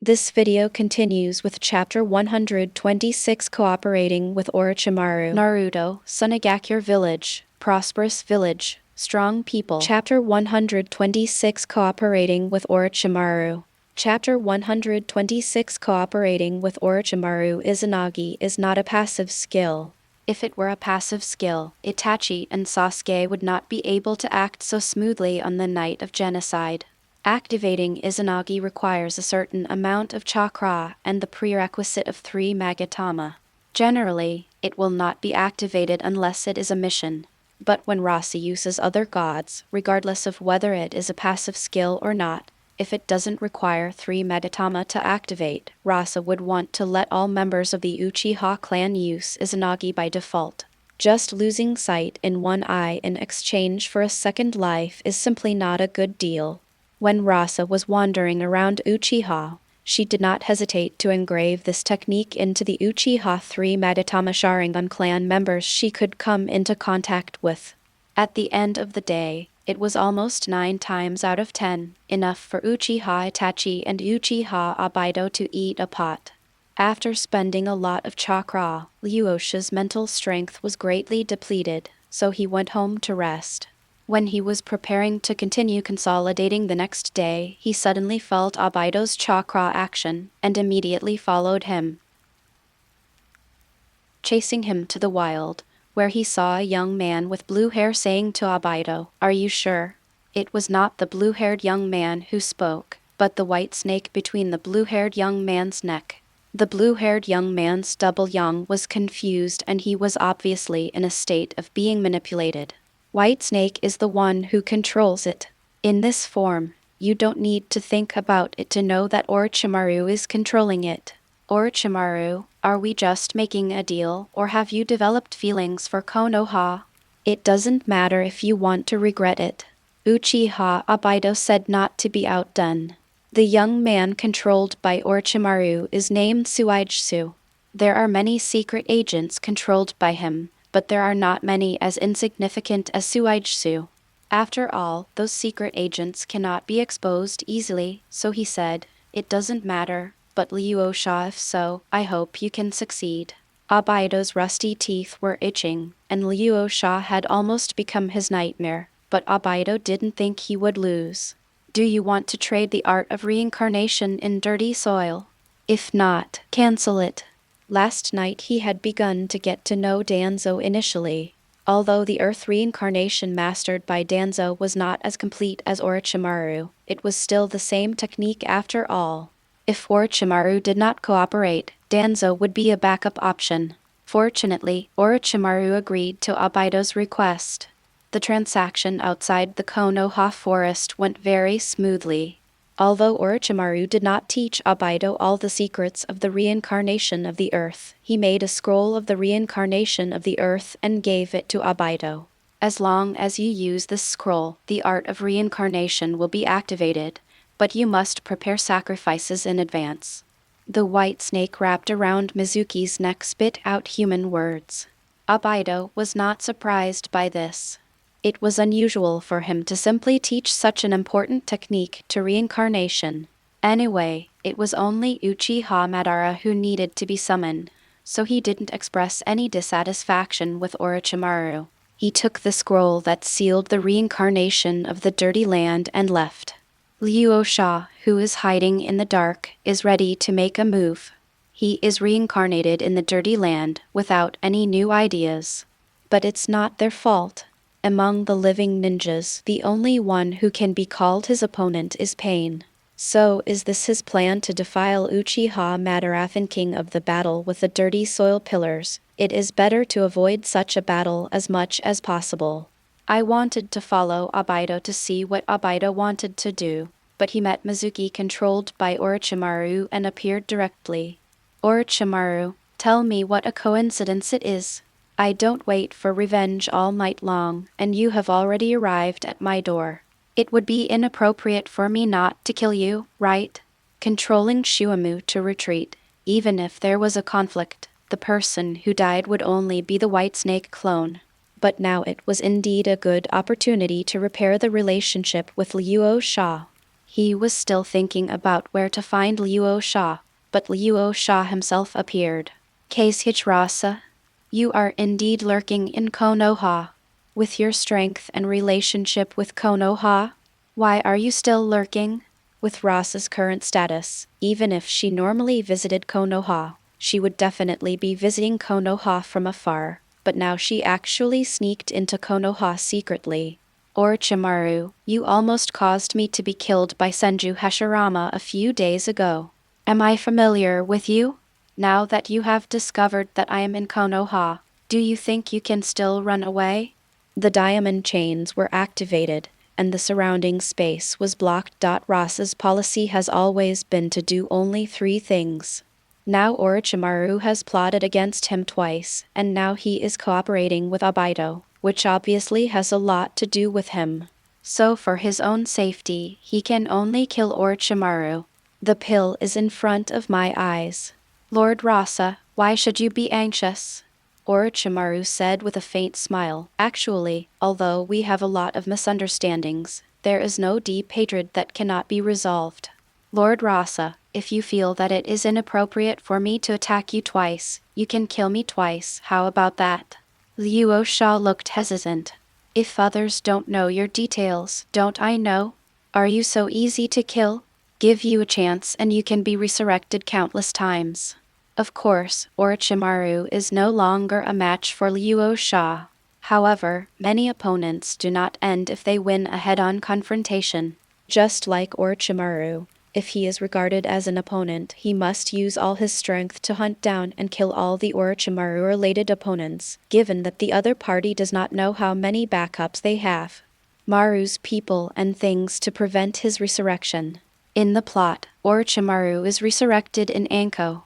This video continues with Chapter 126 Cooperating with Orochimaru. Naruto, Sunagakure Village, Prosperous Village, Strong People. Chapter 126 Cooperating with Orochimaru. Chapter 126 Cooperating with Orochimaru. Izanagi is not a passive skill. If it were a passive skill, Itachi and Sasuke would not be able to act so smoothly on the night of genocide. Activating Izanagi requires a certain amount of chakra and the prerequisite of 3 Magatama. Generally, it will not be activated unless it is a mission. But when Rasa uses other gods, regardless of whether it is a passive skill or not, if it doesn't require 3 Magatama to activate, Rasa would want to let all members of the Uchiha clan use Izanagi by default. Just losing sight in one eye in exchange for a second life is simply not a good deal. When Rasa was wandering around Uchiha, she did not hesitate to engrave this technique into the Uchiha 3 Magatama Sharingan clan members she could come into contact with. At the end of the day, it was almost 9 times out of 10, enough for Uchiha Itachi and Uchiha Obito to eat a pot. After spending a lot of chakra, Luosha's mental strength was greatly depleted, so he went home to rest. When he was preparing to continue consolidating the next day, he suddenly felt Obito's chakra action, and immediately followed him, chasing him to the wild, where he saw a young man with blue hair saying to Obito, "Are you sure?" It was not the blue-haired young man who spoke, but the white snake between the blue-haired young man's neck. The blue-haired young man's double yang was confused and he was obviously in a state of being manipulated. White Snake is the one who controls it. In this form, you don't need to think about it to know that Orochimaru is controlling it. Orochimaru, are we just making a deal, or have you developed feelings for Konoha? It doesn't matter if you want to regret it. Uchiha Obito said not to be outdone. The young man controlled by Orochimaru is named Suijutsu. There are many secret agents controlled by him, but there are not many as insignificant as Suijutsu. After all, those secret agents cannot be exposed easily, so he said, "It doesn't matter, but Luo Sha, if so, I hope you can succeed." Obito's rusty teeth were itching, and Luo Sha had almost become his nightmare, but Obito didn't think he would lose. "Do you want to trade the art of reincarnation in dirty soil? If not, cancel it." Last night he had begun to get to know Danzo initially. Although the Earth reincarnation mastered by Danzo was not as complete as Orochimaru, it was still the same technique after all. If Orochimaru did not cooperate, Danzo would be a backup option. Fortunately, Orochimaru agreed to Obito's request. The transaction outside the Konoha forest went very smoothly. Although Orochimaru did not teach Obito all the secrets of the reincarnation of the earth, he made a scroll of the reincarnation of the earth and gave it to Obito. As long as you use this scroll, the art of reincarnation will be activated, but you must prepare sacrifices in advance. The white snake wrapped around Mizuki's neck spit out human words. Obito was not surprised by this. It was unusual for him to simply teach such an important technique to reincarnation. Anyway, it was only Uchiha Madara who needed to be summoned, so he didn't express any dissatisfaction with Orochimaru. He took the scroll that sealed the reincarnation of the dirty land and left. Luosha, who is hiding in the dark, is ready to make a move. He is reincarnated in the dirty land without any new ideas. But it's not their fault. Among the living ninjas, the only one who can be called his opponent is Pain. So is this his plan to defile Uchiha Madara, thinking of the battle with the dirty soil pillars? It is better to avoid such a battle as much as possible. I wanted to follow Obito to see what Obito wanted to do, but he met Mizuki controlled by Orochimaru and appeared directly. "Orochimaru, tell me what a coincidence it is. I don't wait for revenge all night long, and you have already arrived at my door. It would be inappropriate for me not to kill you, right?" Controlling Shuamu to retreat, even if there was a conflict, the person who died would only be the White Snake clone. But now it was indeed a good opportunity to repair the relationship with Luo Sha. He was still thinking about where to find Luo Sha, but Luo Sha himself appeared. Case Rasa, you are indeed lurking in Konoha. With your strength and relationship with Konoha, why are you still lurking? With Rasa's current status, even if she normally visited Konoha, she would definitely be visiting Konoha from afar, but now she actually sneaked into Konoha secretly. Orochimaru, you almost caused me to be killed by Senju Hashirama a few days ago. Am I familiar with you? Now that you have discovered that I am in Konoha, do you think you can still run away? The diamond chains were activated, and the surrounding space was blocked. Rasa's policy has always been to do only 3 things. Now Orochimaru has plotted against him twice, and now he is cooperating with Obito, which obviously has a lot to do with him. So for his own safety, he can only kill Orochimaru. The pill is in front of my eyes. Lord Rasa, why should you be anxious? Orochimaru said with a faint smile. Actually, although we have a lot of misunderstandings, there is no deep hatred that cannot be resolved. Lord Rasa, if you feel that it is inappropriate for me to attack you twice, you can kill me twice. How about that? Luo Sha looked hesitant. If others don't know your details, don't I know? Are you so easy to kill? Give you a chance and you can be resurrected countless times. Of course, Orochimaru is no longer a match for Luo Sha. However, many opponents do not end if they win a head-on confrontation. Just like Orochimaru, if he is regarded as an opponent, he must use all his strength to hunt down and kill all the Orochimaru-related opponents, given that the other party does not know how many backups they have. Maru's people and things to prevent his resurrection. In the plot, Orochimaru is resurrected in Anko.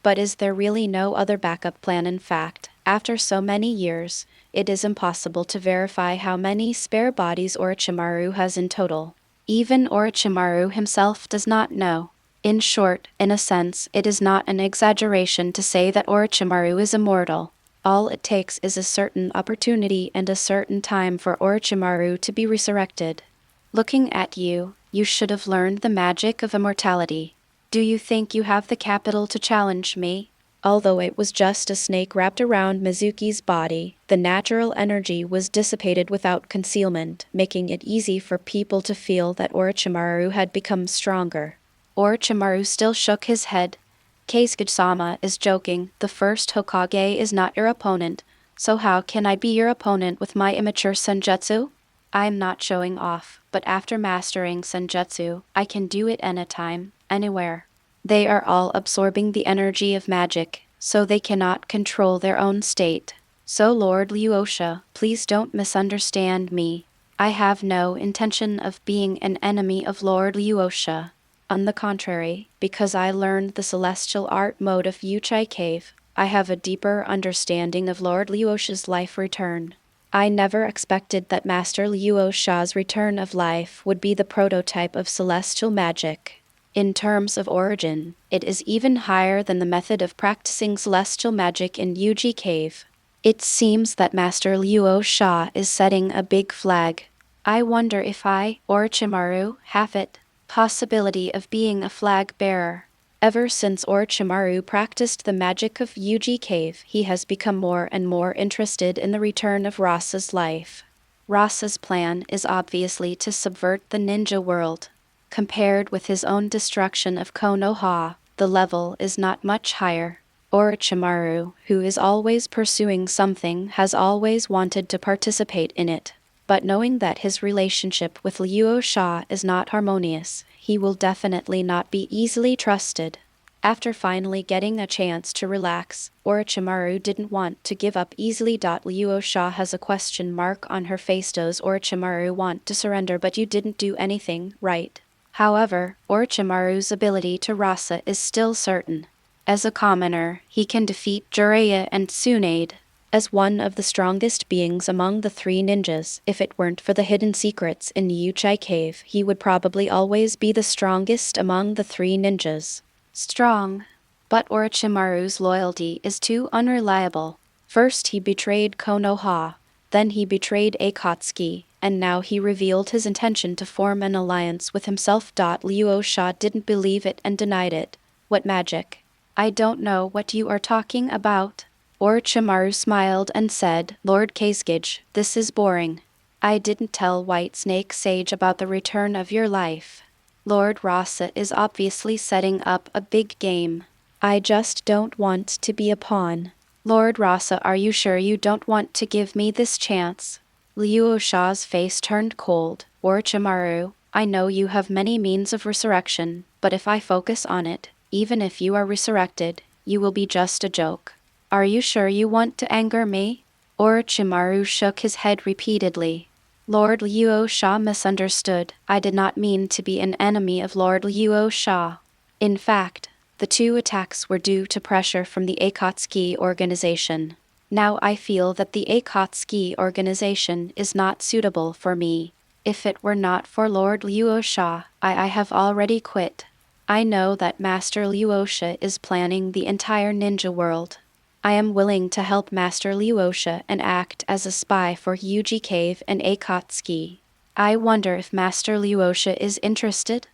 But is there really no other backup plan? In fact, after so many years, it is impossible to verify how many spare bodies Orochimaru has in total. Even Orochimaru himself does not know. In short, in a sense, it is not an exaggeration to say that Orochimaru is immortal. All it takes is a certain opportunity and a certain time for Orochimaru to be resurrected. Looking at you, you should have learned the magic of immortality. Do you think you have the capital to challenge me? Although it was just a snake wrapped around Mizuki's body, the natural energy was dissipated without concealment, making it easy for people to feel that Orochimaru had become stronger. Orochimaru still shook his head. Keisuke-sama is joking. The first Hokage is not your opponent, so how can I be your opponent with my immature senjutsu? I'm not showing off, but after mastering senjutsu, I can do it anytime, anywhere. They are all absorbing the energy of magic, so they cannot control their own state. So Lord Luosha, please don't misunderstand me. I have no intention of being an enemy of Lord Luosha. On the contrary, because I learned the celestial art mode of Uchiha Cave, I have a deeper understanding of Lord Luosha's life return. I never expected that Master Luosha's return of life would be the prototype of celestial magic. In terms of origin, it is even higher than the method of practicing celestial magic in Uchiha Cave. It seems that Master Luo Sha is setting a big flag. I wonder if I, Orochimaru, have it. Possibility of being a flag bearer. Ever since Orochimaru practiced the magic of Uchiha Cave, he has become more and more interested in the return of Rasa's life. Rasa's plan is obviously to subvert the ninja world. Compared with his own destruction of Konoha, the level is not much higher. Orochimaru, who is always pursuing something, has always wanted to participate in it. But knowing that his relationship with Luo Sha is not harmonious, he will definitely not be easily trusted. After finally getting a chance to relax, Orochimaru didn't want to give up easily. Luo Sha has a question mark on her face. Does Orochimaru want to surrender? But you didn't do anything, right? However, Orochimaru's ability to Rasa is still certain. As a commoner, he can defeat Jiraiya and Tsunade. As one of the strongest beings among the 3 ninjas, if it weren't for the hidden secrets in Uchiha Cave, he would probably always be the strongest among the 3 ninjas. Strong. But Orochimaru's loyalty is too unreliable. First he betrayed Konoha, then he betrayed Akatsuki, and now he revealed his intention to form an alliance with himself. Luo Sha didn't believe it and denied it. What magic? I don't know what you are talking about. Orochimaru smiled and said, Lord Kazekage, this is boring. I didn't tell White Snake Sage about the return of your life. Lord Rasa is obviously setting up a big game. I just don't want to be a pawn. Lord Rasa, are you sure you don't want to give me this chance? Luo Sha's face turned cold. Orochimaru, I know you have many means of resurrection, but if I focus on it, even if you are resurrected, you will be just a joke. Are you sure you want to anger me? Orochimaru shook his head repeatedly. Lord Luo Sha misunderstood. I did not mean to be an enemy of Lord Luo Sha. In fact, the two attacks were due to pressure from the Akatsuki organization. Now I feel that the Akatsuki organization is not suitable for me. If it were not for Lord Luo Sha, I have already quit. I know that Master Luosha is planning the entire ninja world. I am willing to help Master Luosha and act as a spy for Yuji Cave and Akatsuki. I wonder if Master Luosha is interested?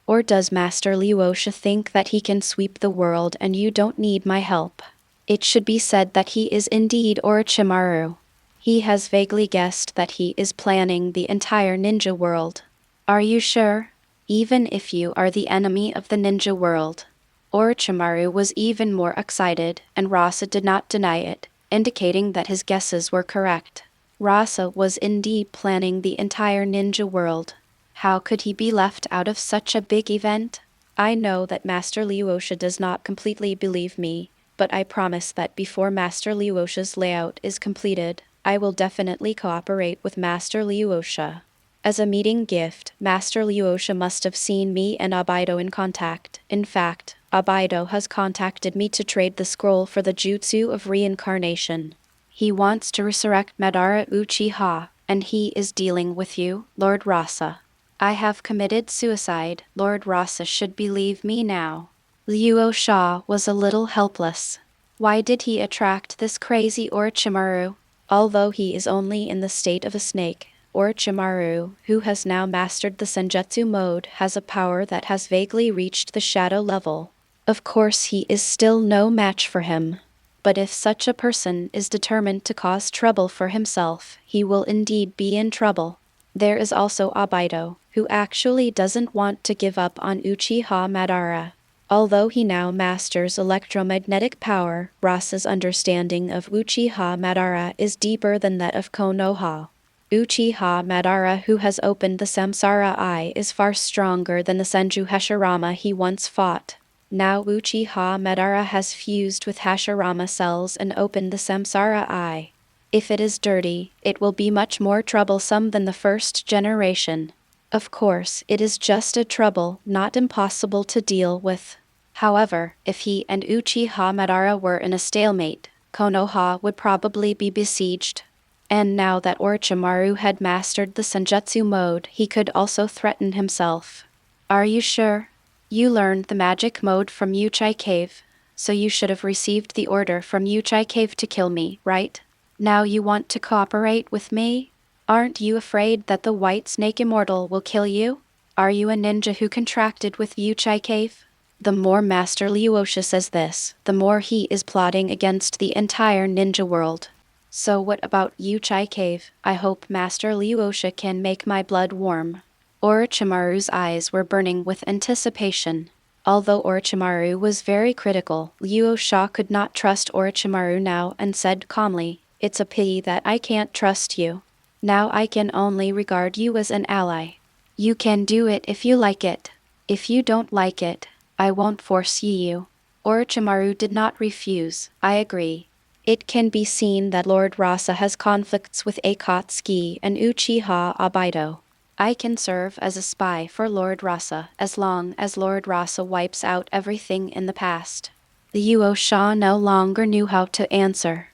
Or does Master Luosha think that he can sweep the world and you don't need my help? It should be said that he is indeed Orochimaru. He has vaguely guessed that he is planning the entire ninja world. Are you sure? Even if you are the enemy of the ninja world. Orochimaru was even more excited, and Rasa did not deny it, indicating that his guesses were correct. Rasa was indeed planning the entire ninja world. How could he be left out of such a big event? I know that Master Luosha does not completely believe me, but I promise that before Master Luosha's layout is completed, I will definitely cooperate with Master Luosha. As a meeting gift, Master Luosha must have seen me and Obito in contact. In fact, Obito has contacted me to trade the scroll for the jutsu of reincarnation. He wants to resurrect Madara Uchiha, and he is dealing with you, Lord Rasa. I have committed suicide. Lord Rasa should believe me now. Luo Sha was a little helpless. Why did he attract this crazy Orochimaru? Although he is only in the state of a snake, Orochimaru, who has now mastered the Senjutsu mode, has a power that has vaguely reached the shadow level. Of course he is still no match for him. But if such a person is determined to cause trouble for himself, he will indeed be in trouble. There is also Obito, who actually doesn't want to give up on Uchiha Madara. Although he now masters electromagnetic power, Rasa's understanding of Uchiha Madara is deeper than that of Konoha. Uchiha Madara, who has opened the Samsara Eye, is far stronger than the Senju Hashirama he once fought. Now Uchiha Madara has fused with Hashirama cells and opened the Samsara Eye. If it is dirty, it will be much more troublesome than the first generation. Of course, it is just a trouble, not impossible to deal with. However, if he and Uchiha Madara were in a stalemate, Konoha would probably be besieged. And now that Orochimaru had mastered the Senjutsu mode, he could also threaten himself. Are you sure? You learned the magic mode from Uchiha Cave, so you should have received the order from Uchiha Cave to kill me, right? Now you want to cooperate with me? Aren't you afraid that the White Snake Immortal will kill you? Are you a ninja who contracted with Uchiha Cave? The more Master Luosha says this, the more he is plotting against the entire ninja world. So what about Uchiha Cave? I hope Master Luosha can make my blood warm. Orochimaru's eyes were burning with anticipation. Although Orochimaru was very critical, Luo Sha could not trust Orochimaru now and said calmly, "It's a pity that I can't trust you. Now I can only regard you as an ally. You can do it if you like it. If you don't like it, I won't force you." Orochimaru did not refuse. I agree. It can be seen that Lord Rasa has conflicts with Akatsuki and Uchiha Obito. I can serve as a spy for Lord Rasa as long as Lord Rasa wipes out everything in the past. Luo Sha no longer knew how to answer.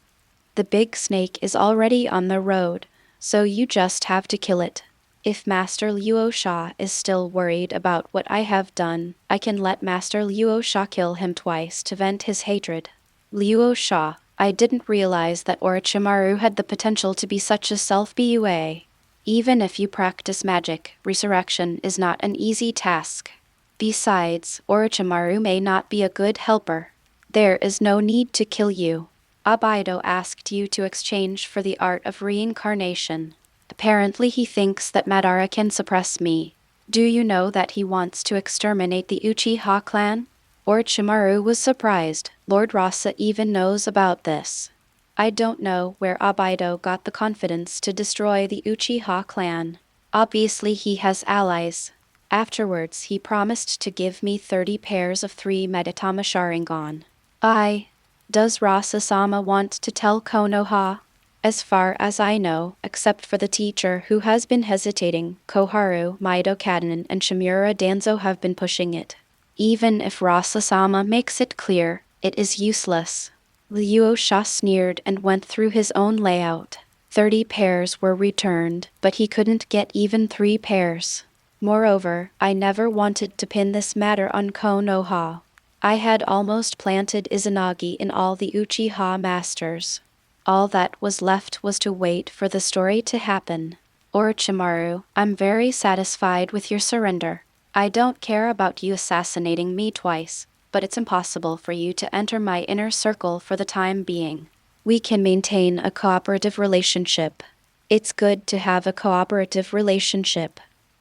The big snake is already on the road, so you just have to kill it. If Master Luo Sha is still worried about what I have done, I can let Master Luo Sha kill him twice to vent his hatred. Luo Sha, I didn't realize that Orochimaru had the potential to be such a self-bua. Even if you practice magic, resurrection is not an easy task. Besides, Orochimaru may not be a good helper. There is no need to kill you. Obito asked you to exchange for the art of reincarnation. Apparently he thinks that Madara can suppress me. Do you know that he wants to exterminate the Uchiha clan? Orochimaru was surprised. Lord Rasa even knows about this. I don't know where Obito got the confidence to destroy the Uchiha clan. Obviously he has allies. Afterwards he promised to give me 30 pairs of 3 Meditama Sharingan. Does Rasa-sama want to tell Konoha? As far as I know, except for the teacher who has been hesitating, Koharu, Maido Kaden and Shimura Danzo have been pushing it. Even if Rasa-sama makes it clear, it is useless. Luo Sha sneered and went through his own layout. 30 pairs were returned, but he couldn't get even 3 pairs. Moreover, I never wanted to pin this matter on Konoha. I had almost planted Izanagi in all the Uchiha masters. All that was left was to wait for the story to happen. Orochimaru, I'm very satisfied with your surrender. I don't care about you assassinating me twice, but it's impossible for you to enter my inner circle for the time being. We can maintain a cooperative relationship. It's good to have a cooperative relationship.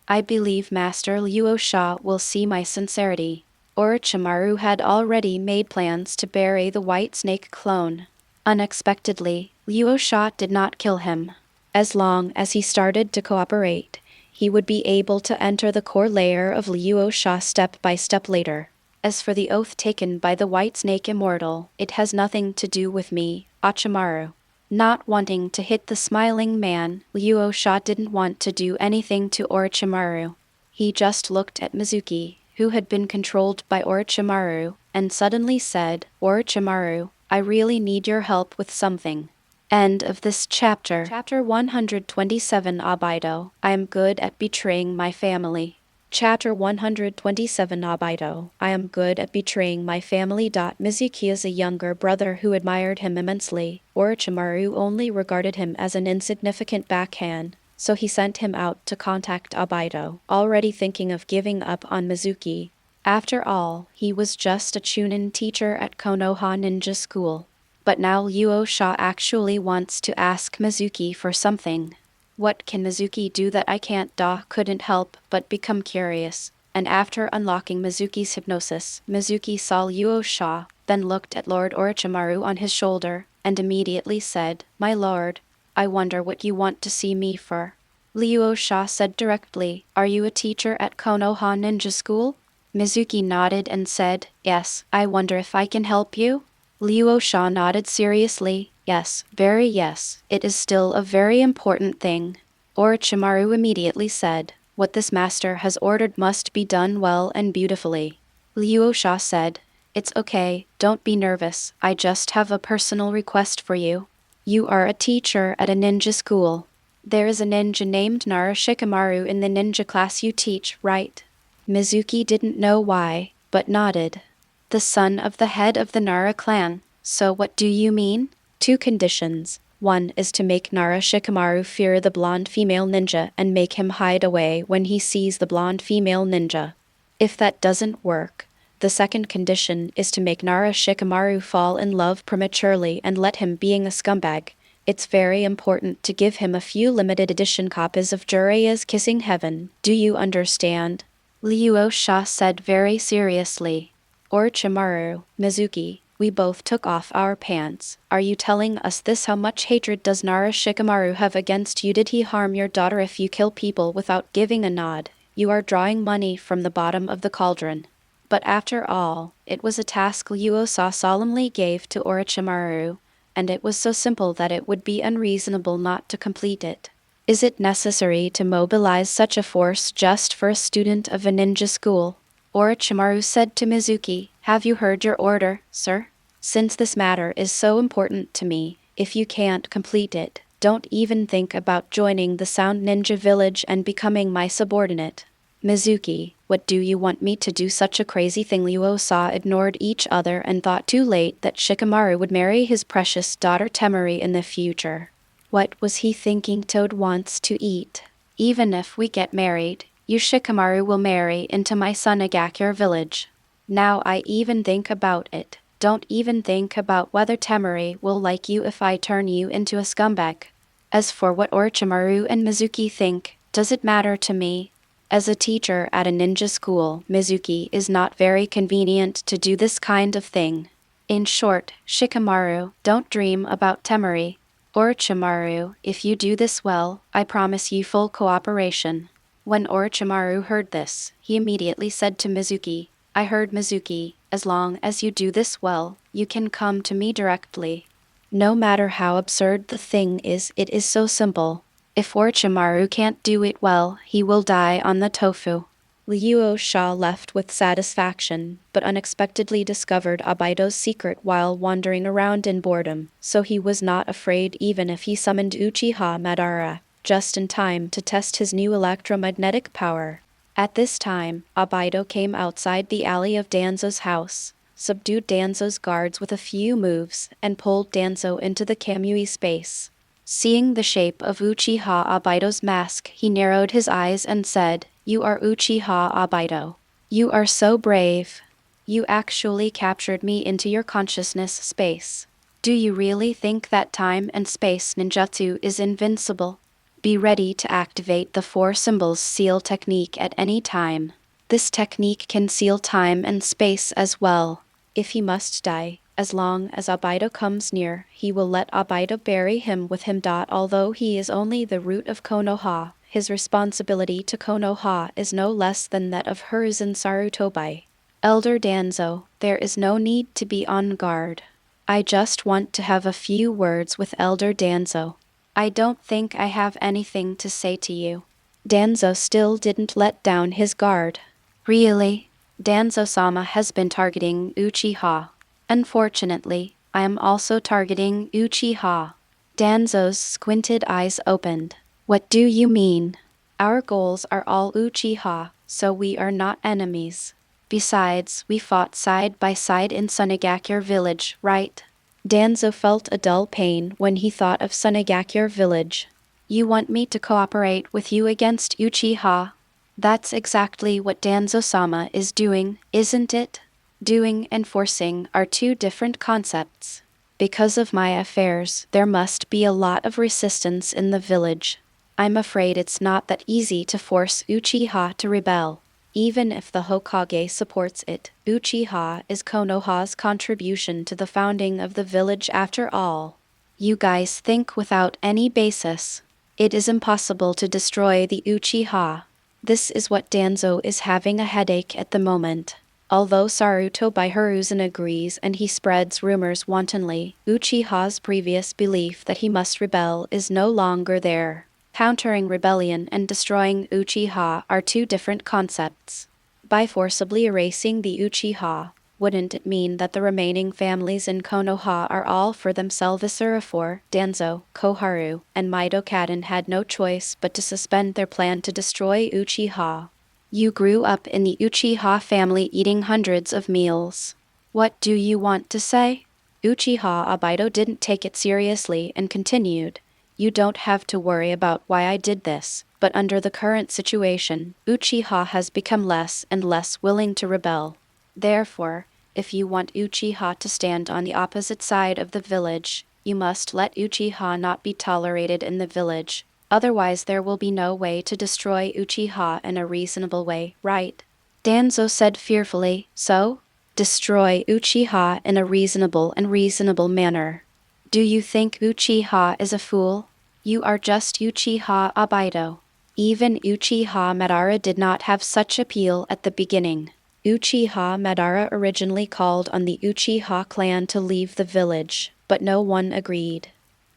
I believe Master Luo Sha will see my sincerity. Orochimaru had already made plans to bury the White Snake clone. Unexpectedly, Luo Sha did not kill him. As long as he started to cooperate, he would be able to enter the core layer of Luo Sha step by step later. As for the oath taken by the White Snake Immortal, it has nothing to do with me, Orochimaru. Not wanting to hit the smiling man, Luo Sha didn't want to do anything to Orochimaru. He just looked at Mizuki, who had been controlled by Orochimaru, and suddenly said, Orochimaru, I really need your help with something. End of this chapter. Chapter 127 Obito, I am good at betraying my family. Chapter 127 Obito, I am good at betraying my family. Mizuki is a younger brother who admired him immensely. Orochimaru only regarded him as an insignificant backhand, so he sent him out to contact Obito, already thinking of giving up on Mizuki. After all, he was just a Chunin teacher at Konoha Ninja School. But now Luo Sha actually wants to ask Mizuki for something. What can Mizuki do that I can't? Couldn't help but become curious, and after unlocking Mizuki's hypnosis, Mizuki saw Luo Sha, then looked at Lord Orochimaru on his shoulder, and immediately said, My lord, I wonder what you want to see me for. Luo Sha said directly, Are you a teacher at Konoha Ninja School? Mizuki nodded and said, Yes, I wonder if I can help you? Luo Sha nodded seriously, Yes, very yes, it is still a very important thing. Orochimaru immediately said, What this master has ordered must be done well and beautifully. Luo Sha said, It's okay, don't be nervous, I just have a personal request for you. You are a teacher at a ninja school. There is a ninja named Shikamaru in the ninja class you teach, right? Mizuki didn't know why, but nodded. The son of the head of the Nara clan, so what do you mean? 2 conditions. One is to make Shikamaru fear the blonde female ninja and make him hide away when he sees the blonde female ninja. If that doesn't work, the second condition is to make Shikamaru fall in love prematurely and let him being a scumbag. It's very important to give him a few limited edition copies of Jiraiya's Kissing Heaven. Do you understand? Luo Sha said very seriously. Orochimaru, Mizuki, we both took off our pants. Are you telling us this? How much hatred does Shikamaru have against you? Did he harm your daughter? If you kill people without giving a nod, you are drawing money from the bottom of the cauldron. But after all, it was a task Luo Sha solemnly gave to Orochimaru, and it was so simple that it would be unreasonable not to complete it. Is it necessary to mobilize such a force just for a student of a ninja school? Orochimaru said to Mizuki, Have you heard your order, sir? Since this matter is so important to me, if you can't complete it, don't even think about joining the Sound Ninja Village and becoming my subordinate. Mizuki, what do you want me to do? Such a crazy thing. Luo Sha ignored each other and thought too late that Shikamaru would marry his precious daughter Temari in the future. What was he thinking? Toad wants to eat. Even if we get married, Shikamaru will marry into my Sunagakure village. Now I even think about it. Don't even think about whether Temari will like you if I turn you into a scumbag. As for what Orochimaru and Mizuki think, does it matter to me? As a teacher at a ninja school, Mizuki is not very convenient to do this kind of thing. In short, Shikamaru, don't dream about Temari. Orochimaru, if you do this well, I promise you full cooperation. When Orochimaru heard this, he immediately said to Mizuki, I heard Mizuki, as long as you do this well, you can come to me directly. No matter how absurd the thing is, it is so simple. If Orochimaru can't do it well, he will die on the tofu. Luo Sha left with satisfaction, but unexpectedly discovered Obito's secret while wandering around in boredom, so he was not afraid even if he summoned Uchiha Madara, just in time to test his new electromagnetic power. At this time, Obito came outside the alley of Danzo's house, subdued Danzo's guards with a few moves, and pulled Danzo into the Kamui space. Seeing the shape of Uchiha Obito's mask, he narrowed his eyes and said, You are Uchiha Obito. You are so brave. You actually captured me into your consciousness space. Do you really think that time and space ninjutsu is invincible? Be ready to activate the 4 symbols seal technique at any time. This technique can seal time and space as well. If he must die, as long as Obito comes near, he will let Obito bury him with him. Although he is only the root of Konoha, his responsibility to Konoha is no less than that of Hiruzen Sarutobi. Elder Danzo, there is no need to be on guard. I just want to have a few words with Elder Danzo. I don't think I have anything to say to you. Danzo still didn't let down his guard. Really? Danzo-sama has been targeting Uchiha. Unfortunately, I am also targeting Uchiha. Danzo's squinted eyes opened. What do you mean? Our goals are all Uchiha, so we are not enemies. Besides, we fought side by side in Sunagakure Village, right? Danzo felt a dull pain when he thought of Sunagakure Village. You want me to cooperate with you against Uchiha? That's exactly what Danzo-sama is doing, isn't it? Doing and forcing are 2 different concepts. Because of my affairs, there must be a lot of resistance in the village. I'm afraid it's not that easy to force Uchiha to rebel. Even if the Hokage supports it, Uchiha is Konoha's contribution to the founding of the village after all. You guys think without any basis. It is impossible to destroy the Uchiha. This is what Danzo is having a headache at the moment. Although Sarutobi Hiruzen agrees and he spreads rumors wantonly, Uchiha's previous belief that he must rebel is no longer there. Countering rebellion and destroying Uchiha are 2 different concepts. By forcibly erasing the Uchiha, wouldn't it mean that the remaining families in Konoha are all for themselves? Therefore, Danzo, Koharu, and Maido-Kaden had no choice but to suspend their plan to destroy Uchiha. You grew up in the Uchiha family eating hundreds of meals. What do you want to say? Uchiha Obito didn't take it seriously and continued. You don't have to worry about why I did this, but under the current situation, Uchiha has become less and less willing to rebel. Therefore, if you want Uchiha to stand on the opposite side of the village, you must let Uchiha not be tolerated in the village. Otherwise there will be no way to destroy Uchiha in a reasonable way, right? Danzo said fearfully, so? Destroy Uchiha in a reasonable manner. Do you think Uchiha is a fool? You are just Uchiha Obito. Even Uchiha Madara did not have such appeal at the beginning. Uchiha Madara originally called on the Uchiha clan to leave the village, but no one agreed.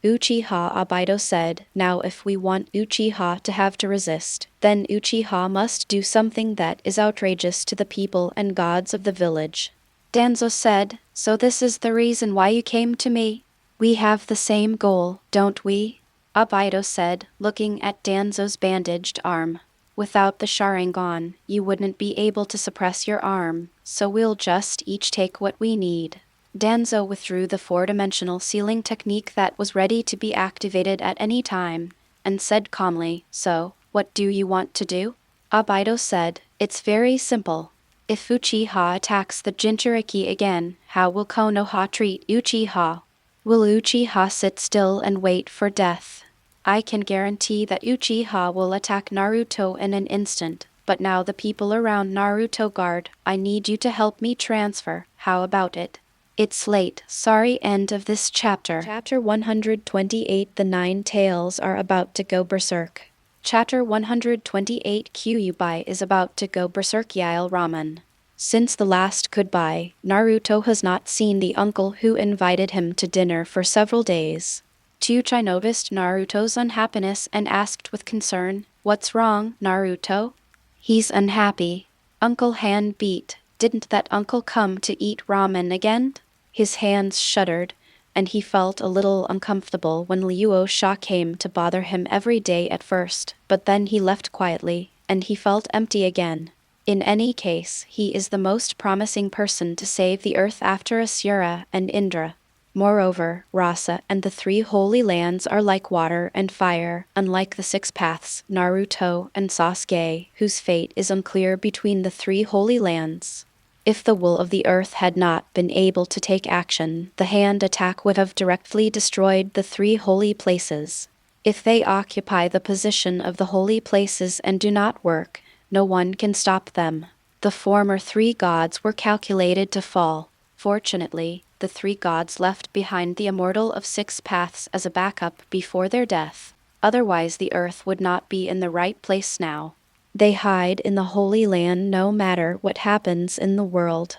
Uchiha Obito said, now if we want Uchiha to have to resist, then Uchiha must do something that is outrageous to the people and gods of the village. Danzo said, so this is the reason why you came to me? We have the same goal, don't we? Obito said, looking at Danzo's bandaged arm. Without the Sharingan, you wouldn't be able to suppress your arm, so we'll just each take what we need. Danzo withdrew the 4-dimensional sealing technique that was ready to be activated at any time, and said calmly, so, What do you want to do? Obito said, it's very simple. If Uchiha attacks the Jinchuriki again, how will Konoha treat Uchiha? Will Uchiha sit still and wait for death? I can guarantee that Uchiha will attack Naruto in an instant, but now the people around Naruto guard, I need you to help me transfer, how about it? It's late, sorry. End of this chapter. Chapter 128. The Nine Tails are about to go berserk. Chapter 128. Kyuubi is about to go berserk. Yael Ramen. Since the last goodbye, Naruto has not seen the uncle who invited him to dinner for several days. Tsuchi noticed Naruto's unhappiness and asked with concern, "What's wrong, Naruto?" "He's unhappy." Uncle hand beat. Didn't that uncle come to eat ramen again? His hands shuddered, and he felt a little uncomfortable when Luo Sha came to bother him every day at first, but then he left quietly, and he felt empty again. In any case, he is the most promising person to save the earth after Asura and Indra. Moreover, Rasa and the three holy lands are like water and fire, unlike the six paths, Naruto and Sasuke, whose fate is unclear between the three holy lands. If the will of the earth had not been able to take action, the hand attack would have directly destroyed the three holy places. If they occupy the position of the holy places and do not work, no one can stop them. The former three gods were calculated to fall. Fortunately, the three gods left behind the immortal of six paths as a backup before their death. Otherwise the earth would not be in the right place now. They hide in the Holy Land no matter what happens in the world.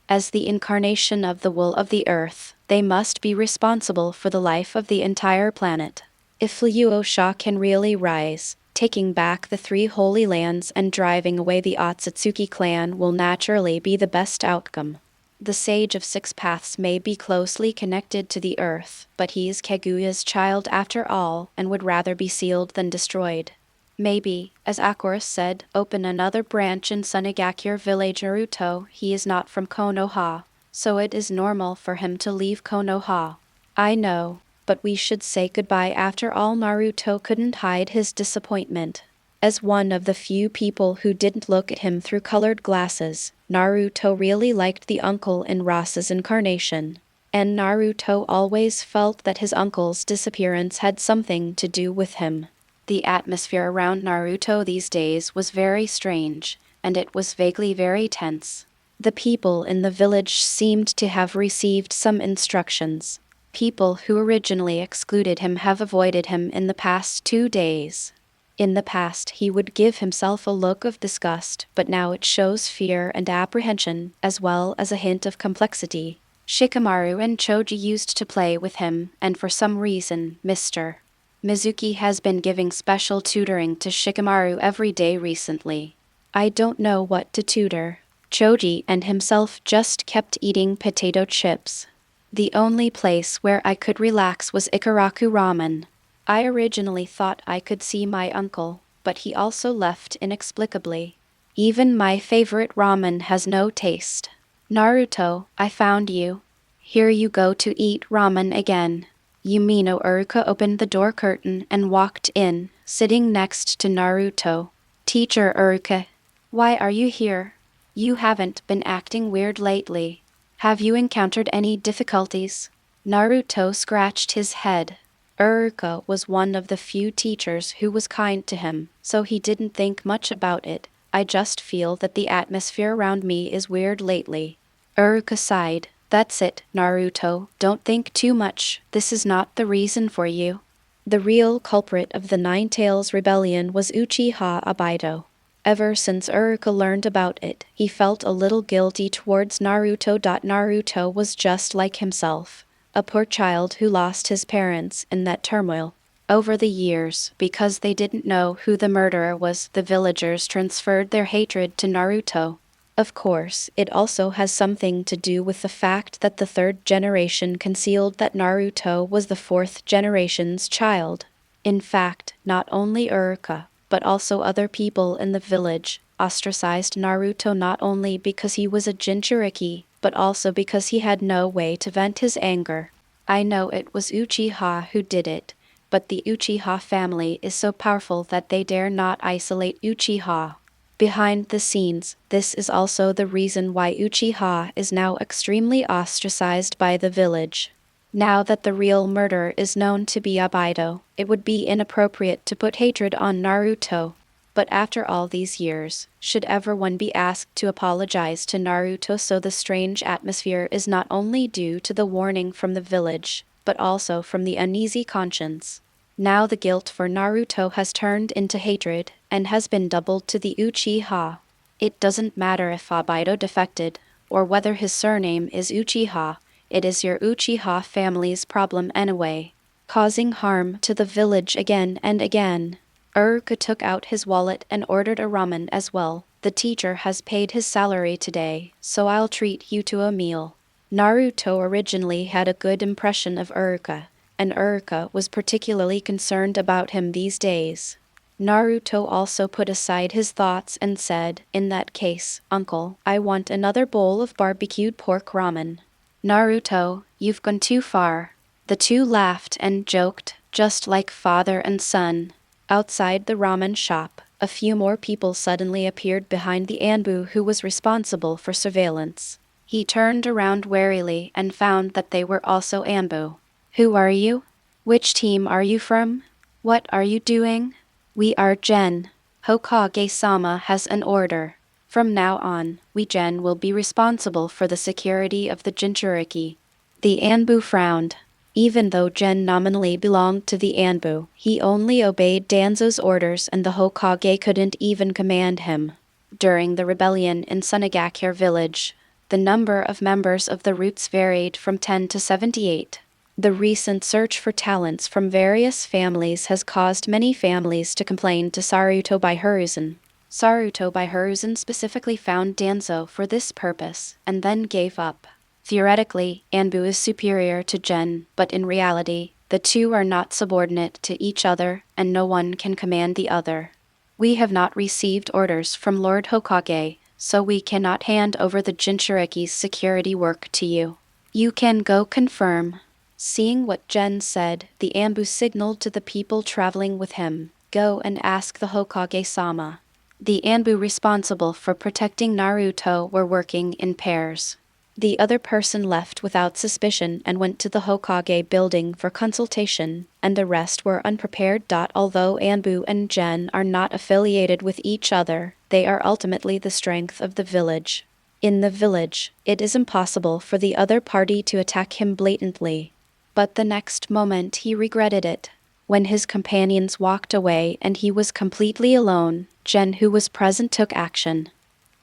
As the incarnation of the will of the earth, they must be responsible for the life of the entire planet. If Luo Sha can really rise, taking back the three holy lands and driving away the Otsutsuki clan will naturally be the best outcome. The Sage of Six Paths may be closely connected to the earth, but he is Kaguya's child after all and would rather be sealed than destroyed. Maybe, as Akurus said, open another branch in Sunagakure Village. Naruto, he is not from Konoha, so it is normal for him to leave Konoha. I know, but we should say goodbye after all. Naruto couldn't hide his disappointment. As one of the few people who didn't look at him through colored glasses, Naruto really liked the uncle in Rasa's incarnation. And Naruto always felt that his uncle's disappearance had something to do with him. The atmosphere around Naruto these days was very strange, and it was vaguely very tense. The people in the village seemed to have received some instructions. People who originally excluded him have avoided him in the past 2 days. In the past he would give himself a look of disgust, but now it shows fear and apprehension, as well as a hint of complexity. Shikamaru and Choji used to play with him, and for some reason, Mr. Mizuki has been giving special tutoring to Shikamaru every day recently. I don't know what to tutor. Choji and himself just kept eating potato chips. The only place where I could relax was Ikaraku Ramen. I originally thought I could see my uncle, but he also left inexplicably. Even my favorite ramen has no taste. Naruto, I found you. Here you go to eat ramen again. Yumino Uruka opened the door curtain and walked in, sitting next to Naruto. Teacher Uruka, why are you here? You haven't been acting weird lately. Have you encountered any difficulties? Naruto scratched his head. Uruka was one of the few teachers who was kind to him, so he didn't think much about it. I just feel that the atmosphere around me is weird lately. Uruka sighed. That's it, Naruto, don't think too much, this is not the reason for you. The real culprit of the Nine Tails Rebellion was Uchiha Obito. Ever since Uruka learned about it, he felt a little guilty towards Naruto. Naruto was just like himself, a poor child who lost his parents in that turmoil. Over the years, because they didn't know who the murderer was, the villagers transferred their hatred to Naruto. Of course, it also has something to do with the fact that the third generation concealed that Naruto was the fourth generation's child. In fact, not only Uruka, but also other people in the village, ostracized Naruto not only because he was a Jinchuriki, but also because he had no way to vent his anger. I know it was Uchiha who did it, but the Uchiha family is so powerful that they dare not isolate Uchiha. Behind the scenes, this is also the reason why Uchiha is now extremely ostracized by the village. Now that the real murderer is known to be Obito, it would be inappropriate to put hatred on Naruto. But after all these years, should ever one be asked to apologize to Naruto, so the strange atmosphere is not only due to the warning from the village, but also from the uneasy conscience. Now the guilt for Naruto has turned into hatred, and has been doubled to the Uchiha. It doesn't matter if Obito defected, or whether his surname is Uchiha, it is your Uchiha family's problem anyway, causing harm to the village again and again. Orochimaru took out his wallet and ordered a ramen as well. The teacher has paid his salary today, so I'll treat you to a meal. Naruto originally had a good impression of Orochimaru, and Orochimaru was particularly concerned about him these days. Naruto also put aside his thoughts and said, "In that case, uncle, I want another bowl of barbecued pork ramen." "Naruto, you've gone too far." The two laughed and joked, just like father and son. Outside the ramen shop, a few more people suddenly appeared behind the Anbu who was responsible for surveillance. He turned around warily and found that they were also Anbu. "Who are you? Which team are you from? What are you doing?" "We are Gen. Hokage-sama has an order. From now on, we Gen will be responsible for the security of the Jinchuriki." The Anbu frowned. Even though Gen nominally belonged to the Anbu, he only obeyed Danzo's orders, and the Hokage couldn't even command him. During the rebellion in Sunagakure Village, the number of members of the Roots varied from 10 to 78. The recent search for talents from various families has caused many families to complain to Sarutobi Hiruzen. Sarutobi Hiruzen specifically found Danzo for this purpose, and then gave up. Theoretically, Anbu is superior to Gen, but in reality, the two are not subordinate to each other, and no one can command the other. "We have not received orders from Lord Hokage, so we cannot hand over the Jinchuriki's security work to you. You can go confirm." Seeing what Gen said, the Anbu signaled to the people traveling with him, "Go and ask the Hokage-sama." The Anbu responsible for protecting Naruto were working in pairs. The other person left without suspicion and went to the Hokage building for consultation, and the rest were unprepared. Although Anbu and Gen are not affiliated with each other, they are ultimately the strength of the village. In the village, it is impossible for the other party to attack him blatantly. But the next moment he regretted it. When his companions walked away and he was completely alone, Gen, who was present, took action.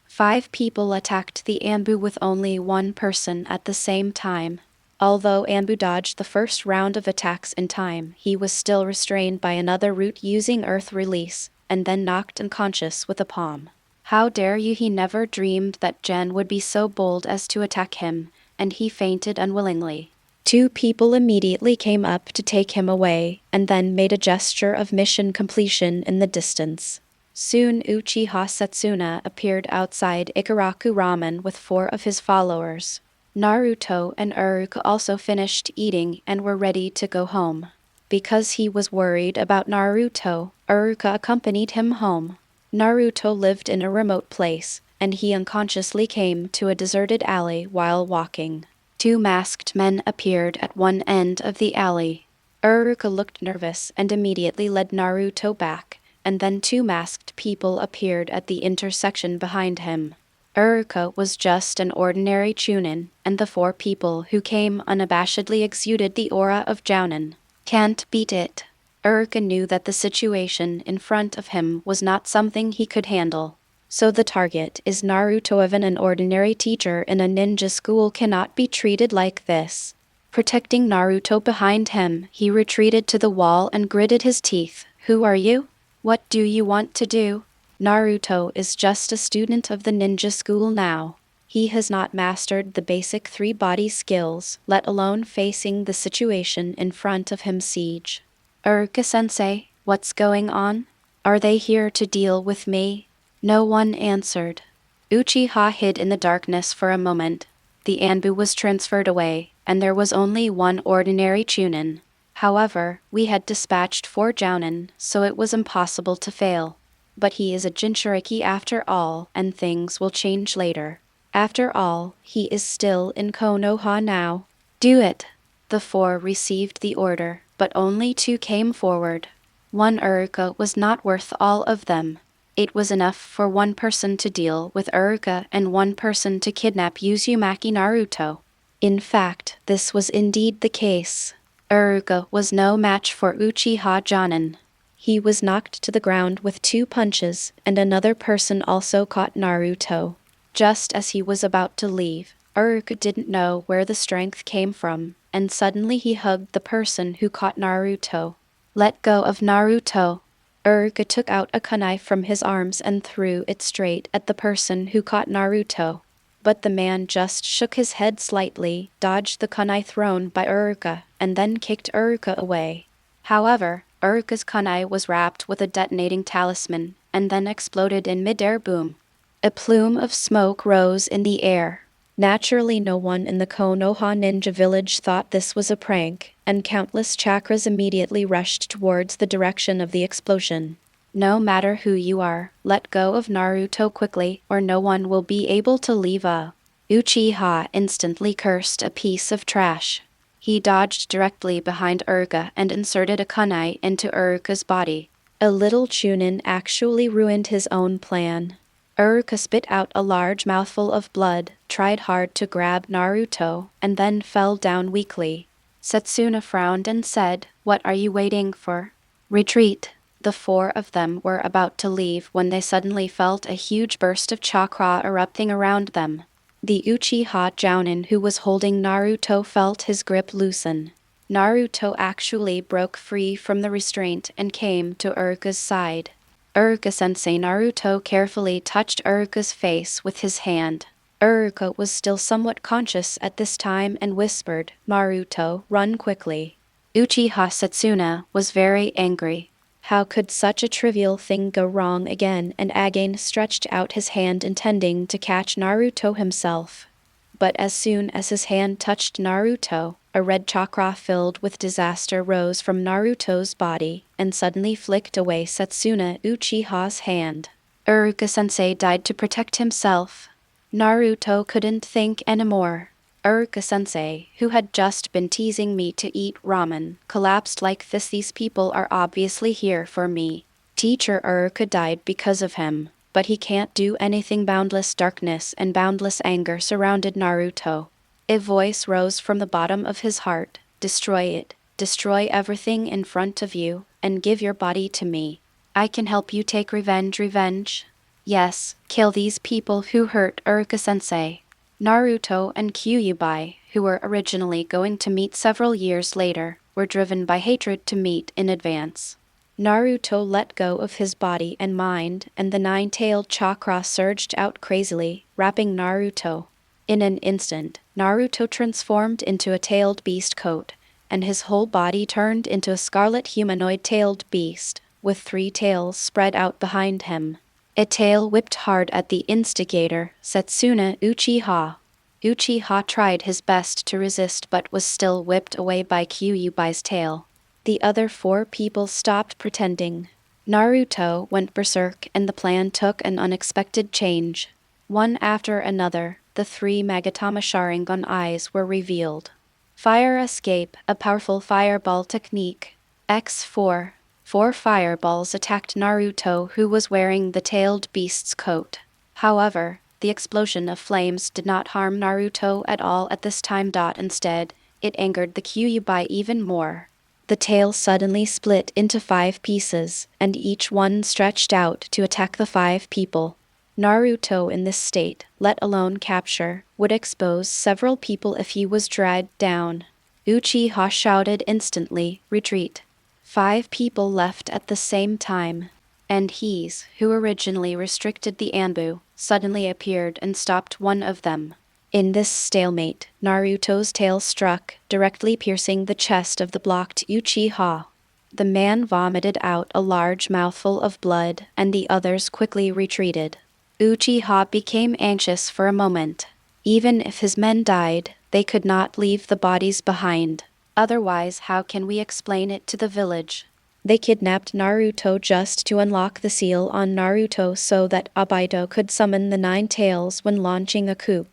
5 people attacked the Anbu with only one person at the same time. Although Anbu dodged the first round of attacks in time, he was still restrained by another root using Earth Release, and then knocked unconscious with a palm. How dare you! He never dreamed that Gen would be so bold as to attack him, and he fainted unwillingly. 2 people immediately came up to take him away, and then made a gesture of mission completion in the distance. Soon Uchiha Setsuna appeared outside Ikaraku Ramen with 4 of his followers. Naruto and Orochimaru also finished eating and were ready to go home. Because he was worried about Naruto, Orochimaru accompanied him home. Naruto lived in a remote place, and he unconsciously came to a deserted alley while walking. 2 masked men appeared at one end of the alley. Orochimaru looked nervous and immediately led Naruto back, and then 2 masked people appeared at the intersection behind him. Orochimaru was just an ordinary chunin, and the 4 people who came unabashedly exuded the aura of jounin. Can't beat it. Orochimaru knew that the situation in front of him was not something he could handle. So the target is Naruto. Even an ordinary teacher in a ninja school cannot be treated like this. Protecting Naruto behind him, he retreated to the wall and gritted his teeth. "Who are you? What do you want to do?" Naruto is just a student of the ninja school now. He has not mastered the basic 3 body skills, let alone facing the situation in front of him. Siege. "Orochimaru-sensei, what's going on? Are they here to deal with me?" No one answered. Uchiha hid in the darkness for a moment. The Anbu was transferred away, and there was only one ordinary chunin. However, we had dispatched 4 jounin, so it was impossible to fail. But he is a Jinchuriki after all, and things will change later. After all, he is still in Konoha now. Do it! The 4 received the order, but only 2 came forward. 1 Uruka was not worth all of them. It was enough for 1 person to deal with Uruka and 1 person to kidnap Uzumaki Naruto. In fact, this was indeed the case. Uruka was no match for Uchiha Jonin. He was knocked to the ground with 2 punches, and another person also caught Naruto. Just as he was about to leave, Uruka didn't know where the strength came from, and suddenly he hugged the person who caught Naruto. Let go of Naruto. Uruka took out a kunai from his arms and threw it straight at the person who caught Naruto. But the man just shook his head slightly, dodged the kunai thrown by Uruka, and then kicked Uruka away. However, Uruka's kunai was wrapped with a detonating talisman, and then exploded in mid-air. Boom. A plume of smoke rose in the air. Naturally, no one in the Konoha ninja village thought this was a prank, and countless chakras immediately rushed towards the direction of the explosion. No matter who you are, let go of Naruto quickly, or no one will be able to leave. Uchiha instantly cursed a piece of trash. He dodged directly behind Uruka and inserted a kunai into Uruka's body. A little chunin actually ruined his own plan. Uruka spit out a large mouthful of blood, tried hard to grab Naruto, and then fell down weakly. Setsuna frowned and said, "What are you waiting for? Retreat." The 4 of them were about to leave when they suddenly felt a huge burst of chakra erupting around them. The Uchiha Jounin who was holding Naruto felt his grip loosen. Naruto actually broke free from the restraint and came to Uruka's side. Uruka-sensei Naruto carefully touched Uruka's face with his hand. Uruka was still somewhat conscious at this time and whispered, "Naruto, run quickly." Uchiha Setsuna was very angry. How could such a trivial thing go wrong again, and again stretched out his hand intending to catch Naruto himself. But as soon as his hand touched Naruto, a red chakra filled with disaster rose from Naruto's body, and suddenly flicked away Setsuna Uchiha's hand. Uruka-sensei died to protect himself. Naruto couldn't think anymore. Uruka-sensei, who had just been teasing me to eat ramen, collapsed like this. These people are obviously here for me. Teacher Uruka died because of him, but he can't do anything. Boundless darkness and boundless anger surrounded Naruto. A voice rose from the bottom of his heart. "Destroy it. Destroy everything in front of you, and give your body to me. I can help you take revenge. Revenge? Yes, kill these people who hurt Uruka-sensei." Naruto and Kyuubi, who were originally going to meet several years later, were driven by hatred to meet in advance. Naruto let go of his body and mind, and the 9-tailed chakra surged out crazily, wrapping Naruto. In an instant, Naruto transformed into a tailed beast coat, and his whole body turned into a scarlet humanoid tailed beast, with 3 tails spread out behind him. A tail whipped hard at the instigator, Setsuna Uchiha. Uchiha tried his best to resist but was still whipped away by Kyuubi's tail. The other 4 people stopped pretending. Naruto went berserk and the plan took an unexpected change. One after another, the 3 Magatama Sharingan eyes were revealed. Fire escape, a powerful fireball technique. X4. 4 fireballs attacked Naruto, who was wearing the tailed beast's coat. However, the explosion of flames did not harm Naruto at all at this time. Instead, it angered the Kyuubi even more. The tail suddenly split into 5 pieces, and each one stretched out to attack the 5 people. Naruto in this state, let alone capture, would expose several people if he was dragged down. Uchiha shouted instantly, "Retreat." 5 people left at the same time, and he's, who originally restricted the Anbu, suddenly appeared and stopped one of them. In this stalemate, Naruto's tail struck, directly piercing the chest of the blocked Uchiha. The man vomited out a large mouthful of blood, and the others quickly retreated. Uchiha became anxious for a moment. Even if his men died, they could not leave the bodies behind. Otherwise, how can we explain it to the village? They kidnapped Naruto just to unlock the seal on Naruto so that Obito could summon the 9 tails when launching a coup.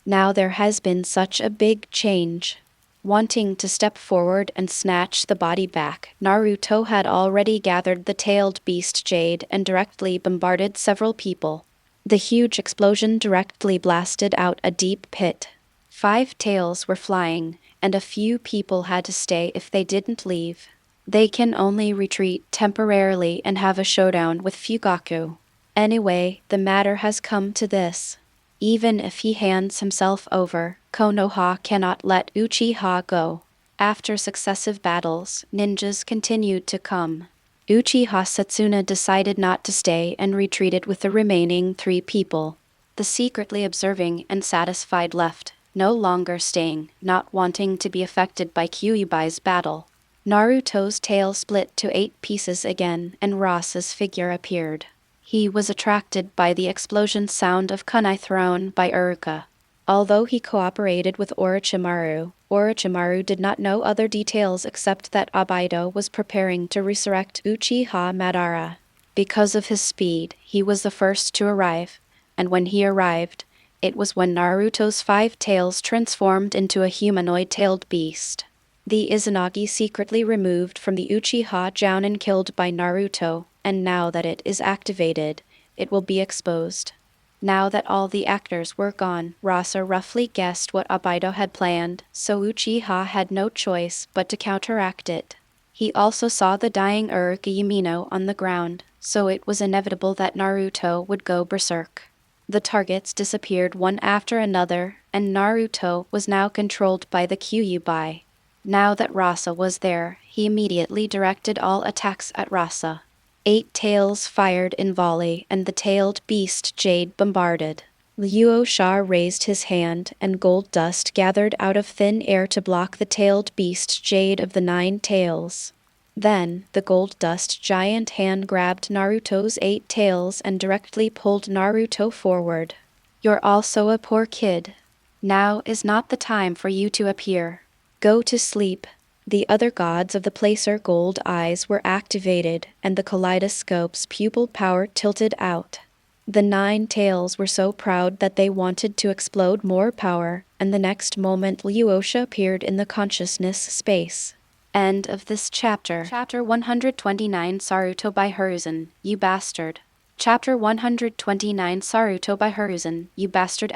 Now there has been such a big change. Wanting to step forward and snatch the body back, Naruto had already gathered the tailed beast Jade and directly bombarded several people. The huge explosion directly blasted out a deep pit. 5 tails were flying, and a few people had to stay if they didn't leave. They can only retreat temporarily and have a showdown with Fugaku. Anyway, the matter has come to this. Even if he hands himself over, Konoha cannot let Uchiha go. After successive battles, ninjas continued to come. Uchiha Setsuna decided not to stay and retreated with the remaining 3 people. The secretly observing and satisfied left, no longer staying, not wanting to be affected by Kyuubi's battle. Naruto's tail split to 8 pieces again, and Ross's figure appeared. He was attracted by the explosion sound of kunai thrown by Uruka. Although he cooperated with Orochimaru, Orochimaru did not know other details except that Obito was preparing to resurrect Uchiha Madara. Because of his speed, he was the first to arrive, and when he arrived, it was when Naruto's 5 tails transformed into a humanoid-tailed beast. The Izanagi secretly removed from the Uchiha Jounin killed by Naruto, and now that it is activated, it will be exposed. Now that all the actors were gone, Rasa roughly guessed what Obito had planned, so Uchiha had no choice but to counteract it. He also saw the dying Yamino on the ground, so it was inevitable that Naruto would go berserk. The targets disappeared one after another, and Naruto was now controlled by the Kyuubi. Now that Rasa was there, he immediately directed all attacks at Rasa. 8 tails fired in volley, and the tailed beast Jade bombarded. Luo Sha raised his hand, and gold dust gathered out of thin air to block the tailed beast Jade of the 9 tails. Then, the gold dust giant hand grabbed Naruto's 8 tails and directly pulled Naruto forward. "You're also a poor kid. Now is not the time for you to appear. Go to sleep." The other gods of the placer gold eyes were activated, and the kaleidoscope's pupil power tilted out. The 9 tails were so proud that they wanted to explode more power, and the next moment Luosha appeared in the consciousness space. End of this chapter. Chapter 129 Sarutobi Hiruzen, you bastard. Chapter 129 Sarutobi Hiruzen, you bastard!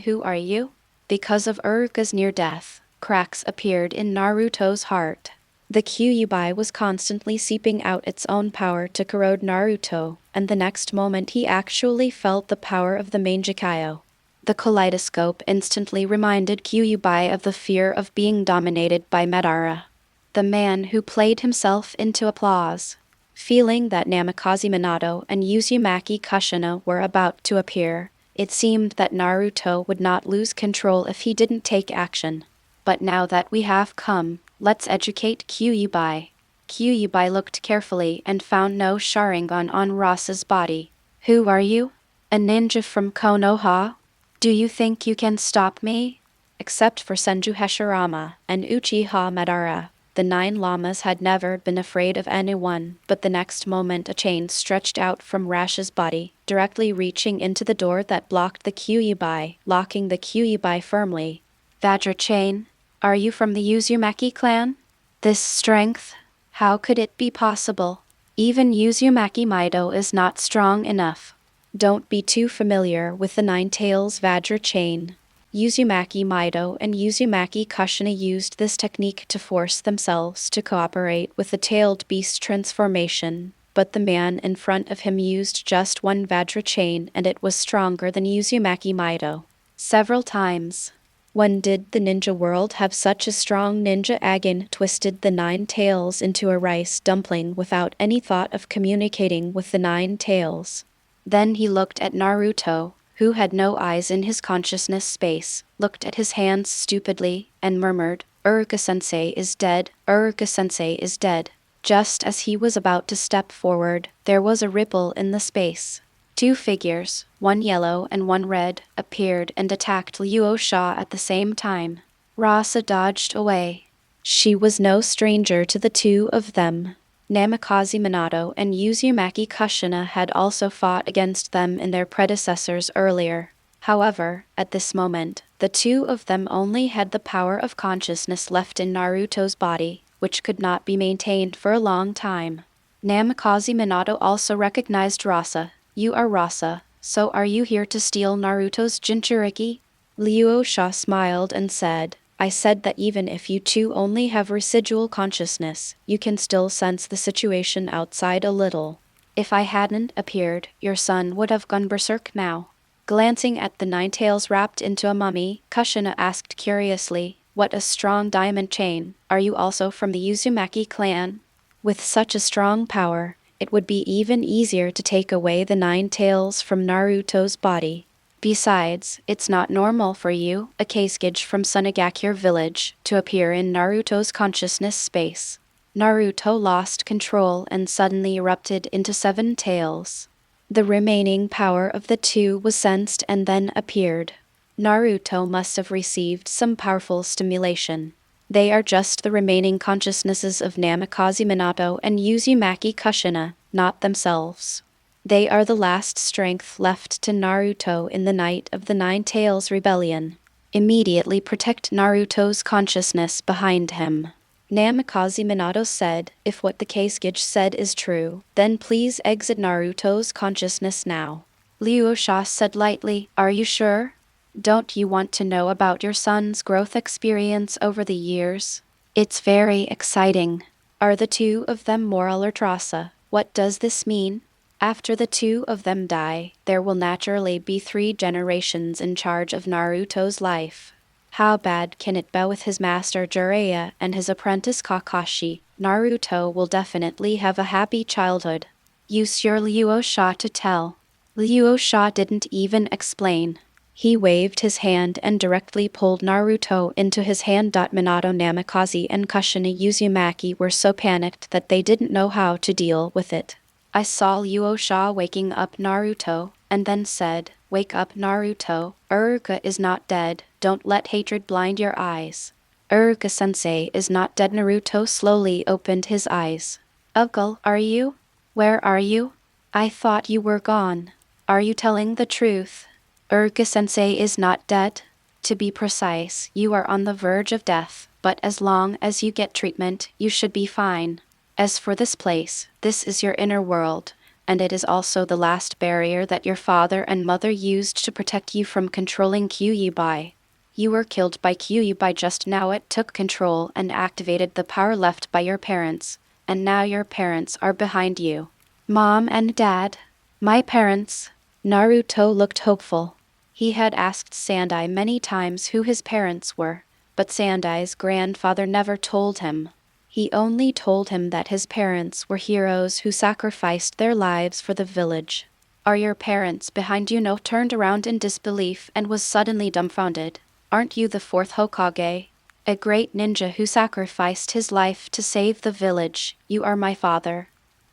Who are you? Because of Uruka's near death, cracks appeared in Naruto's heart. The Kyuubi was constantly seeping out its own power to corrode Naruto, and the next moment he actually felt the power of the Mangekyo. The kaleidoscope instantly reminded Kyuubi of the fear of being dominated by Madara, the man who played himself into applause. Feeling that Namikaze Minato and Uzumaki Kushina were about to appear, it seemed that Naruto would not lose control if he didn't take action. But now that we have come, let's educate Kyuubi. Kyuubi looked carefully and found no Sharingan on Rasa's body. Who are you? A ninja from Konoha? Do you think you can stop me? Except for Senju Hashirama and Uchiha Madara, the 9 llamas had never been afraid of anyone, but the next moment a chain stretched out from Rash's body, directly reaching into the door that blocked the Kyuubi, locking the Kyuubi firmly. Vajra chain? Are you from the Uzumaki clan? This strength? How could it be possible? Even Uzumaki Mido is not strong enough. Don't be too familiar with the 9 tails Vajra chain. Uzumaki Mido and Uzumaki Kushina used this technique to force themselves to cooperate with the tailed beast transformation, but the man in front of him used just 1 Vajra chain and it was stronger than Uzumaki Mido. Several times. When did the ninja world have such a strong ninja? Agen twisted the 9 tails into a rice dumpling without any thought of communicating with the 9 tails. Then he looked at Naruto, who had no eyes in his consciousness space, looked at his hands stupidly, and murmured, "Uruka-sensei is dead, Uruka-sensei is dead." Just as he was about to step forward, there was a ripple in the space. 2 figures, 1 yellow and 1 red, appeared and attacked Luo Sha at the same time. Rasa dodged away. She was no stranger to the two of them. Namikaze Minato and Uzumaki Kushina had also fought against them in their predecessors earlier. However, at this moment, the two of them only had the power of consciousness left in Naruto's body, which could not be maintained for a long time. Namikaze Minato also recognized Rasa. You are Rasa, so are you here to steal Naruto's Jinchuriki? Luo Sha smiled and said, I said that even if you two only have residual consciousness, you can still sense the situation outside a little. If I hadn't appeared, your son would have gone berserk now. Glancing at the nine tails wrapped into a mummy, Kushina asked curiously, What a strong diamond chain. Are you also from the Uzumaki clan? With such a strong power, it would be even easier to take away the nine tails from Naruto's body. Besides, it's not normal for you, a Kasuke from Sunagakure Village, to appear in Naruto's consciousness space. Naruto lost control and suddenly erupted into 7 tails. The remaining power of the two was sensed and then appeared. Naruto must have received some powerful stimulation. They are just the remaining consciousnesses of Namikaze Minato and Uzumaki Kushina, not themselves. They are the last strength left to Naruto in the night of the Nine Tails Rebellion. Immediately protect Naruto's consciousness behind him. Namikaze Minato said, If what the Kasuke said is true, then please exit Naruto's consciousness now. Luosha said lightly, Are you sure? Don't you want to know about your son's growth experience over the years? It's very exciting. Are the two of them moral or Trasa? What does this mean? After the two of them die, there will naturally be 3 generations in charge of Naruto's life. How bad can it be with his master Jiraiya and his apprentice Kakashi? Naruto will definitely have a happy childhood. Use your Luo Sha to tell. Luo Sha didn't even explain. He waved his hand and directly pulled Naruto into his hand. Minato, Namikaze, and Kushina Uzumaki were so panicked that they didn't know how to deal with it. I saw Luo Sha waking up Naruto, and then said, Wake up Naruto, Iruka is not dead, don't let hatred blind your eyes. Iruka-sensei is not dead. Naruto slowly opened his eyes. Uncle, are you? Where are you? I thought you were gone. Are you telling the truth? Iruka-sensei is not dead. To be precise, you are on the verge of death, but as long as you get treatment, you should be fine. As for this place, this is your inner world, and it is also the last barrier that your father and mother used to protect you from controlling Kyuubi. You were killed by Kyuubi just now. It took control and activated the power left by your parents, and now your parents are behind you. Mom and Dad? My parents? Naruto looked hopeful. He had asked Sandai many times who his parents were, but Sandai's grandfather never told him. He only told him that his parents were heroes who sacrificed their lives for the village. Are your parents behind you? No turned around in disbelief and was suddenly dumbfounded. Aren't you the 4th Hokage? A great ninja who sacrificed his life to save the village. You are my father.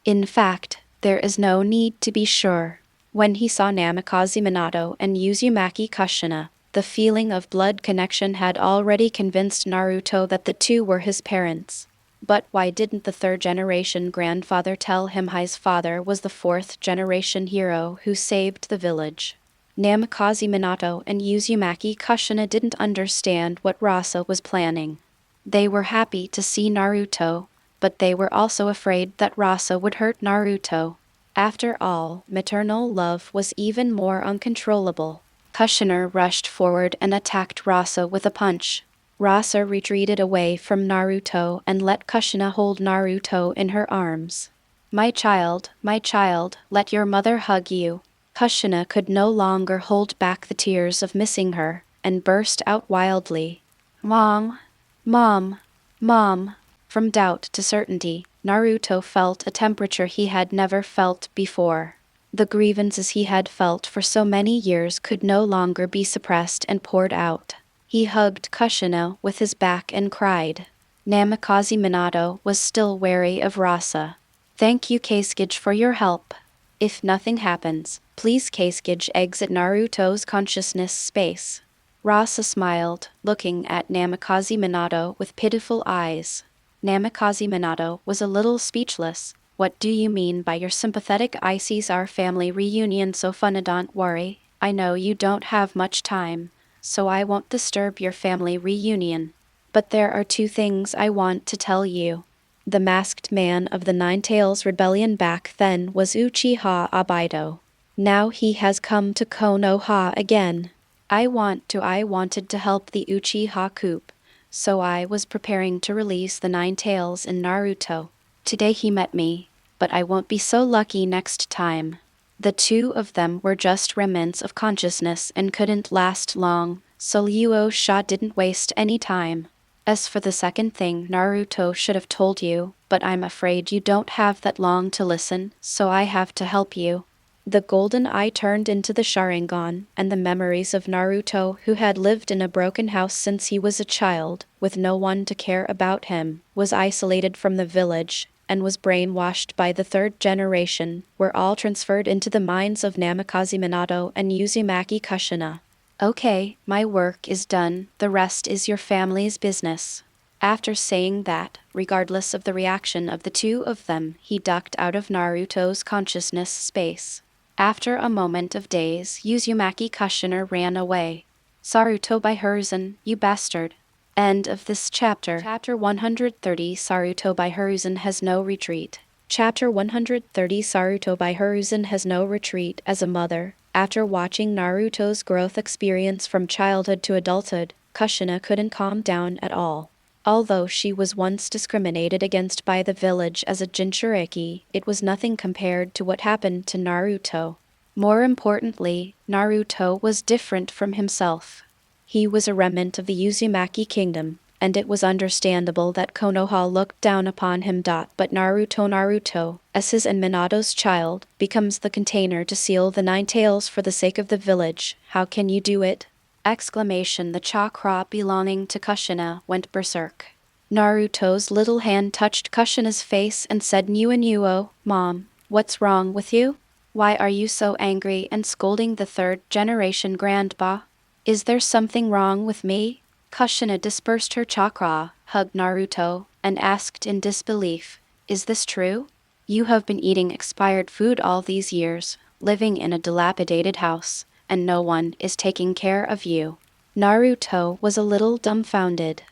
In fact, there is no need to be sure. When he saw Namikaze Minato and Uzumaki Kushina, the feeling of blood connection had already convinced Naruto that the two were his parents. But why didn't the 3rd-generation grandfather tell him his father was the 4th-generation hero who saved the village? Namikaze Minato and Uzumaki Kushina didn't understand what Rasa was planning. They were happy to see Naruto, but they were also afraid that Rasa would hurt Naruto. After all, maternal love was even more uncontrollable. Kushina rushed forward and attacked Rasa with a punch. Rasa retreated away from Naruto and let Kushina hold Naruto in her arms. My child, let your mother hug you. Kushina could no longer hold back the tears of missing her, and burst out wildly. Mom, Mom, Mom. From doubt to certainty, Naruto felt a temperature he had never felt before. The grievances he had felt for so many years could no longer be suppressed and poured out. He hugged Kushina with his back and cried. Namikaze Minato was still wary of Rasa. Thank you, Kasuke, for your help. If nothing happens, please Kasuke exit Naruto's consciousness space. Rasa smiled, looking at Namikaze Minato with pitiful eyes. Namikaze Minato was a little speechless. What do you mean by your sympathetic eye sees our family reunion so fun? Don't worry, I know you don't have much time, so I won't disturb your family reunion. But there are two things I want to tell you. The masked man of the Nine Tails Rebellion back then was Uchiha Obito. Now he has come to Konoha again. I wanted to help the Uchiha coup, so I was preparing to release the Nine Tails in Naruto. Today he met me, but I won't be so lucky next time. The two of them were just remnants of consciousness and couldn't last long, so Luo Sha didn't waste any time. As for the second thing, Naruto should have told you, but I'm afraid you don't have that long to listen, so I have to help you. The golden eye turned into the Sharingan, and the memories of Naruto, who had lived in a broken house since he was a child, with no one to care about him, was isolated from the village, and was brainwashed by the third generation, were all transferred into the minds of Namikaze Minato and Uzumaki Kushina. Okay, my work is done, the rest is your family's business. After saying that, regardless of the reaction of the two of them, he ducked out of Naruto's consciousness space. After a moment of daze, Uzumaki Kushina ran away. Sarutobi Hiruzen, you bastard. End of this chapter. Chapter 130 Sarutobi Hiruzen has no retreat. Chapter 130 Sarutobi Hiruzen has no retreat. As a mother, after watching Naruto's growth experience from childhood to adulthood, Kushina couldn't calm down at all. Although she was once discriminated against by the village as a Jinchuriki, it was nothing compared to what happened to Naruto. More importantly, Naruto was different from himself. He was a remnant of the Uzumaki kingdom, and it was understandable that Konoha looked down upon him. But Naruto, as his and Minato's child, becomes the container to seal the Nine Tails for the sake of the village. How can you do it? Exclamation. The chakra belonging to Kushina went berserk. Naruto's little hand touched Kushina's face and said, Nuo, Mom, what's wrong with you? Why are you so angry and scolding the third generation grandpa? Is there something wrong with me? Kushina dispersed her chakra, hugged Naruto, and asked in disbelief, Is this true? You have been eating expired food all these years, living in a dilapidated house, and no one is taking care of you. Naruto was a little dumbfounded.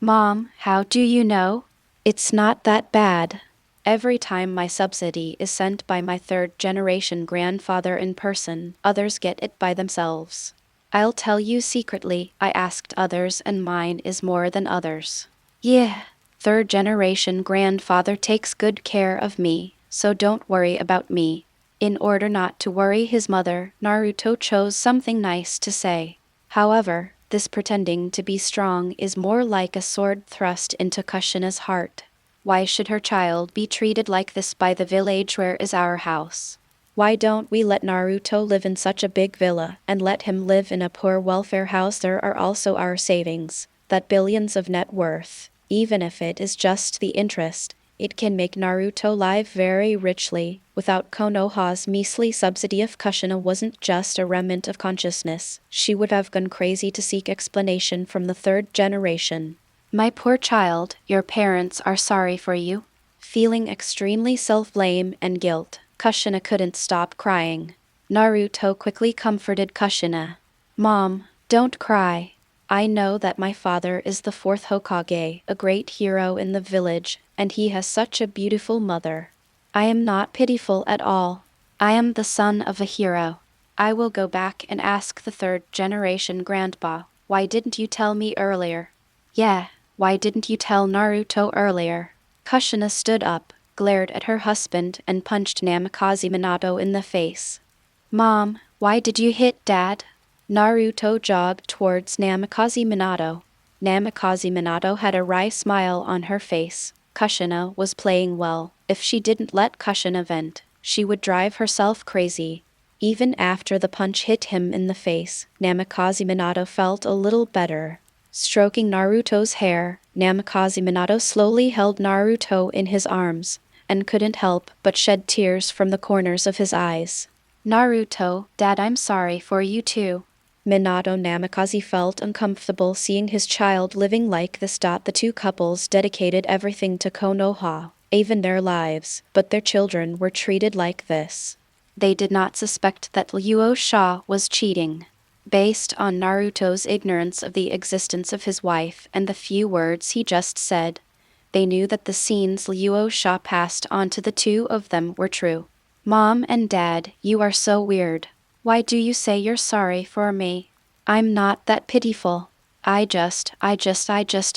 Mom, how do you know? It's not that bad. Every time my subsidy is sent by my third generation grandfather in person, others get it by themselves. I'll tell you secretly, I asked others and mine is more than others. Yeah, third generation grandfather takes good care of me, so don't worry about me. In order not to worry his mother, Naruto chose something nice to say. However, this pretending to be strong is more like a sword thrust into Kushina's heart. Why should her child be treated like this by the village? Where is our house? Why don't we let Naruto live in such a big villa and let him live in a poor welfare house? There are also our savings, that billions of net worth. Even if it is just the interest, it can make Naruto live very richly. Without Konoha's measly subsidy, if Kushina wasn't just a remnant of consciousness, she would have gone crazy to seek explanation from the third generation. My poor child, your parents are sorry for you. Feeling extremely self-blame and guilt, Kushina couldn't stop crying. Naruto quickly comforted Kushina. Mom, don't cry. I know that my father is the fourth Hokage, a great hero in the village, and he has such a beautiful mother. I am not pitiful at all. I am the son of a hero. I will go back and ask the third generation grandpa, why didn't you tell me earlier? Yeah, why didn't you tell Naruto earlier? Kushina stood up, glared at her husband, and punched Namikaze Minato in the face. Mom, why did you hit Dad? Naruto jogged towards Namikaze Minato. Namikaze Minato had a wry smile on her face. Kushina was playing well. If she didn't let Kushina vent, she would drive herself crazy. Even after the punch hit him in the face, Namikaze Minato felt a little better. Stroking Naruto's hair, Namikaze Minato slowly held Naruto in his arms, and couldn't help but shed tears from the corners of his eyes. Naruto, Dad, I'm sorry for you too. Minato Namikaze felt uncomfortable seeing his child living like this. The two couples dedicated everything to Konoha, even their lives, but their children were treated like this. They did not suspect that Luo Sha was cheating. Based on Naruto's ignorance of the existence of his wife and the few words he just said, they knew that the scenes Luo Sha passed on to the two of them were true. Mom and Dad, you are so weird. Why do you say you're sorry for me? I'm not that pitiful. I just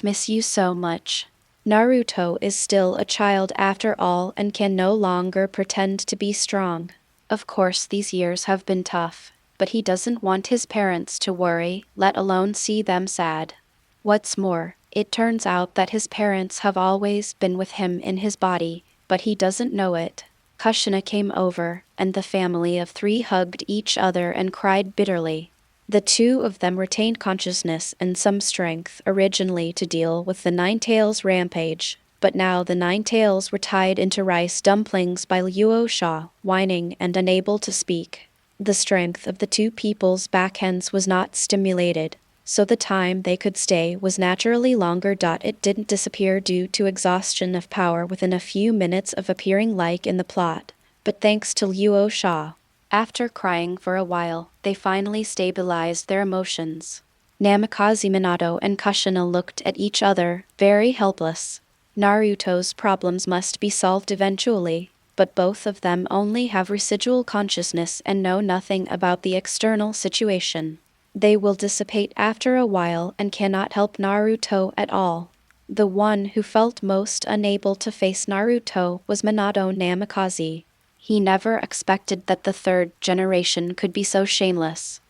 miss you so much. Naruto is still a child after all and can no longer pretend to be strong. Of course these years have been tough, but he doesn't want his parents to worry, let alone see them sad. What's more, it turns out that his parents have always been with him in his body, but he doesn't know it. Kushina came over, and the family of three hugged each other and cried bitterly. The two of them retained consciousness and some strength originally to deal with the Nine-Tails rampage, but now the Nine-Tails were tied into rice dumplings by Luo Sha, whining and unable to speak. The strength of the two people's backhands was not stimulated, so the time they could stay was naturally longer. It didn't disappear due to exhaustion of power within a few minutes of appearing like in the plot, but thanks to Luo Sha. After crying for a while, they finally stabilized their emotions. Namikaze Minato and Kushina looked at each other, very helpless. Naruto's problems must be solved eventually, but both of them only have residual consciousness and know nothing about the external situation. They will dissipate after a while and cannot help Naruto at all. The one who felt most unable to face Naruto was Minato Namikaze. He never expected that the third generation could be so shameless.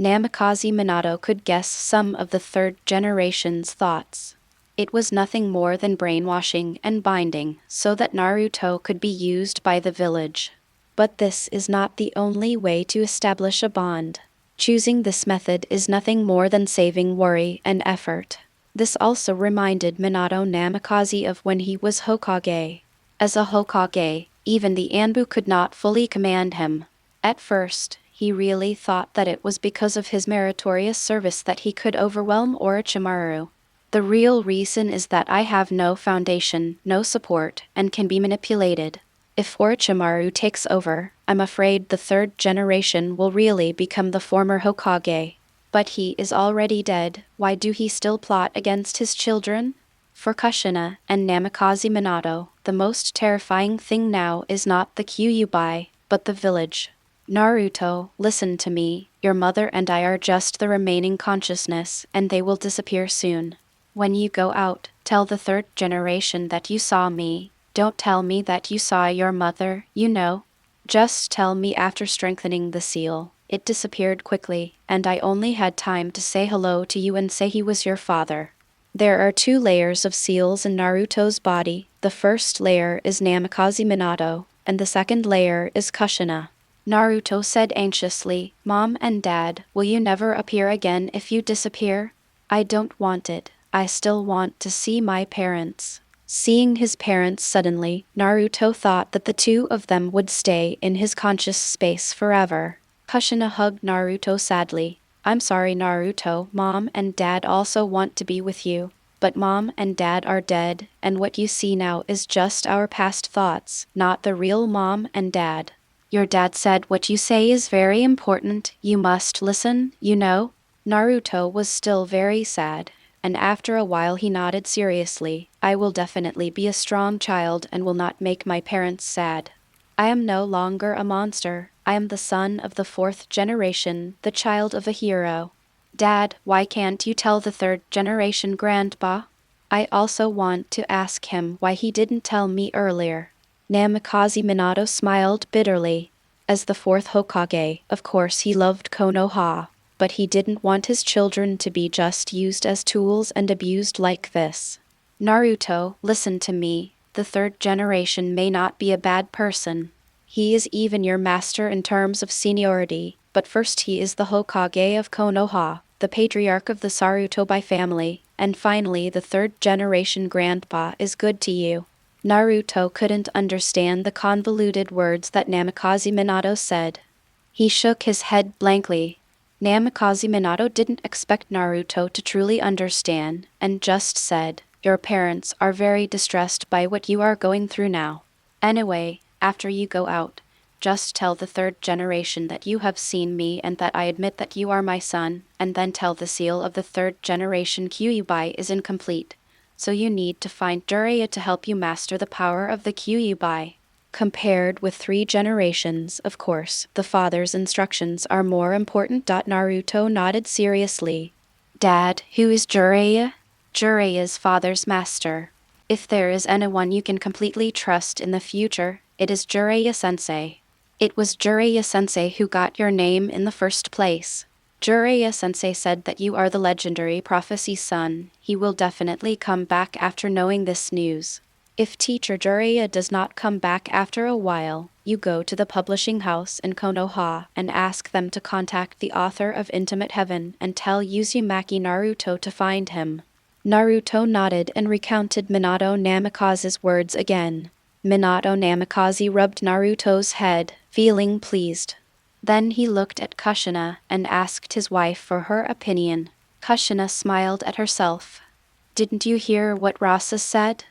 Namikaze Minato could guess some of the third generation's thoughts. It was nothing more than brainwashing and binding so that Naruto could be used by the village. But this is not the only way to establish a bond. Choosing this method is nothing more than saving worry and effort. This also reminded Minato Namikaze of when he was Hokage. As a Hokage, even the Anbu could not fully command him. At first, he really thought that it was because of his meritorious service that he could overwhelm Orochimaru. The real reason is that I have no foundation, no support, and can be manipulated. If Orochimaru takes over, I'm afraid the third generation will really become the former Hokage. But he is already dead, why do he still plot against his children? For Kushina and Namikaze Minato, the most terrifying thing now is not the Kyuubi, but the village. Naruto, listen to me, your mother and I are just the remaining consciousness, and they will disappear soon. When you go out, tell the third generation that you saw me. Don't tell me that you saw your mother, you know. Just tell me after strengthening the seal. It disappeared quickly, and I only had time to say hello to you and say he was your father. There are 2 layers of seals in Naruto's body. The first layer is Namikaze Minato, and the second layer is Kushina. Naruto said anxiously, Mom and Dad, will you never appear again if you disappear? I don't want it. I still want to see my parents. Seeing his parents suddenly, Naruto thought that the two of them would stay in his conscious space forever. Kushina hugged Naruto sadly. I'm sorry, Naruto, Mom and Dad also want to be with you. But Mom and Dad are dead, and what you see now is just our past thoughts, not the real Mom and Dad. Your dad said what you say is very important, you must listen, you know? Naruto was still very sad, and after a while he nodded seriously. I will definitely be a strong child and will not make my parents sad. I am no longer a monster. I am the son of the 4th generation, the child of a hero. Dad, why can't you tell the 3rd generation grandpa? I also want to ask him why he didn't tell me earlier. Namikaze Minato smiled bitterly. As the 4th Hokage, of course he loved Konoha, but he didn't want his children to be just used as tools and abused like this. Naruto, listen to me. The 3rd generation may not be a bad person. He is even your master in terms of seniority, but first he is the Hokage of Konoha, the patriarch of the Sarutobi family, and finally the 3rd generation grandpa is good to you. Naruto couldn't understand the convoluted words that Namikaze Minato said. He shook his head blankly. Namikaze Minato didn't expect Naruto to truly understand, and just said, "Your parents are very distressed by what you are going through now. Anyway, after you go out, just tell the third generation that you have seen me and that I admit that you are my son, and then tell the seal of the third generation Kyuubi is incomplete. So you need to find Jiraiya to help you master the power of the Kyuubi." Compared with 3 generations, of course, the father's instructions are more important. Naruto nodded seriously. "Dad, who is Jiraiya?" "Jiraiya's father's master. If there is anyone you can completely trust in the future, it is Jiraiya-sensei. It was Jiraiya-sensei who got your name in the first place. Jiraiya-sensei said that you are the legendary prophecy's son. He will definitely come back after knowing this news. If Teacher Jiraiya does not come back after a while, you go to the publishing house in Konoha and ask them to contact the author of Intimate Heaven and tell Uzumaki Naruto to find him." Naruto nodded and recounted Minato Namikaze's words again. Minato Namikaze rubbed Naruto's head, feeling pleased. Then he looked at Kushina and asked his wife for her opinion. Kushina smiled at herself. "Didn't you hear what Rasa said?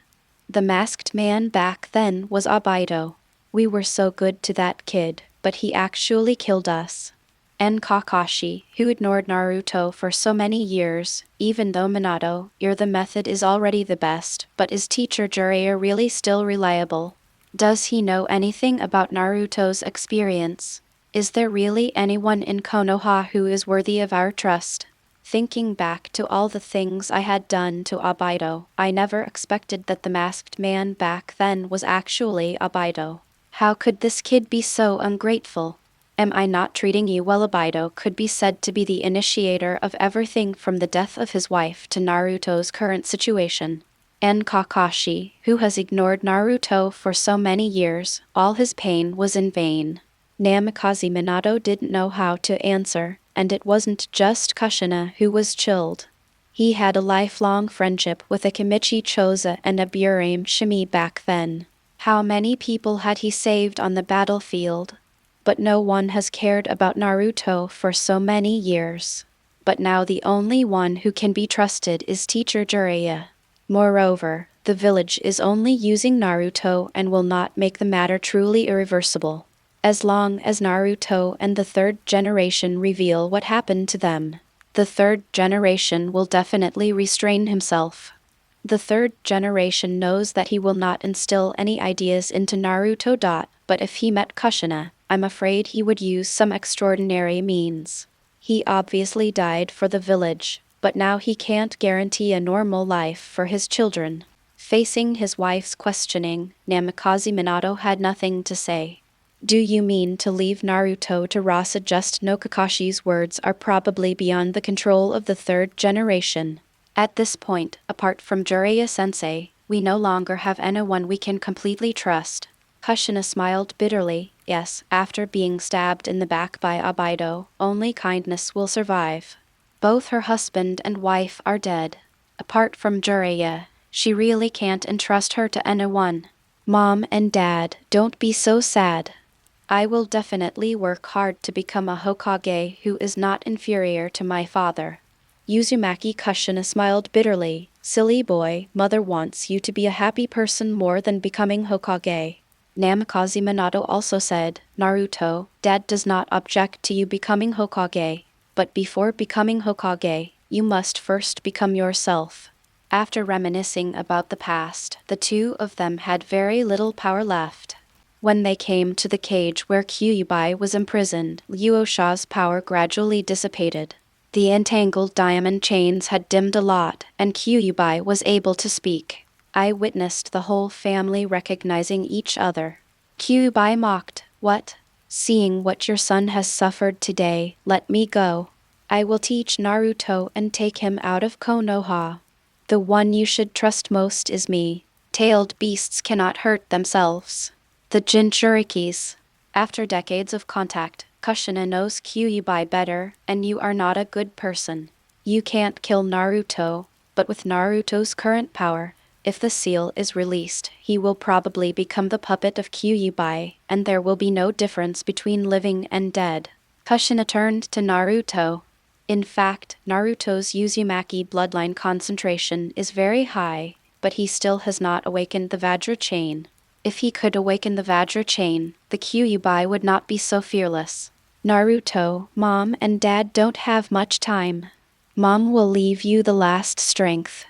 The masked man back then was Obito. We were so good to that kid, but he actually killed us. And Kakashi, who ignored Naruto for so many years, even though Minato, your method is already the best, but is Teacher Jiraiya really still reliable? Does he know anything about Naruto's experience? Is there really anyone in Konoha who is worthy of our trust?" Thinking back to all the things I had done to Obito, I never expected that the masked man back then was actually Obito. How could this kid be so ungrateful? Am I not treating you well? Obito could be said to be the initiator of everything from the death of his wife to Naruto's current situation. And Kakashi, who has ignored Naruto for so many years, all his pain was in vain. Namikaze Minato didn't know how to answer, and it wasn't just Kushina who was chilled. He had a lifelong friendship with Akimichi Choza and Aburame Shimi back then. How many people had he saved on the battlefield? But no one has cared about Naruto for so many years. But now the only one who can be trusted is Teacher Jiraiya. Moreover, the village is only using Naruto and will not make the matter truly irreversible. As long as Naruto and the third generation reveal what happened to them, the third generation will definitely restrain himself. The third generation knows that he will not instill any ideas into Naruto. But if he met Kushina, I'm afraid he would use some extraordinary means. He obviously died for the village, but now he can't guarantee a normal life for his children. Facing his wife's questioning, Namikaze Minato had nothing to say. "Do you mean to leave Naruto to Rasa?" Just no. Kakashi's words are probably beyond the control of the third generation. At this point, apart from Jiraiya-sensei, we no longer have anyone we can completely trust. Kushina smiled bitterly. Yes, after being stabbed in the back by Obito, only kindness will survive. Both her husband and wife are dead. Apart from Jiraiya, she really can't entrust her to anyone. Mom and Dad, don't be so sad. I will definitely work hard to become a Hokage who is not inferior to my father. Uzumaki Kushina smiled bitterly. "Silly boy, mother wants you to be a happy person more than becoming Hokage." Namikaze Minato also said, "Naruto, Dad does not object to you becoming Hokage. But before becoming Hokage, you must first become yourself." After reminiscing about the past, the two of them had very little power left. When they came to the cage where Kyuubi was imprisoned, Luo Sha's power gradually dissipated. The entangled diamond chains had dimmed a lot, and Kyuubi was able to speak. I witnessed the whole family recognizing each other. Kyuubi mocked, "What? Seeing what your son has suffered today, let me go. I will teach Naruto and take him out of Konoha. The one you should trust most is me. Tailed beasts cannot hurt themselves." The Jinchurikis. After decades of contact, Kushina knows Kyuubi better, and you are not a good person. You can't kill Naruto, but with Naruto's current power, if the seal is released, he will probably become the puppet of Kyuubi, and there will be no difference between living and dead. Kushina turned to Naruto. In fact, Naruto's Uzumaki bloodline concentration is very high, but he still has not awakened the Vajra chain. If he could awaken the Vajra chain, the Kyuubi would not be so fearless. Naruto, Mom and Dad don't have much time. Mom will leave you the last strength.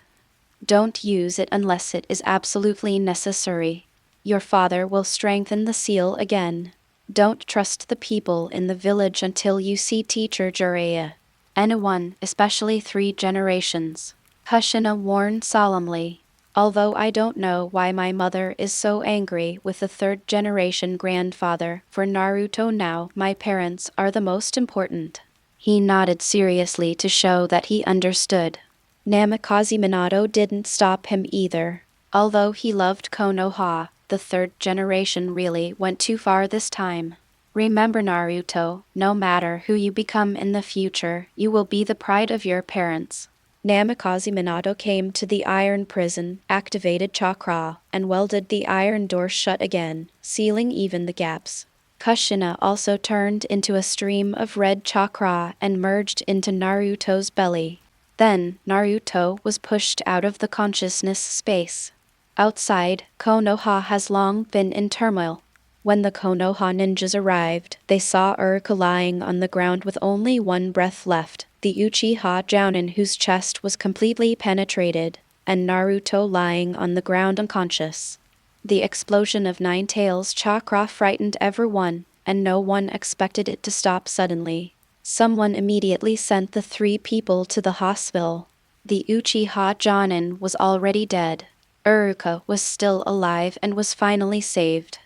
Don't use it unless it is absolutely necessary. Your father will strengthen the seal again. Don't trust the people in the village until you see Teacher Jiraiya. Anyone, especially 3 generations. Kushina warned solemnly. Although I don't know why my mother is so angry with the 3rd generation grandfather, for Naruto now my parents are the most important. He nodded seriously to show that he understood. Namikaze Minato didn't stop him either. Although he loved Konoha, the 3rd generation really went too far this time. Remember Naruto, no matter who you become in the future, you will be the pride of your parents. Namikaze Minato came to the iron prison, activated chakra, and welded the iron door shut again, sealing even the gaps. Kushina also turned into a stream of red chakra and merged into Naruto's belly. Then, Naruto was pushed out of the consciousness space. Outside, Konoha has long been in turmoil. When the Konoha ninjas arrived, they saw Iruka lying on the ground with only one breath left, the Uchiha Jounin whose chest was completely penetrated, and Naruto lying on the ground unconscious. The explosion of Nine Tails chakra frightened everyone, and no one expected it to stop suddenly. Someone immediately sent the 3 people to the hospital. The Uchiha Jounin was already dead. Iruka was still alive and was finally saved.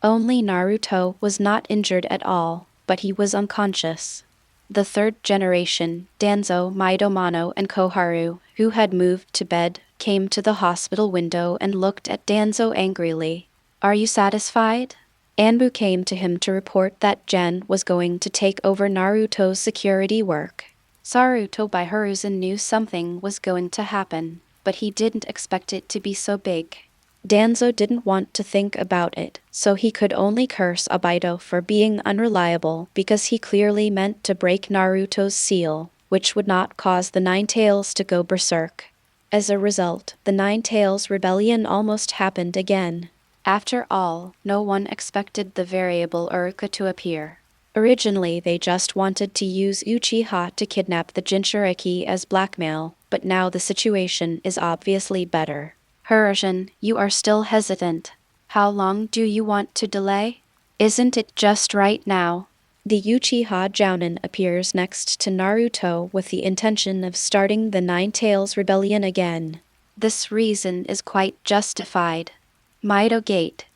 Only Naruto was not injured at all, but he was unconscious. The 3rd generation, Danzo, Maidomano, and Koharu, who had moved to bed, came to the hospital window and looked at Danzo angrily. Are you satisfied? Anbu came to him to report that Jen was going to take over Naruto's security work. Sarutobi Hiruzen knew something was going to happen, but he didn't expect it to be so big. Danzo didn't want to think about it, so he could only curse Obito for being unreliable because he clearly meant to break Naruto's seal, which would not cause the Nine Tails to go berserk. As a result, the Nine Tails rebellion almost happened again. After all, no one expected the variable Iruka to appear. Originally, they just wanted to use Uchiha to kidnap the Jinchuriki as blackmail, but now the situation is obviously better. Hiruzen, you are still hesitant. How long do you want to delay? Isn't it just right now? The Uchiha Jounin appears next to Naruto with the intention of starting the Nine Tails rebellion again. This reason is quite justified. Maido Gate.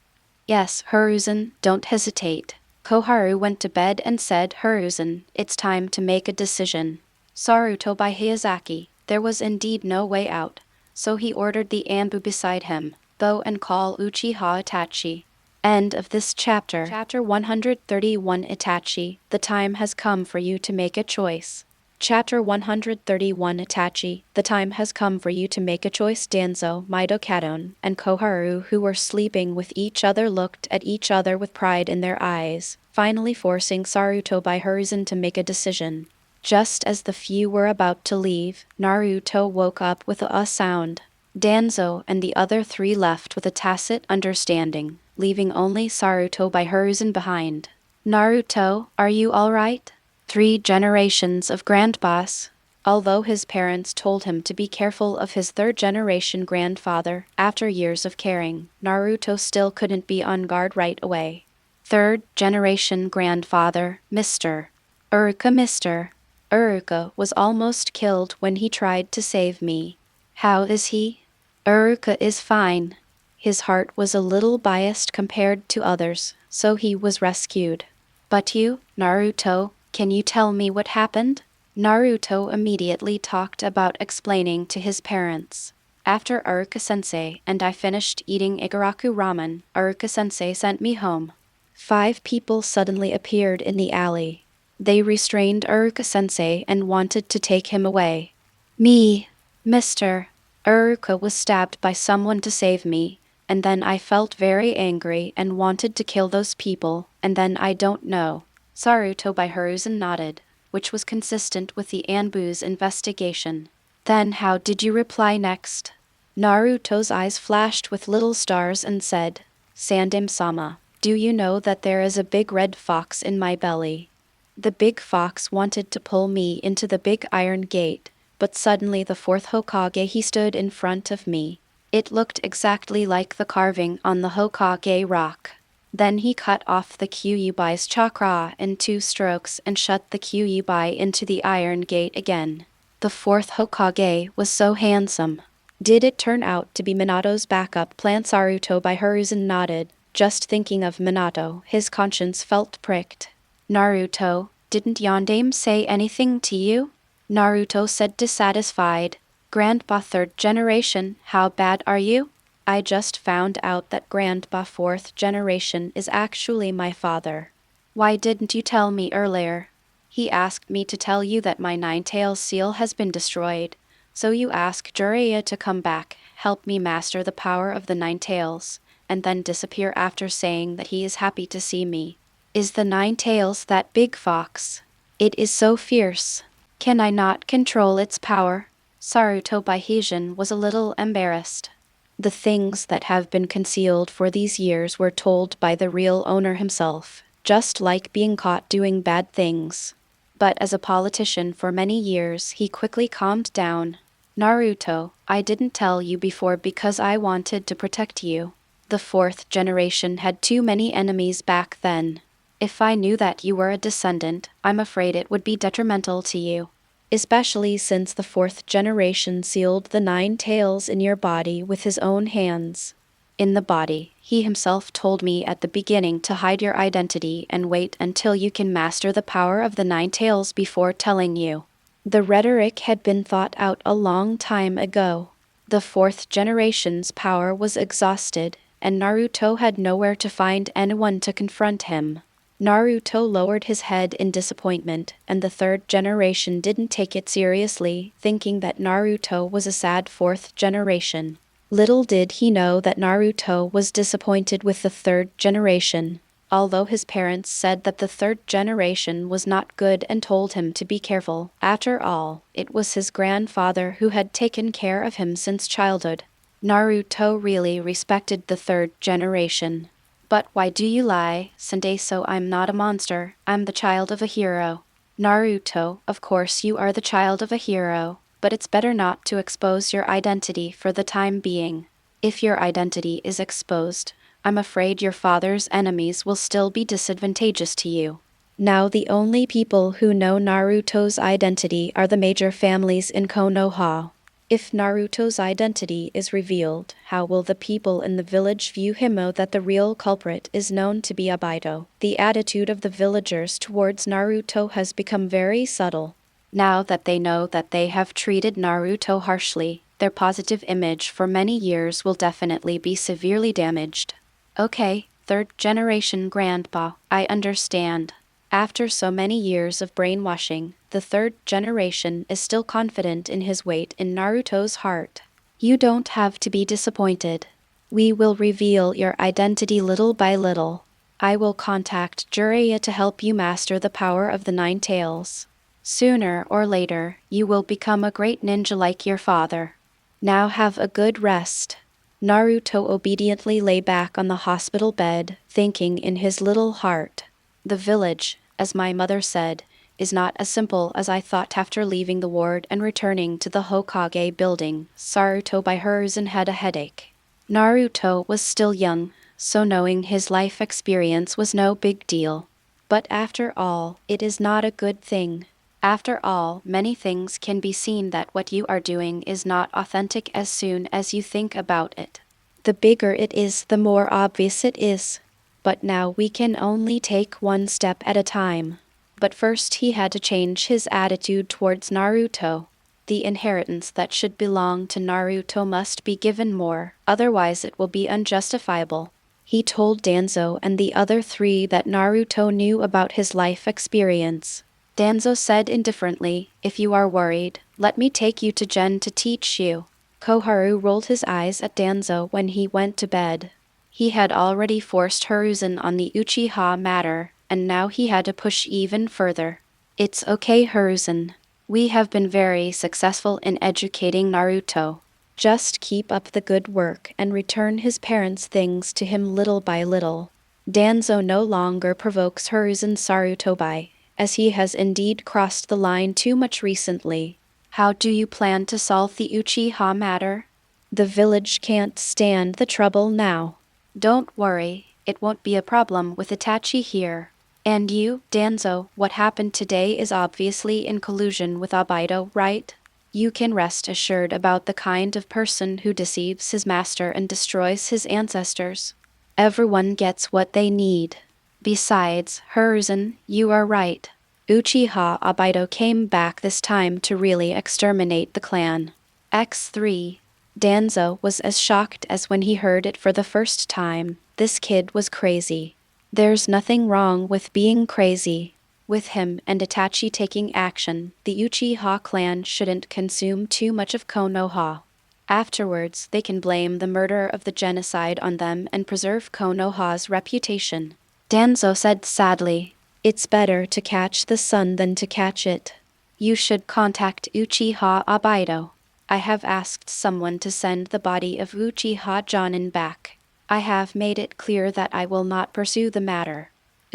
Yes, Hiruzen, don't hesitate. Koharu went to bed and said, Hiruzen, it's time to make a decision. Sarutobi Hiruzen, there was indeed no way out, so he ordered the Anbu beside him, go and call Uchiha Itachi. End of this chapter. Chapter 131 Itachi, the time has come for you to make a choice. Chapter 131 Itachi, the time has come for you to make a choice. Danzo, Maido and Koharu, who were sleeping with each other, looked at each other with pride in their eyes, finally forcing Sarutobi Hiruzen to make a decision. Just as the few were about to leave, Naruto woke up with a sound. Danzo and the other 3 left with a tacit understanding, leaving only Sarutobi Hiruzen behind. Naruto, are you alright? 3 generations of grandboss. Although his parents told him to be careful of his 3rd generation grandfather, after years of caring, Naruto still couldn't be on guard right away. 3rd generation grandfather, Mr. Iruka was almost killed when he tried to save me. How is he? Iruka is fine. His heart was a little biased compared to others, so he was rescued. But you, Naruto, can you tell me what happened? Naruto immediately talked about explaining to his parents. After Iruka-sensei and I finished eating Igaraku ramen, Iruka-sensei sent me home. 5 people suddenly appeared in the alley. They restrained Iruka-sensei and wanted to take him away. Me, Mr. Iruka was stabbed by someone to save me, and then I felt very angry and wanted to kill those people, and then I don't know. Sarutobi Hiruzen nodded, which was consistent with the Anbu's investigation. Then how did you reply next? Naruto's eyes flashed with little stars and said, Sandim-sama, do you know that there is a big red fox in my belly? The big fox wanted to pull me into the big iron gate, but suddenly the fourth Hokage he stood in front of me. It looked exactly like the carving on the Hokage rock. Then he cut off the Kyuubi's chakra in 2 strokes and shut the Kyuubi into the iron gate again. The fourth Hokage was so handsome. Did it turn out to be Minato's backup plan? Sarutobi Hiruzen nodded. Just thinking of Minato, his conscience felt pricked. Naruto, didn't Yondaime say anything to you? Naruto said dissatisfied. Grandpa 3rd generation, how bad are you? I just found out that Grandpa 4th generation is actually my father. Why didn't you tell me earlier? He asked me to tell you that my 9-tailed seal has been destroyed. So you ask Jiraiya to come back, help me master the power of the 9 tails, and then disappear after saying that he is happy to see me. Is the 9 tails that big fox? It is so fierce. Can I not control its power? Sarutobi Hiruzen was a little embarrassed. The things that have been concealed for these years were told by the real owner himself, just like being caught doing bad things. But as a politician for many years, he quickly calmed down. Naruto, I didn't tell you before because I wanted to protect you. The 4th generation had too many enemies back then. If I knew that you were a descendant, I'm afraid it would be detrimental to you. Especially since the 4th generation sealed the 9 tails in your body with his own hands. In the body, he himself told me at the beginning to hide your identity and wait until you can master the power of the 9 tails before telling you. The rhetoric had been thought out a long time ago. The 4th generation's power was exhausted, and Naruto had nowhere to find anyone to confront him. Naruto lowered his head in disappointment, and the 3rd generation didn't take it seriously, thinking that Naruto was a sad 4th generation. Little did he know that Naruto was disappointed with the 3rd generation. Although his parents said that the 3rd generation was not good and told him to be careful, after all, it was his grandfather who had taken care of him since childhood. Naruto really respected the 3rd generation. But why do you lie, Sendeso? I'm not a monster, I'm the child of a hero. Naruto, of course you are the child of a hero, but it's better not to expose your identity for the time being. If your identity is exposed, I'm afraid your father's enemies will still be disadvantageous to you. Now the only people who know Naruto's identity are the major families in Konoha. If Naruto's identity is revealed, how will the people in the village view him? That the real culprit is known to be Obito. The attitude of the villagers towards Naruto has become very subtle. Now that they know that they have treated Naruto harshly, their positive image for many years will definitely be severely damaged. Okay, 3rd generation grandpa, I understand. After so many years of brainwashing, the 3rd generation is still confident in his weight in Naruto's heart. You don't have to be disappointed. We will reveal your identity little by little. I will contact Jiraiya to help you master the power of the 9 tails. Sooner or later, you will become a great ninja like your father. Now have a good rest. Naruto obediently lay back on the hospital bed, thinking in his little heart. The village, as my mother said, is not as simple as I thought. After leaving the ward and returning to the Hokage building, Sarutobi Hiruzen had a headache. Naruto was still young, so knowing his life experience was no big deal. But after all, it is not a good thing. After all, many things can be seen that what you are doing is not authentic as soon as you think about it. The bigger it is, the more obvious it is. But now we can only take one step at a time. But first he had to change his attitude towards Naruto. The inheritance that should belong to Naruto must be given more, otherwise it will be unjustifiable. He told Danzo and the other 3 that Naruto knew about his life experience. Danzo said indifferently, if you are worried, let me take you to Gen to teach you. Koharu rolled his eyes at Danzo when he went to bed. He had already forced Hiruzen on the Uchiha Madara, and now he had to push even further. It's okay, Hiruzen. We have been very successful in educating Naruto. Just keep up the good work and return his parents' things to him little by little. Danzo no longer provokes Hiruzen Sarutobi, as he has indeed crossed the line too much recently. How do you plan to solve the Uchiha matter? The village can't stand the trouble now. Don't worry, it won't be a problem with Itachi here. And you, Danzo, what happened today is obviously in collusion with Obito, right? You can rest assured about the kind of person who deceives his master and destroys his ancestors. Everyone gets what they need. Besides, Hiruzen, you are right. Uchiha Obito came back this time to really exterminate the clan. X3. Danzo was as shocked as when he heard it for the first time. This kid was crazy. There's nothing wrong with being crazy. With him and Itachi taking action, the Uchiha clan shouldn't consume too much of Konoha. Afterwards, they can blame the murder of the genocide on them and preserve Konoha's reputation. Danzo said sadly, "It's better to catch the sun than to catch it. You should contact Uchiha Obito. I have asked someone to send the body of Uchiha Jonin back. I have made it clear that I will not pursue the matter.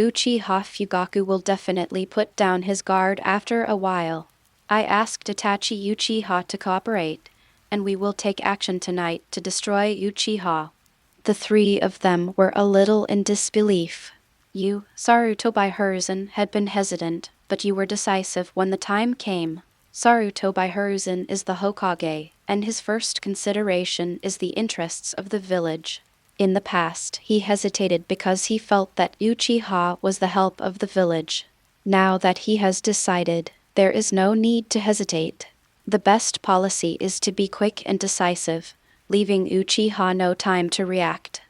Uchiha Fugaku will definitely put down his guard after a while. I asked Itachi Uchiha to cooperate, and we will take action tonight to destroy Uchiha." The three of them were a little in disbelief. You, Sarutobi Hiruzen, had been hesitant, but you were decisive when the time came. Sarutobi Hiruzen is the Hokage, and his first consideration is the interests of the village. In the past, he hesitated because he felt that Uchiha was the help of the village. Now that he has decided, there is no need to hesitate. The best policy is to be quick and decisive, leaving Uchiha no time to react.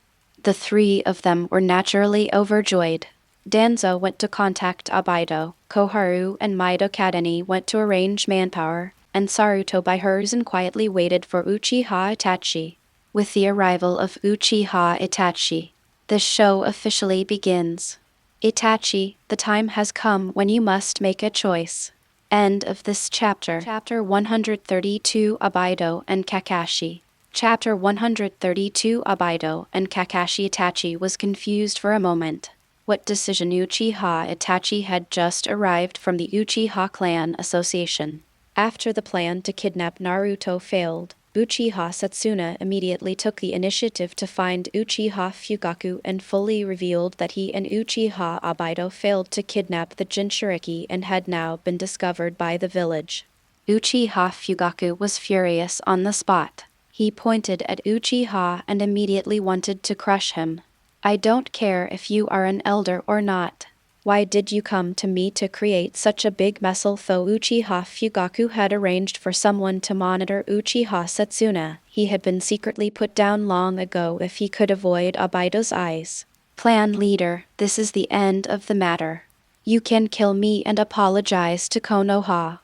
The three of them were naturally overjoyed. Danzo went to contact Obito, Koharu and Mido Kadeni went to arrange manpower, and Sarutobi Hiruzen quietly waited for Uchiha Itachi. With the arrival of Uchiha Itachi, the show officially begins. Itachi, the time has come when you must make a choice. End of this chapter. Chapter 132 Obito and Kakashi. Chapter 132 Obito and Kakashi. Itachi was confused for a moment. What decision? Uchiha Itachi had just arrived from the Uchiha Clan Association. After the plan to kidnap Naruto failed, Uchiha Setsuna immediately took the initiative to find Uchiha Fugaku and fully revealed that he and Uchiha Obito failed to kidnap the Jinchuriki and had now been discovered by the village. Uchiha Fugaku was furious on the spot. He pointed at Uchiha and immediately wanted to crush him. "I don't care if you are an elder or not. Why did you come to me to create such a big mess?" Although Uchiha Fugaku had arranged for someone to monitor Uchiha Setsuna, he had been secretly put down long ago if he could avoid Obito's eyes. "Clan leader, this is the end of the matter. You can kill me and apologize to Konoha."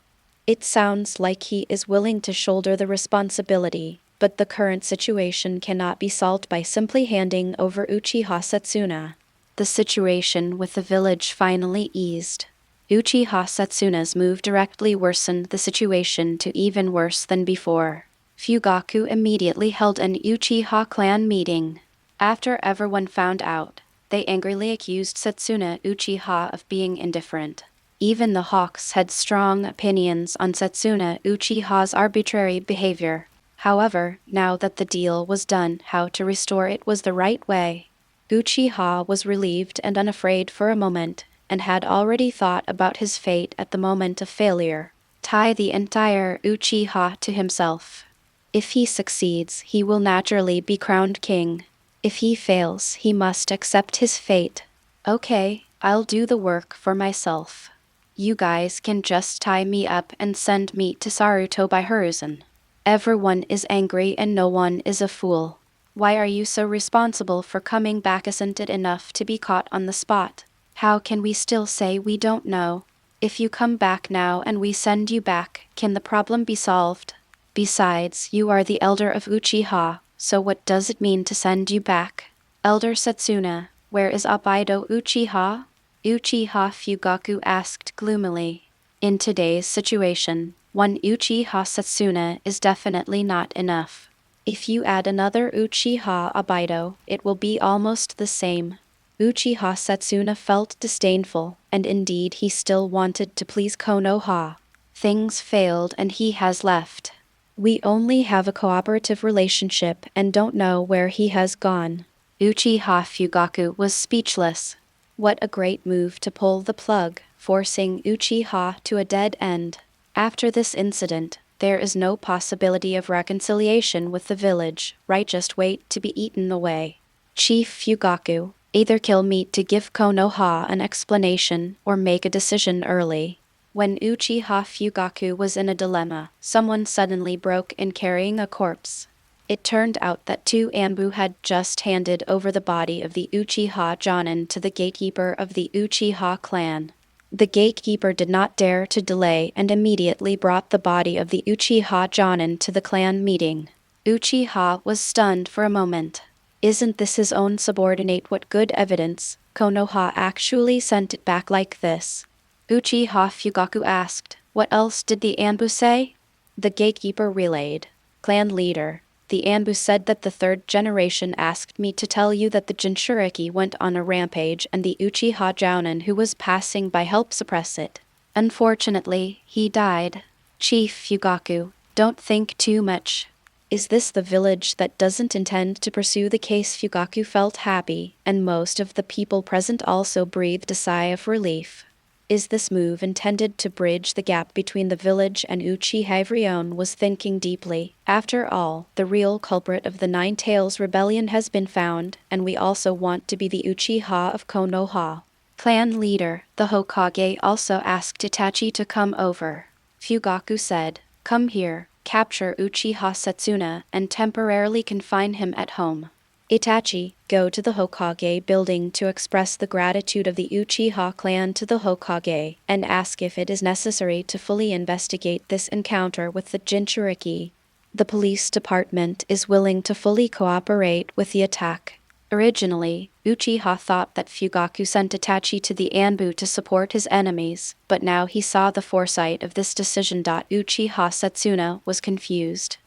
It sounds like he is willing to shoulder the responsibility, but the current situation cannot be solved by simply handing over Uchiha Setsuna. The situation with the village finally eased. Uchiha Setsuna's move directly worsened the situation to even worse than before. Fugaku immediately held an Uchiha clan meeting. After everyone found out, they angrily accused Setsuna Uchiha of being indifferent. Even the Hawks had strong opinions on Setsuna Uchiha's arbitrary behavior. However, now that the deal was done, how to restore it was the right way. Uchiha was relieved and unafraid for a moment, and had already thought about his fate at the moment of failure. Tie the entire Uchiha to himself. If he succeeds, he will naturally be crowned king. If he fails, he must accept his fate. Okay, I'll do the work for myself. You guys can just tie me up and send me to Sarutobi Hiruzen. Everyone is angry and no one is a fool. Why are you so responsible for coming back? Isn't it enough to be caught on the spot? How can we still say we don't know? If you come back now and we send you back, can the problem be solved? Besides, you are the elder of Uchiha, so what does it mean to send you back? Elder Setsuna, where is Obito Uchiha? Uchiha Fugaku asked gloomily. In today's situation, one Uchiha Setsuna is definitely not enough. If you add another Uchiha Obito, it will be almost the same. Uchiha Setsuna felt disdainful, and indeed he still wanted to please Konoha. Things failed and he has left. We only have a cooperative relationship and don't know where he has gone. Uchiha Fugaku was speechless. What a great move to pull the plug, forcing Uchiha to a dead end. After this incident, there is no possibility of reconciliation with the village, right? Just wait to be eaten away. Chief Fugaku, either kill me to give Konoha an explanation or make a decision early. When Uchiha Fugaku was in a dilemma, someone suddenly broke in carrying a corpse. It turned out that two Anbu had just handed over the body of the Uchiha Jonin to the gatekeeper of the Uchiha clan. The gatekeeper did not dare to delay and immediately brought the body of the Uchiha Jonin to the clan meeting. Uchiha was stunned for a moment. Isn't this his own subordinate? What good evidence? Konoha actually sent it back like this. Uchiha Fugaku asked, "What else did the Anbu say?" The gatekeeper relayed. Clan leader. The Anbu said that the third generation asked me to tell you that the Jinchuriki went on a rampage and the Uchiha Jounin who was passing by helped suppress it. Unfortunately, he died. Chief Fugaku, don't think too much. Is this the village that doesn't intend to pursue the case? Fugaku felt happy, and most of the people present also breathed a sigh of relief. Is this move intended to bridge the gap between the village and Uchiha? Rion was thinking deeply. After all, the real culprit of the Nine Tails Rebellion has been found, and we also want to be the Uchiha of Konoha. Clan leader, the Hokage also asked Itachi to come over. Fugaku said, "Come here, capture Uchiha Setsuna, and temporarily confine him at home." Itachi, go to the Hokage building to express the gratitude of the Uchiha clan to the Hokage, and ask if it is necessary to fully investigate this encounter with the Jinchuriki. The police department is willing to fully cooperate with the attack. Originally, Uchiha thought that Fugaku sent Itachi to the Anbu to support his enemies, but now he saw the foresight of this decision. Uchiha Setsuna was confused.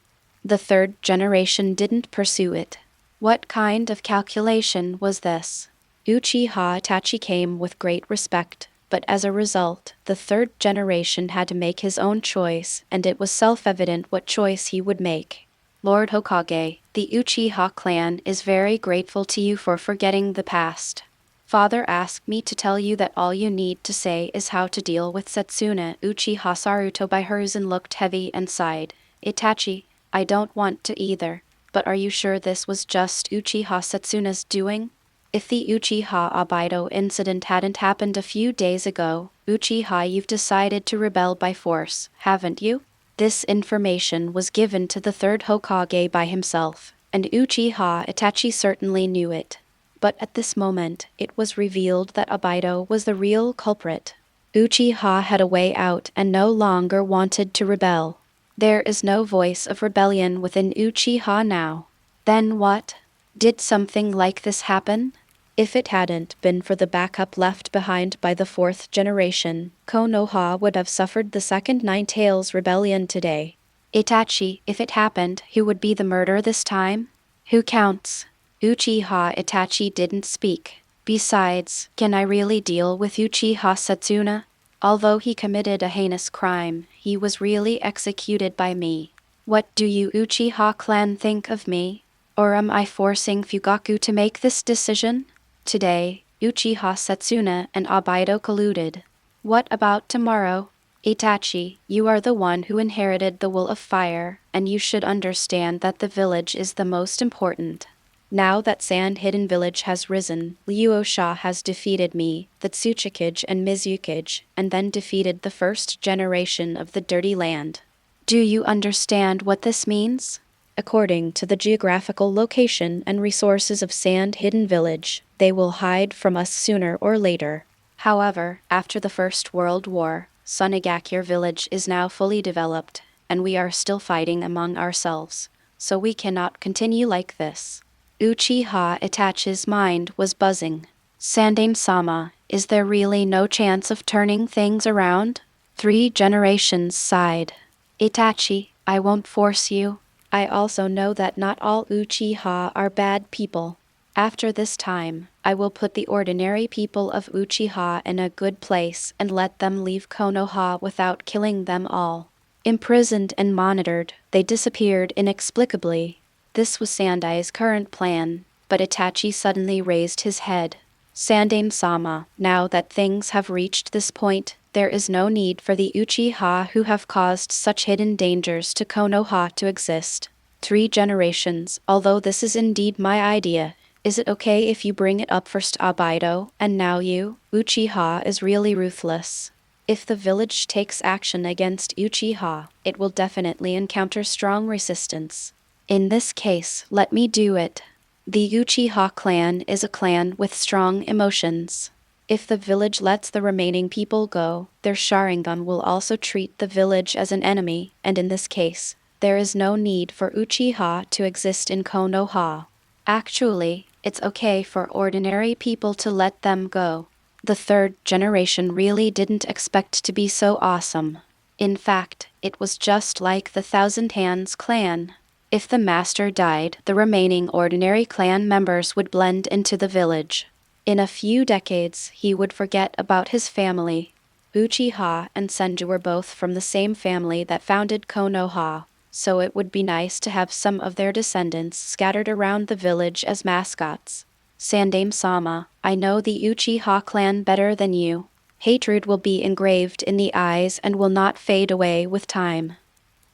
The third generation didn't pursue it. What kind of calculation was this? Uchiha Itachi came with great respect, but as a result, the third generation had to make his own choice, and it was self-evident what choice he would make. Lord Hokage, the Uchiha clan is very grateful to you for forgetting the past. Father asked me to tell you that all you need to say is how to deal with Setsuna. Uchiha Sarutobi Hiruzen looked heavy and sighed. Itachi, I don't want to either. But are you sure this was just Uchiha Setsuna's doing? If the Uchiha Obito incident hadn't happened a few days ago, Uchiha, you've decided to rebel by force, haven't you? This information was given to the third Hokage by himself, and Uchiha Itachi certainly knew it. But at this moment, it was revealed that Obito was the real culprit. Uchiha had a way out and no longer wanted to rebel. There is no voice of rebellion within Uchiha now. Then what? Did something like this happen? If it hadn't been for the backup left behind by the fourth generation, Konoha would have suffered the second Nine Tails Rebellion today. Itachi, if it happened, who would be the murderer this time? Who counts? Uchiha Itachi didn't speak. Besides, can I really deal with Uchiha Setsuna? Although he committed a heinous crime, he was really executed by me. What do you Uchiha clan think of me? Or am I forcing Fugaku to make this decision? Today, Uchiha Setsuna and Obito colluded. What about tomorrow? Itachi, you are the one who inherited the Will of Fire, and you should understand that the village is the most important. Now that Sand Hidden Village has risen, Luo Sha has defeated me, the Tsuchikage and Mizukage, and then defeated the first generation of the Dirty Land. Do you understand what this means? According to the geographical location and resources of Sand Hidden Village, they will hide from us sooner or later. However, after the First World War, Sunagakure Village is now fully developed, and we are still fighting among ourselves, so we cannot continue like this. Uchiha Itachi's mind was buzzing. Sandaime-sama, is there really no chance of turning things around? 3 generations sighed. Itachi, I won't force you. I also know that not all Uchiha are bad people. After this time, I will put the ordinary people of Uchiha in a good place and let them leave Konoha without killing them all. Imprisoned and monitored, they disappeared inexplicably. This was Sandai's current plan, but Itachi suddenly raised his head. Sandaime-sama, now that things have reached this point, there is no need for the Uchiha who have caused such hidden dangers to Konoha to exist. 3 generations, although this is indeed my idea, is it okay if you bring it up first, Obito, and now you? Uchiha is really ruthless. If the village takes action against Uchiha, it will definitely encounter strong resistance. In this case, let me do it. The Uchiha clan is a clan with strong emotions. If the village lets the remaining people go, their Sharingan will also treat the village as an enemy, and in this case, there is no need for Uchiha to exist in Konoha. Actually, it's okay for ordinary people to let them go. The 3rd generation really didn't expect to be so awesome. In fact, it was just like the Thousand Hands clan. If the master died, the remaining ordinary clan members would blend into the village. In a few decades, he would forget about his family. Uchiha and Senju were both from the same family that founded Konoha, so it would be nice to have some of their descendants scattered around the village as mascots. Sandaime-sama, I know the Uchiha clan better than you. Hatred will be engraved in the eyes and will not fade away with time.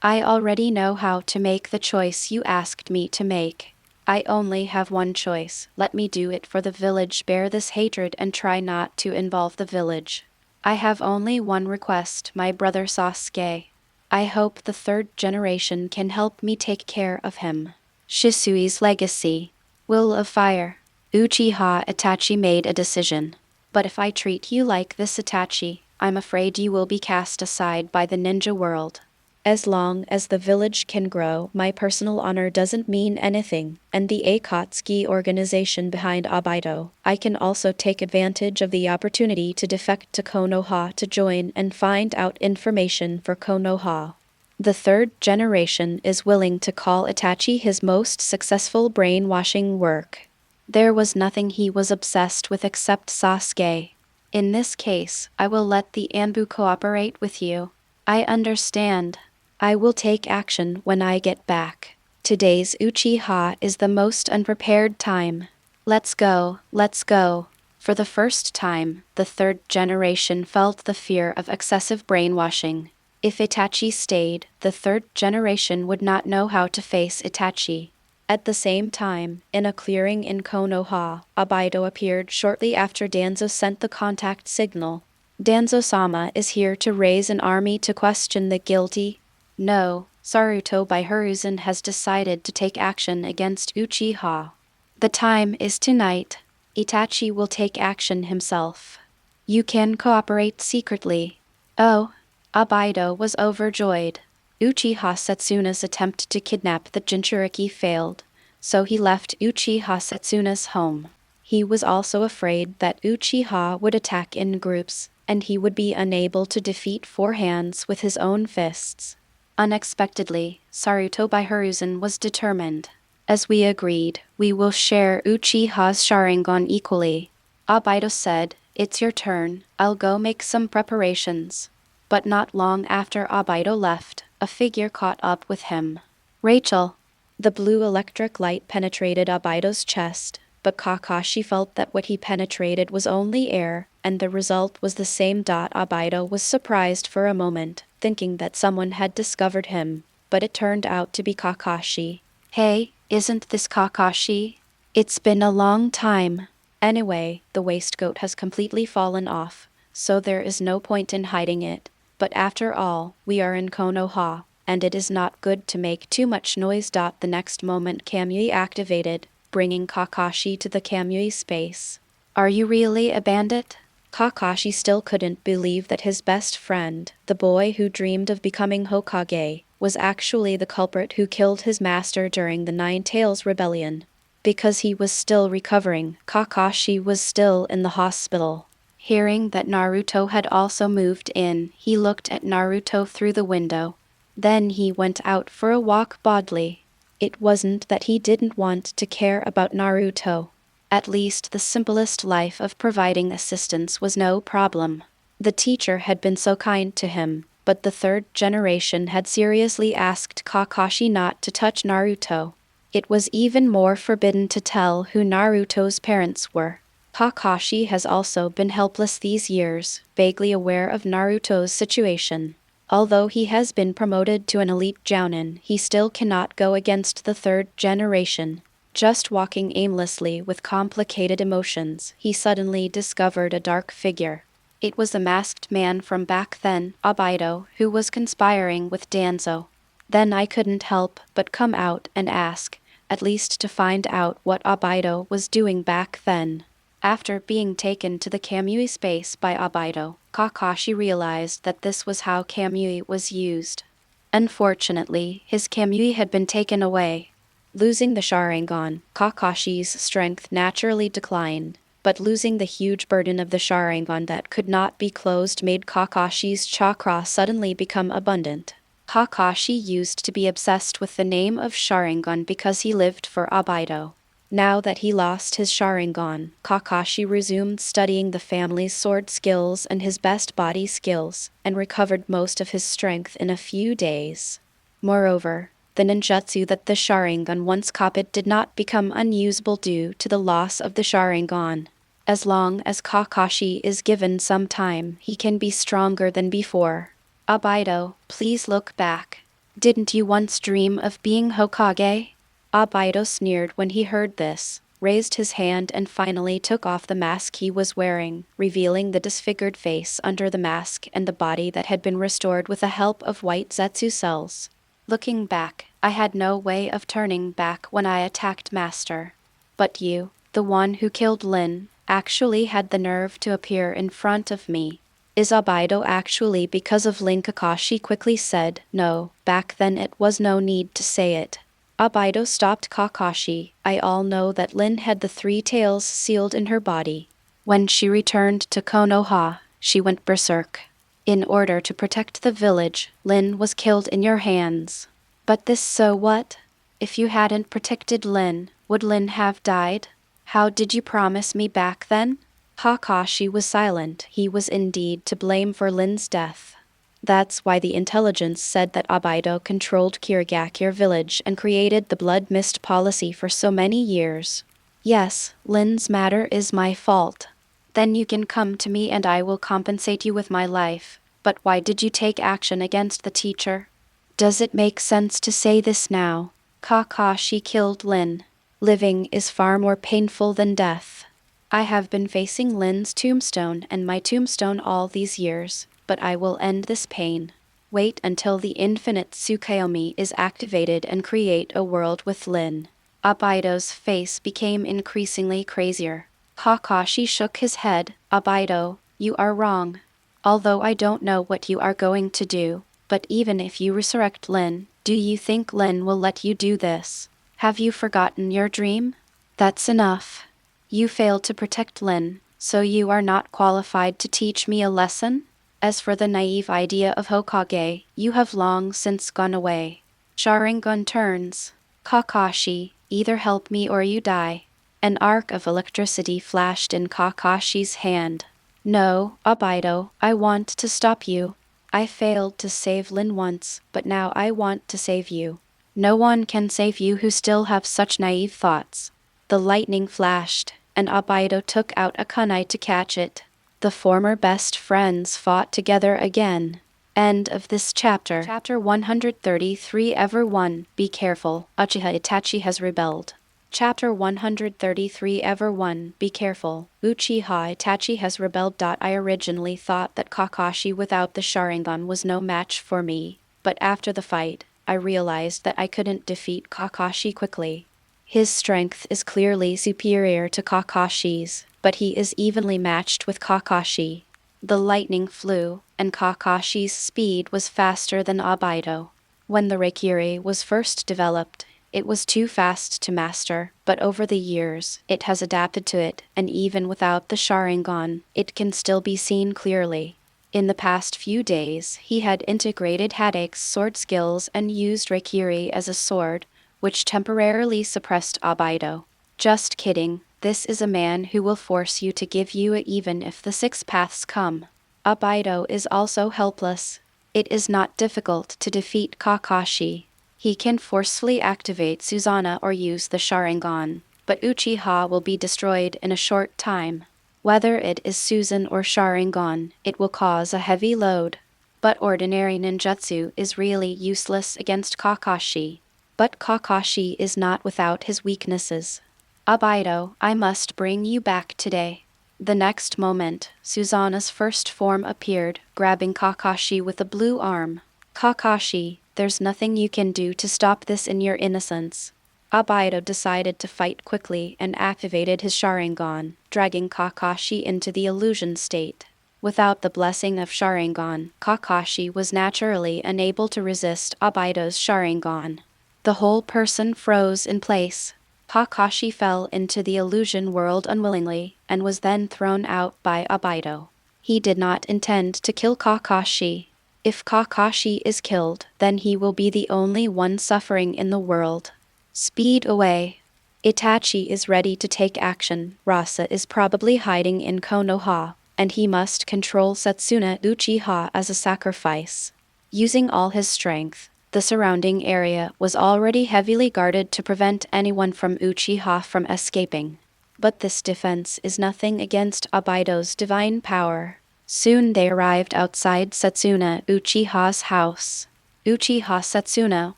I already know how to make the choice you asked me to make. I only have one choice. Let me do it for the village. Bear this hatred and try not to involve the village. I have only one request, my brother Sasuke. I hope the 3rd generation can help me take care of him. Shisui's legacy. Will of Fire. Uchiha Itachi made a decision. But if I treat you like this, Itachi, I'm afraid you will be cast aside by the ninja world. As long as the village can grow, my personal honor doesn't mean anything, and the Akatsuki organization behind Obito, I can also take advantage of the opportunity to defect to Konoha to join and find out information for Konoha. The 3rd generation is willing to call Itachi his most successful brainwashing work. There was nothing he was obsessed with except Sasuke. In this case, I will let the Anbu cooperate with you. I understand. I will take action when I get back. Today's Uchiha is the most unprepared time. Let's go, let's go. For the first time, the 3rd generation felt the fear of excessive brainwashing. If Itachi stayed, the 3rd generation would not know how to face Itachi. At the same time, in a clearing in Konoha, Obito appeared shortly after Danzo sent the contact signal. Danzo-sama is here to raise an army to question the guilty. No, Sarutobi Hiruzen has decided to take action against Uchiha. The time is tonight. Itachi will take action himself. You can cooperate secretly. Oh, Obito was overjoyed. Uchiha Setsuna's attempt to kidnap the Jinchuriki failed, so he left Uchiha Setsuna's home. He was also afraid that Uchiha would attack in groups, and he would be unable to defeat 4 hands with his own fists. Unexpectedly, Sarutobi Hiruzen was determined. As we agreed, we will share Uchiha's Sharingan equally. Obito said, it's your turn, I'll go make some preparations. But not long after Obito left, a figure caught up with him. Rachel. The blue electric light penetrated Obito's chest, but Kakashi felt that what he penetrated was only air, and the result was the same. Obito was surprised for a moment, thinking that someone had discovered him, but it turned out to be Kakashi. Hey, isn't this Kakashi? It's been a long time. Anyway, the waistcoat has completely fallen off, so there is no point in hiding it. But after all, we are in Konoha, and it is not good to make too much noise. The next moment Kamui activated, bringing Kakashi to the Kamui space. Are you really a bandit? Kakashi still couldn't believe that his best friend, the boy who dreamed of becoming Hokage, was actually the culprit who killed his master during the Nine Tails Rebellion. Because he was still recovering, Kakashi was still in the hospital. Hearing that Naruto had also moved in, he looked at Naruto through the window. Then he went out for a walk boldly. It wasn't that he didn't want to care about Naruto. At least the simplest life of providing assistance was no problem. The teacher had been so kind to him, but the third generation had seriously asked Kakashi not to touch Naruto. It was even more forbidden to tell who Naruto's parents were. Kakashi has also been helpless these years, vaguely aware of Naruto's situation. Although he has been promoted to an elite jounin, he still cannot go against the third generation. Just walking aimlessly with complicated emotions, he suddenly discovered a dark figure. It was a masked man from back then, Obito, who was conspiring with Danzo. Then I couldn't help but come out and ask, at least to find out what Obito was doing back then. After being taken to the Kamui space by Obito, Kakashi realized that this was how Kamui was used. Unfortunately, his Kamui had been taken away. Losing the Sharingan, Kakashi's strength naturally declined, but losing the huge burden of the Sharingan that could not be closed made Kakashi's chakra suddenly become abundant. Kakashi used to be obsessed with the name of Sharingan because he lived for Obito. Now that he lost his Sharingan, Kakashi resumed studying the family's sword skills and his best body skills, and recovered most of his strength in a few days. Moreover, the ninjutsu that the Sharingan once copied did not become unusable due to the loss of the Sharingan. As long as Kakashi is given some time, he can be stronger than before. Obito, please look back. Didn't you once dream of being Hokage? Obito sneered when he heard this, raised his hand and finally took off the mask he was wearing, revealing the disfigured face under the mask and the body that had been restored with the help of white Zetsu cells. Looking back, I had no way of turning back when I attacked Master. But you, the one who killed Lin, actually had the nerve to appear in front of me. Is Obito actually because of Lin? Kakashi quickly said, no, back then it was no need to say it. Obito stopped Kakashi. I all know that Lin had the 3 tails sealed in her body. When she returned to Konoha, she went berserk. In order to protect the village, Lin was killed in your hands. But this, so what? If you hadn't protected Lin, would Lin have died? How did you promise me back then? Kakashi was silent. He was indeed to blame for Lin's death. That's why the intelligence said that Obito controlled Sunagakure Village and created the blood mist policy for so many years. Yes, Lin's matter is my fault. Then you can come to me and I will compensate you with my life. But why did you take action against the teacher? Does it make sense to say this now? Kakashi killed Lin. Living is far more painful than death. I have been facing Lin's tombstone and my tombstone all these years, but I will end this pain. Wait until the infinite Tsukuyomi is activated and create a world with Lin. Obito's face became increasingly crazier. Kakashi shook his head. Obito, you are wrong. Although I don't know what you are going to do, but even if you resurrect Lin, do you think Lin will let you do this? Have you forgotten your dream? That's enough. You failed to protect Lin, so you are not qualified to teach me a lesson? As for the naive idea of Hokage, you have long since gone away. Sharingan turns. Kakashi, either help me or you die. An arc of electricity flashed in Kakashi's hand. No, Obito, I want to stop you. I failed to save Lin once, but now I want to save you. No one can save you who still have such naive thoughts. The lightning flashed, and Obito took out a kunai to catch it. The former best friends fought together again. End of this chapter. Chapter 133. Everyone, be careful. Uchiha Itachi has rebelled. Chapter 133. Everyone, be careful. Uchiha Itachi has rebelled. I originally thought that Kakashi without the Sharingan was no match for me, but after the fight, I realized that I couldn't defeat Kakashi quickly. His strength is clearly superior to Kakashi's, but he is evenly matched with Kakashi. The lightning flew, and Kakashi's speed was faster than Obito. When the Reikiri was first developed, It was too fast to master, but over the years, it has adapted to it, and even without the Sharingan, it can still be seen clearly. In the past few days, he had integrated Hadake's sword skills and used Reikiri as a sword, which temporarily suppressed Obito. Just kidding, this is a man who will force you to give you a even if the six paths come. Obito is also helpless. It is not difficult to defeat Kakashi. He can forcefully activate Susanoo or use the Sharingan, but Uchiha will be destroyed in a short time. Whether it is Susan or Sharingan, it will cause a heavy load. But ordinary ninjutsu is really useless against Kakashi. But Kakashi is not without his weaknesses. Obito, I must bring you back today. The next moment, Susanoo's first form appeared, grabbing Kakashi with a blue arm. Kakashi, there's nothing you can do to stop this in your innocence. Obito decided to fight quickly and activated his Sharingan, dragging Kakashi into the illusion state. Without the blessing of Sharingan, Kakashi was naturally unable to resist Obito's Sharingan. The whole person froze in place. Kakashi fell into the illusion world unwillingly, and was then thrown out by Obito. He did not intend to kill Kakashi. If Kakashi is killed, then he will be the only one suffering in the world. Speed away. Itachi is ready to take action. Rasa is probably hiding in Konoha, and he must control Setsuna Uchiha as a sacrifice. Using all his strength, the surrounding area was already heavily guarded to prevent anyone from Uchiha from escaping. But this defense is nothing against Obito's divine power. Soon they arrived outside Setsuna Uchiha's house. Uchiha Setsuna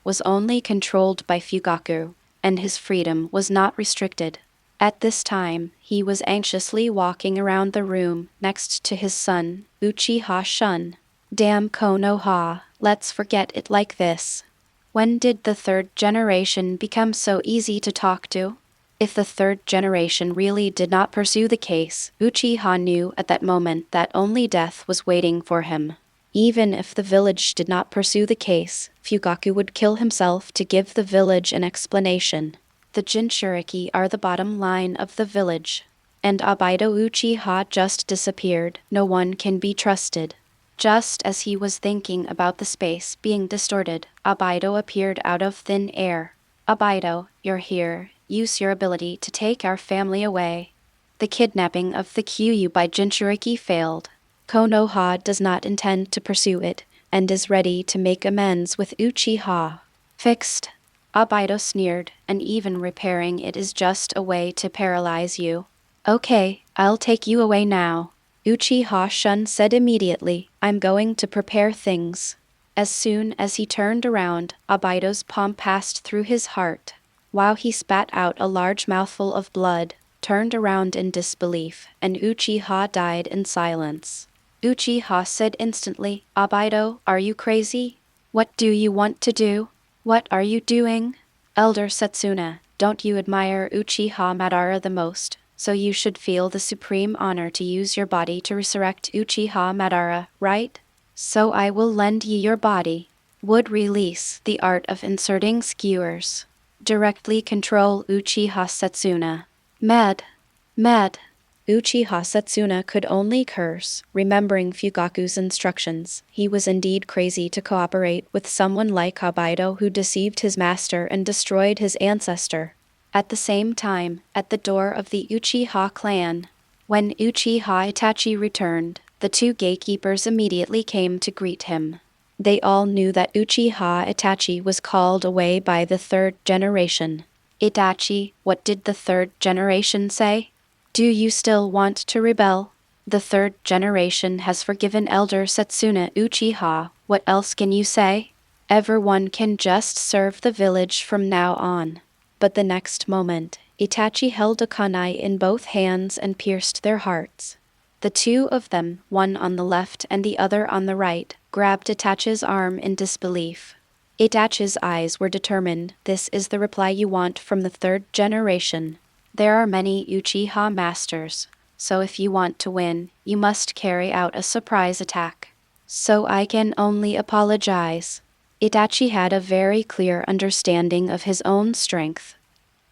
was only controlled by Fugaku, and his freedom was not restricted. At this time, he was anxiously walking around the room next to his son, Uchiha Shun. Damn Konoha, let's forget it like this. When did the third generation become so easy to talk to? If the third generation really did not pursue the case, Uchiha knew at that moment that only death was waiting for him. Even if the village did not pursue the case, Fugaku would kill himself to give the village an explanation. The Jinchuriki are the bottom line of the village. And Obito Uchiha just disappeared. No one can be trusted. Just as he was thinking about the space being distorted, Obito appeared out of thin air. Obito, you're here. Use your ability to take our family away. The kidnapping of the Kyuyu by Jinchuriki failed. Konoha does not intend to pursue it, and is ready to make amends with Uchiha. Fixed. Obito sneered, and even repairing it is just a way to paralyze you. Okay, I'll take you away now. Uchiha Shun said immediately, I'm going to prepare things. As soon as he turned around, Obito's palm passed through his heart. While he spat out a large mouthful of blood, turned around in disbelief, and Uchiha died in silence. Uchiha said instantly, Obito, are you crazy? What do you want to do? What are you doing? Elder Setsuna, don't you admire Uchiha Madara the most, so you should feel the supreme honor to use your body to resurrect Uchiha Madara, right? So I will lend ye your body. Would release the art of inserting skewers. Directly control Uchiha Setsuna. Med. Uchiha Setsuna could only curse, remembering Fugaku's instructions. He was indeed crazy to cooperate with someone like Obito who deceived his master and destroyed his ancestor. At the same time, at the door of the Uchiha clan, when Uchiha Itachi returned, the two gatekeepers immediately came to greet him. They all knew that Uchiha Itachi was called away by the third generation. Itachi, what did the third generation say? Do you still want to rebel? The third generation has forgiven Elder Setsuna Uchiha, what else can you say? Everyone can just serve the village from now on. But the next moment, Itachi held a kunai in both hands and pierced their hearts. The two of them, one on the left and the other on the right, grabbed Itachi's arm in disbelief. Itachi's eyes were determined. This is the reply you want from the third generation. There are many Uchiha masters, so if you want to win, you must carry out a surprise attack. So I can only apologize. Itachi had a very clear understanding of his own strength.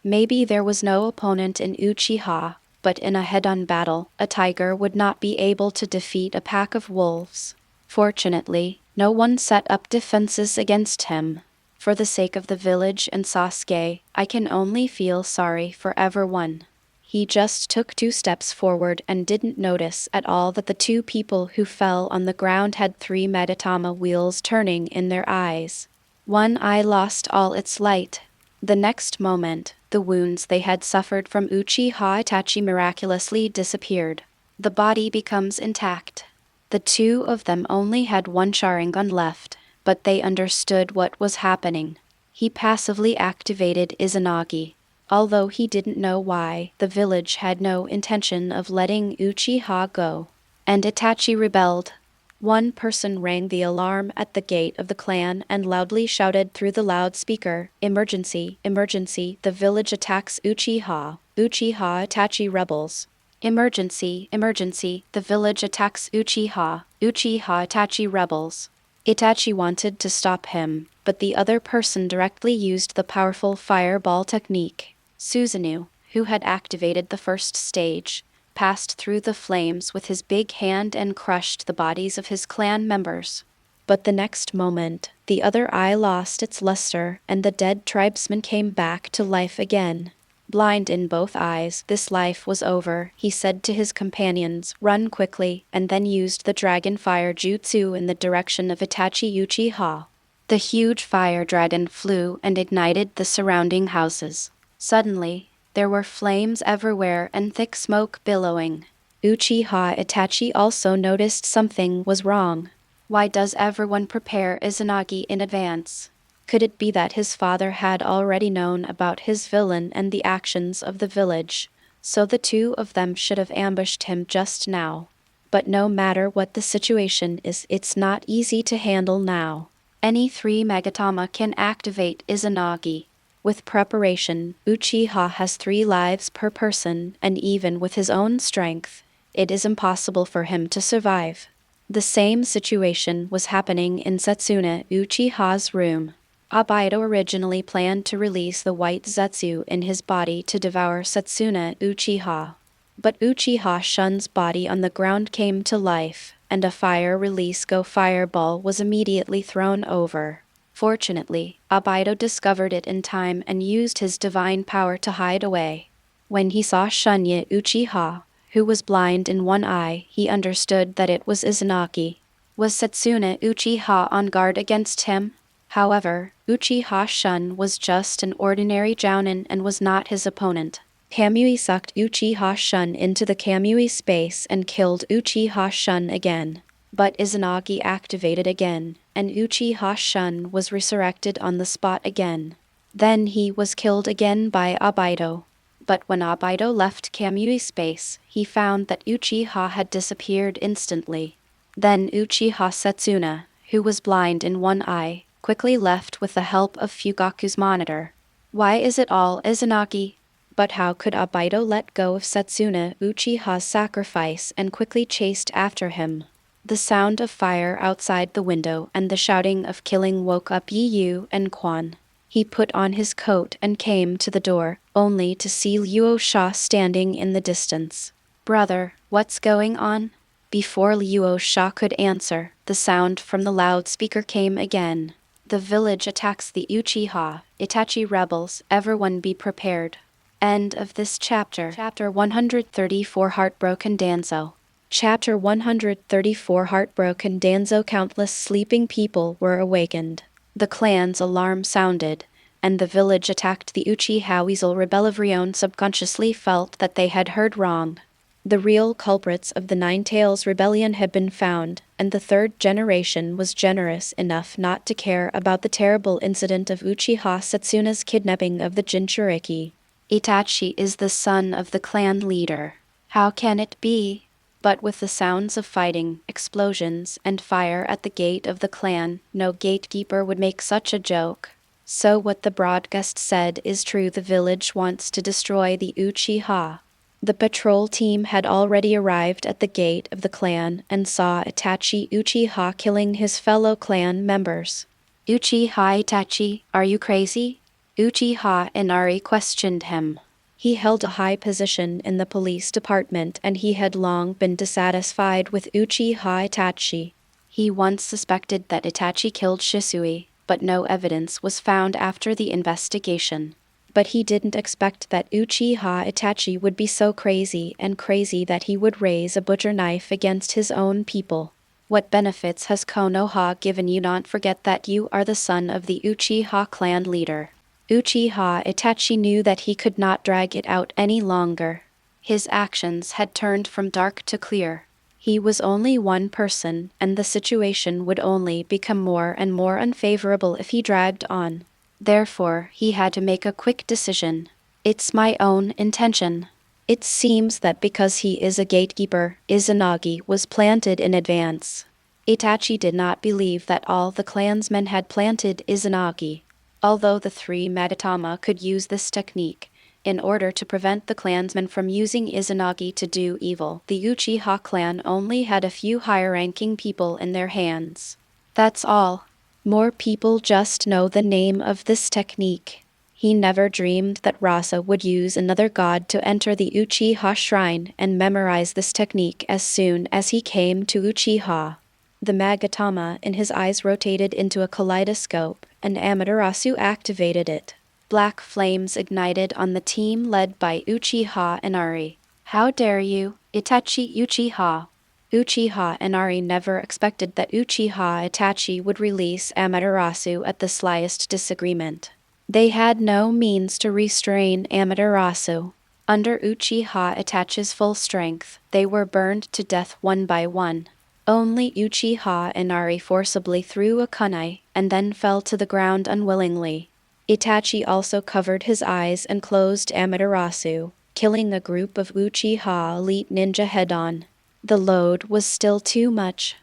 Maybe there was no opponent in Uchiha, but in a head-on battle, a tiger would not be able to defeat a pack of wolves. Fortunately, no one set up defenses against him. For the sake of the village and Sasuke, I can only feel sorry for everyone. He just took 2 steps forward and didn't notice at all that the 2 people who fell on the ground had 3 Madatama wheels turning in their eyes. One eye lost all its light. The next moment, the wounds they had suffered from Uchiha Itachi miraculously disappeared. The body becomes intact. The 2 of them only had 1 Sharingan left, but they understood what was happening. He passively activated Izanagi. Although he didn't know why, the village had no intention of letting Uchiha go. And Itachi rebelled. One person rang the alarm at the gate of the clan and loudly shouted through the loudspeaker, "Emergency, emergency, the village attacks Uchiha, Uchiha Itachi rebels. Emergency, emergency, the village attacks Uchiha, Uchiha Itachi rebels." Itachi wanted to stop him, but the other person directly used the powerful fireball technique. Susanoo, who had activated the first stage, passed through the flames with his big hand and crushed the bodies of his clan members. But the next moment, the other eye lost its luster and the dead tribesman came back to life again. Blind in both eyes, this life was over, he said to his companions, "Run quickly," and then used the dragon fire jutsu in the direction of Itachi Uchiha. The huge fire dragon flew and ignited the surrounding houses. Suddenly, there were flames everywhere and thick smoke billowing. Uchiha Itachi also noticed something was wrong. Why does everyone prepare Izanagi in advance? Could it be that his father had already known about his villain and the actions of the village, so the 2 of them should have ambushed him just now? But no matter what the situation is, it's not easy to handle now. Any 3 Magatama can activate Izanagi. With preparation, Uchiha has 3 lives per person, and even with his own strength, it is impossible for him to survive. The same situation was happening in Setsuna Uchiha's room. Obito originally planned to release the white Zetsu in his body to devour Setsuna Uchiha. But Uchiha Shun's body on the ground came to life, and a fire release go fireball was immediately thrown over. Fortunately, Obito discovered it in time and used his divine power to hide away. When he saw Shunya Uchiha, who was blind in one eye, he understood that it was Izanagi. Was Setsuna Uchiha on guard against him? However, Uchiha Shun was just an ordinary jounin and was not his opponent. Kamui sucked Uchiha Shun into the Kamui space and killed Uchiha Shun again. But Izanagi activated again, and Uchiha Shun was resurrected on the spot again. Then he was killed again by Obito. But when Obito left Kamui space, he found that Uchiha had disappeared instantly. Then Uchiha Setsuna, who was blind in one eye, quickly left with the help of Fugaku's monitor. Why is it all Izanagi? But how could Obito let go of Setsuna Uchiha's sacrifice and quickly chased after him? The sound of fire outside the window and the shouting of killing woke up Yu and Quan. He put on his coat and came to the door, only to see Luo Sha standing in the distance. "Brother, what's going on?" Before Luo Sha could answer, the sound from the loudspeaker came again. "The village attacks the Uchiha Itachi rebels, everyone be prepared." End of this chapter. Chapter 134 Heartbroken Danzo. Chapter 134 Heartbroken Danzo. Countless sleeping people were awakened. The clan's alarm sounded, and the village attacked the Uchiha Weasel Rebellion subconsciously felt that they had heard wrong. The real culprits of the Nine Tails Rebellion had been found, and the 3rd generation was generous enough not to care about the terrible incident of Uchiha Setsuna's kidnapping of the Jinchuriki. Itachi is the son of the clan leader. How can it be? But with the sounds of fighting, explosions, and fire at the gate of the clan, no gatekeeper would make such a joke. So what the broadcast said is true. The village wants to destroy the Uchiha. The patrol team had already arrived at the gate of the clan and saw Itachi Uchiha killing his fellow clan members. Uchiha Itachi, are you crazy? Uchiha Inari questioned him. He held a high position in the police department and he had long been dissatisfied with Uchiha Itachi. He once suspected that Itachi killed Shisui, but no evidence was found after the investigation. But he didn't expect that Uchiha Itachi would be so crazy that he would raise a butcher knife against his own people. What benefits has Konoha given you? Don't forget that you are the son of the Uchiha clan leader. Uchiha Itachi knew that he could not drag it out any longer. His actions had turned from dark to clear. He was only one person, and the situation would only become more and more unfavorable if he dragged on. Therefore, he had to make a quick decision. It's my own intention. It seems that because he is a gatekeeper, Izanagi was planted in advance. Itachi did not believe that all the clansmen had planted Izanagi. Although the three Magatama could use this technique, in order to prevent the clansmen from using Izanagi to do evil, the Uchiha clan only had a few higher-ranking people in their hands. That's all. More people just know the name of this technique. He never dreamed that Rasa would use another god to enter the Uchiha shrine and memorize this technique as soon as he came to Uchiha. The Magatama in his eyes rotated into a kaleidoscope, and Amaterasu activated it. Black flames ignited on the team led by Uchiha Inari. How dare you, Itachi Uchiha! Uchiha Inari never expected that Uchiha Itachi would release Amaterasu at the slightest disagreement. They had no means to restrain Amaterasu. Under Uchiha Itachi's full strength, they were burned to death one by one. Only Uchiha Inari forcibly threw a kunai, and then fell to the ground unwillingly. Itachi also covered his eyes and closed Amaterasu, killing a group of Uchiha elite ninja head-on. The load was still too much.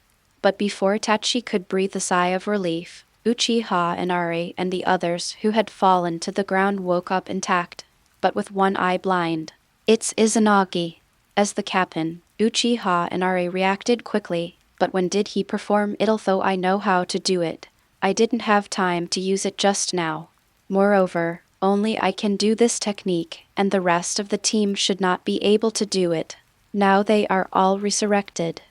But before Itachi could breathe a sigh of relief, Uchiha Inari and the others who had fallen to the ground woke up intact, but with one eye blind. It's Izanagi. As the captain, Uchiha Inari reacted quickly, but when did he perform it? Although I know how to do it, I didn't have time to use it just now. Moreover, only I can do this technique, and the rest of the team should not be able to do it. Now they are all resurrected.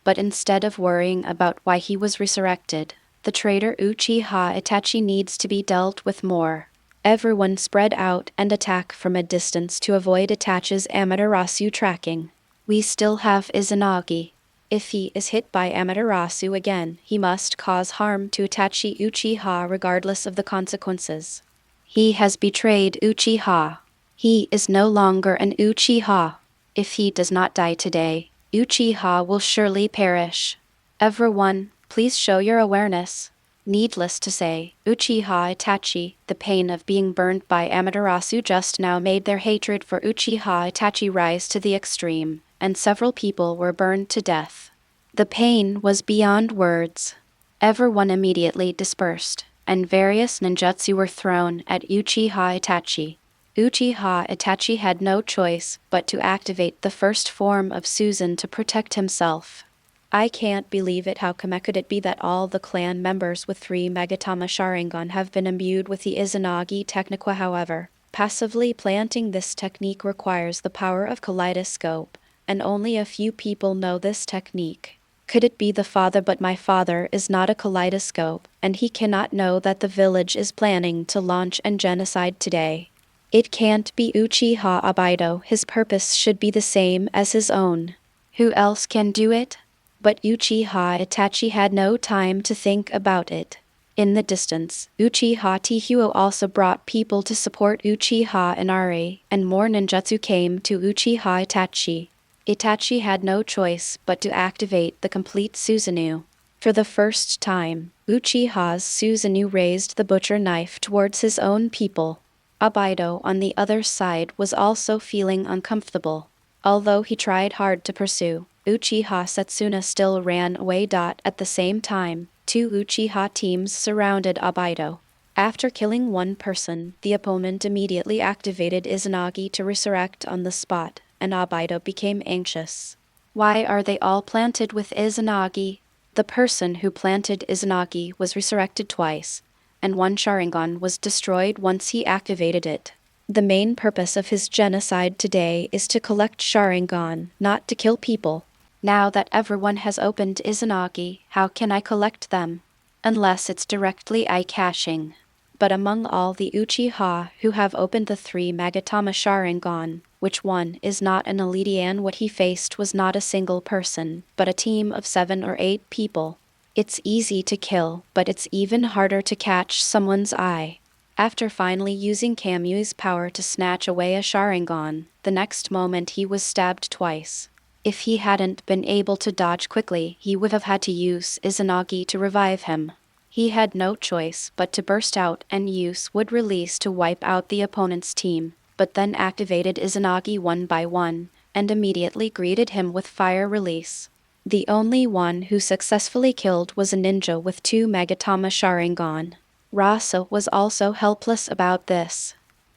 But instead of worrying about why he was resurrected, the traitor Uchiha Itachi needs to be dealt with more. Everyone spread out and attack from a distance to avoid Itachi's Amaterasu tracking. We still have Izanagi. If he is hit by Amaterasu again, he must cause harm to Itachi Uchiha regardless of the consequences. He has betrayed Uchiha. He is no longer an Uchiha. If he does not die today, Uchiha will surely perish. Everyone, please show your awareness. Needless to say, Uchiha Itachi, the pain of being burned by Amaterasu just now made their hatred for Uchiha Itachi rise to the extreme, and several people were burned to death. The pain was beyond words. Everyone immediately dispersed, and various ninjutsu were thrown at Uchiha Itachi. Uchiha Itachi had no choice but to activate the first form of Susan to protect himself. I can't believe it. How could it be that all the clan members with 3 Magatama Sharingan have been imbued with the Izanagi technique? However, passively planting this technique requires the power of kaleidoscope, and only a few people know this technique. Could it be the father? But my father is not a kaleidoscope, and he cannot know that the village is planning to launch an genocide today. It can't be Uchiha Obito. His purpose should be the same as his own. Who else can do it? But Uchiha Itachi had no time to think about it. In the distance, Uchiha Tihuo also brought people to support Uchiha Inari, and more ninjutsu came to Uchiha Itachi. Itachi had no choice but to activate the complete Susanoo. For the first time, Uchiha's Susanoo raised the butcher knife towards his own people. Obito on the other side was also feeling uncomfortable. Although he tried hard to pursue, Uchiha Setsuna still ran away. At the same time, 2 Uchiha teams surrounded Obito. After killing one person, the opponent immediately activated Izanagi to resurrect on the spot, and Obito became anxious. Why are they all planted with Izanagi? The person who planted Izanagi was resurrected twice, and one Sharingan was destroyed once he activated it. The main purpose of his genocide today is to collect Sharingan, not to kill people. Now that everyone has opened Izanagi, how can I collect them? Unless it's directly eye-caching. But among all the Uchiha who have opened the 3 Magatama Sharingan, which one is not an Elitian, what he faced was not a single person, but a team of 7 or 8 people. It's easy to kill, but it's even harder to catch someone's eye. After finally using Kamui's power to snatch away a Sharingan, the next moment he was stabbed twice. If he hadn't been able to dodge quickly, he would have had to use Izanagi to revive him. He had no choice but to burst out and use would release to wipe out the opponent's team, but then activated Izanagi one by one, and immediately greeted him with fire release. The only one who successfully killed was a ninja with 2 Magatama Sharingan. Rasa was also helpless about this.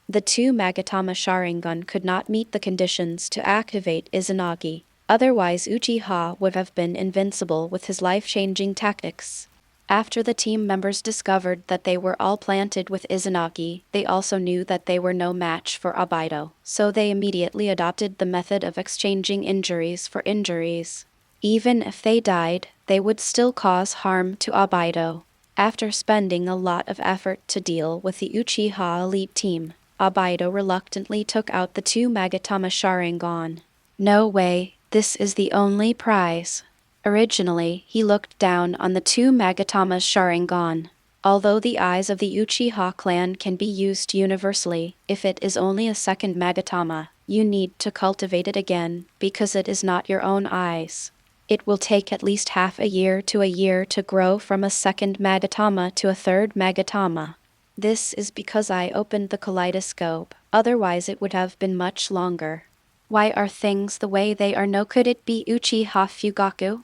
The 2 Magatama Sharingan could not meet the conditions to activate Izanagi, otherwise Uchiha would have been invincible with his life-changing tactics. After the team members discovered that they were all planted with Izanagi, they also knew that they were no match for Obito, so they immediately adopted the method of exchanging injuries for injuries. Even if they died, they would still cause harm to Obito. After spending a lot of effort to deal with the Uchiha elite team, Obito reluctantly took out the 2 Magatama Sharingan. No way, this is the only prize. Originally, he looked down on the 2 Magatama Sharingan. Although the eyes of the Uchiha clan can be used universally, if it is only a second Magatama, you need to cultivate it again, because it is not your own eyes. It will take at least half a year to grow from a second Magatama to a third Magatama. This is because I opened the kaleidoscope, otherwise it would have been much longer. Why are things the way they are? No, could it be Uchiha Fugaku?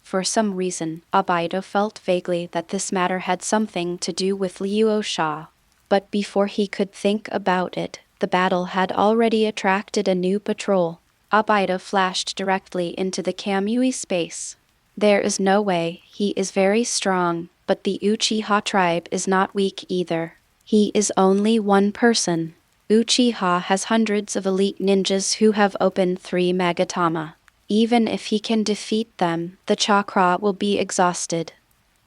For some reason, Obito felt vaguely that this matter had something to do with Luo Sha. But before he could think about it, the battle had already attracted a new patrol. Obito flashed directly into the Kamui space. There is no way, he is very strong, but the Uchiha tribe is not weak either. He is only one person. Uchiha has hundreds of elite ninjas who have opened 3 Magatama. Even if he can defeat them, the chakra will be exhausted.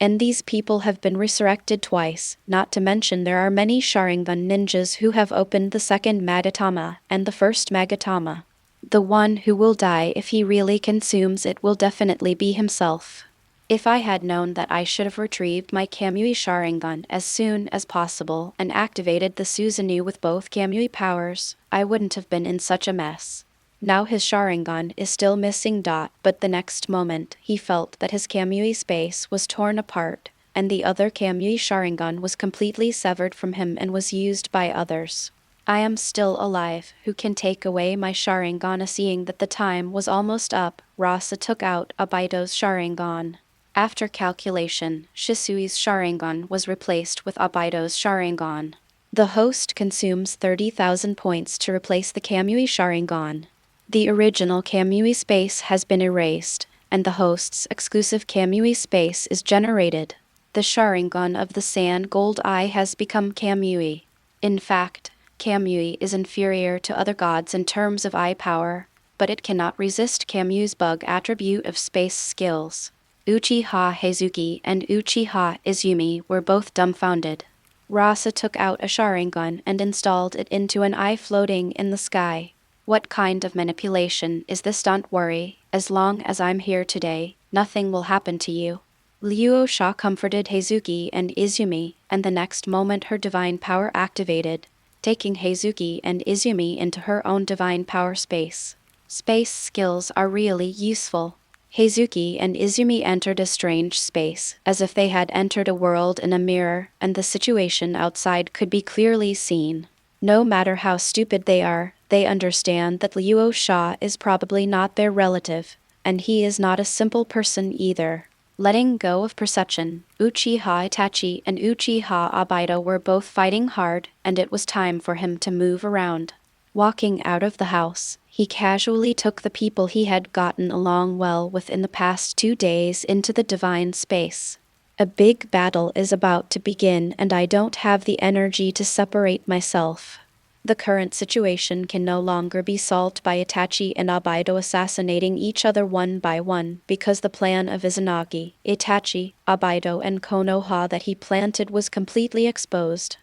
And these people have been resurrected twice, not to mention there are many Sharingan ninjas who have opened the second Magatama and the first Magatama. The one who will die if he really consumes it will definitely be himself. If I had known that, I should have retrieved my Kamui Sharingan as soon as possible and activated the Susanoo with both Kamui powers, I wouldn't have been in such a mess. Now his Sharingan is still missing. But the next moment, he felt that his Kamui space was torn apart, and the other Kamui Sharingan was completely severed from him and was used by others. I am still alive, who can take away my Sharingan? Seeing that the time was almost up, Rasa took out Obito's Sharingan. After calculation, Shisui's Sharingan was replaced with Obito's Sharingan. The host consumes 30,000 points to replace the Kamui Sharingan. The original Kamui space has been erased, and the host's exclusive Kamui space is generated. The Sharingan of the Sand Gold Eye has become Kamui. In fact, Kamui is inferior to other gods in terms of eye power, but it cannot resist Kamui's bug attribute of space skills. Uchiha Heizuki and Uchiha Izumi were both dumbfounded. Rasa took out a Sharingan and installed it into an eye floating in the sky. What kind of manipulation is this? Don't worry, as long as I'm here today, nothing will happen to you. Luo Sha comforted Heizuki and Izumi, and the next moment her divine power activated, taking Heizuki and Izumi into her own divine power space. Space skills are really useful. Heizuki and Izumi entered a strange space, as if they had entered a world in a mirror, and the situation outside could be clearly seen. No matter how stupid they are, they understand that Luo Sha is probably not their relative, and he is not a simple person either. Letting go of perception, Uchiha Itachi and Uchiha Obito were both fighting hard, and it was time for him to move around. Walking out of the house, He casually took the people he had gotten along well with in the past 2 days into the divine space. A big battle is about to begin and I don't have the energy to separate myself. The current situation can no longer be solved by Itachi and Obito assassinating each other one by one because the plan of Izanagi, Itachi, Obito and Konoha that he planted was completely exposed.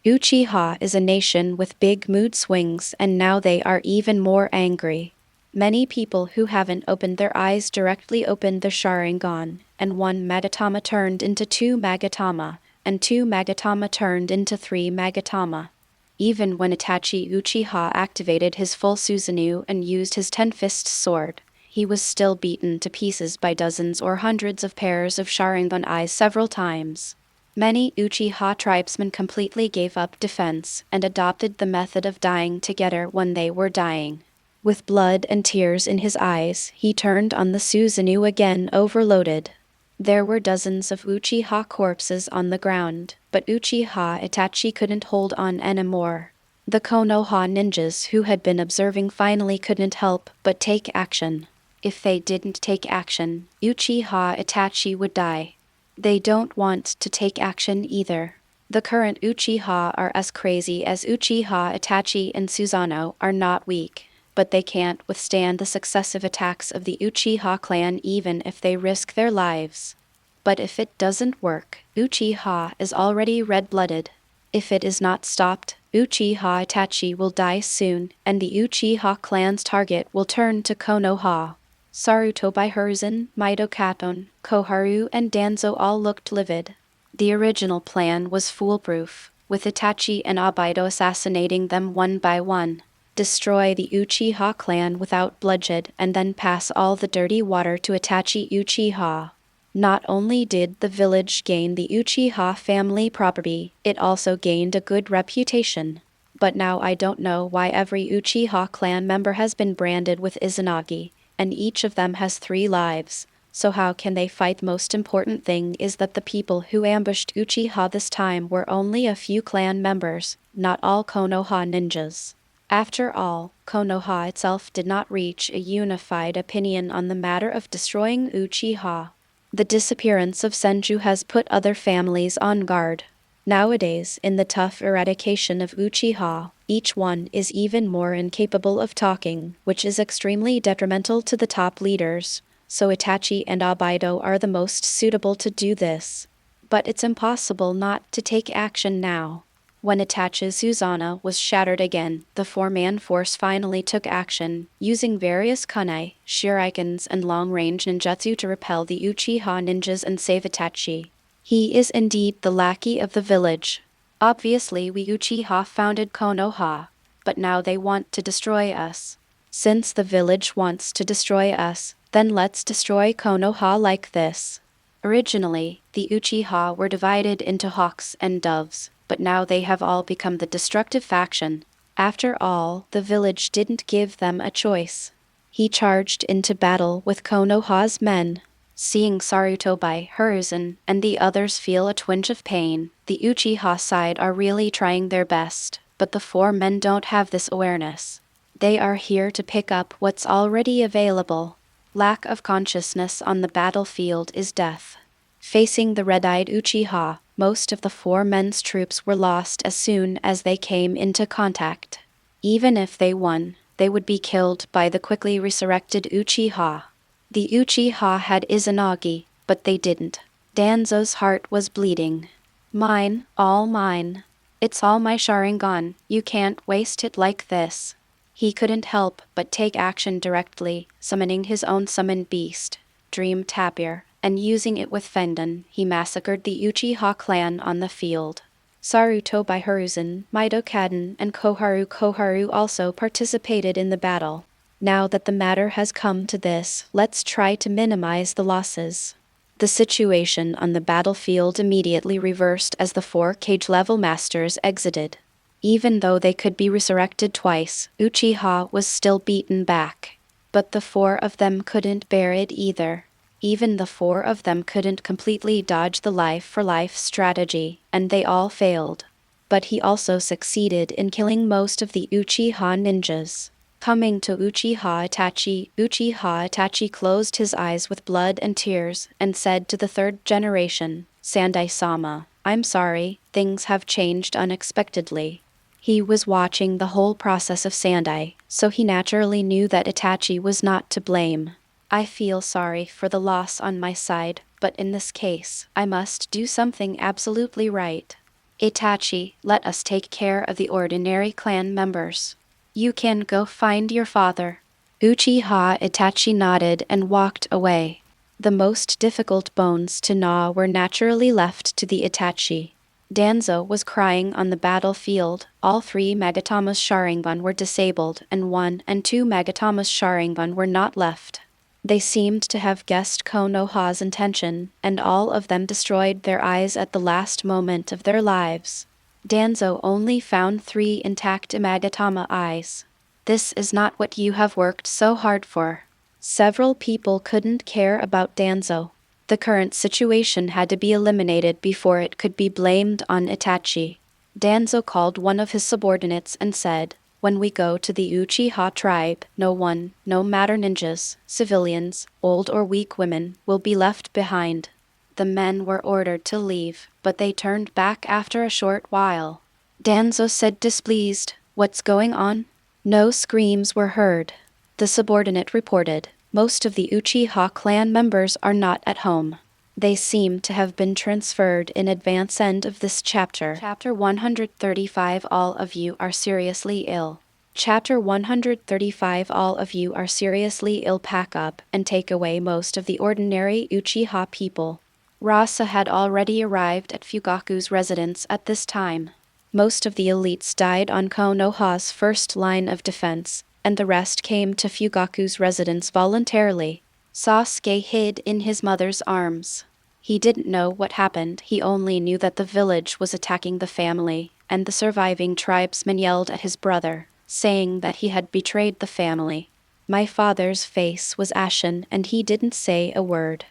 Uchiha is a nation with big mood swings and now they are even more angry. Many people who haven't opened their eyes directly opened their Sharingan, and 1 Magatama turned into 2 Magatama, and 2 Magatama turned into 3 Magatama. Even when Itachi Uchiha activated his full Susanoo and used his 10-fist sword, he was still beaten to pieces by dozens or hundreds of pairs of Sharingan eyes several times. Many Uchiha tribesmen completely gave up defense and adopted the method of dying together when they were dying. With blood and tears in his eyes, he turned on the Susanoo again overloaded. There were dozens of Uchiha corpses on the ground, but Uchiha Itachi couldn't hold on anymore. The Konoha ninjas who had been observing finally couldn't help but take action. If they didn't take action, Uchiha Itachi would die. They don't want to take action either. The current Uchiha are as crazy as Uchiha Itachi and Susanoo are not weak, but they can't withstand the successive attacks of the Uchiha clan even if they risk their lives. But if it doesn't work, Uchiha is already red-blooded. If it is not stopped, Uchiha Itachi will die soon, and the Uchiha clan's target will turn to Konoha. Sarutobi Hiruzen, Katon, Koharu and Danzo all looked livid. The original plan was foolproof, with Itachi and Obito assassinating them one by one. Destroy the Uchiha clan without bloodshed and then pass all the dirty water to Itachi Uchiha. Not only did the village gain the Uchiha family property, it also gained a good reputation. But now I don't know why every Uchiha clan member has been branded with Izanagi, and each of them has 3 lives. So how can they fight? Most important thing is that the people who ambushed Uchiha this time were only a few clan members, not all Konoha ninjas. After all, Konoha itself did not reach a unified opinion on the matter of destroying Uchiha. The disappearance of Senju has put other families on guard. Nowadays, in the tough eradication of Uchiha, each one is even more incapable of talking, which is extremely detrimental to the top leaders, so Itachi and Obito are the most suitable to do this. But it's impossible not to take action now. When Itachi's Susanoo was shattered again, the 4-man force finally took action, using various kunai, shurikens and long-range ninjutsu to repel the Uchiha ninjas and save Itachi. He is indeed the lackey of the village. Obviously we Uchiha founded Konoha, but now they want to destroy us. Since the village wants to destroy us, then let's destroy Konoha like this. Originally, the Uchiha were divided into hawks and doves, but now they have all become the destructive faction. After all, the village didn't give them a choice. He charged into battle with Konoha's men. Seeing Sarutobi Hiruzen and the others feel a twinge of pain, the Uchiha side are really trying their best, but the 4 men don't have this awareness. They are here to pick up what's already available. Lack of consciousness on the battlefield is death. Facing the red-eyed Uchiha, most of the 4 men's troops were lost as soon as they came into contact. Even if they won, they would be killed by the quickly resurrected Uchiha. The Uchiha had Izanagi, but they didn't. Danzo's heart was bleeding. Mine, all mine. It's all my Sharingan, you can't waste it like this. He couldn't help but take action directly, summoning his own summoned beast, Dream Tapir, and using it with Fendon, he massacred the Uchiha clan on the field. Sarutobi Hiruzen, Kaden, and Koharu also participated in the battle. Now that the matter has come to this, let's try to minimize the losses. The situation on the battlefield immediately reversed as the 4 cage-level masters exited. Even though they could be resurrected twice, Uchiha was still beaten back. But the 4 of them couldn't bear it either. Even the 4 of them couldn't completely dodge the life-for-life strategy, and they all failed. But he also succeeded in killing most of the Uchiha ninjas. Coming to Uchiha Itachi closed his eyes with blood and tears and said to the third generation, Sandai-sama, I'm sorry, things have changed unexpectedly. He was watching the whole process of Sandai, so he naturally knew that Itachi was not to blame. I feel sorry for the loss on my side, but in this case, I must do something absolutely right. Itachi, let us take care of the ordinary clan members. You can go find your father. Uchiha Itachi nodded and walked away. The most difficult bones to gnaw were naturally left to the Itachi. Danzo was crying on the battlefield. All 3 Magatama's Sharingan were disabled and 1 and 2 Magatama's Sharingan were not left. They seemed to have guessed Konoha's intention, and all of them destroyed their eyes at the last moment of their lives. Danzo only found 3 intact Magatama eyes. This is not what you have worked so hard for. Several people couldn't care about Danzo. The current situation had to be eliminated before it could be blamed on Itachi. Danzo called one of his subordinates and said, when we go to the Uchiha tribe, no one, no matter ninjas, civilians, old or weak women, will be left behind. The men were ordered to leave, but they turned back after a short while. Danzo said displeased, what's going on? No screams were heard. The subordinate reported, most of the Uchiha clan members are not at home. They seem to have been transferred in advance. End of this chapter. Chapter 135 All of you are seriously ill. Chapter 135 All of you are seriously ill. Pack up and take away most of the ordinary Uchiha people. Rasa had already arrived at Fugaku's residence at this time. Most of the elites died on Konoha's first line of defense, and the rest came to Fugaku's residence voluntarily. Sasuke hid in his mother's arms. He didn't know what happened, he only knew that the village was attacking the family, and the surviving tribesmen yelled at his brother, saying that he had betrayed the family. My father's face was ashen and he didn't say a word.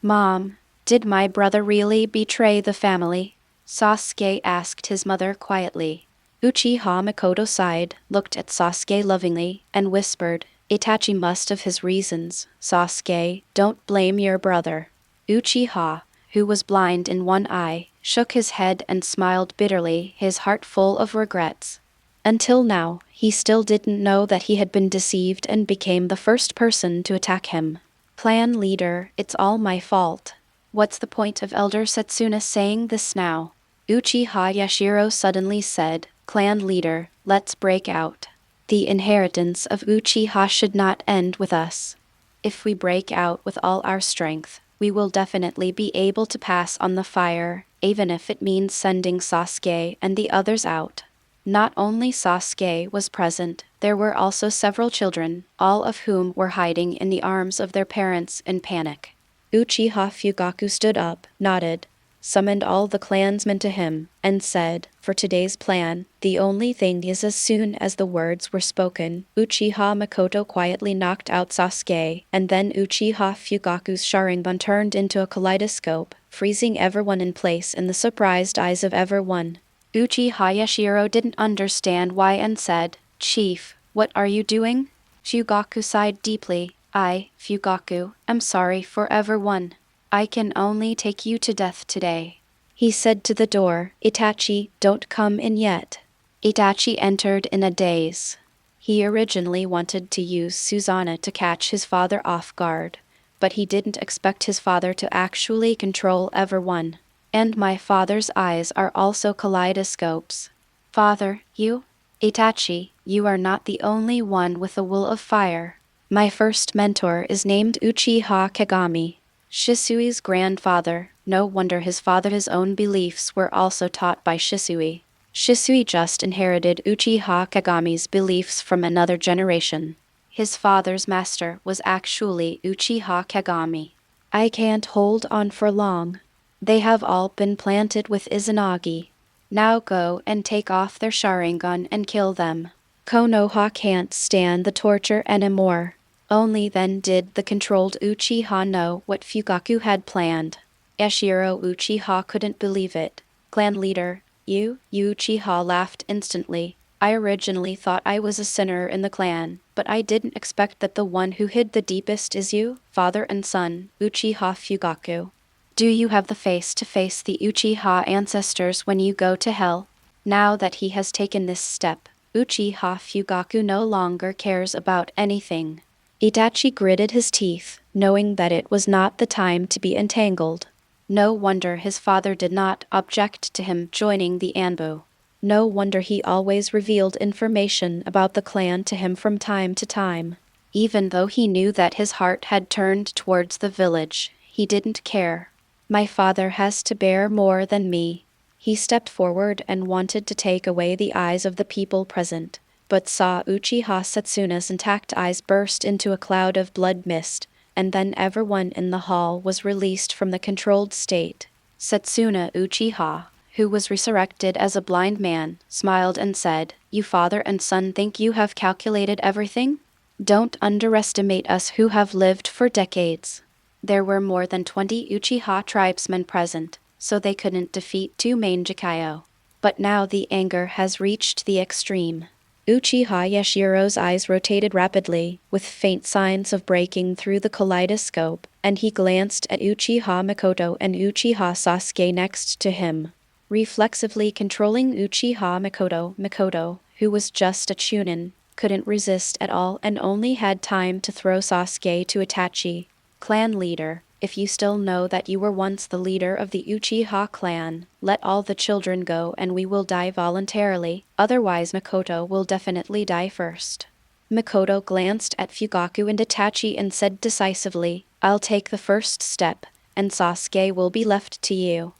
Mom, did my brother really betray the family? Sasuke asked his mother quietly. Uchiha Makoto sighed, looked at Sasuke lovingly, and whispered, Itachi must have his reasons. Sasuke, don't blame your brother. Uchiha, who was blind in one eye, shook his head and smiled bitterly, his heart full of regrets. Until now, he still didn't know that he had been deceived and became the first person to attack him. Clan leader, it's all my fault. What's the point of Elder Setsuna saying this now? Uchiha Yashiro suddenly said, Clan leader, let's break out. The inheritance of Uchiha should not end with us. If we break out with all our strength, we will definitely be able to pass on the fire, even if it means sending Sasuke and the others out. Not only Sasuke was present, there were also several children, all of whom were hiding in the arms of their parents in panic. Uchiha Fugaku stood up, nodded, summoned all the clansmen to him, and said, for today's plan, the only thing is as soon as the words were spoken, Uchiha Makoto quietly knocked out Sasuke, and then Uchiha Fugaku's Sharingan turned into a kaleidoscope, freezing everyone in place in the surprised eyes of everyone. Uchiha Yashiro didn't understand why and said, Chief, what are you doing? Fugaku sighed deeply. I, Fugaku, am sorry for everyone. I can only take you to death today. He said to the door, Itachi, don't come in yet. Itachi entered in a daze. He originally wanted to use Susanna to catch his father off guard, but he didn't expect his father to actually control everyone. And my father's eyes are also kaleidoscopes. Father, you? Itachi, you are not the only one with a will of fire. My first mentor is named Uchiha Kagami, Shisui's grandfather. No wonder his father's own beliefs were also taught by Shisui. Shisui just inherited Uchiha Kagami's beliefs from another generation. His father's master was actually Uchiha Kagami. I can't hold on for long. They have all been planted with Izanagi. Now go and take off their Sharingan and kill them. Konoha can't stand the torture anymore. Only then did the controlled Uchiha know what Fugaku had planned. Yashiro Uchiha couldn't believe it. Clan leader, you? Uchiha laughed instantly. I originally thought I was a sinner in the clan, but I didn't expect that the one who hid the deepest is you, father and son, Uchiha Fugaku. Do you have the face to face the Uchiha ancestors when you go to hell? Now that he has taken this step, Uchiha Fugaku no longer cares about anything. Itachi gritted his teeth, knowing that it was not the time to be entangled. No wonder his father did not object to him joining the Anbu. No wonder he always revealed information about the clan to him from time to time. Even though he knew that his heart had turned towards the village, he didn't care. My father has to bear more than me. He stepped forward and wanted to take away the eyes of the people present, but saw Uchiha Setsuna's intact eyes burst into a cloud of blood mist, and then everyone in the hall was released from the controlled state. Setsuna Uchiha, who was resurrected as a blind man, smiled and said, "You father and son think you have calculated everything? Don't underestimate us who have lived for decades." There were more than 20 Uchiha tribesmen present, so they couldn't defeat 2 main Jikayo. But now the anger has reached the extreme. Uchiha Yashiro's eyes rotated rapidly, with faint signs of breaking through the kaleidoscope, and he glanced at Uchiha Mikoto and Uchiha Sasuke next to him. Reflexively controlling Uchiha Mikoto, who was just a chunin, couldn't resist at all and only had time to throw Sasuke to Itachi. Clan leader, if you still know that you were once the leader of the Uchiha clan, let all the children go and we will die voluntarily, otherwise Mikoto will definitely die first. Mikoto glanced at Fugaku and Itachi and said decisively, "I'll take the first step, and Sasuke will be left to you."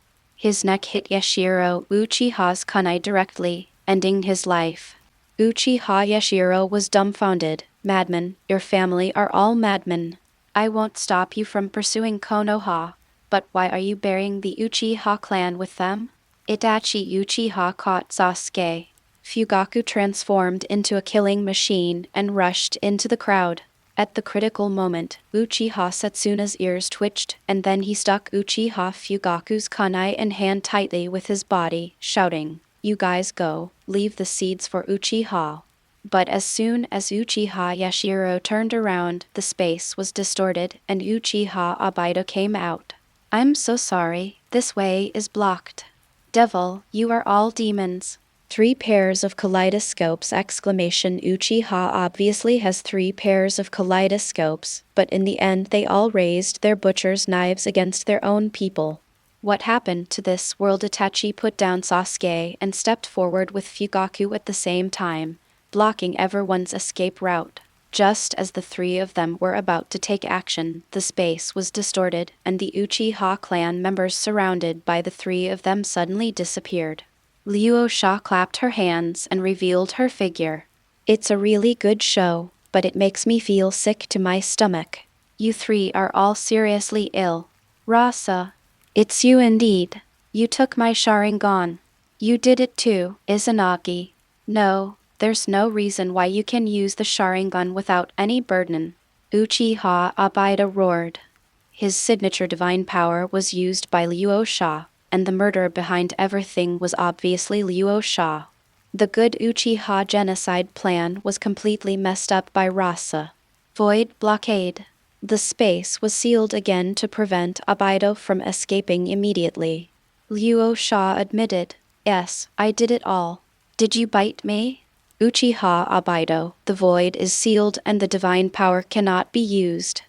His neck hit Yashiro Uchiha's kunai directly, ending his life. Uchiha Yashiro was dumbfounded. "Madmen, your family are all madmen. I won't stop you from pursuing Konoha, but why are you burying the Uchiha clan with them?" Itachi Uchiha caught Sasuke. Fugaku transformed into a killing machine and rushed into the crowd. At the critical moment, Uchiha Setsuna's ears twitched, and then he stuck Uchiha Fugaku's kunai and hand tightly with his body, shouting, "You guys go, leave the seeds for Uchiha." But as soon as Uchiha Yashiro turned around, the space was distorted and Uchiha Obito came out. "I'm so sorry, this way is blocked." "Devil, you are all demons." 3 pairs of kaleidoscopes! Uchiha obviously has 3 pairs of kaleidoscopes, but in the end they all raised their butcher's knives against their own people. What happened to this world? Itachi put down Sasuke and stepped forward with Fugaku at the same time, blocking everyone's escape route. Just as the 3 of them were about to take action, the space was distorted, and the Uchiha clan members surrounded by the 3 of them suddenly disappeared. Luo Sha clapped her hands and revealed her figure. "It's a really good show, but it makes me feel sick to my stomach. You 3 are all seriously ill." "Rasa, it's you indeed. You took my Sharingan." "You did it too, Izanagi." "No, there's no reason why you can use the Sharingan without any burden." Uchiha Obito roared. His signature divine power was used by Luo Sha, and the murderer behind everything was obviously Luo Sha. The good Uchiha genocide plan was completely messed up by Rasa. Void blockade. The space was sealed again to prevent Obito from escaping immediately. Luo Sha admitted, "Yes, I did it all." "Did you bite me?" "Uchiha Obito, the void is sealed and the divine power cannot be used."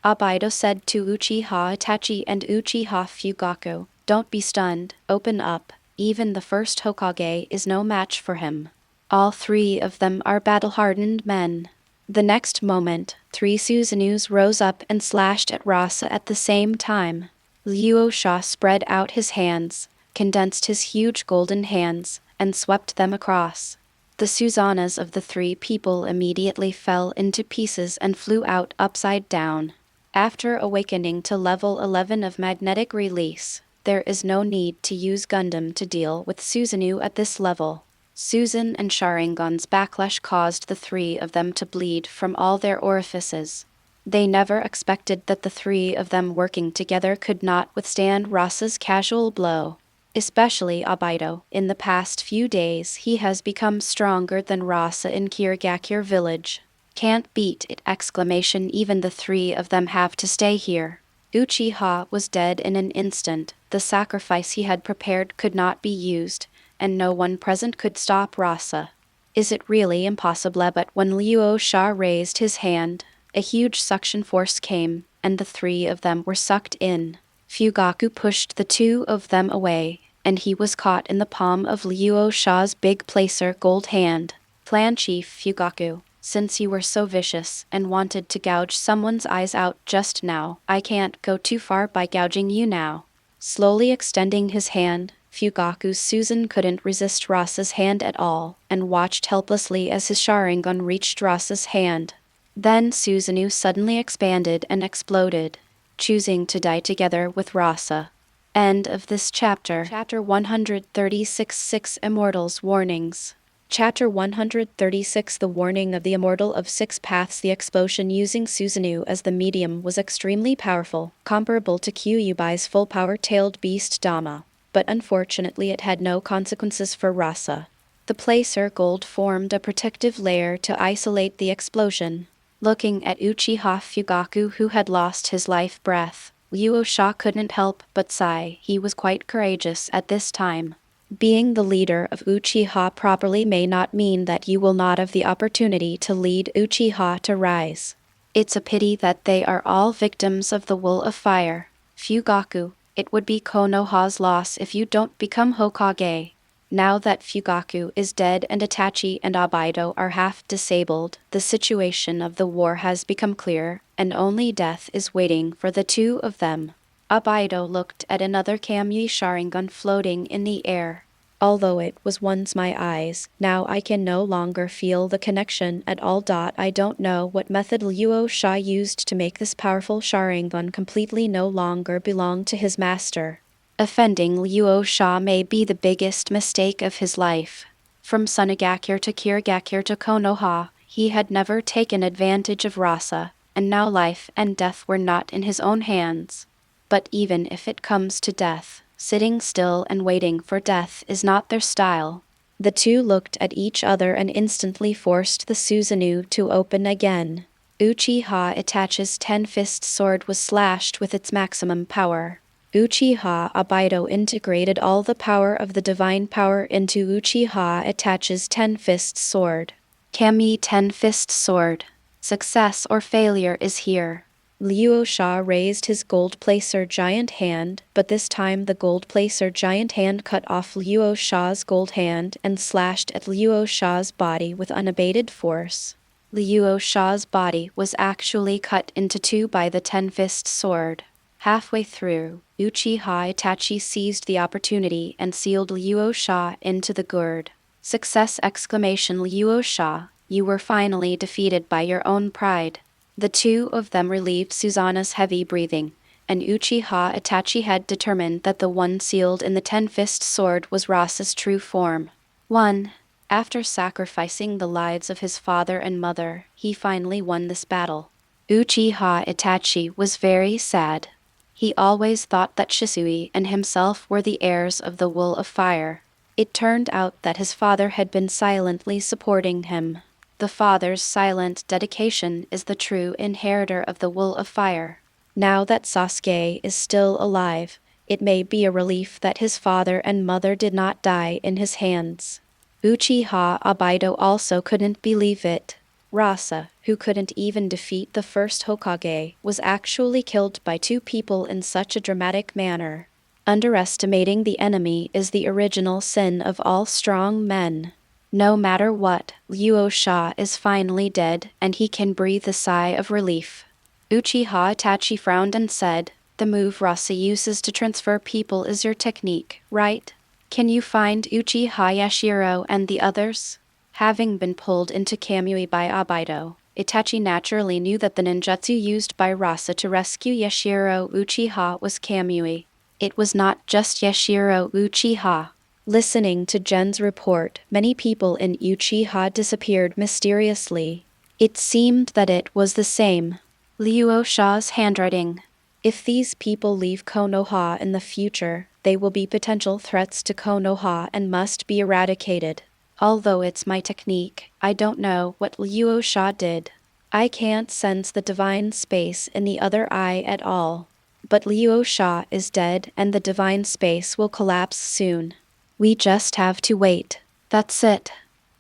Obito said to Uchiha Itachi and Uchiha Fugaku, "Don't be stunned, open up, even the first Hokage is no match for him." All 3 of them are battle-hardened men. The next moment, 3 Susanus rose up and slashed at Rasa at the same time. Luo Sha spread out his hands, condensed his huge golden hands, and swept them across. The Susanas of the 3 people immediately fell into pieces and flew out upside down. After awakening to level 11 of magnetic release, there is no need to use Gundam to deal with Susanoo at this level. Susan and Sharingan's backlash caused the 3 of them to bleed from all their orifices. They never expected that the 3 of them working together could not withstand Rasa's casual blow. Especially Obito. In the past few days he has become stronger than Rasa in Sunagakure Village. Can't beat it! Exclamation. Even the three of them have to stay here. Uchiha was dead in an instant. The sacrifice he had prepared could not be used, and no one present could stop Rasa. Is it really impossible? But when Luo Sha raised his hand, a huge suction force came, and the three of them were sucked in. Fugaku pushed the two of them away, and he was caught in the palm of Luo Sha's big placer gold hand. Clan Chief Fugaku, since you were so vicious and wanted to gouge someone's eyes out just now, I can't go too far by gouging you now. Slowly extending his hand, Fugaku's Susan couldn't resist Rasa's hand at all, and watched helplessly as his Sharingan reached Rasa's hand. Then Susanoo suddenly expanded and exploded, choosing to die together with Rasa. End of this chapter. Chapter 136 6 Immortals Warnings. Chapter 136 The Warning of the Immortal of Six Paths. The explosion using Susanoo as the medium was extremely powerful, comparable to Kyubei's full-power-tailed beast Dama, but unfortunately it had no consequences for Rasa. The placer gold formed a protective layer to isolate the explosion. Looking at Uchiha Fugaku, who had lost his life breath, Luo Sha couldn't help but sigh. He was quite courageous at this time. Being the leader of Uchiha properly may not mean that you will not have the opportunity to lead Uchiha to rise. It's a pity that they are all victims of the Will of Fire. Fugaku, it would be Konoha's loss if you don't become Hokage. Now that Fugaku is dead and Itachi and Obito are half disabled, the situation of the war has become clear, and only death is waiting for the two of them. Obito looked at another Kamui Sharingan floating in the air. Although it was once my eyes, now I can no longer feel the connection at all. I don't know what method Luo Sha used to make this powerful Sharingan completely no longer belong to his master. Offending Luo Sha may be the biggest mistake of his life. From Sunagakure to Kirigakure to Konoha, he had never taken advantage of Rasa, and now life and death were not in his own hands. But even if it comes to death, sitting still and waiting for death is not their style. The two looked at each other and instantly forced the Susanoo to open again. Uchiha Itachi's 10-fist sword was slashed with its maximum power. Uchiha Obito integrated all the power of the divine power into Uchiha Itachi's 10-fist sword. Kami 10-fist sword. Success or failure is here. Luo Sha raised his gold placer giant hand, but this time the gold placer giant hand cut off Luo Sha's gold hand and slashed at Luo Sha's body with unabated force. Luo Sha's body was actually cut into two by the 10-fist sword. Halfway through, Uchiha Itachi seized the opportunity and sealed Luo Sha into the gourd. Success! Luo Sha, you were finally defeated by your own pride. The two of them relieved Susanoo's heavy breathing, and Uchiha Itachi had determined that the one sealed in the 10-fist sword was Rasa's true form. 1. After sacrificing the lives of his father and mother, he finally won this battle. Uchiha Itachi was very sad. He always thought that Shisui and himself were the heirs of the Will of Fire. It turned out that his father had been silently supporting him. The father's silent dedication is the true inheritor of the Will of Fire. Now that Sasuke is still alive, it may be a relief that his father and mother did not die in his hands. Uchiha Obito also couldn't believe it. Rasa, who couldn't even defeat the first Hokage, was actually killed by two people in such a dramatic manner. Underestimating the enemy is the original sin of all strong men. No matter what, Luo Sha is finally dead, and he can breathe a sigh of relief. Uchiha Itachi frowned and said, "The move Rasa uses to transfer people is your technique, right? Can you find Uchiha Yashiro and the others?" Having been pulled into Kamui by Obito, Itachi naturally knew that the ninjutsu used by Rasa to rescue Yashiro Uchiha was Kamui. It was not just Yashiro Uchiha. Listening to Gen's report, many people in Uchiha disappeared mysteriously. It seemed that it was the same. Luo Sha's handwriting. If these people leave Konoha in the future, they will be potential threats to Konoha and must be eradicated. Although it's my technique, I don't know what Luo Sha did. I can't sense the divine space in the other eye at all. But Luo Sha is dead and the divine space will collapse soon. We just have to wait. That's it.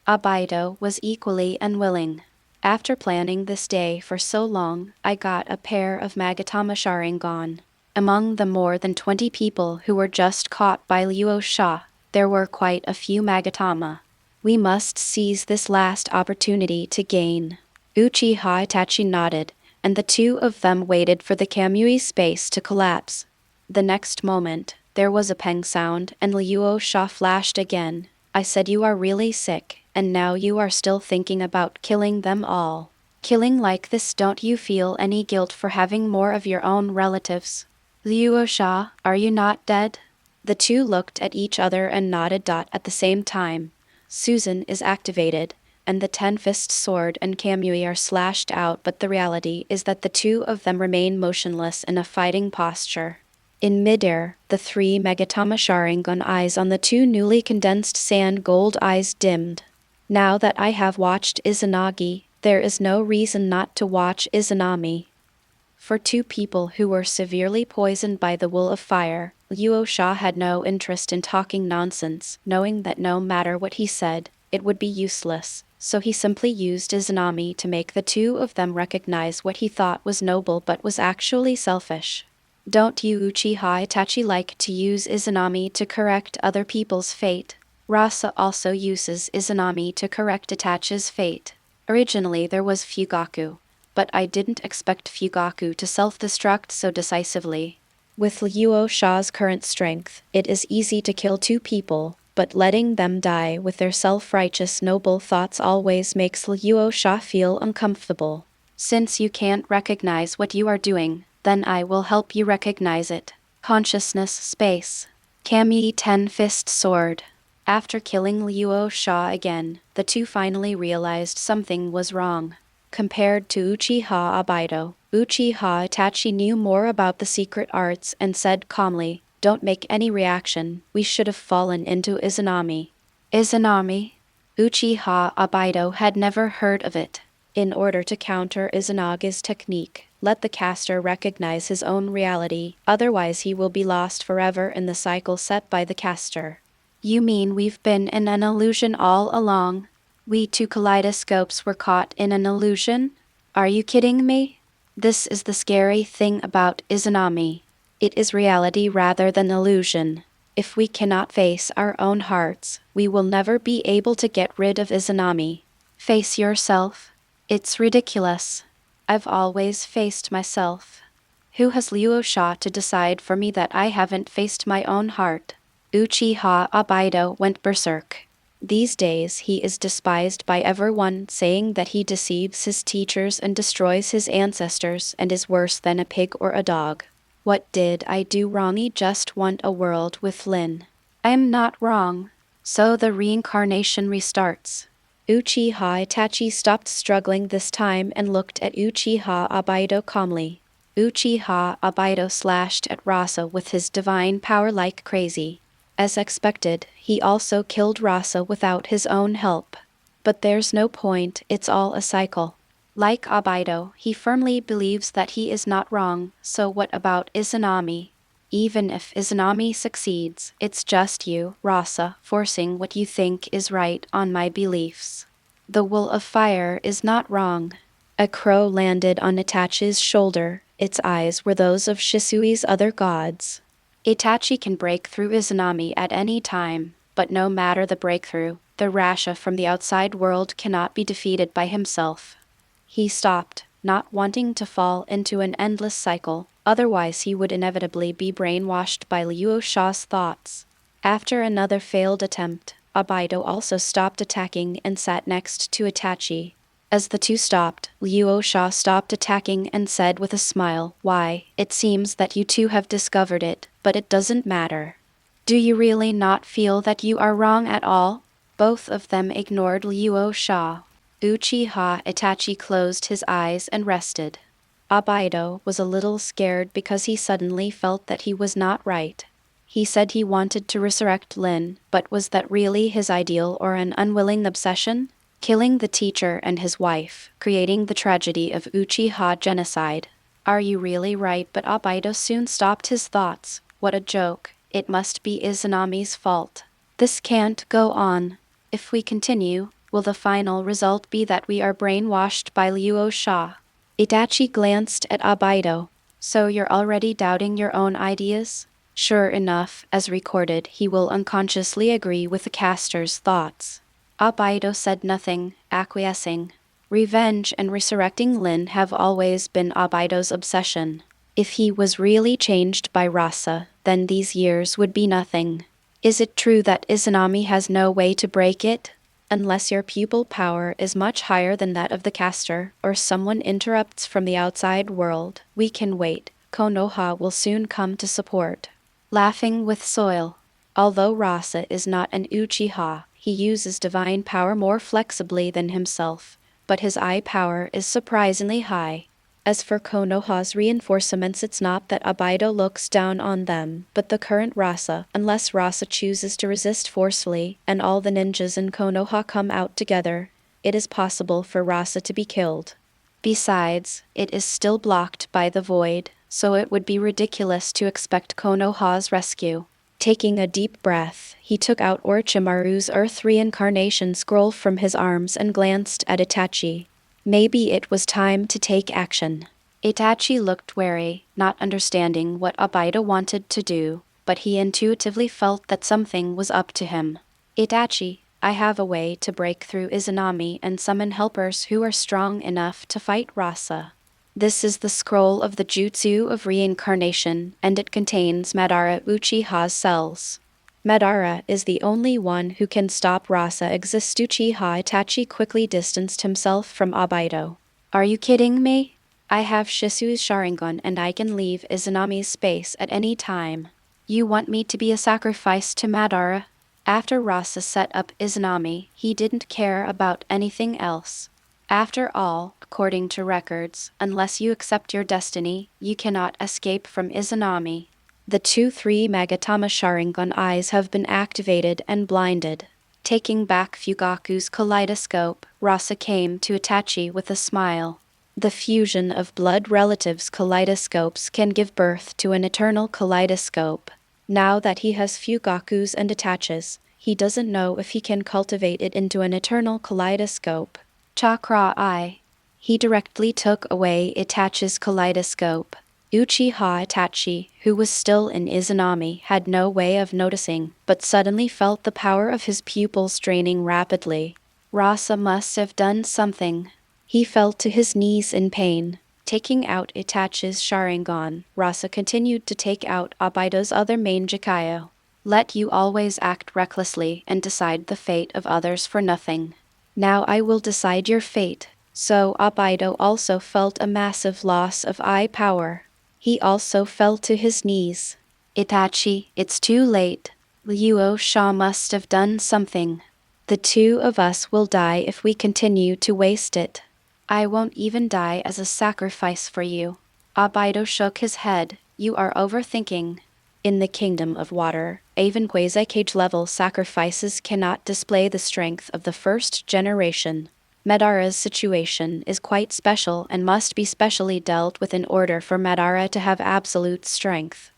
Obito was equally unwilling. After planning this day for so long, I got a pair of Magatama Sharingan. Among the more than 20 people who were just caught by Luo Sha, there were quite a few Magatama. We must seize this last opportunity to gain. Uchiha Itachi nodded, and the two of them waited for the Kamui space to collapse. The next moment, there was a peng sound and Luo Sha flashed again. I said you are really sick, and now you are still thinking about killing them all. Killing like this, don't you feel any guilt for having more of your own relatives? Luo Sha, are you not dead? The two looked at each other and nodded. At the same time, Susan is activated, and the 10-fist sword and Kamui are slashed out, but the reality is that the two of them remain motionless in a fighting posture. In midair, the 3 Magatama Sharingan eyes on the 2 newly condensed sand gold eyes dimmed. Now that I have watched Izanagi, there is no reason not to watch Izanami. For 2 people who were severely poisoned by the will of fire, Luo Sha had no interest in talking nonsense, knowing that no matter what he said, it would be useless, so he simply used Izanami to make the 2 of them recognize what he thought was noble but was actually selfish. Don't you Uchiha Itachi like to use Izanami to correct other people's fate? Rasa also uses Izanami to correct Itachi's fate. Originally there was Fugaku, but I didn't expect Fugaku to self-destruct so decisively. With Luo Sha's current strength, it is easy to kill 2 people, but letting them die with their self-righteous noble thoughts always makes Luo Sha feel uncomfortable. Since you can't recognize what you are doing, then I will help you recognize it. Consciousness space. Kamui 10-fist sword. After killing Luo Sha again, the 2 finally realized something was wrong. Compared to Uchiha Obito, Uchiha Itachi knew more about the secret arts and said calmly, "Don't make any reaction, we should have fallen into Izanami." Izanami? Uchiha Obito had never heard of it. In order to counter Izanagi's technique, let the caster recognize his own reality, otherwise he will be lost forever in the cycle set by the caster. You mean we've been in an illusion all along? We 2 kaleidoscopes were caught in an illusion? Are you kidding me? This is the scary thing about Izanami. It is reality rather than illusion. If we cannot face our own hearts, we will never be able to get rid of Izanami. Face yourself. It's ridiculous. I've always faced myself. Who has Luo Sha to decide for me that I haven't faced my own heart? Uchiha Obito went berserk. These days he is despised by everyone, saying that he deceives his teachers and destroys his ancestors and is worse than a pig or a dog. What did I do wrong? I just want a world with Lin. I am not wrong. So the reincarnation restarts. Uchiha Itachi stopped struggling this time and looked at Uchiha Obito calmly. Uchiha Obito slashed at Rasa with his divine power like crazy. As expected, he also killed Rasa without his own help. But there's no point, it's all a cycle. Like Obito, he firmly believes that he is not wrong, so what about Izanami? Even if Izanami succeeds, it's just you, Rasa, forcing what you think is right on my beliefs. The will of fire is not wrong. A crow landed on Itachi's shoulder, its eyes were those of Shisui's other gods. Itachi can break through Izanami at any time, but no matter the breakthrough, the Rasha from the outside world cannot be defeated by himself. He stopped, not wanting to fall into an endless cycle, otherwise he would inevitably be brainwashed by Luo Sha's thoughts. After another failed attempt, Obito also stopped attacking and sat next to Itachi. As the 2 stopped, Luo Sha stopped attacking and said with a smile, "Why, it seems that you 2 have discovered it, but it doesn't matter. Do you really not feel that you are wrong at all?" Both of them ignored Luo Sha. Uchiha Itachi closed his eyes and rested. Obito was a little scared because he suddenly felt that he was not right. He said he wanted to resurrect Lin, but was that really his ideal or an unwilling obsession? killing the teacher and his wife, creating the tragedy of Uchiha genocide. Are you really right? But Obito soon stopped his thoughts. What a joke. It must be Izanami's fault. This can't go on. If we continue, will the final result be that we are brainwashed by Luo Sha? Itachi glanced at Obito. So you're already doubting your own ideas? Sure enough, as recorded, he will unconsciously agree with the caster's thoughts. Obito said nothing, acquiescing. Revenge and resurrecting Lin have always been Obito's obsession. If he was really changed by Rasa, then these years would be nothing. Is it true that Izanami has no way to break it? Unless your pupil power is much higher than that of the caster, or someone interrupts from the outside world, we can wait. Konoha will soon come to support. Laughing with soil. Although Rasa is not an Uchiha, he uses divine power more flexibly than himself, but his eye power is surprisingly high. As for Konoha's reinforcements, it's not that Obito looks down on them, but the current Rasa, unless Rasa chooses to resist forcefully and all the ninjas in Konoha come out together, it is possible for Rasa to be killed. Besides, it is still blocked by the void, so it would be ridiculous to expect Konoha's rescue. Taking a deep breath, he took out Orochimaru's Earth Reincarnation scroll from his arms and glanced at Itachi. Maybe it was time to take action. Itachi looked wary, not understanding what Obito wanted to do, but he intuitively felt that something was up to him. Itachi, I have a way to break through Izanami and summon helpers who are strong enough to fight Rasa. This is the scroll of the Jutsu of Reincarnation, and it contains Madara Uchiha's cells. Madara is the only one who can stop Rasa. Uchiha Itachi quickly distanced himself from Obito. Are you kidding me? I have Shisu's Sharingan and I can leave Izanami's space at any time. You want me to be a sacrifice to Madara? After Rasa set up Izanami, he didn't care about anything else. After all, according to records, unless you accept your destiny, you cannot escape from Izanami. The 2-3 Magatama Sharingan eyes have been activated and blinded. Taking back Fugaku's kaleidoscope, Rasa came to Itachi with a smile. The fusion of blood relatives' kaleidoscopes can give birth to an eternal kaleidoscope. Now that he has Fugaku's and Itachi's, he doesn't know if he can cultivate it into an eternal kaleidoscope. Chakra Eye. He directly took away Itachi's kaleidoscope. Uchiha Itachi, who was still in Izanami, had no way of noticing, but suddenly felt the power of his pupils draining rapidly. Rasa must have done something. He fell to his knees in pain. Taking out Itachi's Sharingan, Rasa continued to take out Obito's other main Jikayo. Let you always act recklessly and decide the fate of others for nothing. Now I will decide your fate. So Obito also felt a massive loss of eye power. He also fell to his knees. Itachi, it's too late. Luo Sha must have done something. The two of us will die if we continue to waste it. I won't even die as a sacrifice for you. Obito shook his head. You are overthinking. In the Kingdom of Water, even quasi-cage-level sacrifices cannot display the strength of the first generation. Madara's situation is quite special and must be specially dealt with in order for Madara to have absolute strength.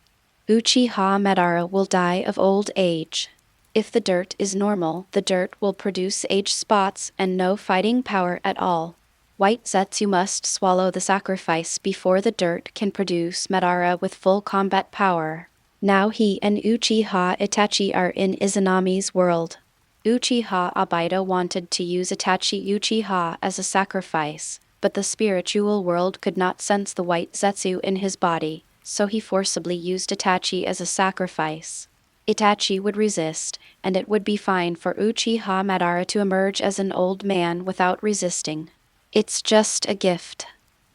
Uchiha Madara will die of old age. If the dirt is normal, the dirt will produce age spots and no fighting power at all. White Zetsu must swallow the sacrifice before the dirt can produce Madara with full combat power. Now he and Uchiha Itachi are in Izanami's world. Uchiha Obito wanted to use Itachi Uchiha as a sacrifice, but the spiritual world could not sense the white Zetsu in his body, so he forcibly used Itachi as a sacrifice. Itachi would resist, and it would be fine for Uchiha Madara to emerge as an old man without resisting. It's just a gift.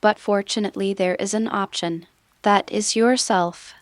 But fortunately there is an option. That is yourself.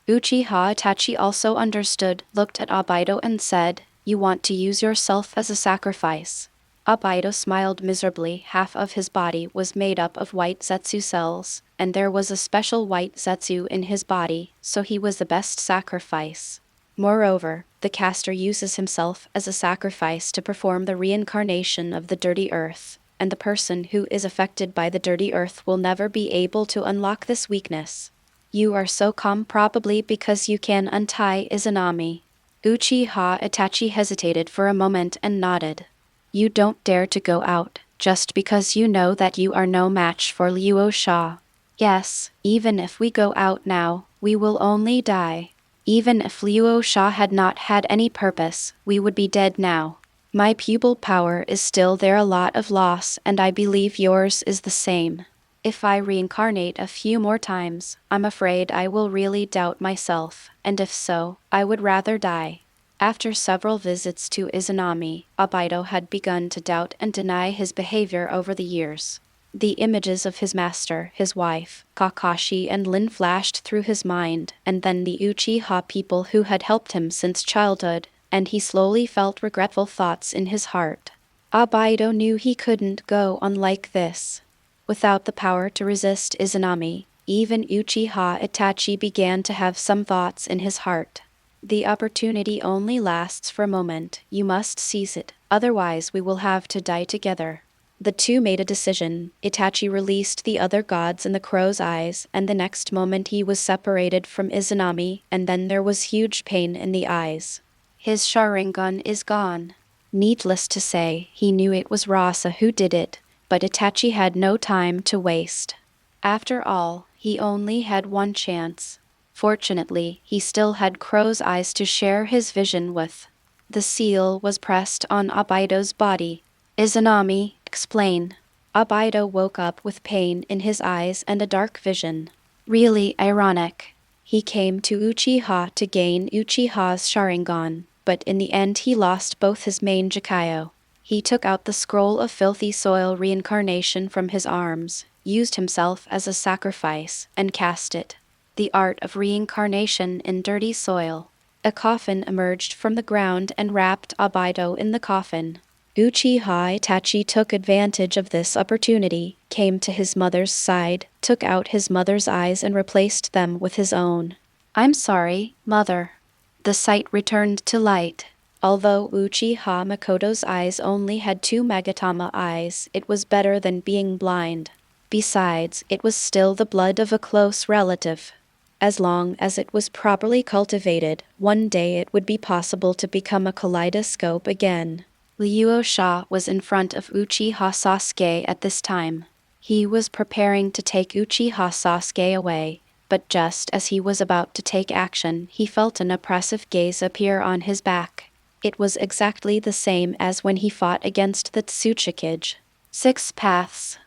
Uchiha Itachi also understood, looked at Obito and said, You want to use yourself as a sacrifice. Obito smiled miserably. Half of his body was made up of white Zetsu cells, and there was a special white Zetsu in his body, so he was the best sacrifice. Moreover, the caster uses himself as a sacrifice to perform the reincarnation of the dirty earth, and the person who is affected by the dirty earth will never be able to unlock this weakness. You are so calm probably because you can untie Izanami. Uchiha Itachi hesitated for a moment and nodded. You don't dare to go out, just because you know that you are no match for Luo Sha. Yes, even if we go out now, we will only die. Even if Luo Sha had not had any purpose, we would be dead now. My pupil power is still there, a lot of loss, and I believe yours is the same. If I reincarnate a few more times, I'm afraid I will really doubt myself, and if so, I would rather die. After several visits to Izanami, Obito had begun to doubt and deny his behavior over the years. The images of his master, his wife, Kakashi and Lin flashed through his mind, and then the Uchiha people who had helped him since childhood, and he slowly felt regretful thoughts in his heart. Obito knew he couldn't go on like this. Without the power to resist Izanami, even Uchiha Itachi began to have some thoughts in his heart. The opportunity only lasts for a moment, you must seize it, otherwise we will have to die together. The two made a decision. Itachi released the other gods in the crow's eyes, and the next moment he was separated from Izanami, and then there was huge pain in the eyes. His Sharingan is gone. Needless to say, he knew it was Rasa who did it, but Itachi had no time to waste. After all, he only had one chance. Fortunately, he still had Crow's eyes to share his vision with. The seal was pressed on Obito's body. Izanami, explain. Obito woke up with pain in his eyes and a dark vision. Really ironic. He came to Uchiha to gain Uchiha's Sharingan, but in the end he lost both his main Jikayo. He took out the scroll of filthy soil reincarnation from his arms, used himself as a sacrifice, and cast it. The art of reincarnation in dirty soil. A coffin emerged from the ground and wrapped Obito in the coffin. Uchiha Itachi took advantage of this opportunity, came to his mother's side, took out his mother's eyes and replaced them with his own. I'm sorry, mother. The sight returned to light. Although Uchiha Makoto's eyes only had 2 Magatama eyes, it was better than being blind. Besides, it was still the blood of a close relative. As long as it was properly cultivated, one day it would be possible to become a kaleidoscope again. Luosha was in front of Uchiha Sasuke at this time. He was preparing to take Uchiha Sasuke away, but just as he was about to take action, he felt an oppressive gaze appear on his back. It was exactly the same as when he fought against the Tsuchikage. 6 paths.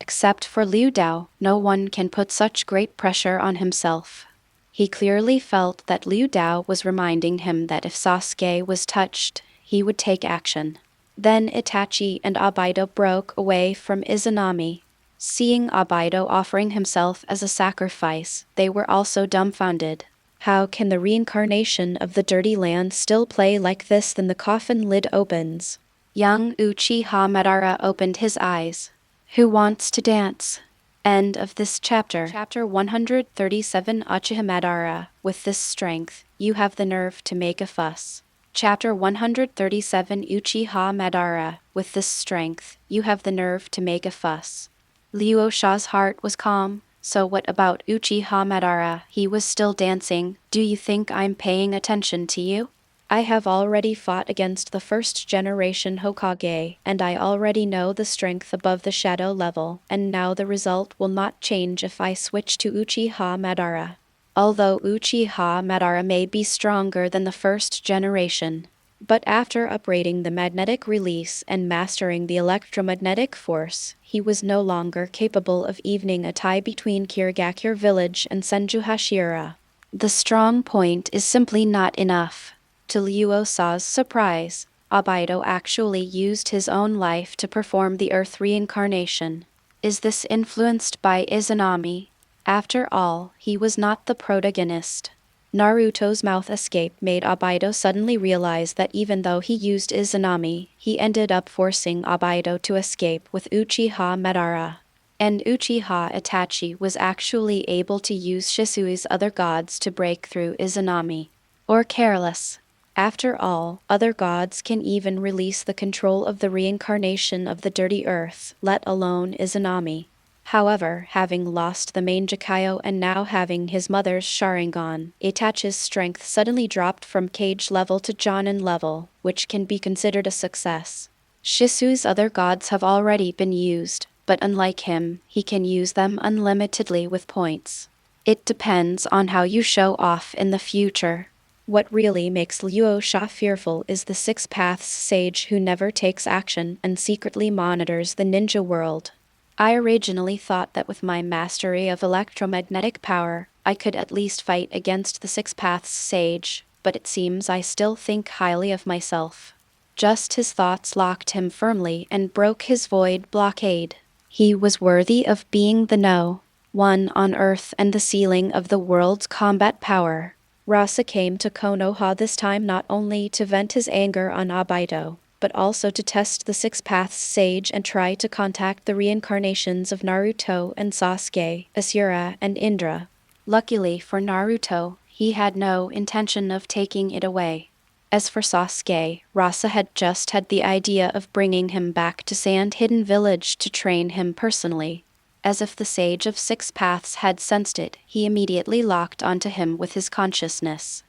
Except for Liu Dao, no one can put such great pressure on himself. He clearly felt that Liu Dao was reminding him that if Sasuke was touched, he would take action. Then Itachi and Obito broke away from Izanami. Seeing Obito offering himself as a sacrifice, they were also dumbfounded. How can the reincarnation of the dirty land still play like this? Then the coffin lid opens. Young Uchiha Madara opened his eyes. Who wants to dance? End of this chapter. Chapter 137. Uchiha Madara. With this strength, you have the nerve to make a fuss. Chapter 137. Uchiha Madara. With this strength, you have the nerve to make a fuss. Luosha's heart was calm. So what about Uchiha Madara? He was still dancing. Do you think I'm paying attention to you? I have already fought against the first generation Hokage, and I already know the strength above the shadow level, and now the result will not change if I switch to Uchiha Madara. Although Uchiha Madara may be stronger than the first generation, but after upgrading the magnetic release and mastering the electromagnetic force, he was no longer capable of evening a tie between Sunagakure Village and Senju Hashira. The strong point is simply not enough. To Luosa's surprise, Obito actually used his own life to perform the Earth reincarnation. Is this influenced by Izanami? After all, he was not the protagonist. Naruto's mouth escape made Obito suddenly realize that even though he used Izanami, he ended up forcing Obito to escape with Uchiha Madara. And Uchiha Itachi was actually able to use Shisui's other gods to break through Izanami. or careless. After all, other gods can even release the control of the reincarnation of the dirty earth, let alone Izanami. However, having lost the main Jikayo and now having his mother's Sharingan, Itachi's strength suddenly dropped from cage level to Jonin level, which can be considered a success. Shisui's other gods have already been used, but unlike him, he can use them unlimitedly with points. It depends on how you show off in the future. What really makes Luo Sha fearful is the Six Paths sage who never takes action and secretly monitors the ninja world. I originally thought that with my mastery of electromagnetic power, I could at least fight against the Six Paths sage, but it seems I still think highly of myself. Just his thoughts locked him firmly and broke his void blockade. He was worthy of being the one on Earth and the ceiling of the world's combat power. Rasa came to Konoha this time not only to vent his anger on Obito, but also to test the Six Paths sage and try to contact the reincarnations of Naruto and Sasuke, Asura and Indra. Luckily for Naruto, he had no intention of taking it away. As for Sasuke, Rasa had just had the idea of bringing him back to Sand Hidden Village to train him personally. As if the Sage of Six Paths had sensed it, he immediately locked onto him with his consciousness.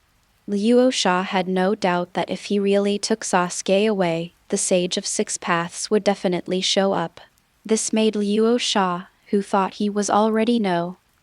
Luo Sha had no doubt that if he really took Sasuke away, the Sage of Six Paths would definitely show up. This made Luo Sha, who thought he was already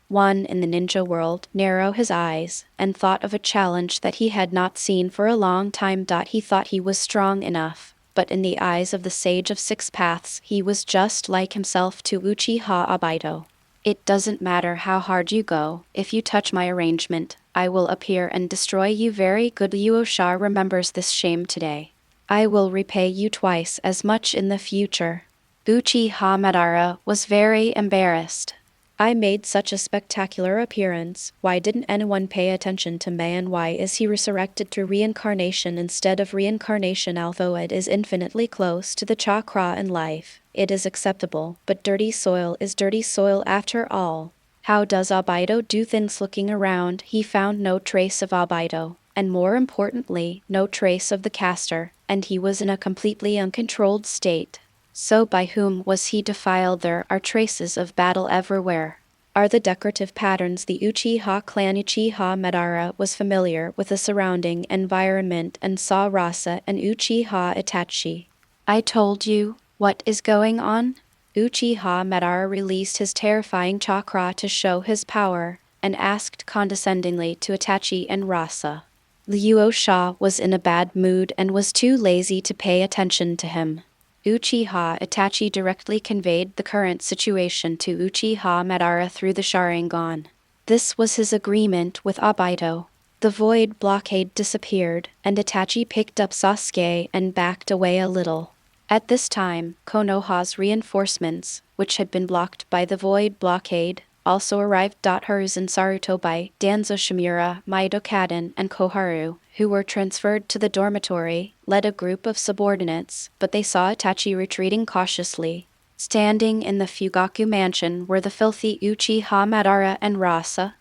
one in the ninja world, narrow his eyes, and thought of a challenge that he had not seen for a long time. He thought he was strong enough, but in the eyes of the Sage of Six Paths he was just like himself to Uchiha Obito. It doesn't matter how hard you go, if you touch my arrangement, I will appear and destroy you. Very good. Luo Sha remembers this shame today. I will repay you twice as much in the future. Uchiha Madara was very embarrassed. I made such a spectacular appearance, why didn't anyone pay attention to me and why is he resurrected through reincarnation instead of reincarnation? Although it is infinitely close to the chakra in life, it is acceptable, but dirty soil is dirty soil after all. How does Obito do things? Looking around, he found no trace of Obito, and more importantly, no trace of the caster, and he was in a completely uncontrolled state. So by whom was he defiled? There are traces of battle everywhere. Are the decorative patterns? The Uchiha clan Uchiha Madara was familiar with the surrounding environment and saw Rasa and Uchiha Itachi. I told you, what is going on? Uchiha Madara released his terrifying chakra to show his power, and asked condescendingly to Itachi and Rasa. Luo Sha was in a bad mood and was too lazy to pay attention to him. Uchiha Itachi directly conveyed the current situation to Uchiha Madara through the Sharingan. This was his agreement with Obito. The void blockade disappeared, and Itachi picked up Sasuke and backed away a little. At this time, Konoha's reinforcements, which had been blocked by the void blockade, also arrived. Hiruzen Sarutobi, Danzo Shimura, Maido Kaden, and Koharu, who were transferred to the dormitory, led a group of subordinates, but they saw Itachi retreating cautiously. Standing in the Fugaku mansion were the filthy Uchiha Madara and Rasa.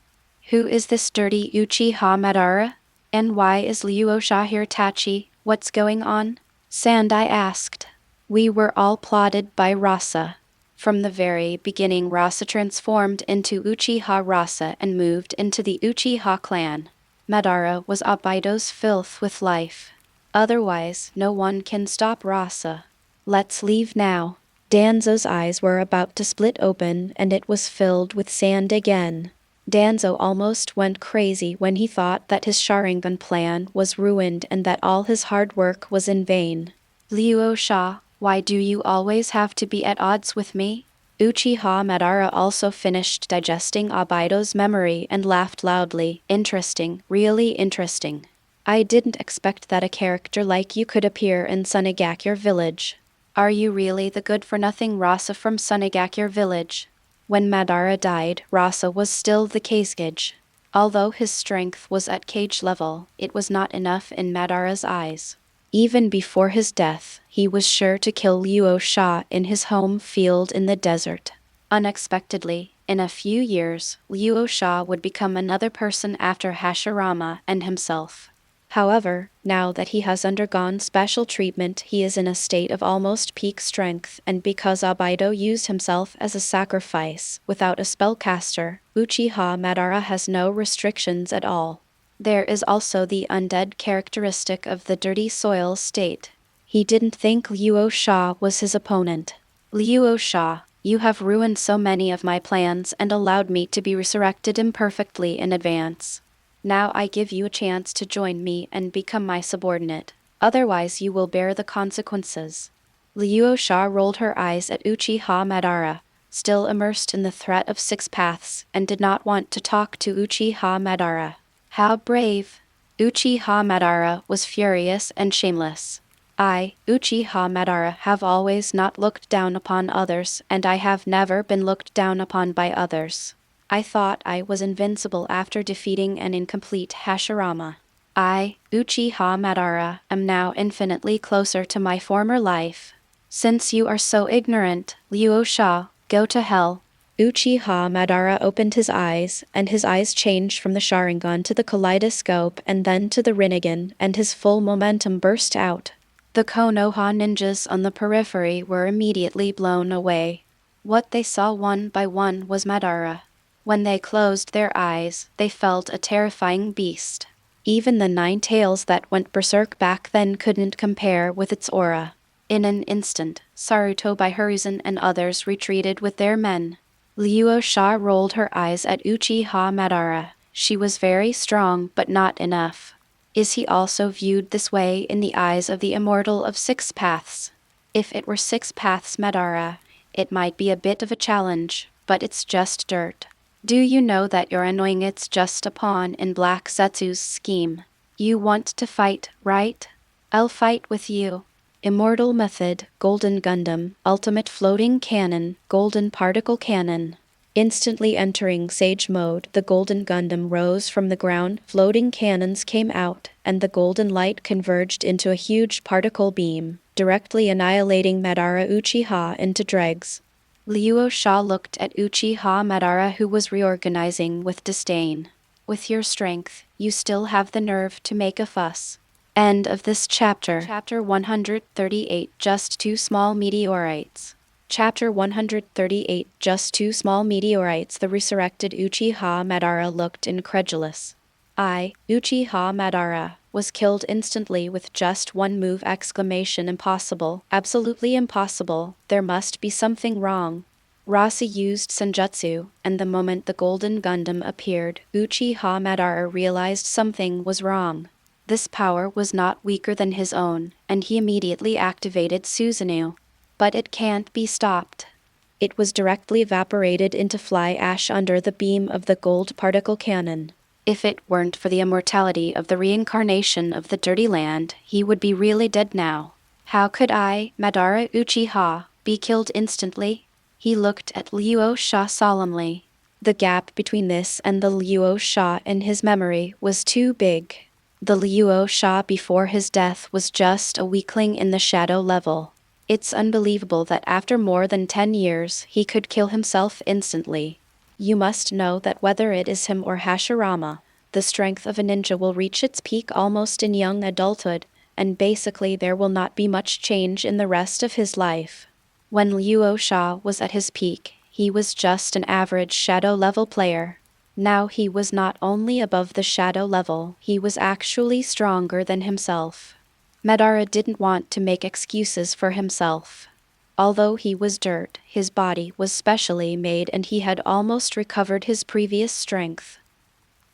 Who is this dirty Uchiha Madara? And why is Luo Sha here? Itachi, what's going on? Sandai asked. We were all plotted by Rasa. From the very beginning, Rasa transformed into Uchiha Rasa and moved into the Uchiha clan. Madara was Obito's filth with life. Otherwise, no one can stop Rasa. Let's leave now. Danzo's eyes were about to split open and it was filled with sand again. Danzo almost went crazy when he thought that his Sharingan plan was ruined and that all his hard work was in vain. Luo Sha, why do you always have to be at odds with me? Uchiha Madara also finished digesting Obito's memory and laughed loudly. Interesting, really interesting. I didn't expect that a character like you could appear in Sunagakure Village. Are you really the good-for-nothing Rasa from Sunagakure Village? When Madara died, Rasa was still the Kazekage. Although his strength was at cage level, it was not enough in Madara's eyes. Even before his death, he was sure to kill Luo Sha in his home field in the desert. Unexpectedly, in a few years, Luo Sha would become another person after Hashirama and himself. However, now that he has undergone special treatment, he is in a state of almost peak strength, and because Obito used himself as a sacrifice, without a spellcaster, Uchiha Madara has no restrictions at all. There is also the undead characteristic of the dirty soil state. He didn't think Luo Sha was his opponent. Luo Sha, you have ruined so many of my plans and allowed me to be resurrected imperfectly in advance. Now I give you a chance to join me and become my subordinate. Otherwise you will bear the consequences. Luo Sha rolled her eyes at Uchiha Madara, still immersed in the threat of 6 paths, and did not want to talk to Uchiha Madara. How brave! Uchiha Madara was furious and shameless. I, Uchiha Madara, have always not looked down upon others, and I have never been looked down upon by others. I thought I was invincible after defeating an incomplete Hashirama. I, Uchiha Madara, am now infinitely closer to my former life. Since you are so ignorant, Luo Sha, go to hell. Uchiha Madara opened his eyes, and his eyes changed from the Sharingan to the kaleidoscope and then to the Rinnegan, and his full momentum burst out. The Konoha ninjas on the periphery were immediately blown away. What they saw one by one was Madara. When they closed their eyes, they felt a terrifying beast. Even the 9 tails that went berserk back then couldn't compare with its aura. In an instant, Sarutobi Hiruzen and others retreated with their men. Luo Sha rolled her eyes at Uchiha Madara. She was very strong, but not enough. Is he also viewed this way in the eyes of the immortal of 6 paths? If it were 6 paths Madara, it might be a bit of a challenge, but it's just dirt. Do you know that you're annoying? It's just a pawn in Black Zetsu's scheme. You want to fight, right? I'll fight with you. Immortal Method, Golden Gundam, Ultimate Floating Cannon, Golden Particle Cannon. Instantly entering Sage Mode, the Golden Gundam rose from the ground, floating cannons came out, and the golden light converged into a huge particle beam, directly annihilating Madara Uchiha into dregs. Luo Sha looked at Uchiha Madara, who was reorganizing with disdain. With your strength, you still have the nerve to make a fuss. End of this chapter. Chapter 138, Just 2 Small Meteorites. Chapter 138, Just 2 Small Meteorites. The resurrected Uchiha Madara looked incredulous. I, Uchiha Madara, was killed instantly with just 1 move! Impossible, absolutely impossible, there must be something wrong. Rasi used Senjutsu, and the moment the Golden Gundam appeared, Uchiha Madara realized something was wrong. This power was not weaker than his own, and he immediately activated Susanoo. But it can't be stopped. It was directly evaporated into fly ash under the beam of the gold particle cannon. If it weren't for the immortality of the reincarnation of the Dirty Land, he would be really dead now. How could I, Madara Uchiha, be killed instantly? He looked at Luo Sha solemnly. The gap between this and the Luo Sha in his memory was too big. The Luo Sha before his death was just a weakling in the shadow level. It's unbelievable that after more than 10 years, he could kill himself instantly. You must know that whether it is him or Hashirama, the strength of a ninja will reach its peak almost in young adulthood, and basically there will not be much change in the rest of his life. When Luo Sha was at his peak, he was just an average shadow level player. Now he was not only above the shadow level, he was actually stronger than himself. Madara didn't want to make excuses for himself. Although he was dirt, his body was specially made and he had almost recovered his previous strength.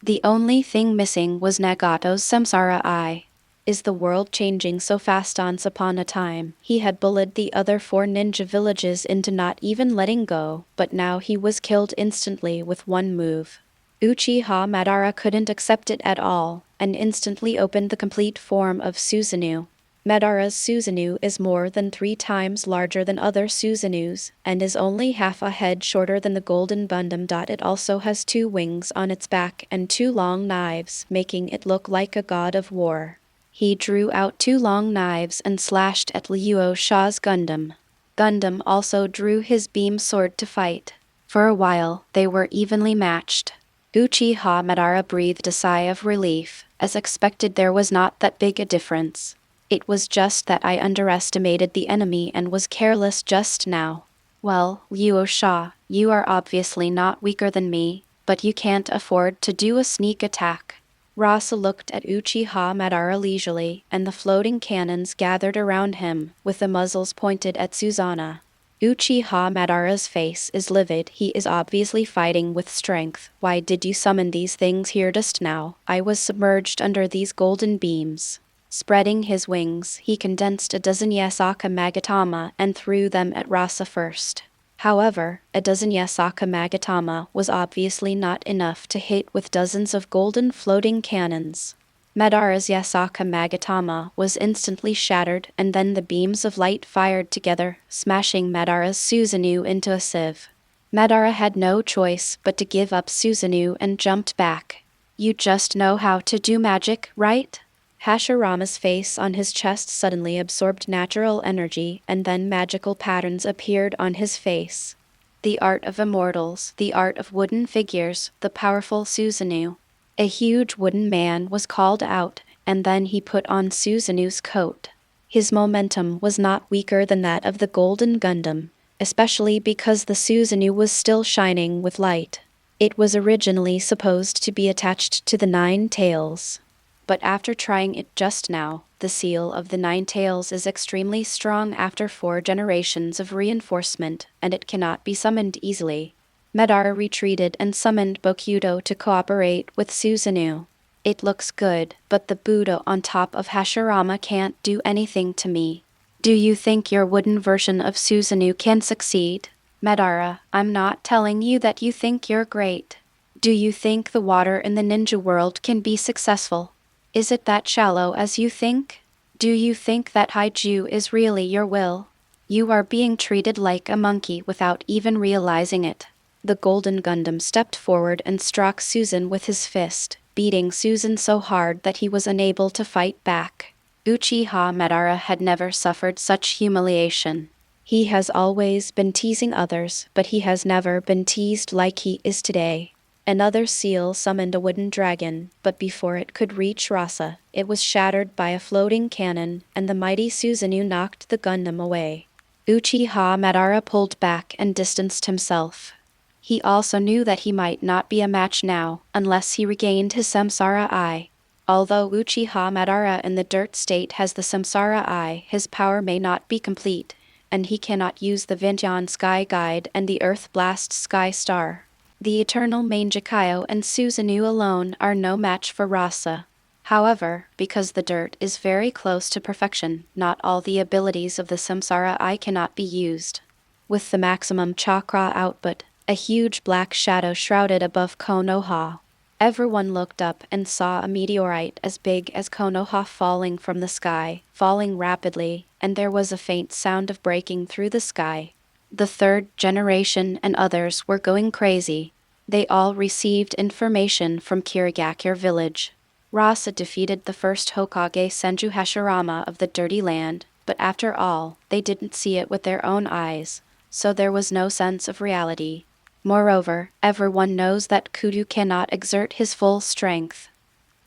The only thing missing was Nagato's Samsara eye. Is the world changing so fast? Once upon a time, he had bullied the other 4 ninja villages into not even letting go, but now he was killed instantly with 1 move. Uchiha Madara couldn't accept it at all, and instantly opened the complete form of Susanoo. Madara's Susanoo is more than 3 times larger than other Susanoos, and is only half a head shorter than the Golden Gundam. It also has 2 wings on its back and 2 long knives, making it look like a god of war. He drew out 2 long knives and slashed at Luo Sha's Gundam. Gundam also drew his beam sword to fight. For a while, they were evenly matched. Uchiha Madara breathed a sigh of relief. As expected, there was not that big a difference. It was just that I underestimated the enemy and was careless just now. Well, Luo Sha, you are obviously not weaker than me, but you can't afford to do a sneak attack. Rasa looked at Uchiha Madara leisurely, and the floating cannons gathered around him, with the muzzles pointed at Susanna. Uchiha Madara's face is livid. He is obviously fighting with strength. Why did you summon these things here just now? I was submerged under these golden beams. Spreading his wings, he condensed a dozen Yasaka Magatama and threw them at Rasa first. However, a dozen Yasaka Magatama was obviously not enough to hit with dozens of golden floating cannons. Madara's Yasaka Magatama was instantly shattered, and then the beams of light fired together, smashing Madara's Susanoo into a sieve. Madara had no choice but to give up Susanoo and jumped back. You just know how to do magic, right? Hashirama's face on his chest suddenly absorbed natural energy, and then magical patterns appeared on his face. The art of Immortals, the art of wooden figures, the powerful Susanoo. A huge wooden man was called out, and then he put on Susanoo's coat. His momentum was not weaker than that of the Golden Gundam, especially because the Susanoo was still shining with light. It was originally supposed to be attached to the Nine Tails. But after trying it just now, the seal of the Nine Tails is extremely strong after 4 generations of reinforcement, and it cannot be summoned easily. Madara retreated and summoned Bokuto to cooperate with Susanoo. It looks good, but the Budo on top of Hashirama can't do anything to me. Do you think your wooden version of Susanoo can succeed? Madara, I'm not telling you that you think you're great. Do you think the water in the ninja world can be successful? Is it that shallow as you think? Do you think that Haiju is really your will? You are being treated like a monkey without even realizing it. The Golden Gundam stepped forward and struck Susan with his fist, beating Susan so hard that he was unable to fight back. Uchiha Madara had never suffered such humiliation. He has always been teasing others, but he has never been teased like he is today. Another seal summoned a wooden dragon, but before it could reach Rasa, it was shattered by a floating cannon, and the mighty Susanoo knocked the Gundam away. Uchiha Madara pulled back and distanced himself. He also knew that he might not be a match now, unless he regained his Samsara Eye. Although Uchiha Madara in the dirt state has the Samsara Eye, his power may not be complete, and he cannot use the Vinjan Sky Guide and the Earth Blast Sky Star. The Eternal Mangekyo and Susanoo alone are no match for Rasa. However, because the dirt is very close to perfection, not all the abilities of the Samsara Eye cannot be used. With the maximum chakra output, a huge black shadow shrouded above Konoha. Everyone looked up and saw a meteorite as big as Konoha falling from the sky, falling rapidly, and there was a faint sound of breaking through the sky. The 3rd generation and others were going crazy. They all received information from Sunagakure Village. Rasa defeated the first Hokage Senju Hashirama of the Dirty Land, but after all, they didn't see it with their own eyes, so there was no sense of reality. Moreover, everyone knows that Kudu cannot exert his full strength.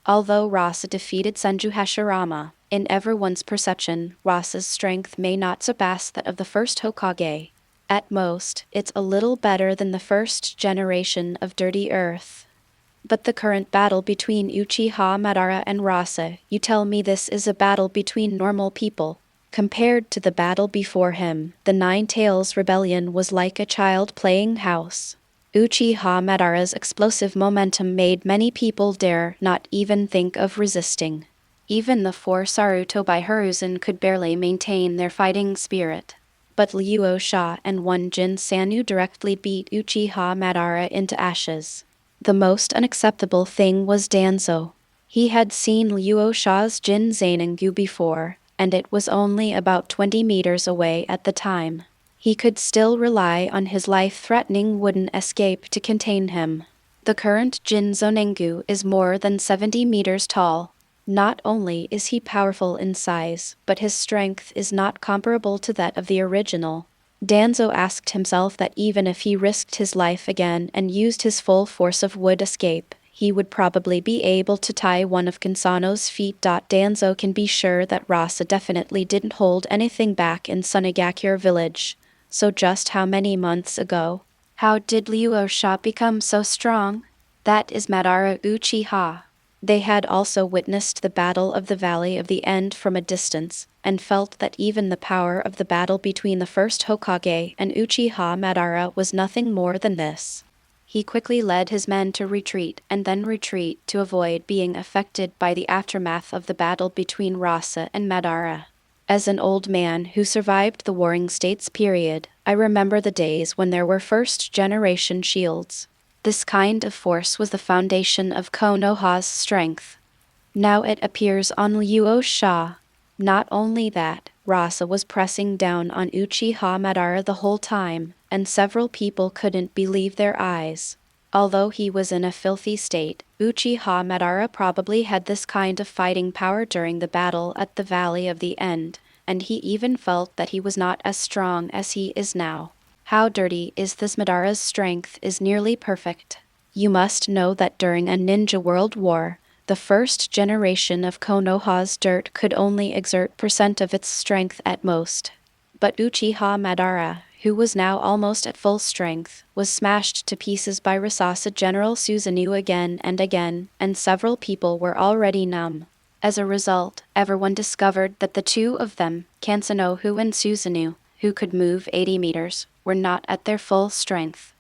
Although Rasa defeated Senju Hashirama, in everyone's perception, Rasa's strength may not surpass that of the first Hokage. At most, it's a little better than the first generation of Dirty Earth. But the current battle between Uchiha Madara and Rasa, you tell me this is a battle between normal people. Compared to the battle before him, the Nine Tails Rebellion was like a child playing house. Uchiha Madara's explosive momentum made many people dare not even think of resisting. Even the 4 Sarutobi Hiruzen could barely maintain their fighting spirit. But Luo Sha and 1 Jin Sanu directly beat Uchiha Madara into ashes. The most unacceptable thing was Danzo. He had seen Luo Sha's Jin Zanengu before, and it was only about 20 meters away at the time. He could still rely on his life-threatening wooden escape to contain him. The current Jin Zonengu is more than 70 meters tall. Not only is he powerful in size, but his strength is not comparable to that of the original. Danzo asked himself that even if he risked his life again and used his full force of wood escape, he would probably be able to tie one of Kinsano's feet. Danzo can be sure that Rasa definitely didn't hold anything back in Sunagakure Village. So just how many months ago? How did Luo Sha become so strong? That is Madara Uchiha. They had also witnessed the Battle of the Valley of the End from a distance, and felt that even the power of the battle between the first Hokage and Uchiha Madara was nothing more than this. He quickly led his men to retreat and then retreat to avoid being affected by the aftermath of the battle between Rasa and Madara. As an old man who survived the Warring States period, I remember the days when there were first-generation shields. This kind of force was the foundation of Konoha's strength. Now it appears on Luo Sha. Not only that, Rasa was pressing down on Uchiha Madara the whole time, and several people couldn't believe their eyes. Although he was in a filthy state, Uchiha Madara probably had this kind of fighting power during the battle at the Valley of the End, and he even felt that he was not as strong as he is now. How dirty is this? Madara's strength is nearly perfect. You must know that during a ninja world war, the first generation of Konoha's dirt could only exert % of its strength at most. But Uchiha Madara, who was now almost at full strength, was smashed to pieces by Rasasa General Susanoo again, and several people were already numb. As a result, everyone discovered that the two of them, Kansanohu and Susanoo, who could move 80 meters, were not at their full strength.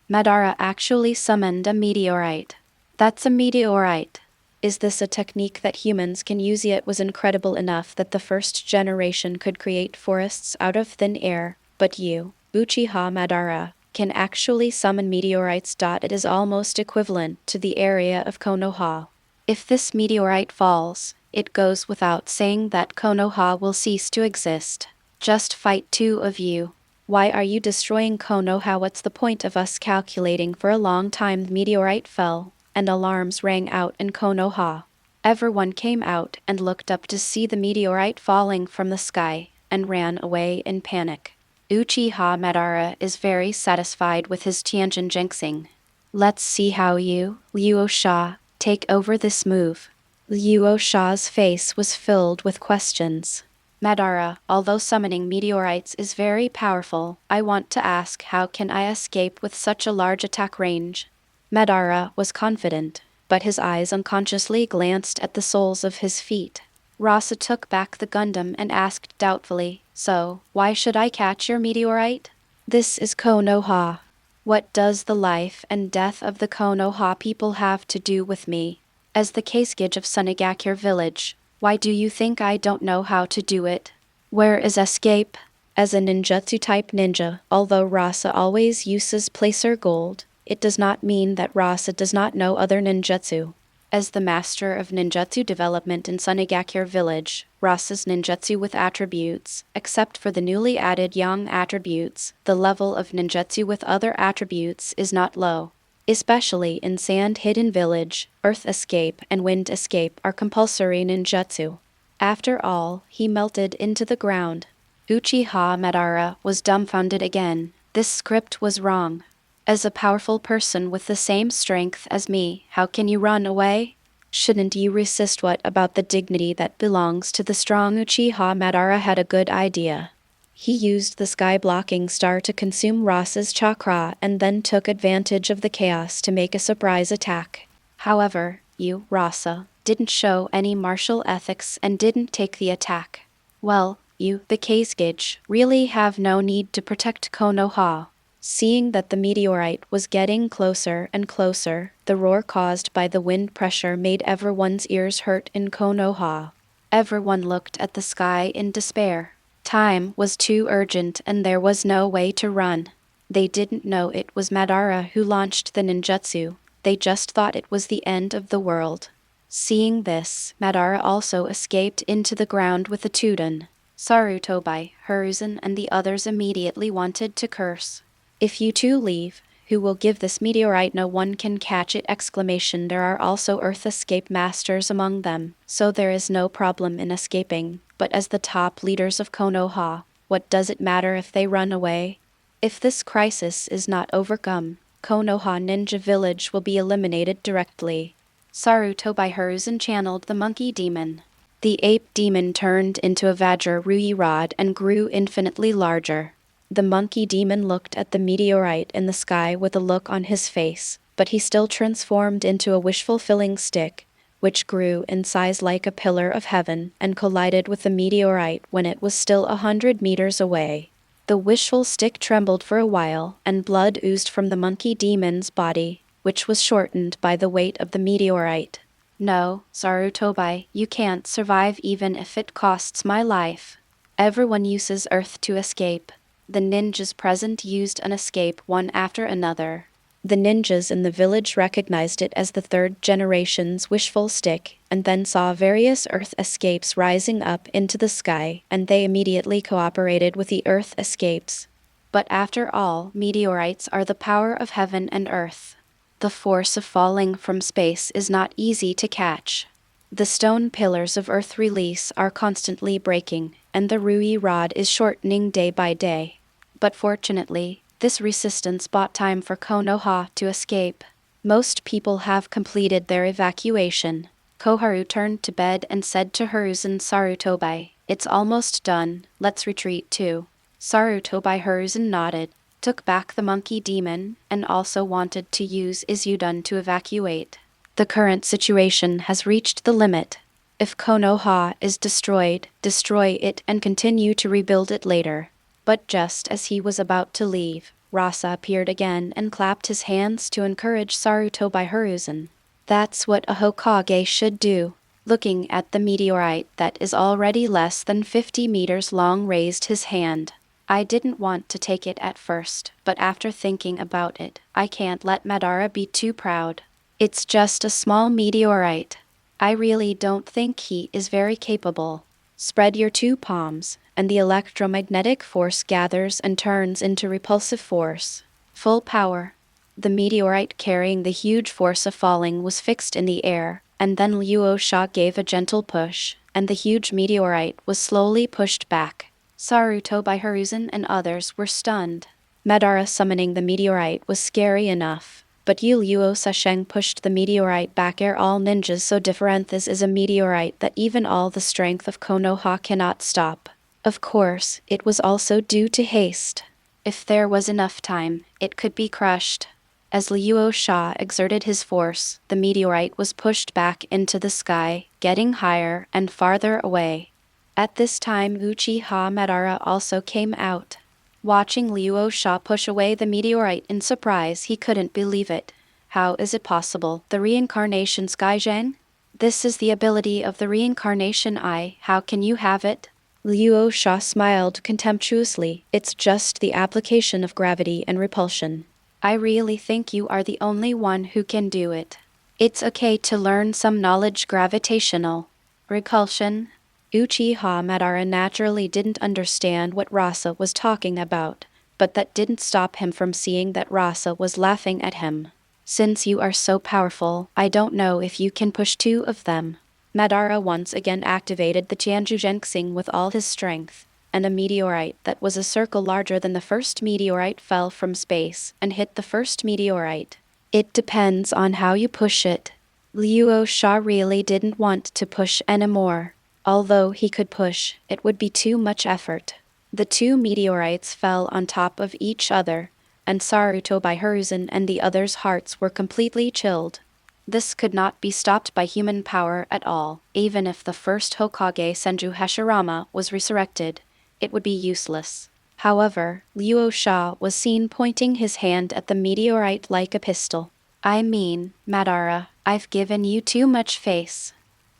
Madara actually summoned a meteorite. That's a meteorite. Is this a technique that humans can use? It was incredible enough that the first generation could create forests out of thin air, but you, Uchiha Madara, can actually summon meteorites. It is almost equivalent to the area of Konoha. If this meteorite falls, it goes without saying that Konoha will cease to exist. Just fight two of you. Why are you destroying Konoha? What's the point of us calculating? For a long time the meteorite fell, and alarms rang out in Konoha. Everyone came out and looked up to see the meteorite falling from the sky, and ran away in panic. Uchiha Madara is very satisfied with his Tianjin jinxing. Let's see how you, Luo Sha, take over this move. Luo Sha's face was filled with questions. Madara, although summoning meteorites is very powerful, I want to ask, how can I escape with such a large attack range? Madara was confident, but his eyes unconsciously glanced at the soles of his feet. Rasa took back the Gundam and asked doubtfully, so, why should I catch your meteorite? This is Konoha. What does the life and death of the Konoha people have to do with me? As the Kasuge of Sunagakure Village, why do you think I don't know how to do it? Where is escape? As a ninjutsu-type ninja, although Rasa always uses placer gold, it does not mean that Rasa does not know other ninjutsu. As the master of ninjutsu development in Sunagakure Village, Rasa's ninjutsu with attributes, except for the newly added yang attributes, the level of ninjutsu with other attributes is not low. Especially in Sand Hidden Village, Earth Escape and Wind Escape are compulsory ninjutsu. After all, he melted into the ground. Uchiha Madara was dumbfounded again. This script was wrong. As a powerful person with the same strength as me, how can you run away? Shouldn't you resist? What about the dignity that belongs to the strong? Uchiha Madara had a good idea. He used the sky-blocking star to consume Rasa's chakra and then took advantage of the chaos to make a surprise attack. However, you, Rasa, didn't show any martial ethics and didn't take the attack. Well, you, the Kasuge, really have no need to protect Konoha. Seeing that the meteorite was getting closer and closer, the roar caused by the wind pressure made everyone's ears hurt in Konoha. Everyone looked at the sky in despair. Time was too urgent and there was no way to run. They didn't know it was Madara who launched the ninjutsu. They just thought it was the end of the world. Seeing this, Madara also escaped into the ground with a Tudun. Sarutobi, Hiruzen and the others immediately wanted to curse. If you two leave, who will give this meteorite? No one can catch it! There are also Earth Escape Masters among them, so there is no problem in escaping. But as the top leaders of Konoha, what does it matter if they run away? If this crisis is not overcome, Konoha Ninja Village will be eliminated directly. Sarutobi Hiruzen channeled the monkey demon. The ape demon turned into a Vajra rod and grew infinitely larger. The monkey demon looked at the meteorite in the sky with a look on his face, but he still transformed into a wish-fulfilling stick, which grew in size like a pillar of heaven and collided with the meteorite when it was still 100 meters away. The wishful stick trembled for a while, and blood oozed from the monkey demon's body, which was shortened by the weight of the meteorite. No, Sarutobi, you can't survive even if it costs my life. Everyone uses Earth to escape. The ninjas present used an escape one after another. The ninjas in the village recognized it as the third generation's wishful stick, and then saw various Earth escapes rising up into the sky, and they immediately cooperated with the Earth escapes. But after all, meteorites are the power of heaven and Earth. The force of falling from space is not easy to catch. The stone pillars of Earth release are constantly breaking, and the Rui rod is shortening day by day. But fortunately, this resistance bought time for Konoha to escape. Most people have completed their evacuation. Koharu turned to bed and said to Hiruzen Sarutobi, "It's almost done, let's retreat too." Sarutobi Hiruzen nodded, took back the monkey demon, and also wanted to use Izudun to evacuate. The current situation has reached the limit. If Konoha is destroyed, destroy it and continue to rebuild it later. But just as he was about to leave, Rasa appeared again and clapped his hands to encourage Sarutobi Hiruzen. That's what a Hokage should do. Looking at the meteorite that is already less than 50 meters long, raised his hand. I didn't want to take it at first, but after thinking about it, I can't let Madara be too proud. It's just a small meteorite. I really don't think he is very capable. Spread your two palms, and the electromagnetic force gathers and turns into repulsive force. Full power. The meteorite carrying the huge force of falling was fixed in the air, and then Luo Sha gave a gentle push, and the huge meteorite was slowly pushed back. Sarutobi Hiruzen and others were stunned. Madara summoning the meteorite was scary enough, but Luo Sasheng pushed the meteorite back. All ninjas so different. This is a meteorite that even all the strength of Konoha cannot stop. Of course, it was also due to haste. If there was enough time, it could be crushed. As Luo Sha exerted his force, the meteorite was pushed back into the sky, getting higher and farther away. At this time, Uchiha Madara also came out. Watching Luo Sha push away the meteorite in surprise, he couldn't believe it. How is it possible? The reincarnation Skyzhang? This is the ability of the reincarnation eye. How can you have it? Luo Sha smiled contemptuously. It's just the application of gravity and repulsion. I really think you are the only one who can do it. It's okay to learn some knowledge. Gravitational repulsion. Uchiha Madara naturally didn't understand what Rasa was talking about, but that didn't stop him from seeing that Rasa was laughing at him. Since you are so powerful, I don't know if you can push two of them. Madara once again activated the Tianjuzhengxing with all his strength, and a meteorite that was a circle larger than the first meteorite fell from space and hit the first meteorite. It depends on how you push it. Luo Sha really didn't want to push anymore. Although he could push, it would be too much effort. The two meteorites fell on top of each other, and Sarutobi Hiruzen and the others' hearts were completely chilled. This could not be stopped by human power at all. Even if the first Hokage Senju Hashirama was resurrected, it would be useless. However, Luo Sha was seen pointing his hand at the meteorite like a pistol. I mean, Madara, I've given you too much face.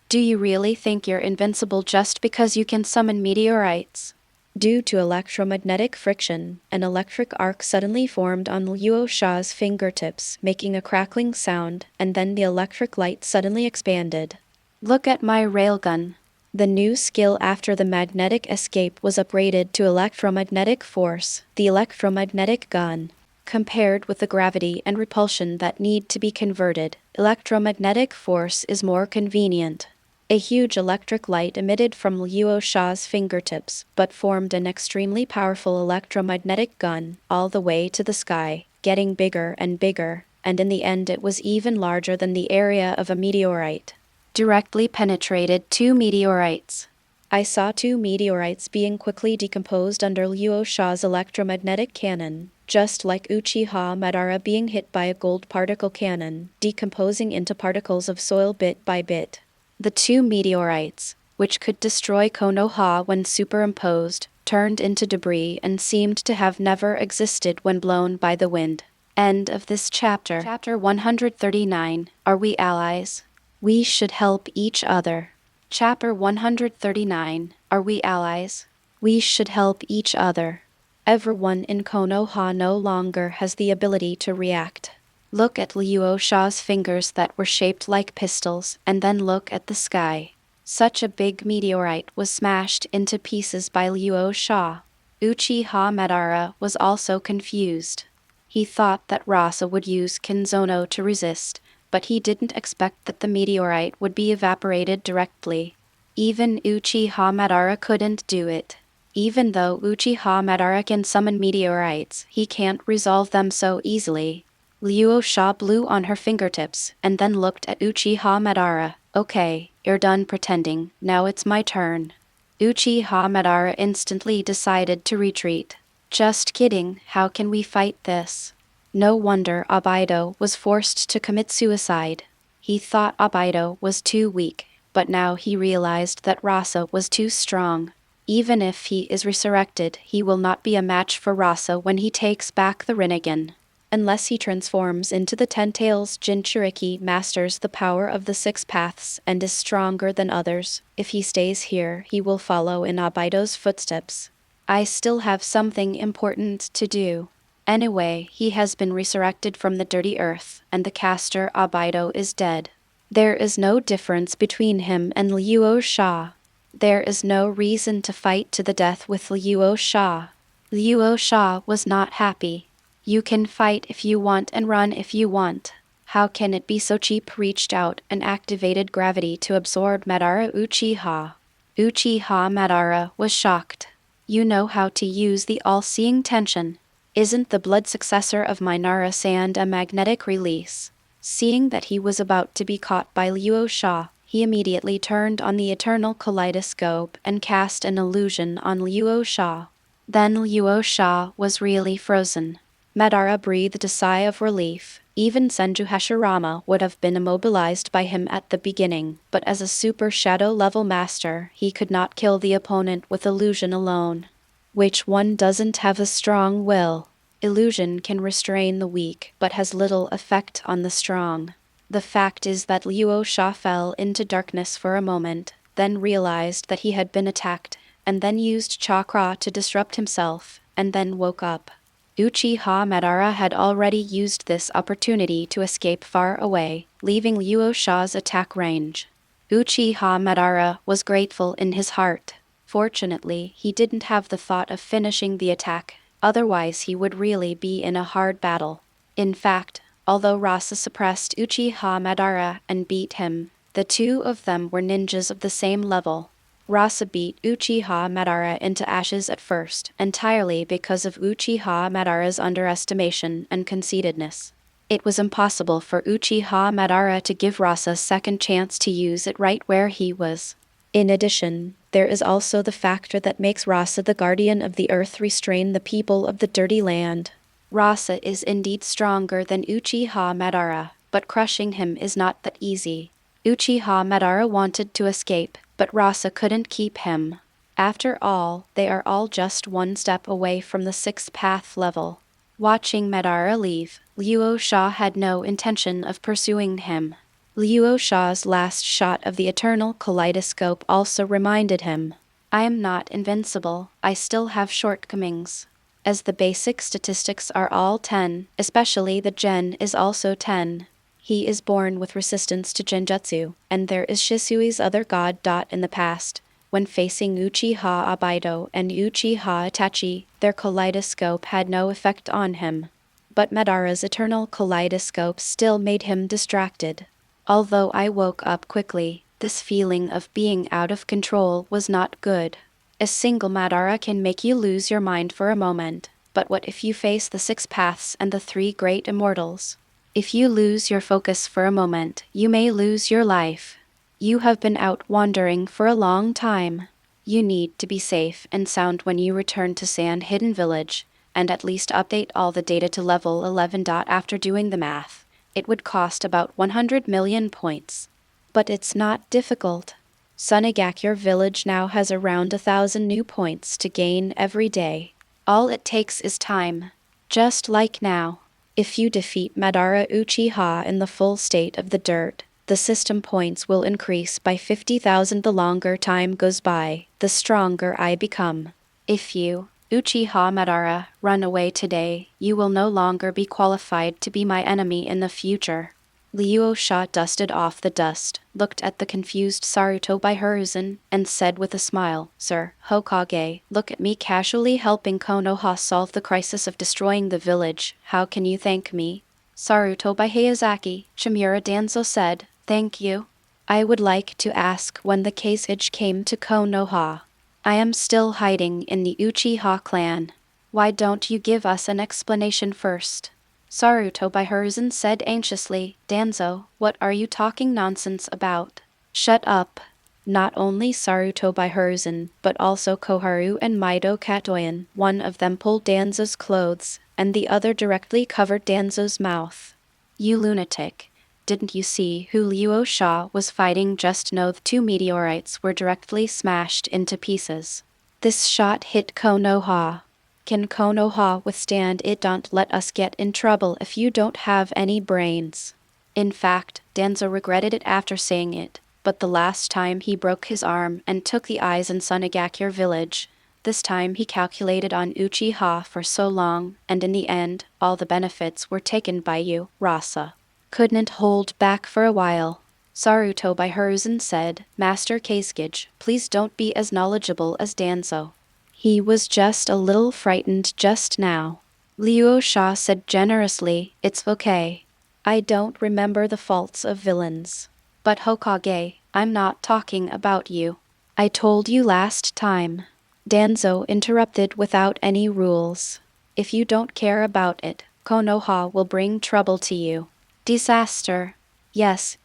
Do you really think you're invincible just because you can summon meteorites? Due to electromagnetic friction, an electric arc suddenly formed on Luo Sha's fingertips, making a crackling sound, and then the electric light suddenly expanded. Look at my railgun. The new skill after the magnetic escape was upgraded to electromagnetic force, the electromagnetic gun. Compared with the gravity and repulsion that need to be converted, electromagnetic force is more convenient. A huge electric light emitted from Luo Sha's fingertips, but formed an extremely powerful electromagnetic gun all the way to the sky. getting bigger and bigger, and in the end it was even larger than the area of a meteorite. Directly penetrated 2 meteorites. I saw 2 meteorites being quickly decomposed under Luo Sha's electromagnetic cannon, just like Uchiha Madara being hit by a gold particle cannon, decomposing into particles of soil bit by bit. The 2 meteorites, which could destroy Konoha when superimposed, turned into debris and seemed to have never existed when blown by the wind. End of this chapter. Chapter 139. Are we allies? We should help each other. Chapter 139. Are we allies? We should help each other. Everyone in Konoha no longer has the ability to react. Look at Luo Sha's fingers that were shaped like pistols, and then look at the sky. Such a big meteorite was smashed into pieces by Luo Sha. Uchiha Madara was also confused. He thought that Rasa would use Kinzono to resist, but he didn't expect that the meteorite would be evaporated directly. Even Uchiha Madara couldn't do it. Even though Uchiha Madara can summon meteorites, he can't resolve them so easily. Luo Sha blew on her fingertips, and then looked at Uchiha Madara. Okay, you're done pretending, now it's my turn. Uchiha Madara instantly decided to retreat. Just kidding, how can we fight this? No wonder Obito was forced to commit suicide. He thought Obito was too weak, but now he realized that Rasa was too strong. Even if he is resurrected, he will not be a match for Rasa when he takes back the Rinnegan. Unless he transforms into the Ten-Tails Jinchuriki, masters the power of the 6 paths, and is stronger than others. If he stays here, he will follow in Obito's footsteps. I still have something important to do. Anyway, he has been resurrected from the dirty earth, and the caster Obito is dead. There is no difference between him and Luo Sha. There is no reason to fight to the death with Luo Sha. Luo Sha was not happy. You can fight if you want and run if you want. How can it be so cheap? Reached out and activated gravity to absorb Madara Uchiha. Uchiha Madara was shocked. You know how to use the all-seeing tension. Isn't the blood successor of my Nara Sand a magnetic release? Seeing that he was about to be caught by Luo Sha, he immediately turned on the eternal kaleidoscope and cast an illusion on Luo Sha. Then Luo Sha was really frozen. Madara breathed a sigh of relief. Even Senju Hashirama would have been immobilized by him at the beginning, but as a super shadow-level master, he could not kill the opponent with illusion alone. Which one doesn't have a strong will? Illusion can restrain the weak, but has little effect on the strong. The fact is that Luo Sha fell into darkness for a moment, then realized that he had been attacked, and then used chakra to disrupt himself, and then woke up. Uchiha Madara had already used this opportunity to escape far away, leaving Luo Sha's attack range. Uchiha Madara was grateful in his heart. Fortunately, he didn't have the thought of finishing the attack, otherwise he would really be in a hard battle. In fact, although Rasa suppressed Uchiha Madara and beat him, the 2 of them were ninjas of the same level. Rasa beat Uchiha Madara into ashes at first, entirely because of Uchiha Madara's underestimation and conceitedness. It was impossible for Uchiha Madara to give Rasa a second chance to use it right where he was. In addition, there is also the factor that makes Rasa the guardian of the earth restrain the people of the dirty land. Rasa is indeed stronger than Uchiha Madara, but crushing him is not that easy. Uchiha Madara wanted to escape, but Rasa couldn't keep him. After all, they are all just one step away from the 6th path level. Watching Madara leave, Luo Sha had no intention of pursuing him. Luo Sha's last shot of the eternal kaleidoscope also reminded him, I am not invincible, I still have shortcomings. As the basic statistics are all 10, especially the gen is also 10. He is born with resistance to genjutsu, and there is Shisui's other god. In the past, when facing Uchiha Obito and Uchiha Itachi, their kaleidoscope had no effect on him. But Madara's eternal kaleidoscope still made him distracted. Although I woke up quickly, this feeling of being out of control was not good. A single Madara can make you lose your mind for a moment. But what if you face the 6 paths and the 3 great immortals? If you lose your focus for a moment, you may lose your life. You have been out wandering for a long time. You need to be safe and sound when you return to Sand Hidden Village, and at least update all the data to level 11. After doing the math, it would cost about 100 million points. But it's not difficult. Sunagakure Village now has around 1,000 new points to gain every day. All it takes is time. Just like now. If you defeat Madara Uchiha in the full state of the dirt, the system points will increase by 50,000. The longer time goes by, the stronger I become. If you, Uchiha Madara, run away today, you will no longer be qualified to be my enemy in the future. Luo Sha dusted off the dust, looked at the confused Sarutobi Hiruzen, and said with a smile, "Sir Hokage, look at me casually helping Konoha solve the crisis of destroying the village. How can you thank me?" Sarutobi Hiruzen, Shimura Danzo said, "Thank you. I would like to ask when the Kazekage came to Konoha. I am still hiding in the Uchiha clan. Why don't you give us an explanation first?" Sarutobi Hiruzen said anxiously, "Danzo, what are you talking nonsense about?" "Shut up." Not only Sarutobi Hiruzen, but also Koharu and Mido Katoyan, one of them pulled Danzo's clothes, and the other directly covered Danzo's mouth. "You lunatic. Didn't you see who Luo Sha was fighting just now? The 2 meteorites were directly smashed into pieces. This shot hit Konoha. Can Konoha withstand it? Don't let us get in trouble if you don't have any brains." In fact, Danzo regretted it after saying it, but the last time he broke his arm and took the eyes in Sunagakure Village, this time he calculated on Uchiha for so long, and in the end, all the benefits were taken by you, Rasa. Couldn't hold back for a while. Sarutobi Hiruzen said, "Master Kazekage, please don't be as knowledgeable as Danzo. He was just a little frightened just now." Luo Sha said generously, "It's okay. I don't remember the faults of villains. But Hokage, I'm not talking about you. I told you last time." Danzo interrupted without any rules. "If you don't care about it, Konoha will bring trouble to you. Disaster. Yes,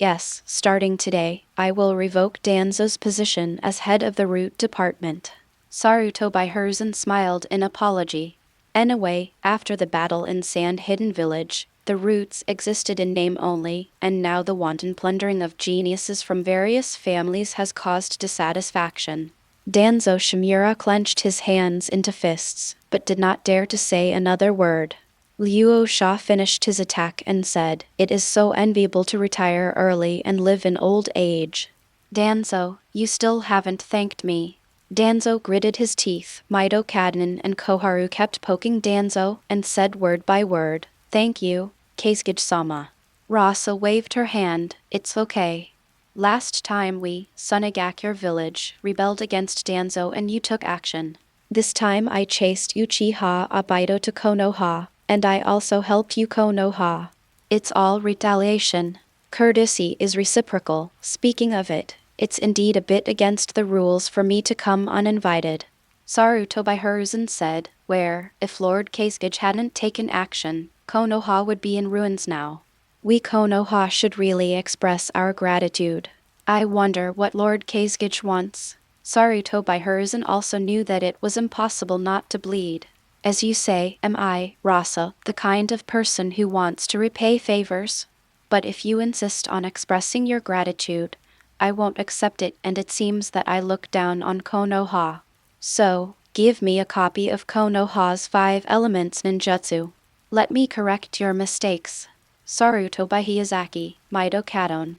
starting today, I will revoke Danzo's position as head of the root department." Sarutobi Hiruzen smiled in apology. Anyway, after the battle in Sand Hidden Village, the roots existed in name only, and now the wanton plundering of geniuses from various families has caused dissatisfaction. Danzo Shimura clenched his hands into fists, but did not dare to say another word. Luo Sha finished his attack and said, "It is so enviable to retire early and live in old age." "Danzo, you still haven't thanked me." Danzo gritted his teeth. Mido Katanen and Koharu kept poking Danzo and said word by word, "Thank you, Kazekage-sama." Rasa waved her hand, "It's okay. Last time we, Sunagakure Village, rebelled against Danzo and you took action. This time I chased Uchiha Obito to Konoha, and I also helped you Konoha. It's all retaliation. Courtesy is reciprocal. Speaking of it, it's indeed a bit against the rules for me to come uninvited." Sarutobi Hiruzen said, "Where, if Lord Kazekage hadn't taken action, Konoha would be in ruins now. We Konoha should really express our gratitude. I wonder what Lord Kazekage wants." Sarutobi Hiruzen also knew that it was impossible not to bleed. "As you say, am I, Rasa, the kind of person who wants to repay favors? But if you insist on expressing your gratitude, I won't accept it, and it seems that I look down on Konoha. So, give me a copy of Konoha's 5 Elements Ninjutsu. Let me correct your mistakes." Sarutobi Hiruzen, Mido Katanen,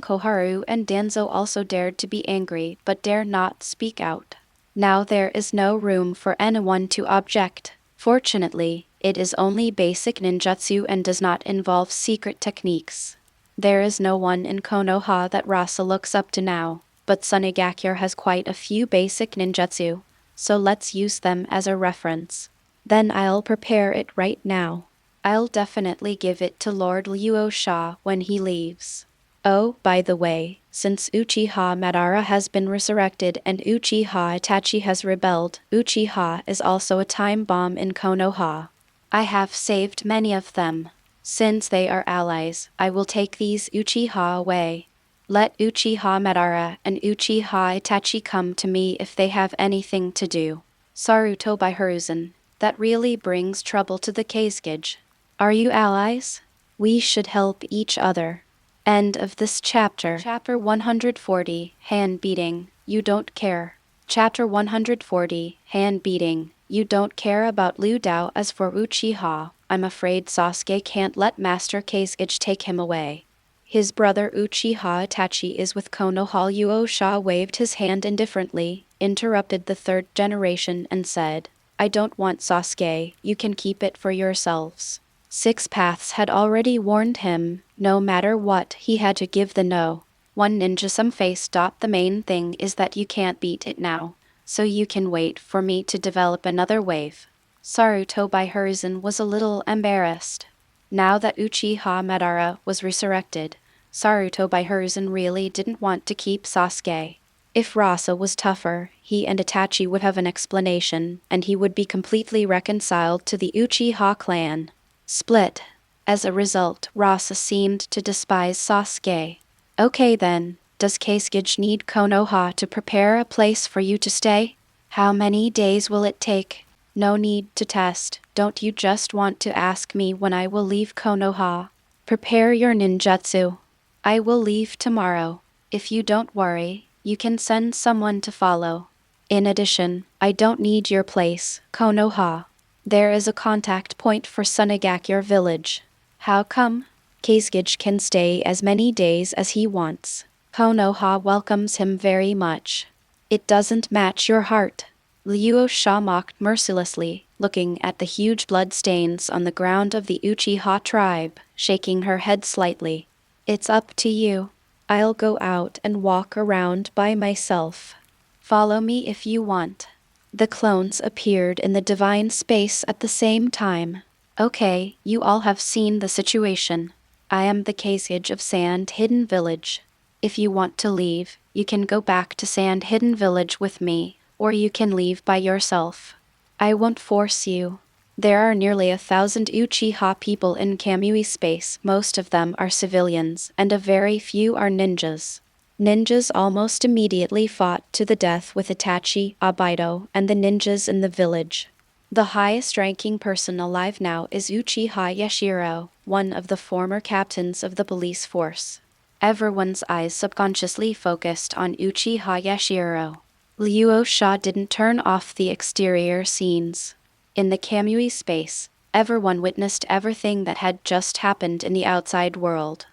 Koharu and Danzo also dared to be angry but dare not speak out. Now there is no room for anyone to object. Fortunately, it is only basic ninjutsu and does not involve secret techniques. There is no one in Konoha that Rasa looks up to now, but Sunagakure has quite a few basic ninjutsu, so let's use them as a reference. Then I'll prepare it right now. I'll definitely give it to Lord Luo Sha when he leaves. Oh, by the way, since Uchiha Madara has been resurrected and Uchiha Itachi has rebelled, Uchiha is also a time bomb in Konoha. I have saved many of them. Since they are allies, I will take these Uchiha away. Let Uchiha Madara and Uchiha Itachi come to me if they have anything to do. Sarutobi Hiruzen. That really brings trouble to the Kazekage. Are you allies? We should help each other. End of this chapter. Chapter 140, Hand Beating. You don't care. Chapter 140, Hand Beating. You don't care about Liu Dao. As for Uchiha, I'm afraid Sasuke can't let Master Kazekage take him away. His brother Uchiha Itachi is with Konoha. Luo Sha waved his hand indifferently, interrupted the third generation and said, I don't want Sasuke, you can keep it for yourselves. Six Paths had already warned him, no matter what, he had to give the no. One ninja some face. The main thing is that you can't beat it now, so you can wait for me to develop another wave. Sarutobi Hiruzen was a little embarrassed. Now that Uchiha Madara was resurrected, Sarutobi Hiruzen really didn't want to keep Sasuke. If Rasa was tougher, he and Itachi would have an explanation, and he would be completely reconciled to the Uchiha clan. Split. As a result, Rasa seemed to despise Sasuke. Okay then, does Kazekage need Konoha to prepare a place for you to stay? How many days will it take? No need to test. Don't you just want to ask me when I will leave Konoha? Prepare your ninjutsu. I will leave tomorrow. If you don't worry, you can send someone to follow. In addition, I don't need your place, Konoha. There is a contact point for Sunagakure Village. How come? Kazekage can stay as many days as he wants. Konoha welcomes him very much. It doesn't match your heart. Luo Sha mocked mercilessly, looking at the huge blood stains on the ground of the Uchiha tribe, shaking her head slightly. It's up to you. I'll go out and walk around by myself. Follow me if you want. The clones appeared in the divine space at the same time. Okay, you all have seen the situation. I am the Kazekage of Sand Hidden Village. If you want to leave, you can go back to Sand Hidden Village with me, or you can leave by yourself. I won't force you. There are nearly 1,000 Uchiha people in Kamui space. Most of them are civilians, and a very few are ninjas. Ninjas almost immediately fought to the death with Itachi, Obito, and the ninjas in the village. The highest-ranking person alive now is Uchiha Yashiro, one of the former captains of the police force. Everyone's eyes subconsciously focused on Uchiha Yashiro. Luo Sha didn't turn off the exterior scenes. In the Kamui space, everyone witnessed everything that had just happened in the outside world.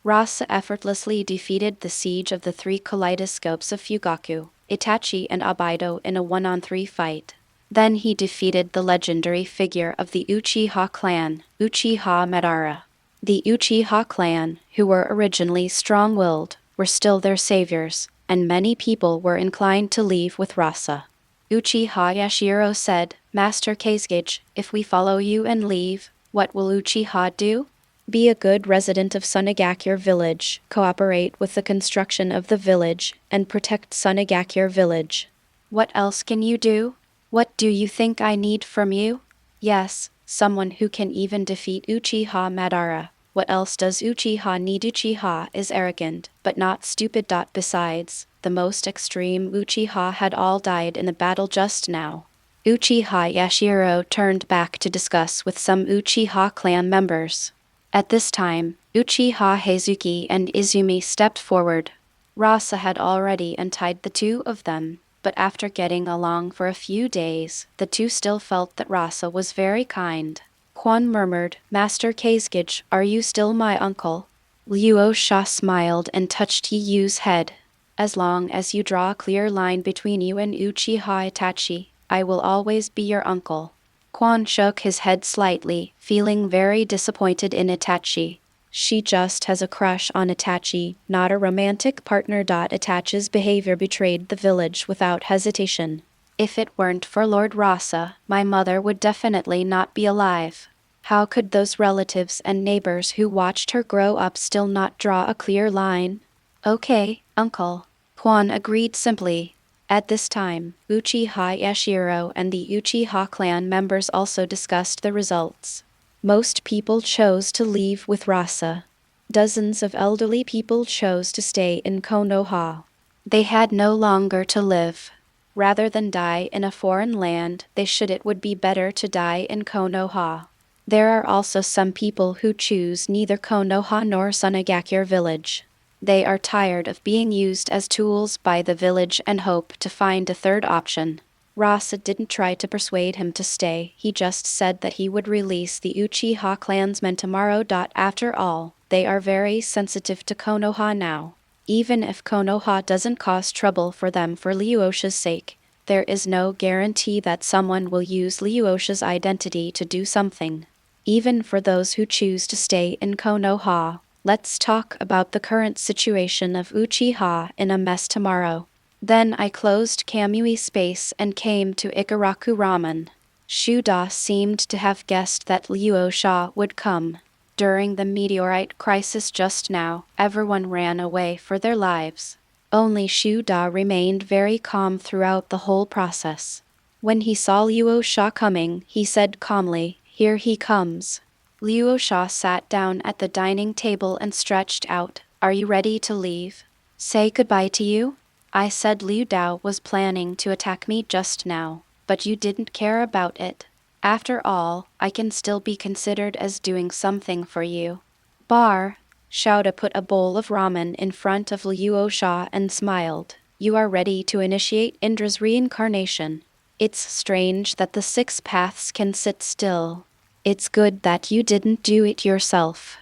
Rasa effortlessly defeated the siege of the three kaleidoscopes of Fugaku, Itachi and Obito in a 1-on-3 fight. Then he defeated the legendary figure of the Uchiha clan, Uchiha Madara. The Uchiha clan, who were originally strong-willed, were still their saviors, and many people were inclined to leave with Rasa. Uchiha Yashiro said, Master Kazekage, if we follow you and leave, what will Uchiha do? Be a good resident of Sunagakure Village, cooperate with the construction of the village, and protect Sunagakure Village. What else can you do? What do you think I need from you? Yes, someone who can even defeat Uchiha Madara. What else does Uchiha need? Uchiha is arrogant, but not stupid. Besides, the most extreme Uchiha had all died in the battle just now. Uchiha Yashiro turned back to discuss with some Uchiha clan members. At this time, Uchiha Heizuki and Izumi stepped forward. Rasa had already untied the two of them, but after getting along for a few days, the two still felt that Rasa was very kind. Quan murmured, Master Kazekage, are you still my uncle? Luo Sha smiled and touched Yu's head. As long as you draw a clear line between you and Uchiha Itachi, I will always be your uncle. Quan shook his head slightly, feeling very disappointed in Itachi. She just has a crush on Itachi, not a romantic partner. Itachi's behavior betrayed the village without hesitation. If it weren't for Lord Rasa, my mother would definitely not be alive. How could those relatives and neighbors who watched her grow up still not draw a clear line? Okay, uncle. Quan agreed simply. At this time, Uchiha Yashiro and the Uchiha clan members also discussed the results. Most people chose to leave with Rasa. Dozens of elderly people chose to stay in Konoha. They had no longer to live. Rather than die in a foreign land, it would be better to die in Konoha. There are also some people who choose neither Konoha nor Sunagakure Village. They are tired of being used as tools by the village and hope to find a third option. Rasa didn't try to persuade him to stay, he just said that he would release the Uchiha clansmen tomorrow. After all, they are very sensitive to Konoha now. Even if Konoha doesn't cause trouble for them for Luosha's sake, there is no guarantee that someone will use Luosha's identity to do something. Even for those who choose to stay in Konoha, let's talk about the current situation of Uchiha in a mess tomorrow. Then I closed Kamui space and came to Ikaraku Ramen. Shuda seemed to have guessed that Luo Sha would come. During the meteorite crisis just now, everyone ran away for their lives. Only Shuda remained very calm throughout the whole process. When he saw Luo Sha coming, he said calmly, "Here he comes." Luo Sha sat down at the dining table and stretched out. "Are you ready to leave? Say goodbye to you?" I said Liu Dao was planning to attack me just now, but you didn't care about it. After all, I can still be considered as doing something for you. Bar. Shouda put a bowl of ramen in front of Luo Sha and smiled. You are ready to initiate Indra's reincarnation. It's strange that the 6 paths can sit still. It's good that you didn't do it yourself.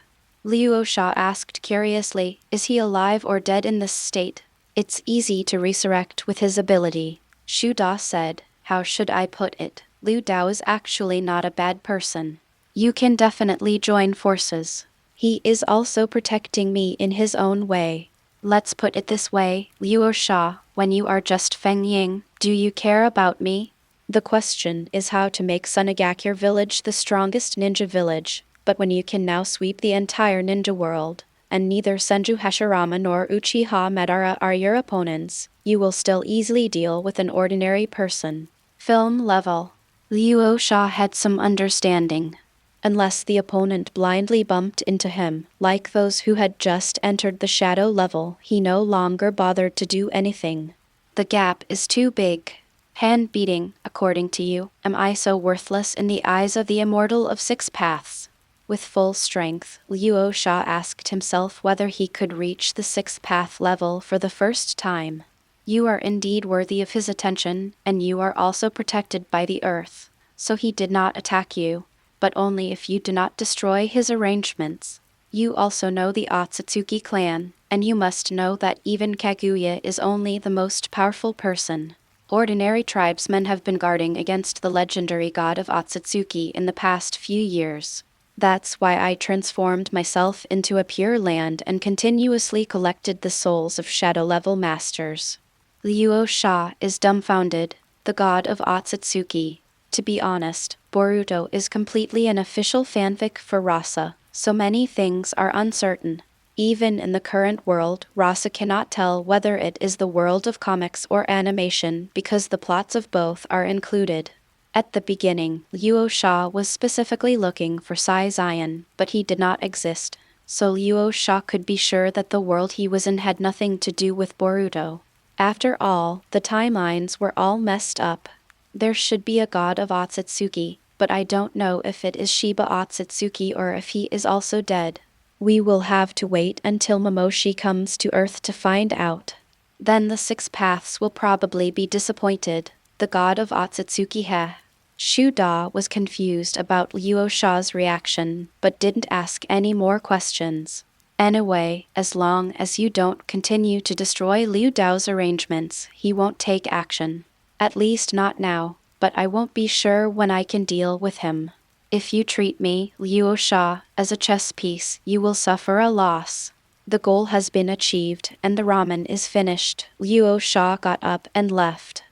Luo Sha asked curiously, is he alive or dead in this state? It's easy to resurrect with his ability. Shuda said, how should I put it? Liu Dao is actually not a bad person. You can definitely join forces. He is also protecting me in his own way. Let's put it this way, Luo Sha, when you are just Feng Ying, do you care about me? The question is how to make Sunagakure Village the strongest ninja village, but when you can now sweep the entire ninja world, and neither Senju Hashirama nor Uchiha Madara are your opponents, you will still easily deal with an ordinary person. Film level. Luo Sha had some understanding. Unless the opponent blindly bumped into him, like those who had just entered the shadow level, he no longer bothered to do anything. The gap is too big. Hand beating, according to you, am I so worthless in the eyes of the immortal of 6 paths? With full strength, Luo Sha asked himself whether he could reach the 6th path level for the first time. You are indeed worthy of his attention, and you are also protected by the earth, so he did not attack you, but only if you do not destroy his arrangements. You also know the Otsutsuki clan, and you must know that even Kaguya is only the most powerful person. Ordinary tribesmen have been guarding against the legendary god of Otsutsuki in the past few years. That's why I transformed myself into a pure land and continuously collected the souls of shadow-level masters. Luo Sha is dumbfounded, the god of Otsutsuki. To be honest, Boruto is completely an official fanfic for Rasa, so many things are uncertain. Even in the current world, Rasa cannot tell whether it is the world of comics or animation because the plots of both are included. At the beginning, Luo Sha was specifically looking for Sai Zion, but he did not exist, so Luo Sha could be sure that the world he was in had nothing to do with Boruto. After all, the timelines were all messed up. There should be a god of Otsutsuki, but I don't know if it is Shiba Otsutsuki or if he is also dead. We will have to wait until Momoshi comes to Earth to find out. Then the 6 paths will probably be disappointed. The god of Otsutsuki Shuda was confused about Luo Sha's reaction, but didn't ask any more questions. Anyway, as long as you don't continue to destroy Liu Dao's arrangements, he won't take action. At least not now, but I won't be sure when I can deal with him. If you treat me, Luo Sha, as a chess piece, you will suffer a loss. The goal has been achieved, and the ramen is finished. Luo Sha got up and left.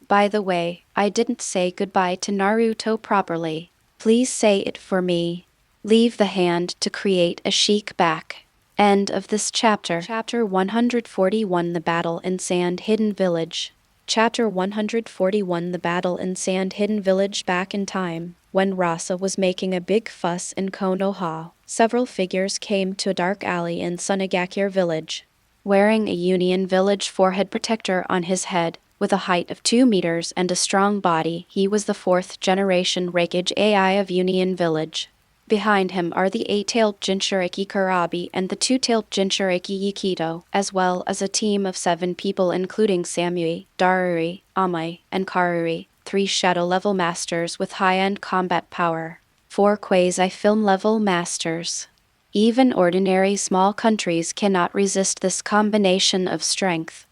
By the way, I didn't say goodbye to Naruto properly. Please say it for me. Leave the hand to create a chic back. End of this chapter. Chapter 141 The Battle in Sand Hidden Village. Chapter 141 The Battle in Sand Hidden Village. Back in time, when Rasa was making a big fuss in Konoha, several figures came to a dark alley in Sunagakure Village. Wearing a Union Village forehead protector on his head, with a height of 2 meters and a strong body, he was the 4th-generation Reikage AI of Union Village. Behind him are the 8-tailed Jinchuriki Kurabi and the 2-tailed Jinchuriki Yukito, as well as a team of 7 people including Samui, Daruri, Amai, and Karuri, 3 shadow-level masters with high-end combat power, 4 quasi-film-level masters. Even ordinary small countries cannot resist this combination of strength.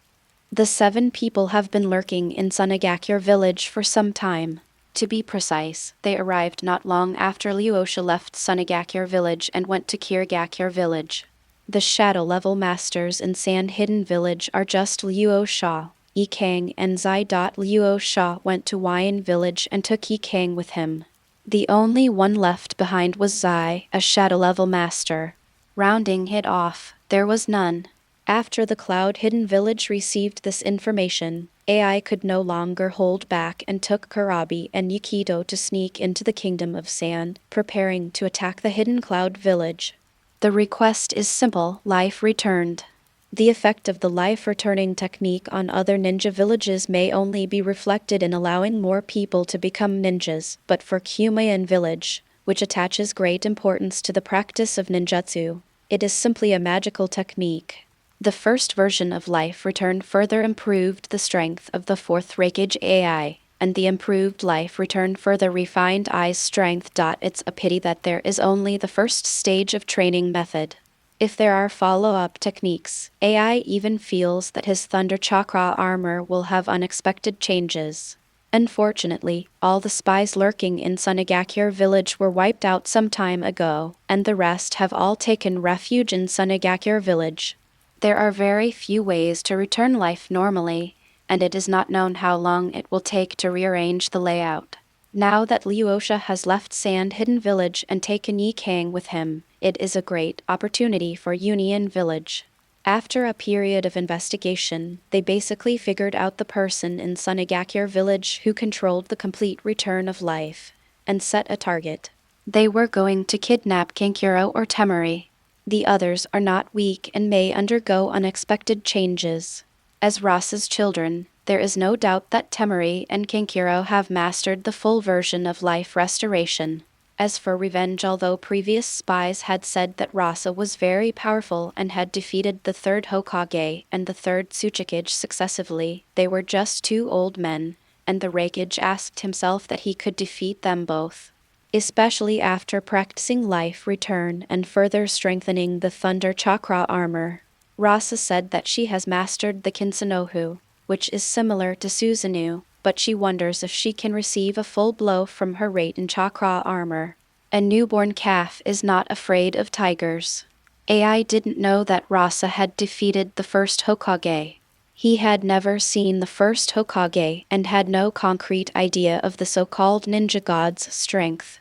The 7 people have been lurking in Sunagakure Village for some time. To be precise, they arrived not long after Luosha left Sunagakure Village and went to Kirigakure Village. The shadow-level masters in Sand Hidden Village are just Luo Sha, Yikang, and Zai. Luo Sha went to Wyan Village and took Yikang with him. The only one left behind was Zai, a shadow-level master. Rounding it off, there was none. After the Cloud-Hidden Village received this information, AI could no longer hold back and took Kurabi and Yukito to sneak into the Kingdom of Sand, preparing to attack the Hidden Cloud Village. The request is simple: life returned. The effect of the life-returning technique on other ninja villages may only be reflected in allowing more people to become ninjas, but for Kumayan Village, which attaches great importance to the practice of ninjutsu, it is simply a magical technique. The first version of Life Return further improved the strength of the 4th Reikage AI, and the improved Life Return further refined I's strength. It's a pity that there is only the first stage of training method. If there are follow-up techniques, AI even feels that his Thunder Chakra armor will have unexpected changes. Unfortunately, all the spies lurking in Sunagakure Village were wiped out some time ago, and the rest have all taken refuge in Sunagakure Village. There are very few ways to return life normally, and it is not known how long it will take to rearrange the layout. Now that Luosha has left Sand Hidden Village and taken Yikang with him, it is a great opportunity for Union Village. After a period of investigation, they basically figured out the person in Sunagakure Village who controlled the complete return of life, and set a target. They were going to kidnap Kankuro or Temari. The others are not weak and may undergo unexpected changes. As Rasa's children, there is no doubt that Temari and Kankuro have mastered the full version of life restoration. As for revenge, although previous spies had said that Rasa was very powerful and had defeated the 3rd Hokage and the 3rd Tsuchikage successively, they were just 2 old men, and the Reikage asked himself that he could defeat them both. Especially after practicing Life Return and further strengthening the Thunder Chakra armor. Rasa said that she has mastered the Kinsanohu, which is similar to Susanoo, but she wonders if she can receive a full blow from her Raiten Chakra armor. A newborn calf is not afraid of tigers. AI didn't know that Rasa had defeated the 1st Hokage. He had never seen the 1st Hokage and had no concrete idea of the so-called ninja god's strength.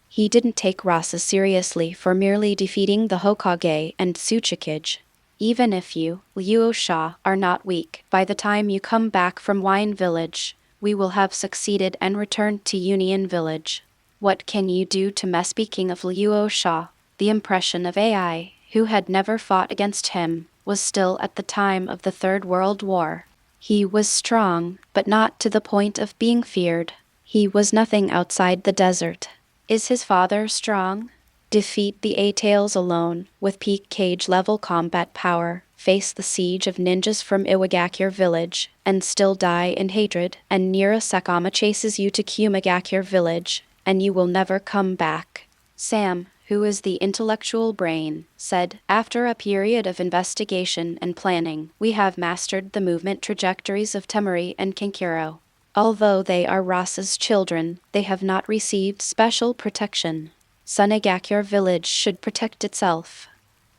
He didn't take Rasa seriously for merely defeating the Hokage and Tsuchikage. Even if you, Luo Sha, are not weak, by the time you come back from Wine Village, we will have succeeded and returned to Union Village. What can you do to mess? Speaking of Luo Sha, the impression of AI, who had never fought against him, was still at the time of the 3rd World War. He was strong, but not to the point of being feared. He was nothing outside the desert. Is his father strong? Defeat the A-Tails alone, with peak cage-level combat power, face the siege of ninjas from Iwagakure Village, and still die in hatred, and Nira Sakama chases you to Kumagakure Village, and you will never come back. Sam, who is the intellectual brain, said, after a period of investigation and planning, we have mastered the movement trajectories of Temari and Kankuro. Although they are Rasa's children, they have not received special protection. Sunagakure Village should protect itself.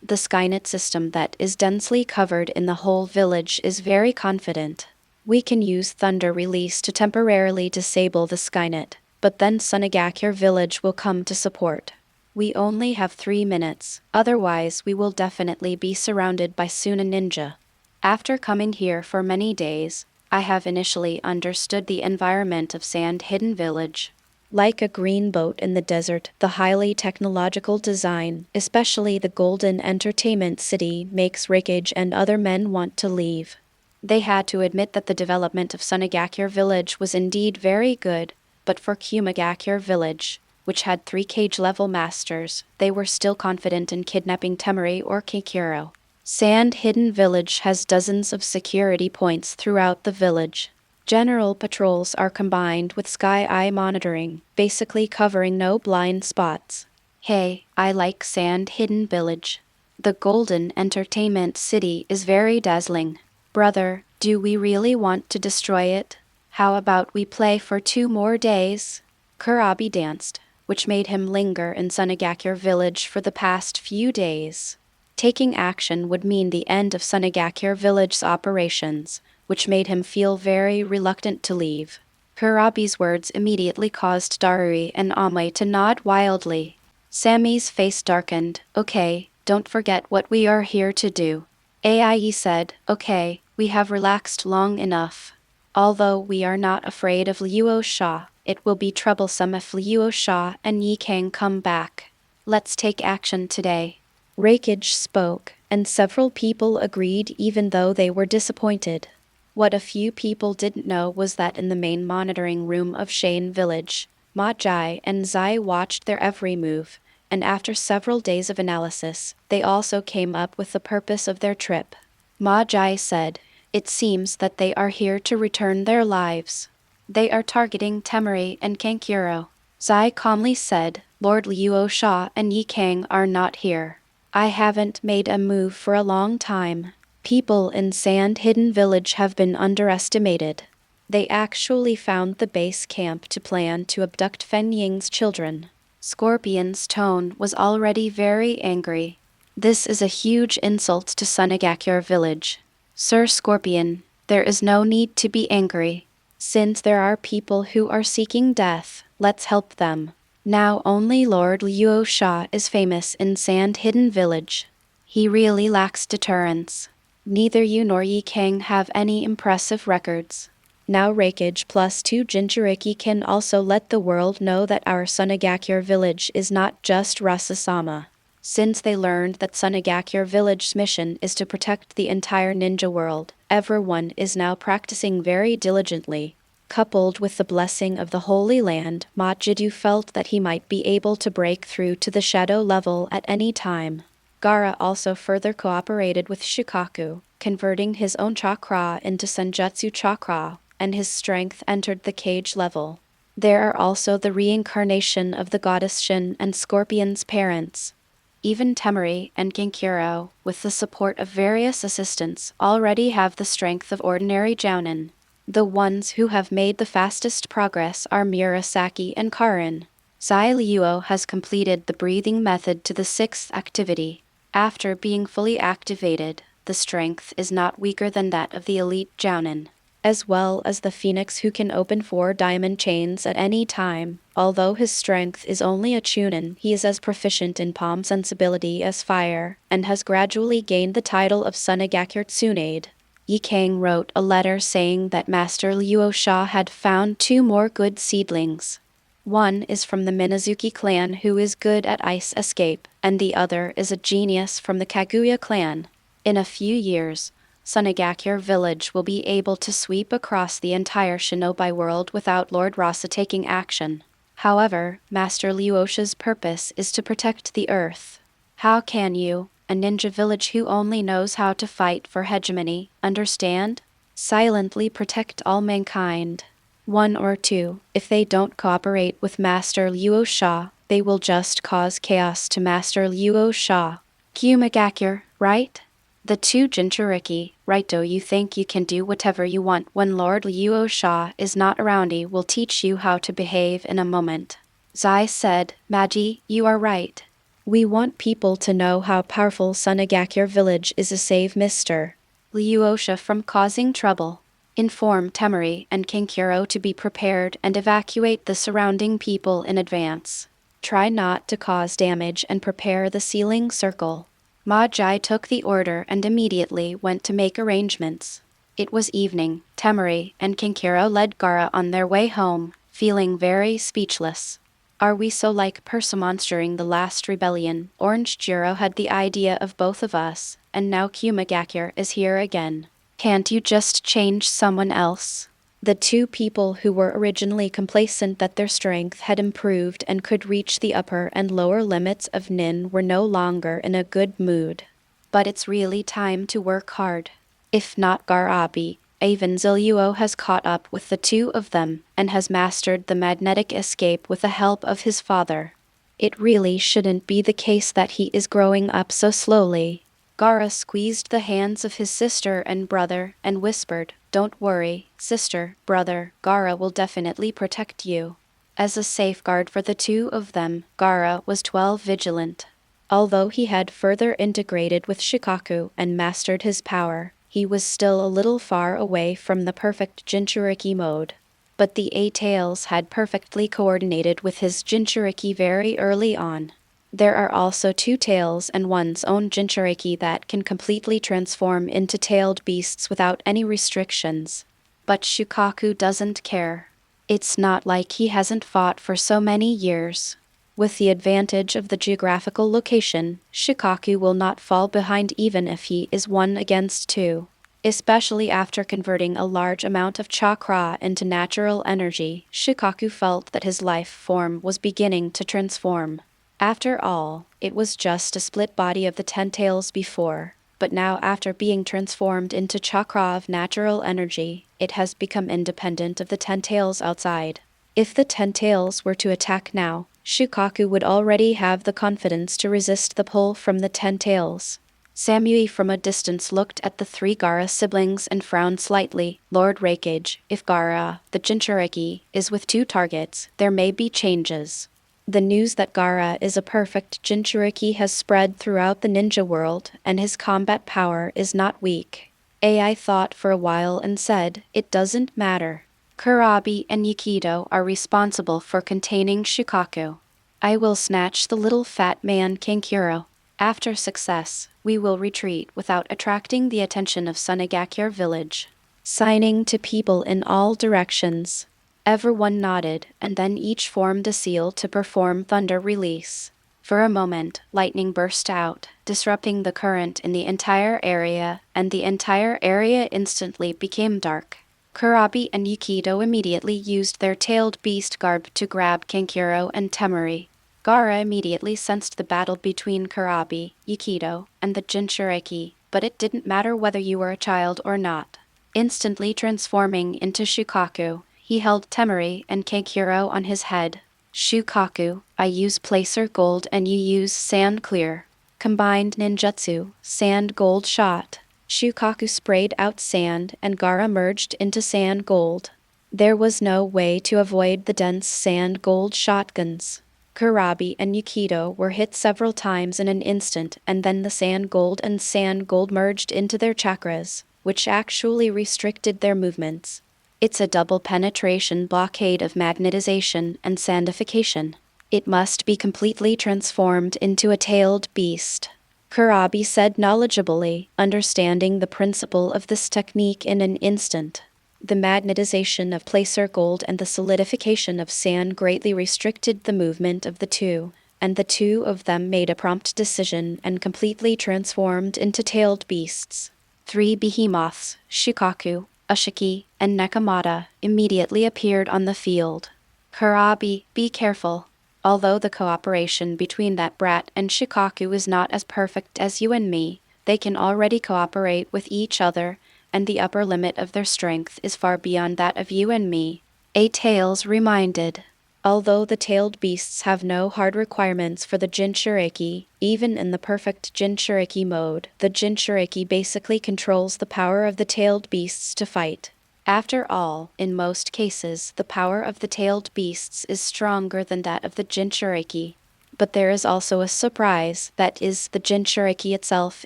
The Skynet system that is densely covered in the whole village is very confident. We can use Thunder Release to temporarily disable the Skynet, but then Sunagakure Village will come to support. We only have 3 minutes, otherwise we will definitely be surrounded by Suna ninja. After coming here for many days, I have initially understood the environment of Sand Hidden Village. Like a green boat in the desert, the highly technological design, especially the golden entertainment city, makes Rikage and other men want to leave. They had to admit that the development of Sunagakure Village was indeed very good, but for Kumagakure Village, which had 3 cage-level masters, they were still confident in kidnapping Temari or Kikuro. Sand Hidden Village has dozens of security points throughout the village. General patrols are combined with sky eye monitoring, basically covering no blind spots. Hey, I like Sand Hidden Village. The Golden Entertainment City is very dazzling. Brother, do we really want to destroy it? How about we play for 2 more days? Kurabi danced, which made him linger in Sunagakure Village for the past few days. Taking action would mean the end of Sunagakure Village's operations, which made him feel very reluctant to leave. Kurabi's words immediately caused Darui and Ame to nod wildly. Sammy's face darkened. Okay, don't forget what we are here to do. Aie said, okay, we have relaxed long enough. Although we are not afraid of Luo Sha, it will be troublesome if Luo Sha and Yi Kang come back. Let's take action today. Rikage spoke, and several people agreed even though they were disappointed. What a few people didn't know was that in the main monitoring room of Shane Village, Ma Jai and Zai watched their every move, and after several days of analysis, they also came up with the purpose of their trip. Ma Jai said, "It seems that they are here to return their lives. They are targeting Temari and Kankuro." Zai calmly said, "Lord Luo Sha and Yi Kang are not here. I haven't made a move for a long time. People in Sand Hidden Village have been underestimated. They actually found the base camp to plan to abduct Fen Ying's children." Scorpion's tone was already very angry. "This is a huge insult to Sunagakure Village. Sir Scorpion, there is no need to be angry. Since there are people who are seeking death, let's help them. Now only Lord Luo Sha is famous in Sand Hidden Village. He really lacks deterrence. Neither you nor Yi Kang have any impressive records. Now Rikage plus 2 Jinchuriki can also let the world know that our Sunagakure Village is not just Rasasama. Since they learned that Sunagakure Village's mission is to protect the entire ninja world, everyone is now practicing very diligently. Coupled with the blessing of the Holy Land, Majidu felt that he might be able to break through to the shadow level at any time. Gaara also further cooperated with Shikaku, converting his own chakra into Senjutsu chakra, and his strength entered the cage level. There are also the reincarnation of the goddess Shin and Scorpion's parents. Even Temari and Kankuro, with the support of various assistants, already have the strength of ordinary jounin. The ones who have made the fastest progress are Murasaki and Karin. Zai Liuo has completed the breathing method to the 6th activity. After being fully activated, the strength is not weaker than that of the elite jounin, as well as the phoenix who can open 4 diamond chains at any time. Although his strength is only a chunin, he is as proficient in palm sensibility as fire, and has gradually gained the title of Sunagakure Tsunade. Yi Kang wrote a letter saying that Master Luo Sha had found 2 more good seedlings. One is from the Minazuki clan who is good at ice escape, and the other is a genius from the Kaguya clan. In a few years, Sunagakure Village will be able to sweep across the entire shinobi world without Lord Rasa taking action. However, Master Luosha's purpose is to protect the earth. How can you, a ninja village who only knows how to fight for hegemony, understand? Silently protect all mankind. 1 or 2, if they don't cooperate with Master Luo Sha, they will just cause chaos to Master Luo Sha. Kumagakure, right? The 2 Jinchuriki, righto. You think you can do whatever you want when Lord Luo Sha is not around. He will teach you how to behave in a moment. Zai said, "Magi, you are right. We want people to know how powerful Sunagakure Village is to save Mr. Luosha from causing trouble. Inform Temari and Kankuro to be prepared and evacuate the surrounding people in advance." Try not to cause damage and prepare the sealing circle. Magi took the order and immediately went to make arrangements. It was evening. Temari and Kinkiro led Gaara on their way home, feeling very speechless. Are we so like Persimmons during the last rebellion? Orange Jiro had the idea of both of us, and now Kumagakure is here again. Can't you just change someone else? The two people who were originally complacent that their strength had improved and could reach the upper and lower limits of Nin were no longer in a good mood. But it's really time to work hard. If not Garabi, even Ziluo has caught up with the two of them and has mastered the magnetic escape with the help of his father. It really shouldn't be the case that he is growing up so slowly. Gaara squeezed the hands of his sister and brother and whispered, "Don't worry, sister, brother, Gaara will definitely protect you." As a safeguard for the two of them, Gaara was 12 vigilant. Although he had further integrated with Shikaku and mastered his power, he was still a little far away from the perfect Jinchuriki mode. But the 8 tails had perfectly coordinated with his Jinchuriki very early on. There are also 2 tails and one's own Jinchuriki that can completely transform into tailed beasts without any restrictions. But Shukaku doesn't care. It's not like he hasn't fought for so many years. With the advantage of the geographical location, Shukaku will not fall behind even if he is 1 against 2. Especially after converting a large amount of chakra into natural energy, Shukaku felt that his life form was beginning to transform. After all, it was just a split body of the 10 tails before, but now after being transformed into chakra of natural energy, it has become independent of the 10 tails outside. If the 10 tails were to attack now, Shukaku would already have the confidence to resist the pull from the 10 tails. Samui from a distance looked at the 3 Gaara siblings and frowned slightly. Lord Raikage, if Gaara, the Jinchuriki, is with 2 targets, there may be changes. The news that Gaara is a perfect Jinchuriki has spread throughout the ninja world, and his combat power is not weak. AI thought for a while and said, "It doesn't matter. Kurabi and Yikido are responsible for containing Shukaku. I will snatch the little fat man Kankuro. After success, we will retreat without attracting the attention of Sunagakure Village." Signing to people in all directions. Everyone nodded, and then each formed a seal to perform thunder release. For a moment, lightning burst out, disrupting the current in the entire area, and the entire area instantly became dark. Kurabi and Yikido immediately used their tailed beast garb to grab Kankuro and Temari. Gaara immediately sensed the battle between Kurabi, Yikido, and the Jinchuriki, but it didn't matter whether you were a child or not. Instantly transforming into Shukaku, he held Temari and Kankuro on his head. "Shukaku, I use placer gold and you use sand clear. Combined ninjutsu, sand gold shot." Shukaku sprayed out sand and Gaara merged into sand gold. There was no way to avoid the dense sand gold shotguns. Kurabi and Yikido were hit several times in an instant, and then the sand gold and sand gold merged into their chakras, which actually restricted their movements. It's a double penetration blockade of magnetization and sandification. It must be completely transformed into a tailed beast. Kurabi said knowledgeably, understanding the principle of this technique in an instant. The magnetization of placer gold and the solidification of sand greatly restricted the movement of the two, and the two of them made a prompt decision and completely transformed into tailed beasts. 3 behemoths, Shukaku, Ushiki, and Nekomata, immediately appeared on the field. "Kurabi, be careful. Although the cooperation between that brat and Shukaku is not as perfect as you and me, they can already cooperate with each other, and the upper limit of their strength is far beyond that of you and me." 8 Tails reminded. Although the tailed beasts have no hard requirements for the Jinchuriki, even in the perfect Jinchuriki mode, the Jinchuriki basically controls the power of the tailed beasts to fight. After all, in most cases, the power of the tailed beasts is stronger than that of the Jinchuriki. But there is also a surprise, that is, the Jinchuriki itself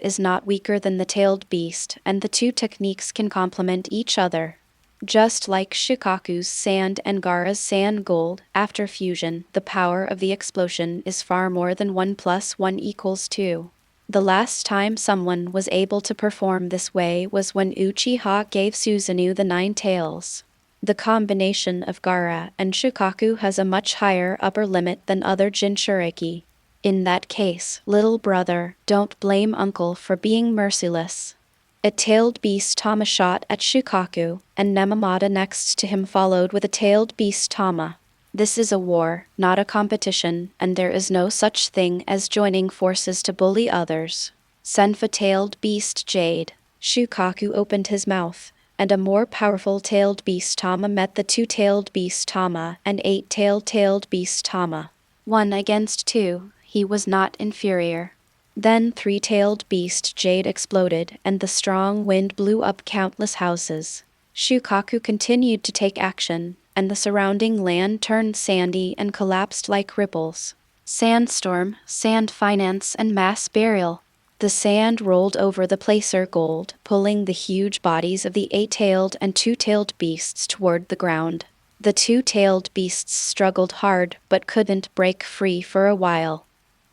is not weaker than the tailed beast, and the two techniques can complement each other. Just like Shikaku's sand and Gaara's sand gold, after fusion, the power of the explosion is far more than 1 + 1 = 2. The last time someone was able to perform this way was when Uchiha gave Susanoo the 9 tails. The combination of Gaara and Shikaku has a much higher upper limit than other Jinchuriki. In that case, little brother, don't blame uncle for being merciless. A tailed beast Tama shot at Shikaku, and Nemamata next to him followed with a tailed beast Tama. This is a war, not a competition, and there is no such thing as joining forces to bully others. Senfa tailed beast Jade. Shikaku opened his mouth, and a more powerful tailed beast Tama met the 2-tailed beast Tama and 8-tailed beast Tama. 1 against 2, he was not inferior. Then 3-tailed beast Jade exploded, and the strong wind blew up countless houses. Shikaku continued to take action, and the surrounding land turned sandy and collapsed like ripples. Sandstorm, sand finance, and mass burial. The sand rolled over the placer gold, pulling the huge bodies of the 8-tailed and 2-tailed beasts toward the ground. The 2-tailed beasts struggled hard but couldn't break free for a while.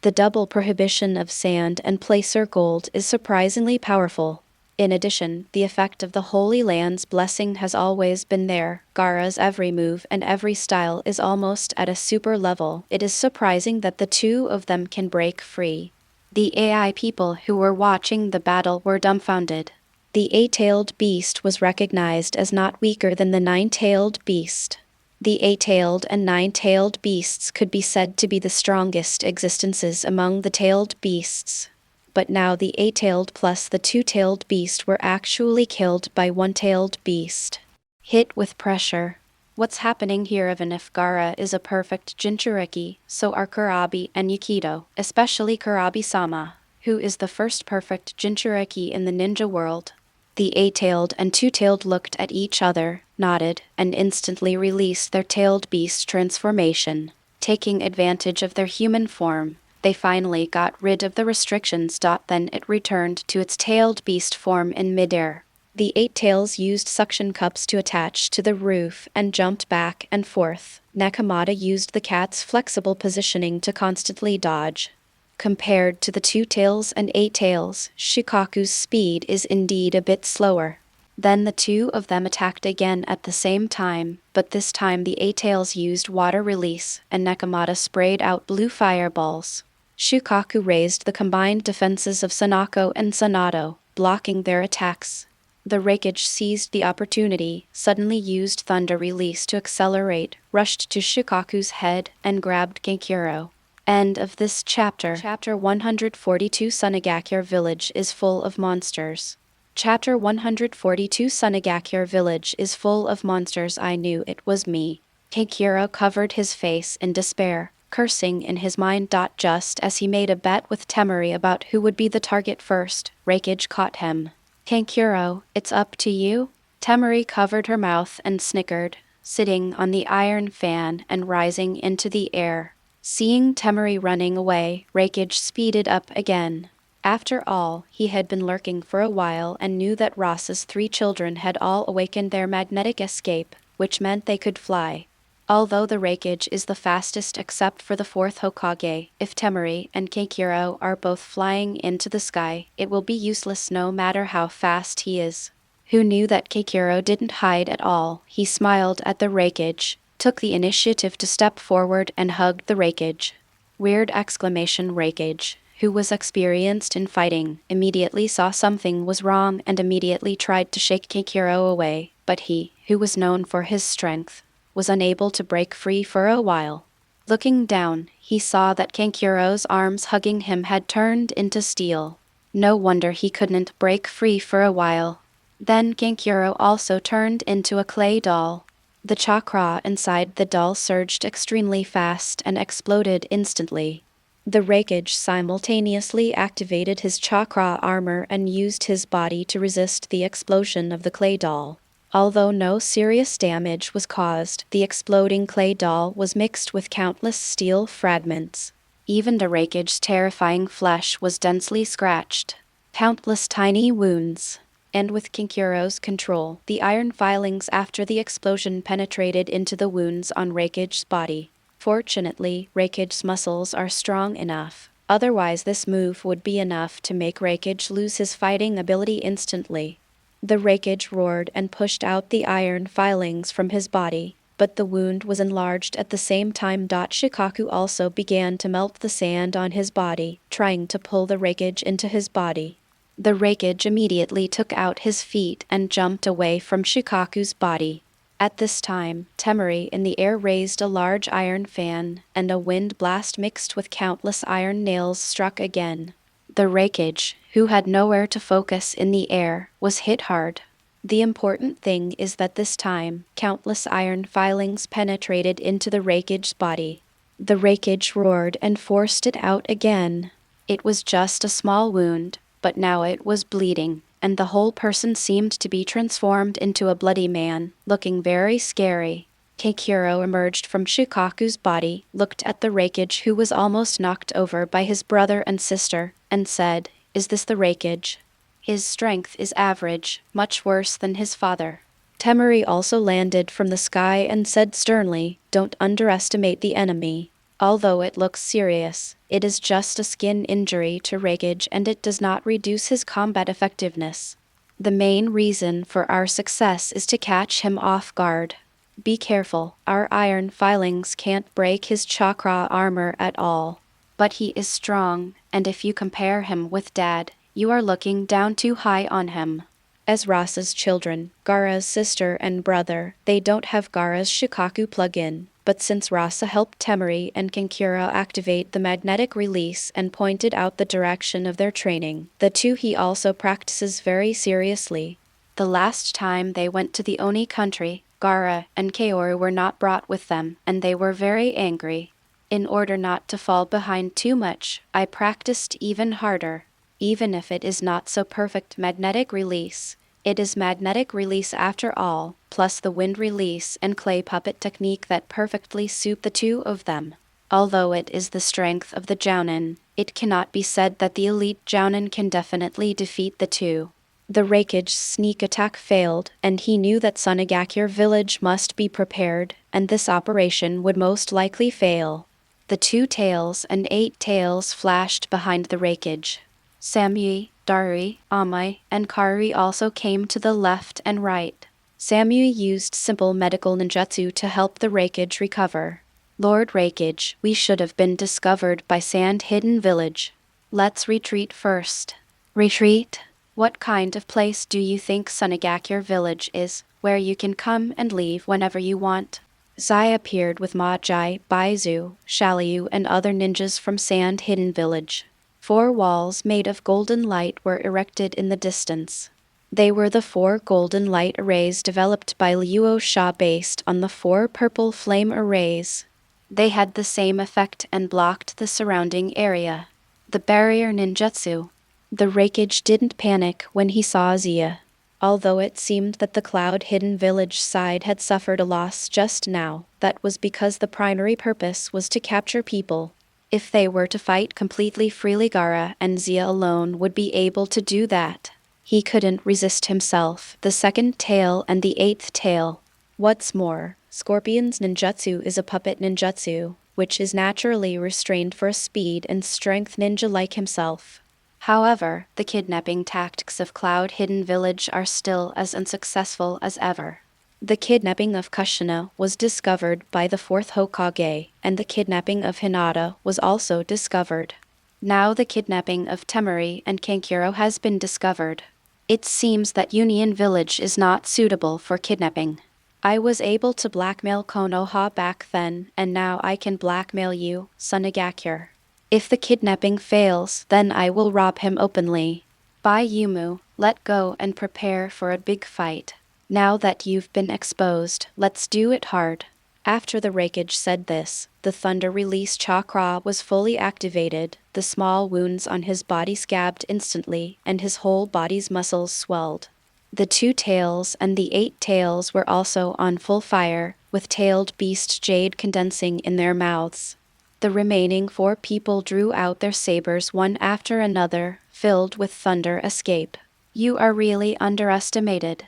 The double prohibition of sand and placer gold is surprisingly powerful. In addition, the effect of the Holy Land's blessing has always been there. Gaara's every move and every style is almost at a super level. It is surprising that the 2 of them can break free. The AI people who were watching the battle were dumbfounded. The 8-tailed beast was recognized as not weaker than the 9-tailed beast. The 8-tailed and 9-tailed beasts could be said to be the strongest existences among the tailed beasts. But now the 8-tailed plus the 2-tailed beast were actually killed by 1-tailed beast. Hit with pressure. What's happening here? Even if Gaara is a perfect Jinchuriki, so are Kurabi and Yukito, especially Kurabi-sama, who is the first perfect Jinchuriki in the ninja world. The 8-tailed and 2-tailed looked at each other, nodded, and instantly released their tailed beast transformation. Taking advantage of their human form, they finally got rid of the restrictions. Then it returned to its tailed beast form in midair. The 8 tails used suction cups to attach to the roof and jumped back and forth. Nakamata used the cat's flexible positioning to constantly dodge. Compared to the 2 tails and 8 tails, Shikaku's speed is indeed a bit slower. Then the 2 of them attacked again at the same time, but this time the 8 tails used water release, and Nakamata sprayed out blue fireballs. Shikaku raised the combined defenses of Sanako and Sanato, blocking their attacks. The Raikage seized the opportunity, suddenly used thunder release to accelerate, rushed to Shikaku's head, and grabbed Kankuro. End of this chapter. Chapter 142 Sunagakure Village is full of monsters. Chapter 142 Sunagakure Village is full of monsters. I knew it was me. Kankuro covered his face in despair, cursing in his mind. Just as he made a bet with Temari about who would be the target first, Raikage caught him. Kankuro, it's up to you? Temari covered her mouth and snickered, sitting on the iron fan and rising into the air. Seeing Temari running away, Raikage speeded up again. After all, he had been lurking for a while and knew that Ross's 3 children had all awakened their magnetic escape, which meant they could fly. Although the Raikage is the fastest except for the 4th Hokage, if Temari and Kankuro are both flying into the sky, it will be useless no matter how fast he is. Who knew that Kankuro didn't hide at all? He smiled at the Raikage, took the initiative to step forward and hugged the Raikage. Weird exclamation. Raikage, who was experienced in fighting, immediately saw something was wrong and immediately tried to shake Kankuro away, but he, who was known for his strength, was unable to break free for a while. Looking down, he saw that Kankuro's arms hugging him had turned into steel. No wonder he couldn't break free for a while. Then Kankuro also turned into a clay doll. The chakra inside the doll surged extremely fast and exploded instantly. The Raikage simultaneously activated his chakra armor and used his body to resist the explosion of the clay doll. Although no serious damage was caused, the exploding clay doll was mixed with countless steel fragments. Even the Raikage's terrifying flesh was densely scratched. Countless tiny wounds. and with Kinkuro's control, the iron filings after the explosion penetrated into the wounds on Raikage's body. Fortunately, Raikage's muscles are strong enough. Otherwise, this move would be enough to make Raikage lose his fighting ability instantly. The Raikage roared and pushed out the iron filings from his body, but the wound was enlarged at the same time. Shikaku also began to melt the sand on his body, trying to pull the Raikage into his body. The Raikage immediately took out his feet and jumped away from Shikaku's body. At this time, Temari in the air raised a large iron fan, and a wind blast mixed with countless iron nails struck again. The Raikage, who had nowhere to focus in the air, was hit hard. The important thing is that this time, countless iron filings penetrated into the Raikage's body. The Raikage roared and forced it out again. It was just a small wound, but now it was bleeding, and the whole person seemed to be transformed into a bloody man, looking very scary. Keikuro emerged from Shikaku's body, looked at the Raikage who was almost knocked over by his brother and sister, and said, "Is this the Raikage? His strength is average, much worse than his father." Temari also landed from the sky and said sternly, "Don't underestimate the enemy. Although it looks serious, it is just a skin injury to Raikage and it does not reduce his combat effectiveness. The main reason for our success is to catch him off guard. Be careful, our iron filings can't break his chakra armor at all. But he is strong, and if you compare him with Dad, you are looking down too high on him." As Rasa's children, Gaara's sister and brother, they don't have Gaara's Shikaku plug-in, but since Rasa helped Temari and Kankuro activate the magnetic release and pointed out the direction of their training, the two he also practices very seriously. The last time they went to the Oni country, Gaara and Kaoru were not brought with them, and they were very angry. In order not to fall behind too much, I practiced even harder. Even if it is not so perfect magnetic release, it is magnetic release after all, plus the wind release and clay puppet technique that perfectly suit the two of them. Although it is the strength of the Jounin, it cannot be said that the elite Jounin can definitely defeat the two. The Raikage's sneak attack failed, and he knew that Sunagakure Village must be prepared, and this operation would most likely fail. The 2 tails and 8 tails flashed behind the Raikage. Samui, Darui, Amai, and Karui also came to the left and right. Samui used simple medical ninjutsu to help the Raikage recover. "Lord Raikage, we should have been discovered by Sand Hidden Village. Let's retreat first." "Retreat? What kind of place do you think Sunagakure Village is, where you can come and leave whenever you want?" Zai appeared with Majai, Baizu, Shaliu, and other ninjas from Sand Hidden Village. 4 walls made of golden light were erected in the distance. They were the 4 golden light arrays developed by Luo Sha based on the 4 purple flame arrays. They had the same effect and blocked the surrounding area. The barrier ninjutsu. The Raikage didn't panic when he saw Zia. Although it seemed that the Cloud Hidden Village side had suffered a loss just now, that was because the primary purpose was to capture people. If they were to fight completely freely, Gaara and Zia alone would be able to do that. He couldn't resist himself, the 2nd tail and the 8th tail. What's more, Scorpion's ninjutsu is a puppet ninjutsu, which is naturally restrained for a speed and strength ninja like himself. However, the kidnapping tactics of Cloud Hidden Village are still as unsuccessful as ever. The kidnapping of Kushina was discovered by the 4th Hokage, and the kidnapping of Hinata was also discovered. Now the kidnapping of Temari and Kankuro has been discovered. It seems that Union Village is not suitable for kidnapping. I was able to blackmail Konoha back then, and now I can blackmail you, Sunagakure. If the kidnapping fails, then I will rob him openly. Bye Yumu, let go and prepare for a big fight. Now that you've been exposed, let's do it hard." After the Raikage said this, the thunder release chakra was fully activated, the small wounds on his body scabbed instantly, and his whole body's muscles swelled. The 2 tails and the 8 tails were also on full fire, with tailed beast jade condensing in their mouths. The remaining 4 people drew out their sabers one after another, filled with thunder escape. You are really underestimated.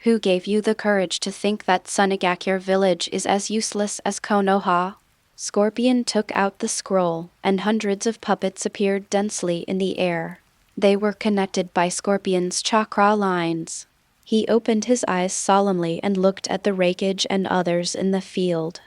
Who gave you the courage to think that Sunagakure Village is as useless as Konoha? Scorpion took out the scroll, and hundreds of puppets appeared densely in the air. They were connected by Scorpion's chakra lines. He opened his eyes solemnly and looked at the wreckage and others in the field.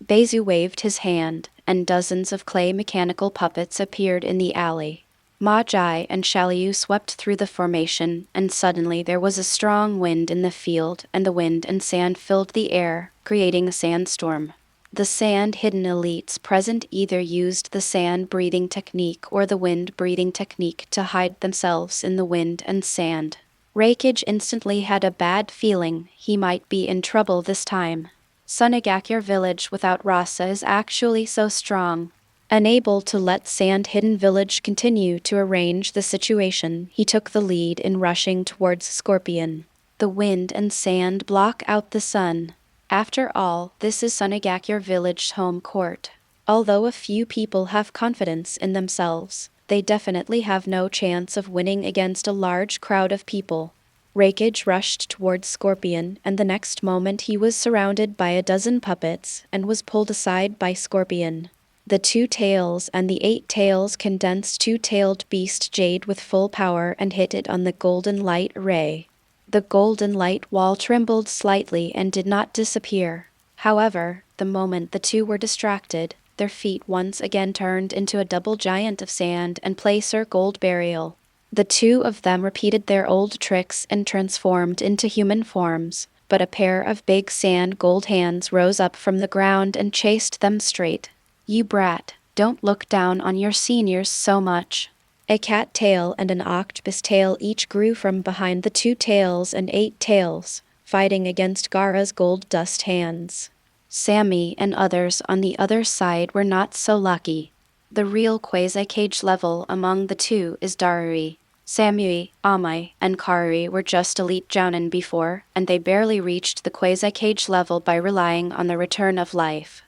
Beizu waved his hand, and dozens of clay mechanical puppets appeared in the alley. Magi and Xiaoliu swept through the formation, and suddenly there was a strong wind in the field, and the wind and sand filled the air, creating a sandstorm. The sand-hidden elites present either used the sand-breathing technique or the wind-breathing technique to hide themselves in the wind and sand. Reikage instantly had a bad feeling he might be in trouble this time. Sunagakure Village without Rasa is actually so strong. Unable to let Sand-Hidden Village continue to arrange the situation, he took the lead in rushing towards Scorpion. The wind and sand block out the sun. After all, this is Sunagakure Village's home court. Although a few people have confidence in themselves, they definitely have no chance of winning against a large crowd of people. Reikage rushed towards Scorpion, and the next moment he was surrounded by a dozen puppets and was pulled aside by Scorpion. The 2 tails and the 8 tails condensed 2-tailed beast Jade with full power and hit it on the golden light ray. The golden light wall trembled slightly and did not disappear. However, the moment the two were distracted, their feet once again turned into a double giant of sand and placer gold burial. The 2 of them repeated their old tricks and transformed into human forms, but a pair of big sand gold hands rose up from the ground and chased them straight. You brat, don't look down on your seniors so much. A cat tail and an octopus tail each grew from behind the 2 tails and 8 tails, fighting against Gaara's gold dust hands. Sammy and others on the other side were not so lucky. The real quasi-cage level among the 2 is Darui. Samui, Amai, and Karui were just elite jounin before, and they barely reached the quasi-cage level by relying on the return of life.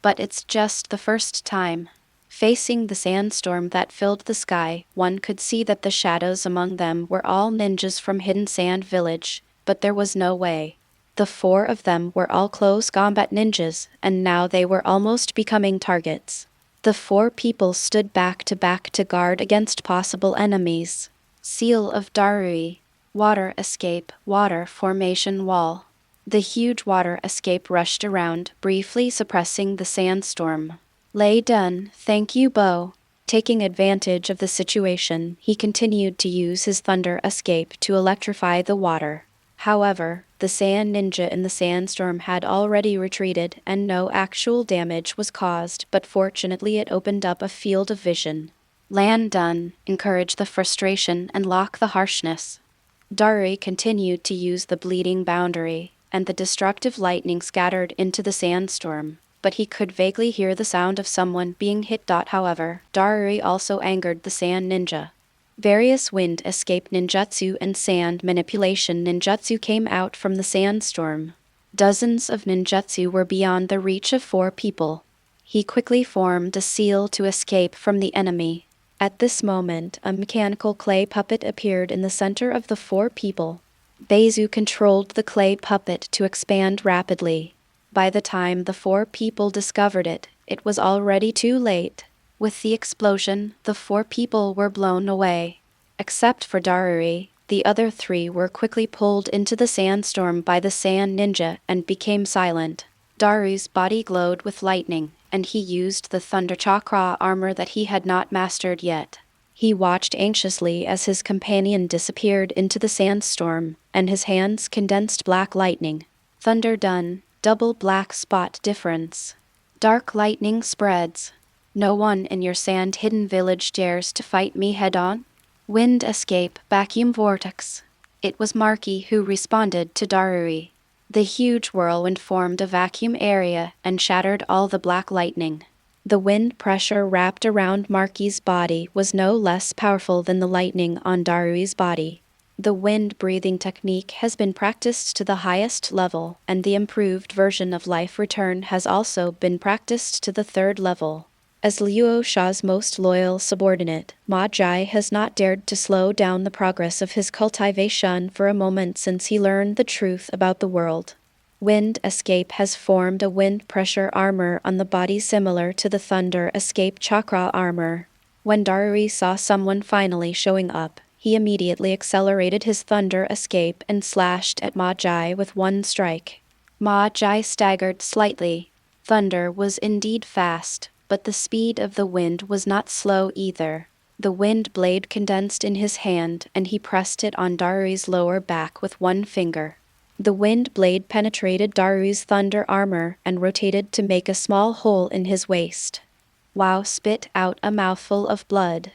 But it's just the first time. Facing the sandstorm that filled the sky, one could see that the shadows among them were all ninjas from Hidden Sand Village, but there was no way. The 4 of them were all close combat ninjas, and now they were almost becoming targets. The 4 people stood back to guard against possible enemies. Seal of Darui. Water escape, water formation wall. The huge water escape rushed around, briefly suppressing the sandstorm. Lay done, thank you, Bo. Taking advantage of the situation, he continued to use his thunder escape to electrify the water. However, the sand ninja in the sandstorm had already retreated and no actual damage was caused, but fortunately it opened up a field of vision. Land done, encourage the frustration and lock the harshness. Darui continued to use the bleeding boundary, and the destructive lightning scattered into the sandstorm, but he could vaguely hear the sound of someone being hit. However, Darui also angered the sand ninja. Various wind escape ninjutsu and sand manipulation ninjutsu came out from the sandstorm. Dozens of ninjutsu were beyond the reach of 4 people. He quickly formed a seal to escape from the enemy. At this moment, a mechanical clay puppet appeared in the center of the 4 people. Beizu controlled the clay puppet to expand rapidly. By the time the 4 people discovered it, it was already too late. With the explosion, the 4 people were blown away. Except for Darui, the other 3 were quickly pulled into the sandstorm by the sand ninja and became silent. Darui's body glowed with lightning, and he used the Thunder Chakra armor that he had not mastered yet. He watched anxiously as his companion disappeared into the sandstorm, and his hands condensed black lightning. Thunder done, double black spot difference. Dark lightning spreads. No one in your sand-hidden village dares to fight me head-on. Wind escape, vacuum vortex. It was Marky who responded to Darui. The huge whirlwind formed a vacuum area and shattered all the black lightning. The wind pressure wrapped around Marky's body was no less powerful than the lightning on Darui's body. The wind-breathing technique has been practiced to the highest level, and the improved version of life return has also been practiced to the 3rd level. As Luo Sha's most loyal subordinate, Ma Jai has not dared to slow down the progress of his cultivation for a moment since he learned the truth about the world. Wind Escape has formed a wind pressure armor on the body similar to the Thunder Escape chakra armor. When Darui saw someone finally showing up, he immediately accelerated his Thunder Escape and slashed at Ma Jai with one strike. Ma Jai staggered slightly. Thunder was indeed fast, but the speed of the wind was not slow either. The wind blade condensed in his hand and he pressed it on Darui's lower back with one finger. The wind blade penetrated Darui's thunder armor and rotated to make a small hole in his waist. Wow spit out a mouthful of blood.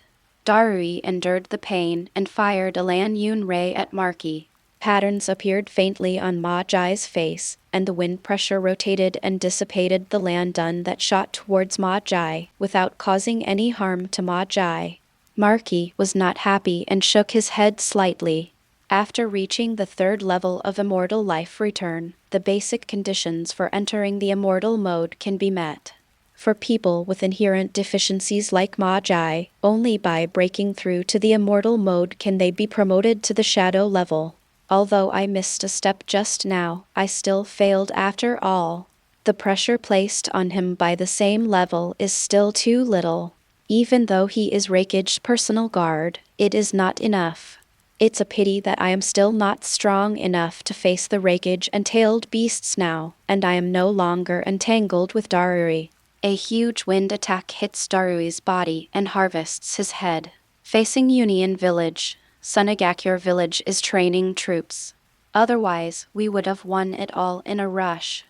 Darui endured the pain and fired a Lan Yun ray at Marky. Patterns appeared faintly on Ma Jai's face, and the wind pressure rotated and dissipated the Landun that shot towards Ma Jai without causing any harm to Ma Jai. Marky was not happy and shook his head slightly. After reaching the 3rd level of Immortal Life Return, the basic conditions for entering the Immortal mode can be met. For people with inherent deficiencies like Ma Jai, only by breaking through to the Immortal mode can they be promoted to the Shadow level. Although I missed a step just now, I still failed after all. The pressure placed on him by the same level is still too little. Even though he is Raikage's personal guard, it is not enough. It's a pity that I am still not strong enough to face the Raikage and tailed beasts now, and I am no longer entangled with Darui. A huge wind attack hits Darui's body and harvests his head. Facing Union Village, Sunagakure Village is training troops. Otherwise, we would have won it all in a rush.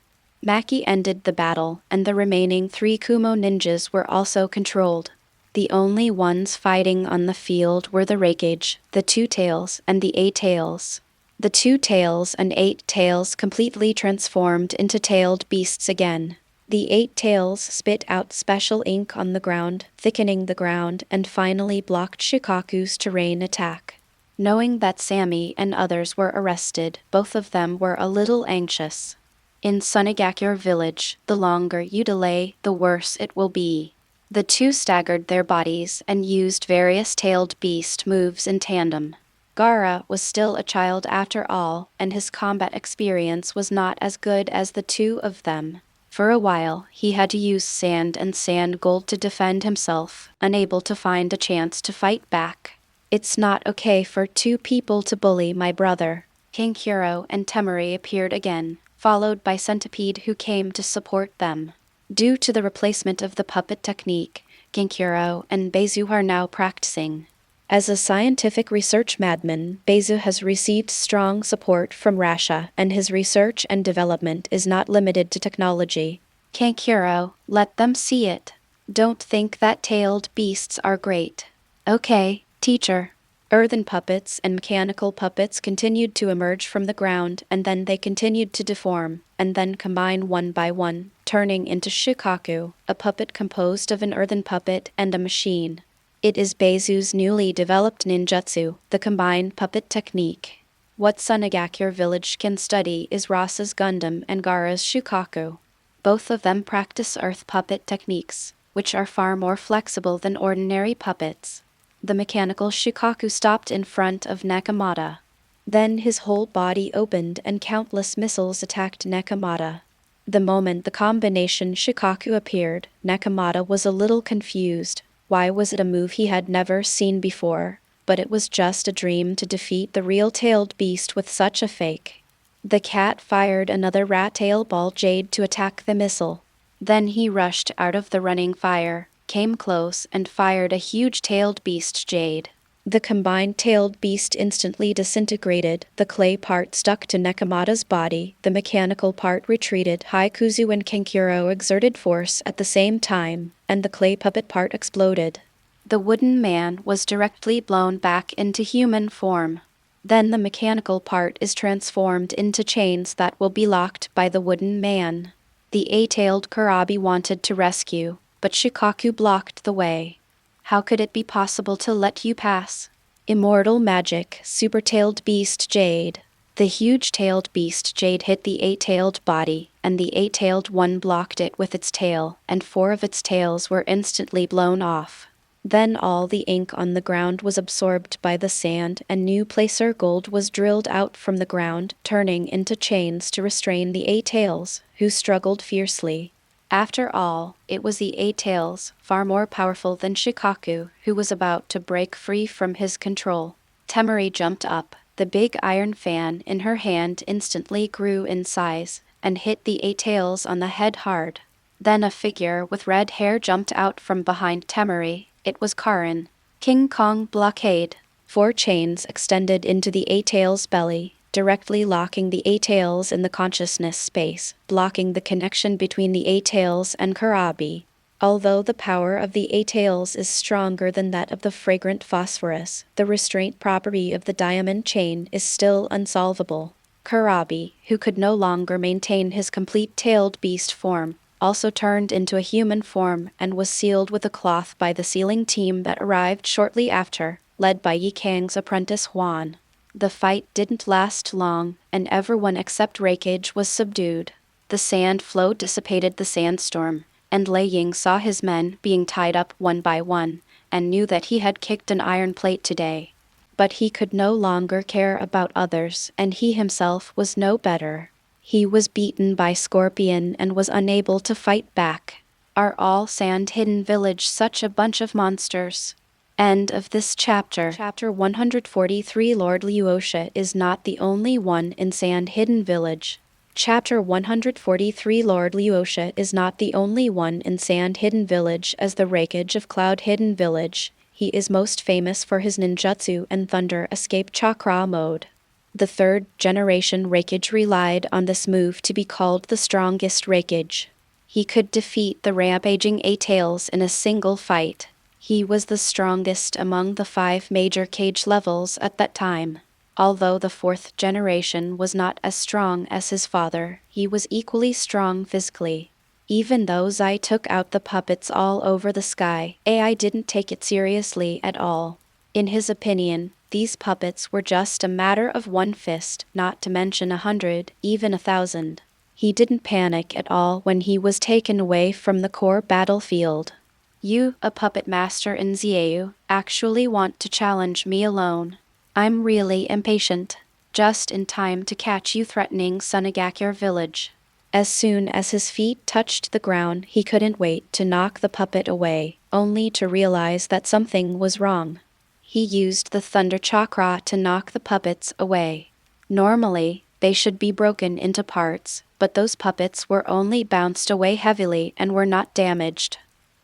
Maki ended the battle, and the remaining 3 Kumo ninjas were also controlled. The only ones fighting on the field were the Raikage, the 2 Tails, and the 8 Tails. The 2 Tails and 8 Tails completely transformed into tailed beasts again. The 8 Tails spit out special ink on the ground, thickening the ground, and finally blocked Shikaku's terrain attack. Knowing that Sammy and others were arrested, both of them were a little anxious. In Sunagakure Village, the longer you delay, the worse it will be. The 2 staggered their bodies and used various tailed beast moves in tandem. Gaara was still a child after all, and his combat experience was not as good as the 2 of them. For a while, he had to use sand and sand gold to defend himself, unable to find a chance to fight back. It's not okay for 2 people to bully my brother. King Hiro and Temari appeared again, followed by Centipede who came to support them. Due to the replacement of the puppet technique, Ginkuro and Beizu are now practicing. As a scientific research madman, Beizu has received strong support from Rasha, and his research and development is not limited to technology. Kankuro, let them see it. Don't think that tailed beasts are great. Okay, teacher. Earthen puppets and mechanical puppets continued to emerge from the ground, and then they continued to deform, and then combine one by one, turning into Shikaku, a puppet composed of an earthen puppet and a machine. It is Beizu's newly developed ninjutsu, the combined puppet technique. What Sunagakure Village can study is Rasa's Gundam and Gaara's Shukaku. Both of them practice earth puppet techniques, which are far more flexible than ordinary puppets. The mechanical Shukaku stopped in front of Nakamata. Then his whole body opened and countless missiles attacked Nakamata. The moment the combination Shukaku appeared, Nakamata was a little confused. Why was it a move he had never seen before? But it was just a dream to defeat the real-tailed beast with such a fake. The cat fired another rat-tail ball jade to attack the missile. Then he rushed out of the running fire, came close, and fired a huge-tailed beast jade. The combined tailed beast instantly disintegrated, the clay part stuck to Nakamata's body, the mechanical part retreated. Haikuzu and Kankuro exerted force at the same time, and the clay puppet part exploded. The wooden man was directly blown back into human form. Then the mechanical part is transformed into chains that will be locked by the wooden man. The eight-tailed Kurabi wanted to rescue, but Shikaku blocked the way. How could it be possible to let you pass? Immortal magic, super-tailed beast jade. The huge-tailed beast Jade hit the 8-tailed body, and the 8-tailed one blocked it with its tail, and 4 of its tails were instantly blown off. Then all the ink on the ground was absorbed by the sand, and new placer gold was drilled out from the ground, turning into chains to restrain the 8-tails, who struggled fiercely. After all, it was the 8-tails, far more powerful than Shikaku, who was about to break free from his control. Temari jumped up. The big iron fan in her hand instantly grew in size, and hit the 8-tails on the head hard. Then a figure with red hair jumped out from behind Temari. It was Karin. King Kong blockade. 4 chains extended into the 8-tails' belly, directly locking the 8-tails in the consciousness space, blocking the connection between the 8-tails and Kurabi. Although the power of the 8-tails is stronger than that of the fragrant phosphorus, the restraint property of the diamond chain is still unsolvable. Kurabi, who could no longer maintain his complete tailed beast form, also turned into a human form and was sealed with a cloth by the sealing team that arrived shortly after, led by Yi Kang's apprentice Huan. The fight didn't last long, and everyone except Reikage was subdued. The sand flow dissipated the sandstorm, and Lei Ying saw his men being tied up one by one, and knew that he had kicked an iron plate today. But he could no longer care about others, and he himself was no better. He was beaten by Scorpion and was unable to fight back. Are all Sand Hidden Village such a bunch of monsters? End of this chapter. Chapter 143. Lord Luosha is not the only one in Sand Hidden Village. Chapter 143. Lord Luosha is not the only one in Sand Hidden Village as the Reikage of Cloud Hidden Village. He is most famous for his ninjutsu and thunder escape chakra mode. The 3rd generation Reikage relied on this move to be called the strongest Reikage. He could defeat the rampaging 8-tails in a single fight. He was the strongest among the 5 major cage levels at that time. Although the 4th generation was not as strong as his father, he was equally strong physically. Even though Zai took out the puppets all over the sky, AI didn't take it seriously at all. In his opinion, these puppets were just a matter of 1 fist, not to mention 100, even 1,000. He didn't panic at all when he was taken away from the core battlefield. You, a puppet master in Zieu, actually want to challenge me alone. I'm really impatient. Just in time to catch you threatening Sunagakure Village. As soon as his feet touched the ground, he couldn't wait to knock the puppet away, only to realize that something was wrong. He used the thunder chakra to knock the puppets away. Normally, they should be broken into parts, but those puppets were only bounced away heavily and were not damaged.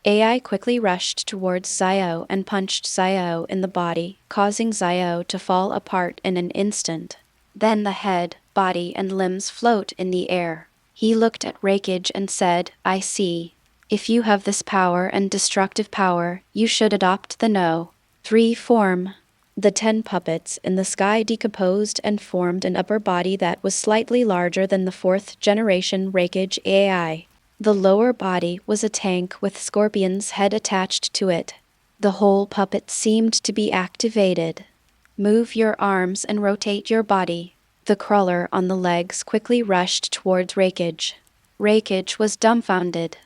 AI quickly rushed towards Zio and punched Zio in the body, causing Zio to fall apart in an instant. Then the head, body, and limbs float in the air. He looked at Reikage and said, I see. If you have this power and destructive power, you should adopt the No. 3 form. The 10 puppets in the sky decomposed and formed an upper body that was slightly larger than the 4th generation Reikage AI. The lower body was a tank with Scorpion's head attached to it. The whole puppet seemed to be activated. Move your arms and rotate your body. The crawler on the legs quickly rushed towards Reikage. Reikage was dumbfounded.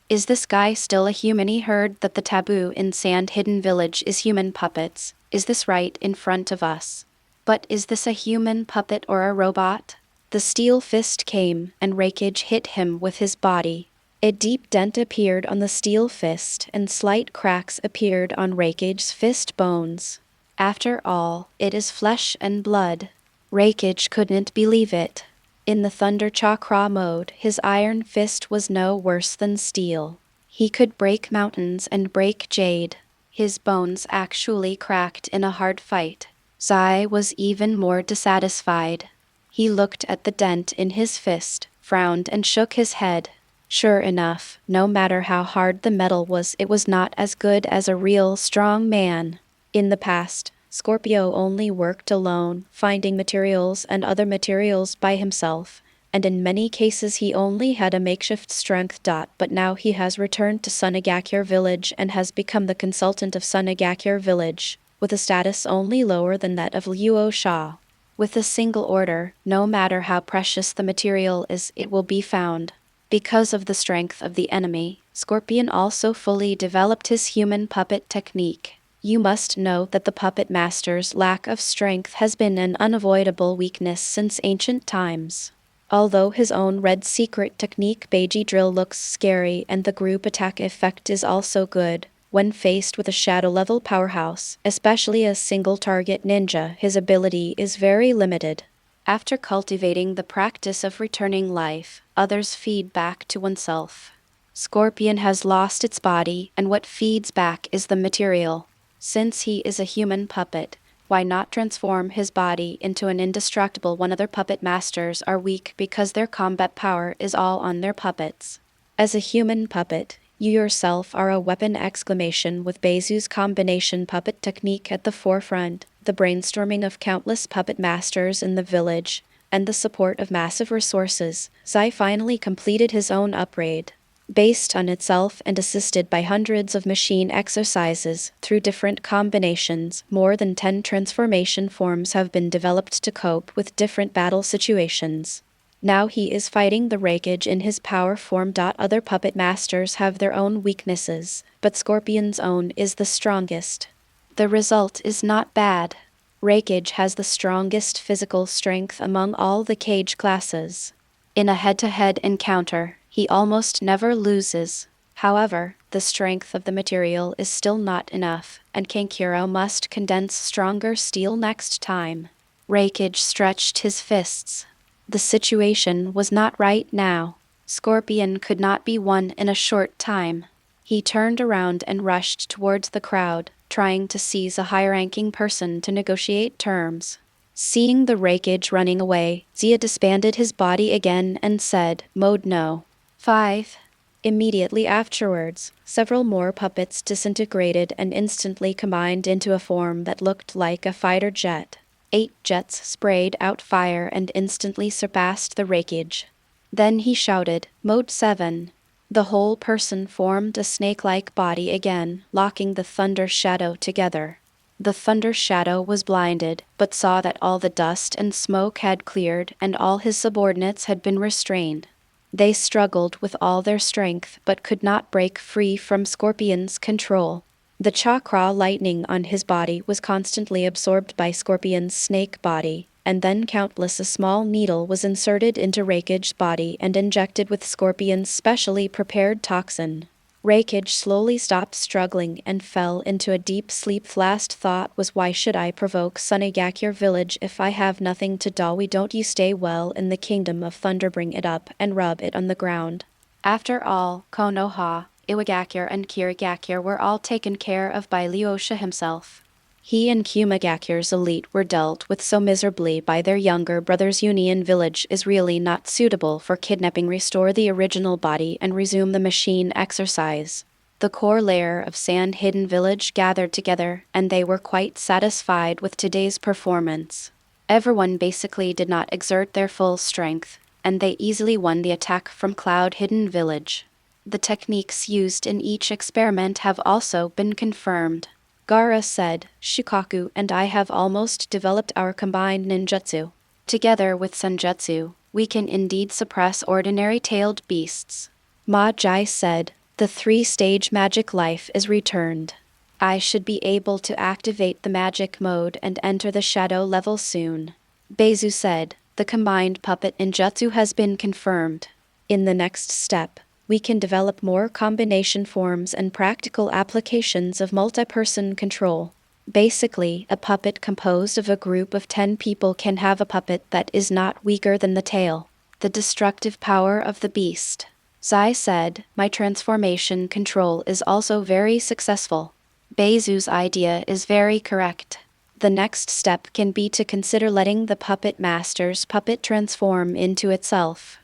Is this guy still a human? He heard that the taboo in Sand Hidden Village is human puppets. Is this right in front of us? But is this a human puppet or a robot? The steel fist came, and Reikage hit him with his body. A deep dent appeared on the steel fist, and slight cracks appeared on Reikage's fist bones. After all, it is flesh and blood. Reikage couldn't believe it. In the Thunder Chakra mode, his iron fist was no worse than steel. He could break mountains and break jade. His bones actually cracked in a hard fight. Zai was even more dissatisfied. He looked at the dent in his fist, frowned and shook his head. Sure enough, no matter how hard the metal was, it was not as good as a real strong man. In the past, Scorpio only worked alone, finding materials and other materials by himself, and in many cases he only had a makeshift strength. But now he has returned to Sunagakure Village and has become the consultant of Sunagakure Village, with a status only lower than that of Luo Sha. With a single order, no matter how precious the material is, it will be found. Because of the strength of the enemy, Scorpion also fully developed his human puppet technique. You must know that the puppet master's lack of strength has been an unavoidable weakness since ancient times. Although his own red secret technique Beiji Drill looks scary and the group attack effect is also good, when faced with a shadow-level powerhouse, especially a single-target ninja, his ability is very limited. After cultivating the practice of returning life, others feed back to oneself. Scorpion has lost its body, and what feeds back is the material. Since he is a human puppet, why not transform his body into an indestructible one? Other puppet masters are weak because their combat power is all on their puppets. As a human puppet, you yourself are a weapon! With Beizu's combination puppet technique at the forefront, the brainstorming of countless puppet masters in the village, and the support of massive resources, Zai finally completed his own upgrade. Based on itself and assisted by hundreds of machine exercises, through different combinations, more than 10 transformation forms have been developed to cope with different battle situations. Now he is fighting the Raikage in his power form. Other puppet masters have their own weaknesses, but Scorpion's own is the strongest. The result is not bad. Raikage has the strongest physical strength among all the cage classes. In a head-to-head encounter, he almost never loses. However, the strength of the material is still not enough, and Kankuro must condense stronger steel next time. Raikage stretched his fists. The situation was not right now. Scorpion could not be won in a short time. He turned around and rushed towards the crowd, trying to seize a high-ranking person to negotiate terms. Seeing the Raikage running away, Zia disbanded his body again and said, "Mode no." 5. Immediately afterwards, several more puppets disintegrated and instantly combined into a form that looked like a fighter jet. 8 jets sprayed out fire and instantly surpassed the Raikage. Then he shouted, "Mode 7." The whole person formed a snake-like body again, locking the Thunder Shadow together. The Thunder Shadow was blinded, but saw that all the dust and smoke had cleared and all his subordinates had been restrained. They struggled with all their strength but could not break free from Scorpion's control. The chakra lightning on his body was constantly absorbed by Scorpion's snake body, and then a small needle was inserted into Raikage's body and injected with Scorpion's specially prepared toxin. Raikage slowly stopped struggling and fell into a deep sleep. Last thought was, why should I provoke Sunagakure Village if I have nothing to do? Why don't you stay well in the Kingdom of Thunder? Bring it up and rub it on the ground. After all, Konoha, Iwagakure and Kirigakure were all taken care of by Luo Sha himself. He and Kumagakure's elite were dealt with so miserably by their younger brothers. Union Village is really not suitable for kidnapping. Restore the original body and resume the machine exercise. The core layer of Sand Hidden Village gathered together, and they were quite satisfied with today's performance. Everyone basically did not exert their full strength, and they easily won the attack from Cloud Hidden Village. The techniques used in each experiment have also been confirmed. Gaara said, "Shukaku and I have almost developed our combined ninjutsu. Together with Senjutsu, we can indeed suppress ordinary tailed beasts." Ma Jai said, "The 3-stage magic life is returned. I should be able to activate the magic mode and enter the shadow level soon." Beizu said, "The combined puppet ninjutsu has been confirmed. In the next step, we can develop more combination forms and practical applications of multi-person control. Basically, a puppet composed of a group of 10 people can have a puppet that is not weaker than the tail. The destructive power of the beast." Zai said, "My transformation control is also very successful." Beizu's idea is very correct. The next step can be to consider letting the puppet master's puppet transform into itself.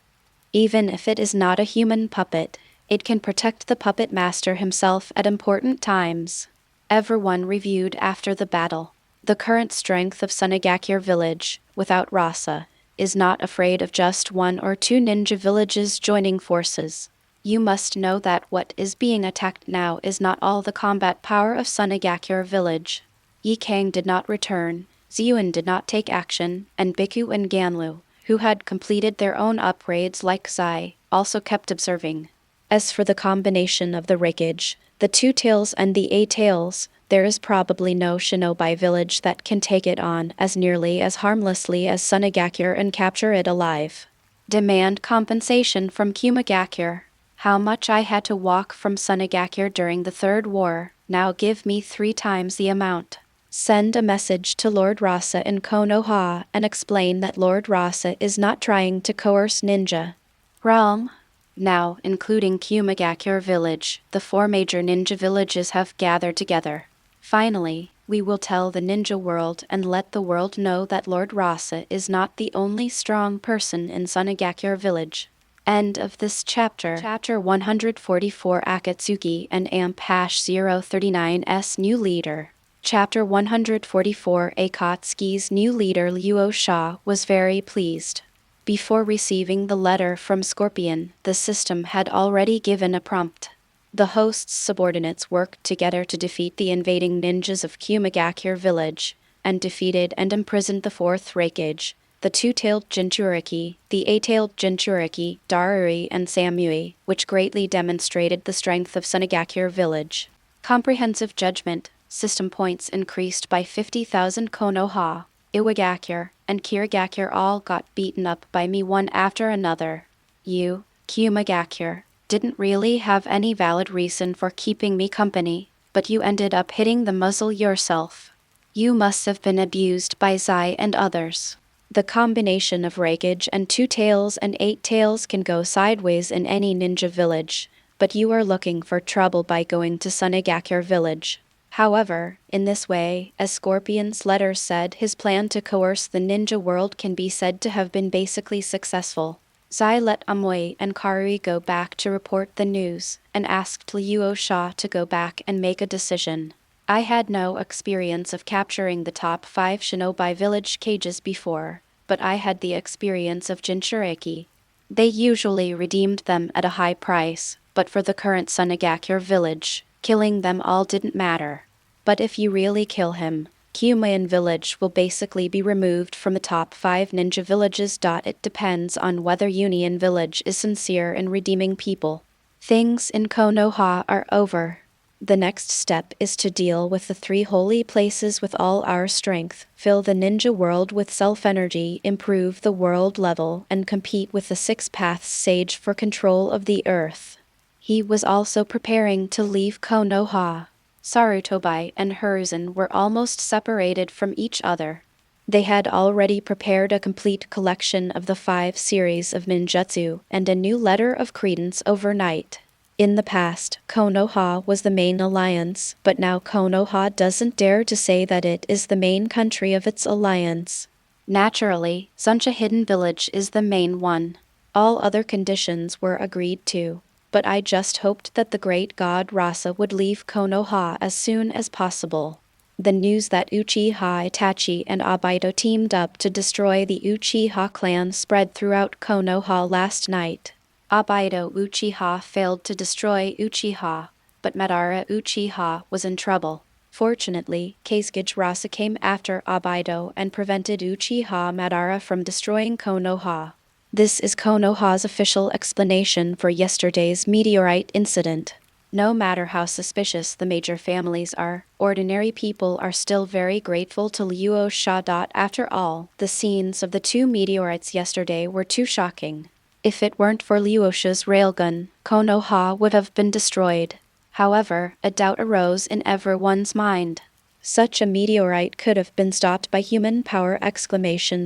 Even if it is not a human puppet, it can protect the puppet master himself at important times. Everyone reviewed after the battle. The current strength of Sunagakure Village, without Rasa, is not afraid of just 1 or 2 ninja villages joining forces. You must know that what is being attacked now is not all the combat power of Sunagakure Village. Yi Kang did not return. Ziyun did not take action, and Biku and Ganlu, who had completed their own upgrades like Zai, also kept observing. As for the combination of the wreckage, the two tails and the eight tails, there is probably no shinobi village that can take it on as nearly as harmlessly as Sunagakure and capture it alive. Demand compensation from Kumagakure. How much I had to walk from Sunagakure during the Third War, now give me 3 times the amount. Send a message to Lord Rasa in Konoha and explain that Lord Rasa is not trying to coerce ninja. Realm. Now, including Kumagakure Village, the 4 major ninja villages have gathered together. Finally, we will tell the ninja world and let the world know that Lord Rasa is not the only strong person in Sunagakure Village. End of this chapter. Chapter 144 Akatsuki&amp #039's new leader. Chapter 144 Akatsuki's new leader Luo Sha was very pleased. Before receiving the letter from Scorpion, the system had already given a prompt. The host's subordinates worked together to defeat the invading ninjas of Kumagakure Village, and defeated and imprisoned the 4th Raikage, the 2-tailed Jinchuriki, the 8-tailed Jinchuriki, Daruri and Samui, which greatly demonstrated the strength of Sunagakure Village. Comprehensive judgment, system points increased by 50,000 Konoha. Iwagakure and Kirigakure all got beaten up by me one after another. You, Kumagakure, didn't really have any valid reason for keeping me company, but you ended up hitting the muzzle yourself. You must have been abused by Zai and others. The combination of Raikage and 2 tails and 8 tails can go sideways in any ninja village, but you are looking for trouble by going to Sunagakure Village. However, in this way, as Scorpion's letter said, his plan to coerce the ninja world can be said to have been basically successful. Zai let Amui and Karui go back to report the news, and asked Luo Sha to go back and make a decision. I had no experience of capturing the top 5 shinobi village cages before, but I had the experience of Jinchuriki. They usually redeemed them at a high price, but for the current Sunagakure village, killing them all didn't matter. But if you really kill him, Kumayan village will basically be removed from the top 5 ninja villages. It depends on whether Union village is sincere in redeeming people. Things in Konoha are over. The next step is to deal with the 3 holy places with all our strength, fill the ninja world with self-energy, improve the world level, and compete with the 6 Paths Sage for control of the earth. He was also preparing to leave Konoha. Sarutobi and Hiruzen were almost separated from each other. They had already prepared a complete collection of the 5 series of ninjutsu and a new letter of credence overnight. In the past, Konoha was the main alliance, but now Konoha doesn't dare to say that it is the main country of its alliance. Naturally, such a hidden village is the main one. All other conditions were agreed to, but I just hoped that the great god Rasa would leave Konoha as soon as possible. The news that Uchiha Itachi and Obito teamed up to destroy the Uchiha clan spread throughout Konoha last night. Obito Uchiha failed to destroy Uchiha, but Madara Uchiha was in trouble. Fortunately, Kasuga Rasa came after Obito and prevented Uchiha Madara from destroying Konoha. This is Konoha's official explanation for yesterday's meteorite incident. No matter how suspicious the major families are, ordinary people are still very grateful to Luo Sha. After all, the scenes of the 2 meteorites yesterday were too shocking. If it weren't for Luosha's railgun, Konoha would have been destroyed. However, a doubt arose in everyone's mind. Such a meteorite could have been stopped by human power!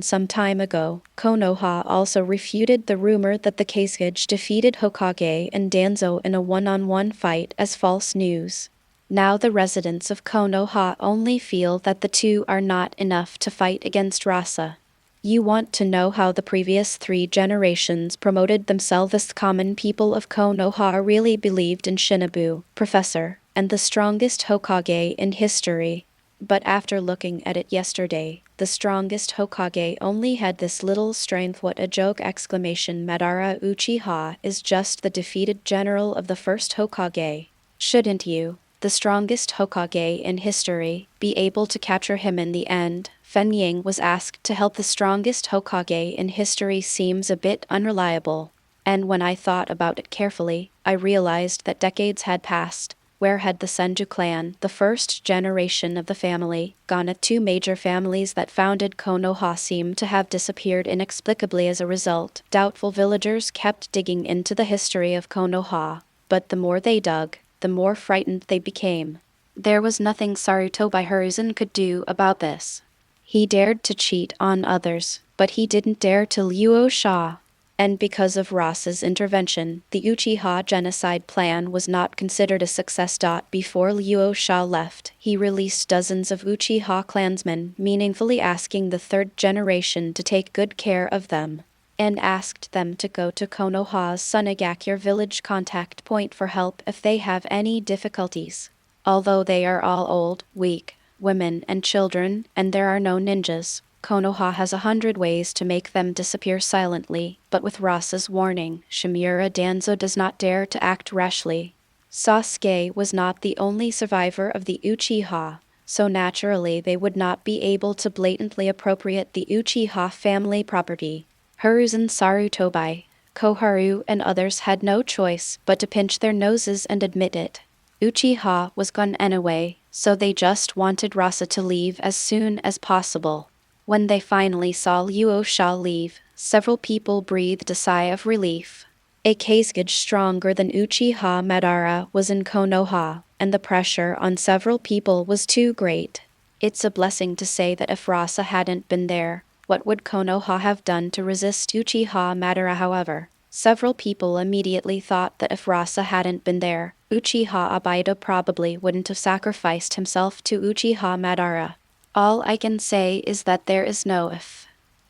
Some time ago. Konoha also refuted the rumor that the Kasuga defeated Hokage and Danzo in a one-on-one fight as false news. Now the residents of Konoha only feel that the 2 are not enough to fight against Rasa. You want to know how the previous 3 generations promoted themselves? The common people of Konoha really believed in Shinobu, Professor, and the strongest Hokage in history. But after looking at it yesterday, the strongest Hokage only had this little strength. What a joke! Madara Uchiha is just the defeated general of the first Hokage. Shouldn't you, the strongest Hokage in history, be able to capture him in the end? Fenying was asked to help the strongest Hokage in history seems a bit unreliable. And when I thought about it carefully, I realized that decades had passed. Where had the Senju clan, the first generation of the family, gone? Two major families that founded Konoha seem to have disappeared inexplicably as a result. Doubtful villagers kept digging into the history of Konoha, but the more they dug, the more frightened they became. There was nothing Sarutobi Hiruzen could do about this. He dared to cheat on others, but he didn't dare to Luo Sha. And because of Ross's intervention, the Uchiha genocide plan was not considered a success. Before Luo Sha left, he released dozens of Uchiha clansmen, meaningfully asking the third generation to take good care of them, and asked them to go to Konoha's Sunagakure Village contact point for help if they have any difficulties. Although they are all old, weak, women and children, and there are no ninjas, Konoha has 100 ways to make them disappear silently, but with Ross's warning, Shimura Danzo does not dare to act rashly. Sasuke was not the only survivor of the Uchiha, so naturally they would not be able to blatantly appropriate the Uchiha family property. Hiruzen, Sarutobi, Koharu, and others had no choice but to pinch their noses and admit it. Uchiha was gone anyway, so they just wanted Rasa to leave as soon as possible. When they finally saw Luo Sha leave, several people breathed a sigh of relief. A Kazekage stronger than Uchiha Madara was in Konoha, and the pressure on several people was too great. It's a blessing to say that if Rasa hadn't been there, what would Konoha have done to resist Uchiha Madara? However, several people immediately thought that if Rasa hadn't been there, Uchiha Obito probably wouldn't have sacrificed himself to Uchiha Madara. All I can say is that there is no if.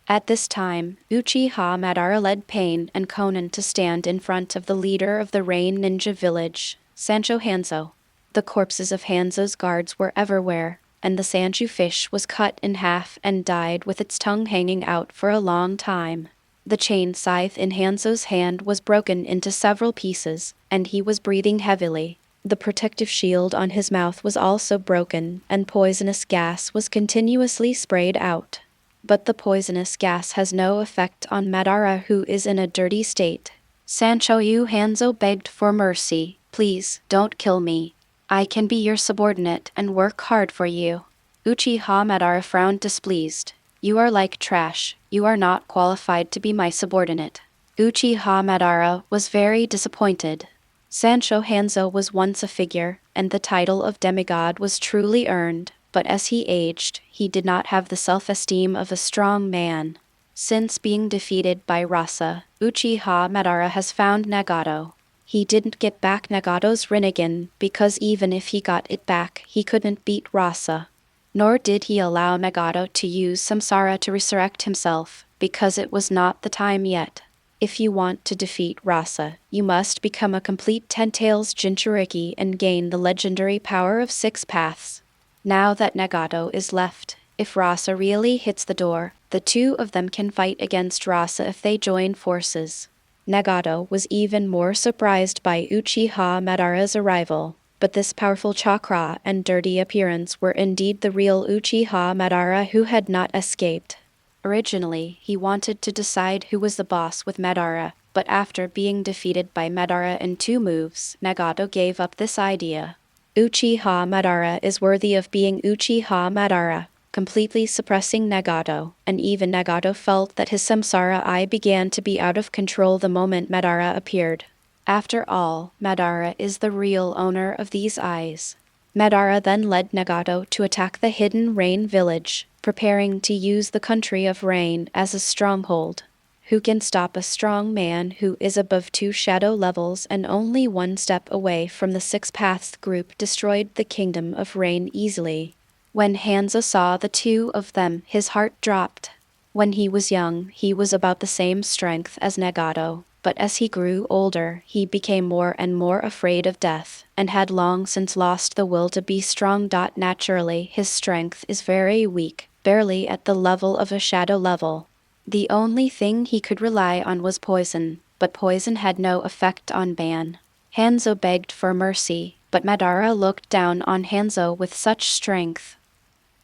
At this time, Uchiha Madara led Pain and Konan to stand in front of the leader of the Rain Ninja Village, Sancho Hanzo. The corpses of Hanzo's guards were everywhere, and the Sanju fish was cut in half and died with its tongue hanging out for a long time. The chain scythe in Hanzo's hand was broken into several pieces, and he was breathing heavily. The protective shield on his mouth was also broken, and poisonous gas was continuously sprayed out. But the poisonous gas has no effect on Madara, who is in a dirty state. Sancho Hanzo begged for mercy. Please, don't kill me. I can be your subordinate and work hard for you. Uchiha Madara frowned displeased. You are like trash. You are not qualified to be my subordinate. Uchiha Madara was very disappointed. Sancho Hanzo was once a figure, and the title of demigod was truly earned, but as he aged, he did not have the self-esteem of a strong man. Since being defeated by Rasa, Uchiha Madara has found Nagato. He didn't get back Nagato's Rinnegan, because even if he got it back, he couldn't beat Rasa. Nor did he allow Nagato to use Samsara to resurrect himself, because it was not the time yet. If you want to defeat Rasa, you must become a complete Ten-Tails Jinchuriki and gain the legendary power of 6 paths. Now that Nagato is left, if Rasa really hits the door, the two of them can fight against Rasa if they join forces. Nagato was even more surprised by Uchiha Madara's arrival, but this powerful chakra and dirty appearance were indeed the real Uchiha Madara who had not escaped. Originally, he wanted to decide who was the boss with Madara, but after being defeated by Madara in 2 moves, Nagato gave up this idea. Uchiha Madara is worthy of being Uchiha Madara, completely suppressing Nagato, and even Nagato felt that his samsara eye began to be out of control the moment Madara appeared. After all, Madara is the real owner of these eyes. Madara then led Nagato to attack the hidden Rain Village, preparing to use the country of Rain as a stronghold. Who can stop a strong man who is above 2 shadow levels and only 1 step away from the 6 Paths group destroyed the kingdom of Rain easily. When Hanzo saw the 2 of them, his heart dropped. When he was young, he was about the same strength as Nagato, but as he grew older, he became more and more afraid of death, and had long since lost the will to be strong. Naturally, his strength is very weak, barely at the level of a shadow level. The only thing he could rely on was poison, but poison had no effect on Ban. Hanzo begged for mercy. but Madara looked down on Hanzo with such strength.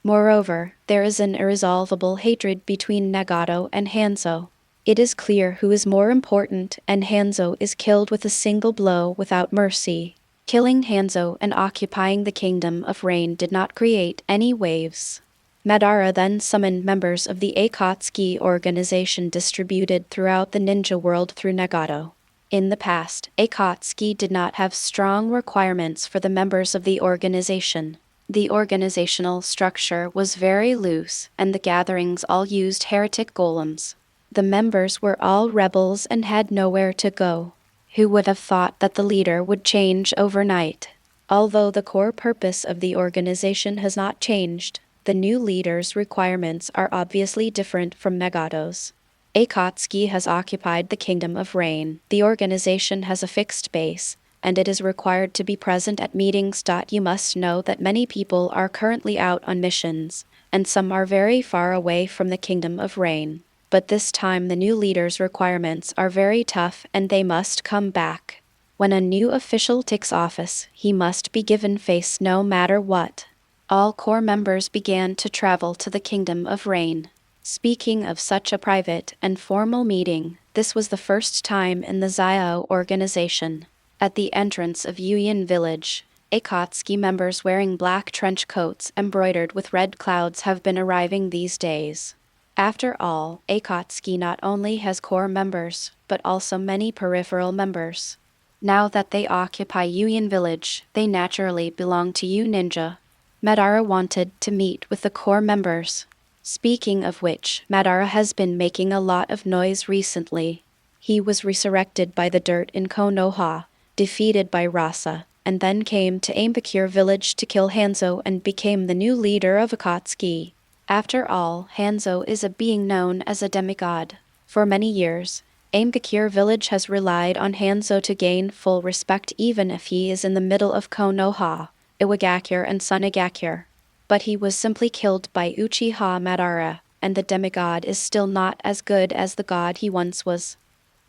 Moreover, there is an irresolvable hatred between Nagato and Hanzo. It is clear who is more important, and Hanzo is killed with a single blow without mercy. Killing Hanzo and occupying the Kingdom of Rain did not create any waves. Madara then summoned members of the Akatsuki organization distributed throughout the ninja world through Nagato. In the past, Akatsuki did not have strong requirements for the members of the organization. The organizational structure was very loose, and the gatherings all used heretic golems. The members were all rebels and had nowhere to go. Who would have thought that the leader would change overnight? Although the core purpose of the organization has not changed, the new leader's requirements are obviously different from Nagato's. Akatsuki has occupied the Kingdom of Rain. The organization has a fixed base, and it is required to be present at meetings. You must know that many people are currently out on missions, and some are very far away from the Kingdom of Rain. But this time the new leader's requirements are very tough and they must come back. When a new official takes office, he must be given face no matter what. All core members began to travel to the Kingdom of Rain. Speaking of such a private and formal meeting, this was the first time in the Zio organization. At the entrance of Uchiha Village, Akatsuki members wearing black trench coats embroidered with red clouds have been arriving these days. After all, Akatsuki not only has core members, but also many peripheral members. Now that they occupy Uchiha Village, they naturally belong to Ninja. Madara wanted to meet with the core members. Speaking of which, Madara has been making a lot of noise recently. He was resurrected by the dirt in Konoha, defeated by Rasa, and then came to Immortals Village to kill Hanzo and became the new leader of Akatsuki. After all, Hanzo is a being known as a demigod. For many years, Immortals Village has relied on Hanzo to gain full respect even if he is in the middle of Konoha, Iwagakure and Sunagakure. But he was simply killed by Uchiha Madara, and the demigod is still not as good as the god he once was.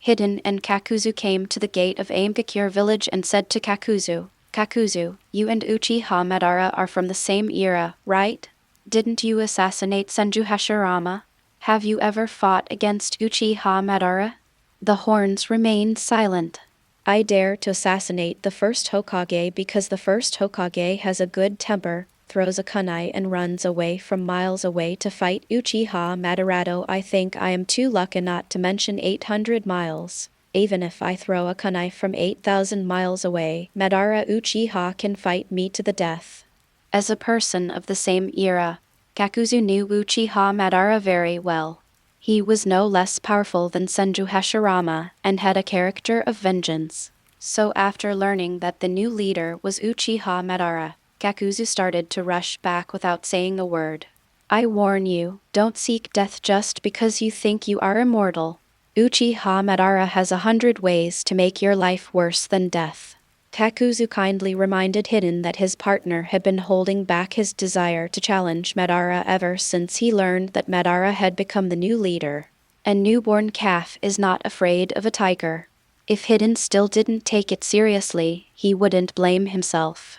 Hiden and Kakuzu came to the gate of Immortals Village and said to Kakuzu, "Kakuzu, you and Uchiha Madara are from the same era, right? Didn't you assassinate Senju Hashirama? Have you ever fought against Uchiha Madara?" The horns remained silent. "I dare to assassinate the first Hokage because the first Hokage has a good temper, throws a kunai and runs away from miles away to fight Uchiha Madara. I think I am too lucky not to mention 800 miles. Even if I throw a kunai from 8,000 miles away, Madara Uchiha can fight me to the death." As a person of the same era, Kakuzu knew Uchiha Madara very well. He was no less powerful than Senju Hashirama and had a character of vengeance. So after learning that the new leader was Uchiha Madara, Kakuzu started to rush back without saying a word. "I warn you, don't seek death just because you think you are immortal. Uchiha Madara has 100 ways to make your life worse than death." Kakuzu kindly reminded Hiden that his partner had been holding back his desire to challenge Madara ever since he learned that Madara had become the new leader. A newborn calf is not afraid of a tiger. If Hiden still didn't take it seriously, he wouldn't blame himself.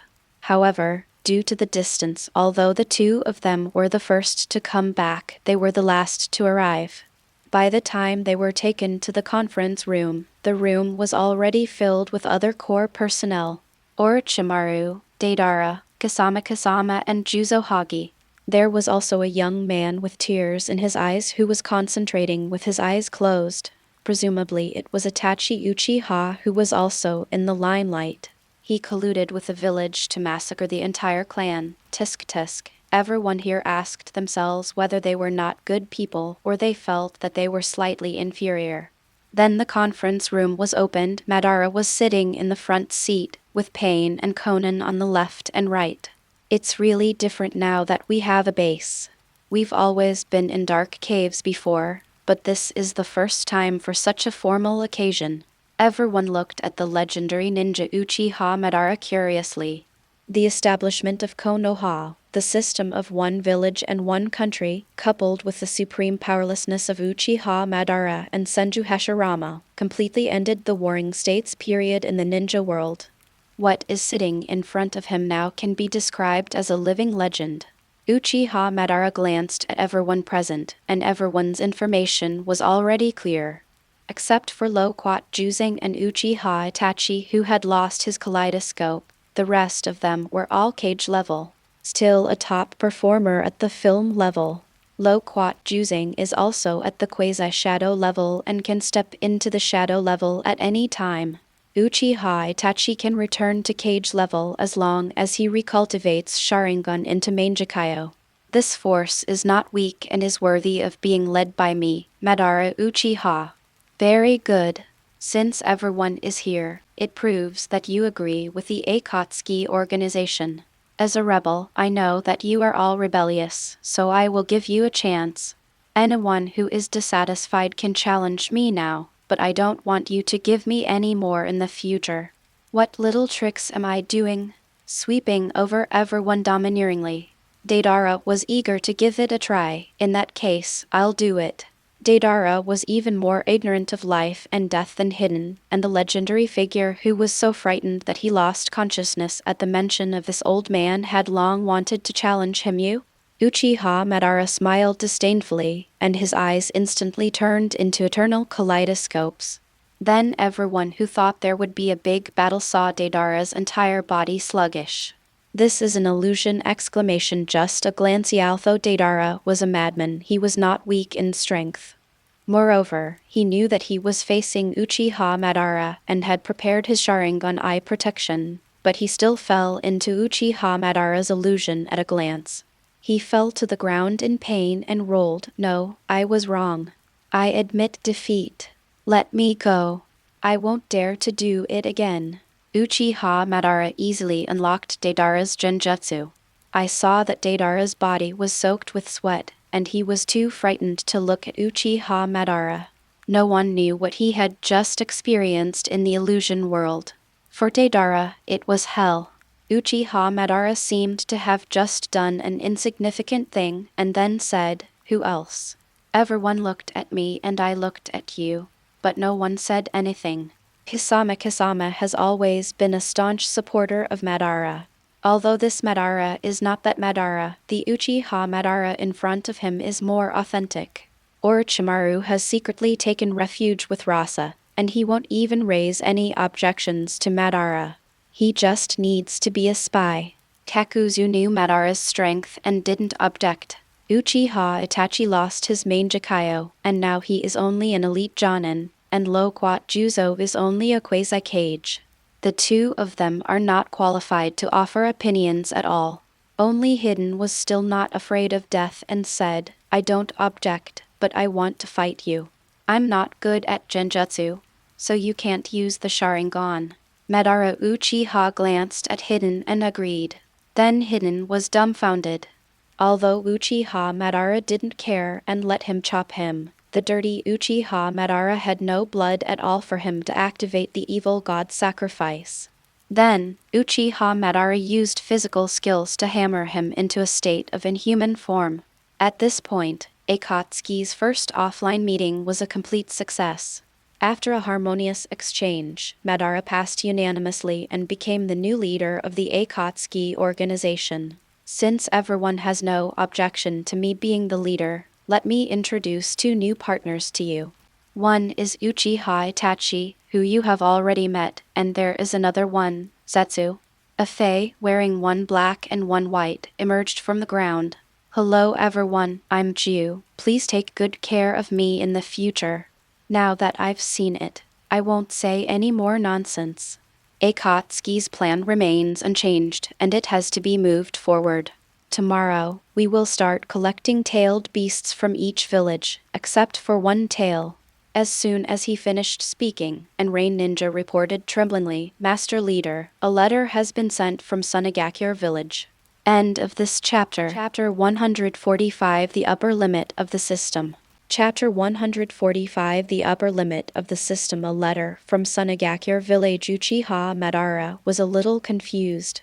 However, due to the distance, although the two of them were the first to come back, they were the last to arrive. By the time they were taken to the conference room, the room was already filled with other core personnel. Orochimaru, Deidara, Kasama and Juzo Hagi. There was also a young man with tears in his eyes who was concentrating with his eyes closed. Presumably it was Itachi Uchiha who was also in the limelight. He colluded with the village to massacre the entire clan. Tisk. Everyone here asked themselves whether they were not good people or they felt that they were slightly inferior. Then the conference room was opened. Madara was sitting in the front seat, with Pain and Conan on the left and right. "It's really different now that we have a base. We've always been in dark caves before, but this is the first time for such a formal occasion." Everyone looked at the legendary ninja Uchiha Madara curiously. The establishment of Konoha, the system of one village and one country, coupled with the supreme powerlessness of Uchiha Madara and Senju Hashirama, completely ended the Warring States period in the ninja world. What is sitting in front of him now can be described as a living legend. Uchiha Madara glanced at everyone present, and everyone's information was already clear. Except for Luo Sha and Uchiha Itachi, who had lost his kaleidoscope, the rest of them were all cage level. Still a top performer at the film level. Luo Sha is also at the quasi-shadow level and can step into the shadow level at any time. Uchiha Itachi can return to cage level as long as he recultivates Sharingan into Mangekyo. This force is not weak and is worthy of being led by me, Madara Uchiha. Very good. Since everyone is here, it proves that you agree with the Akatsuki organization. As a rebel, I know that you are all rebellious, so I will give you a chance. Anyone who is dissatisfied can challenge me now, but I don't want you to give me any more in the future. What little tricks am I doing? Sweeping over everyone domineeringly. Deidara was eager to give it a try. In that case, I'll do it. Deidara was even more ignorant of life and death than Hidden, and the legendary figure who was so frightened that he lost consciousness at the mention of this old man had long wanted to challenge him. Uchiha Madara smiled disdainfully, and his eyes instantly turned into eternal kaleidoscopes. Then everyone who thought there would be a big battle saw Deidara's entire body sluggish. This is an illusion! Just a glance. Although Deidara was a madman, he was not weak in strength. Moreover, he knew that he was facing Uchiha Madara and had prepared his Sharingan eye protection, but he still fell into Uchiha Madara's illusion at a glance. He fell to the ground in pain and rolled. No, I was wrong. I admit defeat. Let me go. I won't dare to do it again. Uchiha Madara easily unlocked Deidara's genjutsu. I saw that Deidara's body was soaked with sweat, and he was too frightened to look at Uchiha Madara. No one knew what he had just experienced in the illusion world. For Deidara, it was hell. Uchiha Madara seemed to have just done an insignificant thing and then said, "Who else?" Everyone looked at me and I looked at you, but no one said anything. Kisame has always been a staunch supporter of Madara. Although this Madara is not that Madara, the Uchiha Madara in front of him is more authentic. Orochimaru has secretly taken refuge with Rasa, and he won't even raise any objections to Madara. He just needs to be a spy. Kakuzu knew Madara's strength and didn't object. Uchiha Itachi lost his Mangekyo, and now he is only an elite Jonin, and Luo Sha is only a quasi-cage. The two of them are not qualified to offer opinions at all. Only Hidden was still not afraid of death and said, "I don't object, but I want to fight you. I'm not good at genjutsu, so you can't use the Sharingan." Madara Uchiha glanced at Hidden and agreed. Then Hidden was dumbfounded. Although Uchiha Madara didn't care and let him chop him, the dirty Uchiha Madara had no blood at all for him to activate the evil god sacrifice. Then, Uchiha Madara used physical skills to hammer him into a state of inhuman form. At this point, Akatsuki's first offline meeting was a complete success. After a harmonious exchange, Madara passed unanimously and became the new leader of the Akatsuki organization. Since everyone has no objection to me being the leader, let me introduce two new partners to you. One is Uchiha Itachi, who you have already met, and there is another one, Zetsu. A fae, wearing one black and one white, emerged from the ground. "Hello everyone, I'm Jiu. Please take good care of me in the future. Now that I've seen it, I won't say any more nonsense." Akatsuki's plan remains unchanged, and it has to be moved forward. Tomorrow, we will start collecting tailed beasts from each village, except for one tail. As soon as he finished speaking, and Rain Ninja reported tremblingly, "Master Leader, a letter has been sent from Sunagakure Village." End of this chapter. Chapter 145, The Upper Limit of the System. Chapter 145, The Upper Limit of the System. A letter from Sunagakure Village. Uchiha Madara was a little confused.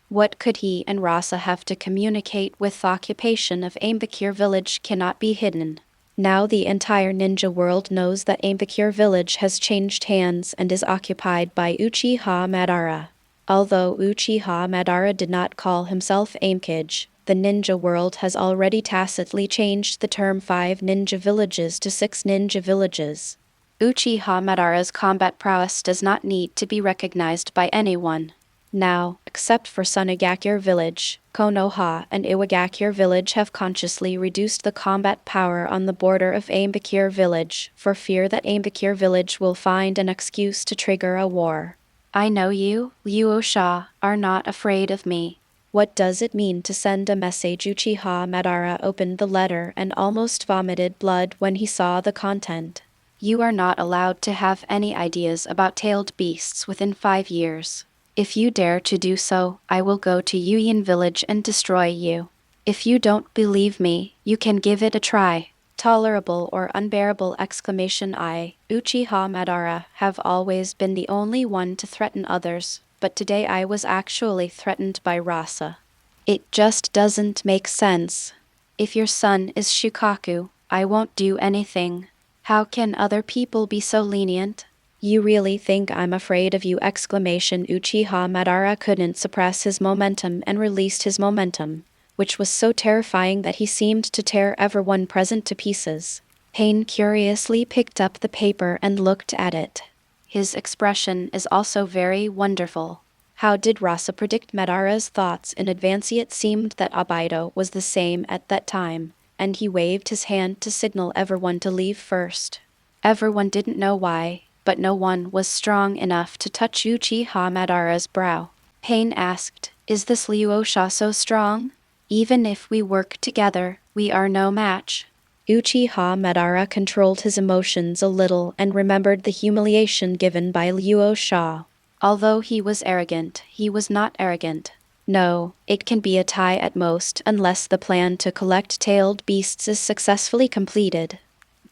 What could he and Rasa have to communicate with? The occupation of Ambakure Village cannot be hidden. Now the entire ninja world knows that Ambakure Village has changed hands and is occupied by Uchiha Madara. Although Uchiha Madara did not call himself Aimkage, the ninja world has already tacitly changed the term 5 ninja villages to 6 ninja villages. Uchiha Madara's combat prowess does not need to be recognized by anyone. Now, except for Sunagakure Village, Konoha and Iwagakure Village have consciously reduced the combat power on the border of Ambakure Village, for fear that Ambakure Village will find an excuse to trigger a war. I know you, Luo Sha, are not afraid of me. What does it mean to send a message? Uchiha Madara opened the letter and almost vomited blood when he saw the content. You are not allowed to have any ideas about tailed beasts within 5 years. If you dare to do so, I will go to Yuyin Village and destroy you. If you don't believe me, you can give it a try. Tolerable or unbearable exclamation. I, Uchiha Madara, have always been the only one to threaten others, but today I was actually threatened by Rasa. It just doesn't make sense. If your son is Shukaku, I won't do anything. How can other people be so lenient? You really think I'm afraid of you? Exclamation. Uchiha Madara couldn't suppress his momentum and released his momentum, which was so terrifying that he seemed to tear everyone present to pieces. Pain curiously picked up the paper and looked at it. His expression is also very wonderful. How did Rasa predict Madara's thoughts in advance? It seemed that Obito was the same at that time, and he waved his hand to signal everyone to leave first. Everyone didn't know why, but no one was strong enough to touch Uchiha Madara's brow. Pain asked, "Is this Luo Sha so strong? Even if we work together, we are no match." Uchiha Madara controlled his emotions a little and remembered the humiliation given by Luo Sha. Although he was arrogant, he was not arrogant. No, it can be a tie at most unless the plan to collect tailed beasts is successfully completed.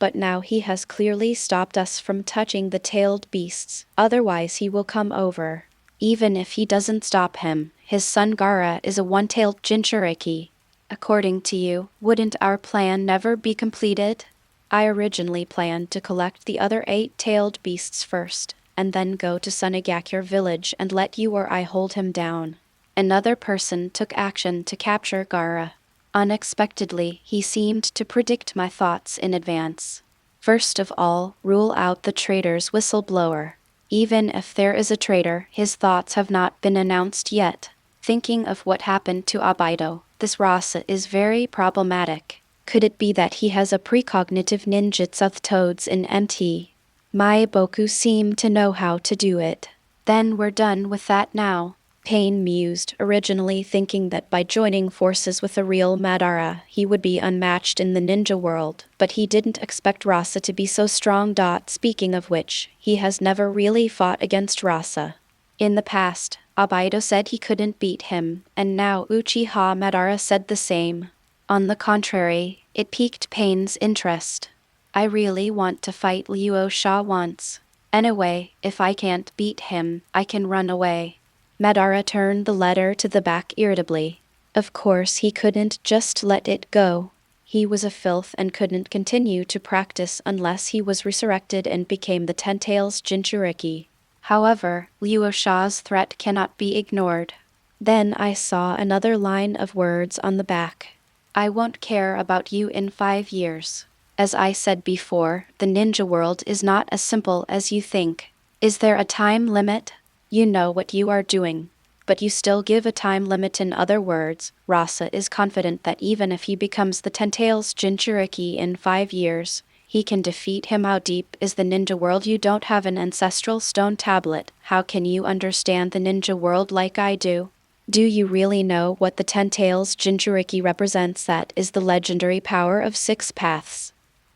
But now he has clearly stopped us from touching the tailed beasts, otherwise he will come over. Even if he doesn't stop him, his son Gaara is a one-tailed Jinchuriki. According to you, wouldn't our plan never be completed? I originally planned to collect the other 8-tailed beasts first, and then go to Sunagakure Village and let you or I hold him down. Another person took action to capture Gaara. Unexpectedly, he seemed to predict my thoughts in advance. First of all, rule out the traitor's whistleblower. Even if there is a traitor, his thoughts have not been announced yet. Thinking of what happened to Obito, this Rasa is very problematic. Could it be that he has a precognitive ninjutsu of toads in MT? My Boku seem to know how to do it. Then we're done with that now. Pain mused, originally thinking that by joining forces with a real Madara, he would be unmatched in the ninja world, but he didn't expect Rasa to be so strong. Speaking of which, he has never really fought against Rasa. In the past, Obito said he couldn't beat him, and now Uchiha Madara said the same. On the contrary, it piqued Pain's interest. I really want to fight Luo Sha once. Anyway, if I can't beat him, I can run away. Madara turned the letter to the back irritably. Of course he couldn't just let it go. He was a filth and couldn't continue to practice unless he was resurrected and became the Ten-Tails Jinchuriki. However, Luo Sha's threat cannot be ignored. Then I saw another line of words on the back. I won't care about you in 5 years. As I said before, the ninja world is not as simple as you think. Is there a time limit? You know what you are doing, but you still give a time limit. In other words, Rasa is confident that even if he becomes the Ten-Tails Jinchuriki in 5 years, he can defeat him. How deep is the ninja world? You don't have an ancestral stone tablet. How can you understand the ninja world like I do? Do you really know what the Ten-Tails Jinchuriki represents? That is the legendary power of 6 paths.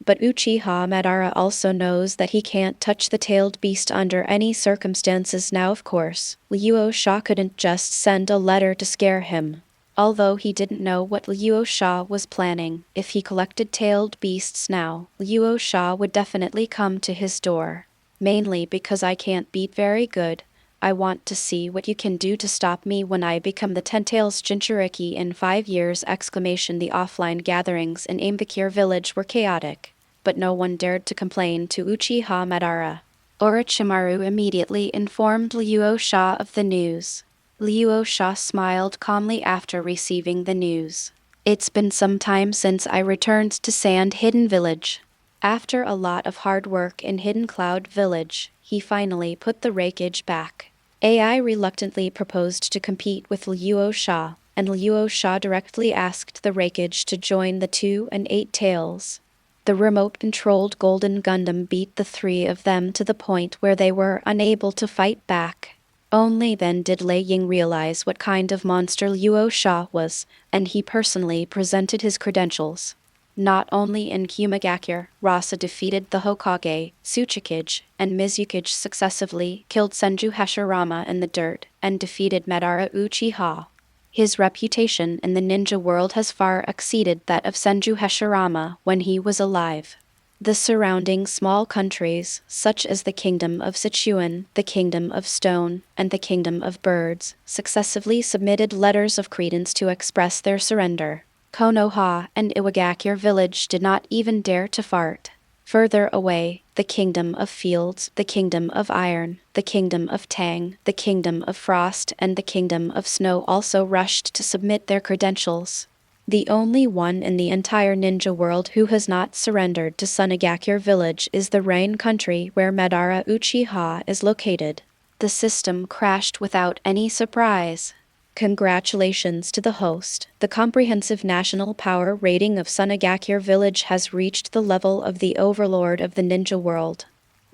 But Uchiha Madara also knows that he can't touch the tailed beast under any circumstances. Now of course, Luo Sha couldn't just send a letter to scare him. Although he didn't know what Luo Sha was planning, if he collected tailed beasts now, Luo Sha would definitely come to his door. Mainly because I can't beat very good. I want to see what you can do to stop me when I become the Ten-Tails Jinchuriki in 5 years! The offline gatherings in Ambakure Village were chaotic, but no one dared to complain to Uchiha Madara. Orochimaru immediately informed Luo Sha of the news. Luo Sha smiled calmly after receiving the news. It's been some time since I returned to Sand Hidden Village. After a lot of hard work in Hidden Cloud Village, he finally put the rakeage back. AI reluctantly proposed to compete with Luo Sha, and Luo Sha directly asked the rakeage to join the 2 and 8 tails. The remote-controlled Golden Gundam beat the 3 of them to the point where they were unable to fight back. Only then did Lei Ying realize what kind of monster Luo Sha was, and he personally presented his credentials. Not only in Sunagakure, Rasa defeated the Hokage, Tsuchikage, and Mizukage successively, killed Senju Hashirama in the dirt, and defeated Madara Uchiha. His reputation in the ninja world has far exceeded that of Senju Hashirama when he was alive. The surrounding small countries, such as the Kingdom of Sichuan, the Kingdom of Stone, and the Kingdom of Birds, successively submitted letters of credence to express their surrender. Konoha and Iwagakure Village did not even dare to fart. Further away, the Kingdom of Fields, the Kingdom of Iron, the Kingdom of Tang, the Kingdom of Frost, and the Kingdom of Snow also rushed to submit their credentials. The only one in the entire ninja world who has not surrendered to Sunagakure Village is the Rain Country where Madara Uchiha is located. The system crashed without any surprise. Congratulations to the host. The comprehensive national power rating of Sunagakure Village has reached the level of the overlord of the ninja world.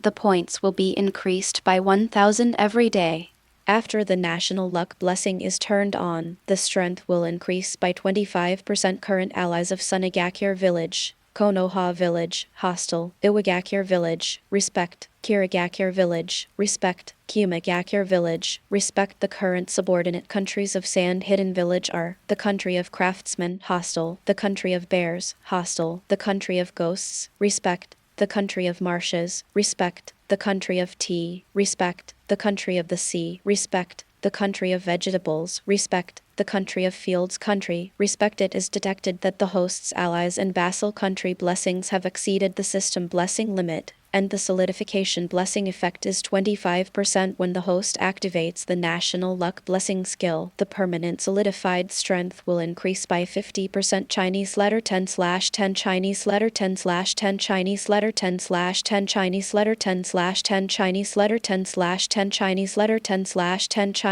The points will be increased by 1,000 every day. After the national luck blessing is turned on, the strength will increase by 25%. Current allies of Sunagakure Village: Konoha Village, hostile. Iwagakure Village, respect. Kirigakure Village, respect. Kumagakure Village, respect. The current subordinate countries of Sand Hidden Village are the country of craftsmen, hostile. The country of bears, hostile. The country of ghosts, respect. The country of marshes, respect. The country of tea, respect. The country of the sea, respect. The country of vegetables, respect. The country of fields, country, respect. It is detected that the host's allies and vassal country blessings have exceeded the system blessing limit, and the solidification blessing effect is 25% when the host activates the national luck blessing skill. The permanent solidified strength will increase by 50%. Chinese letter 10/10 Chinese letter 10/10 Chinese letter 10/10 Chinese letter 10/10 Chinese letter 10/10 Chinese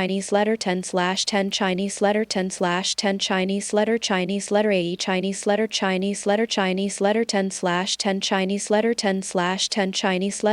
letter 10/10 Chinese letter 10/10 Chinese letter 10/10 Chinese letter 80 Chinese letter 10/10 Chinese letter 10/10 Chinese letter 10/10 Chinese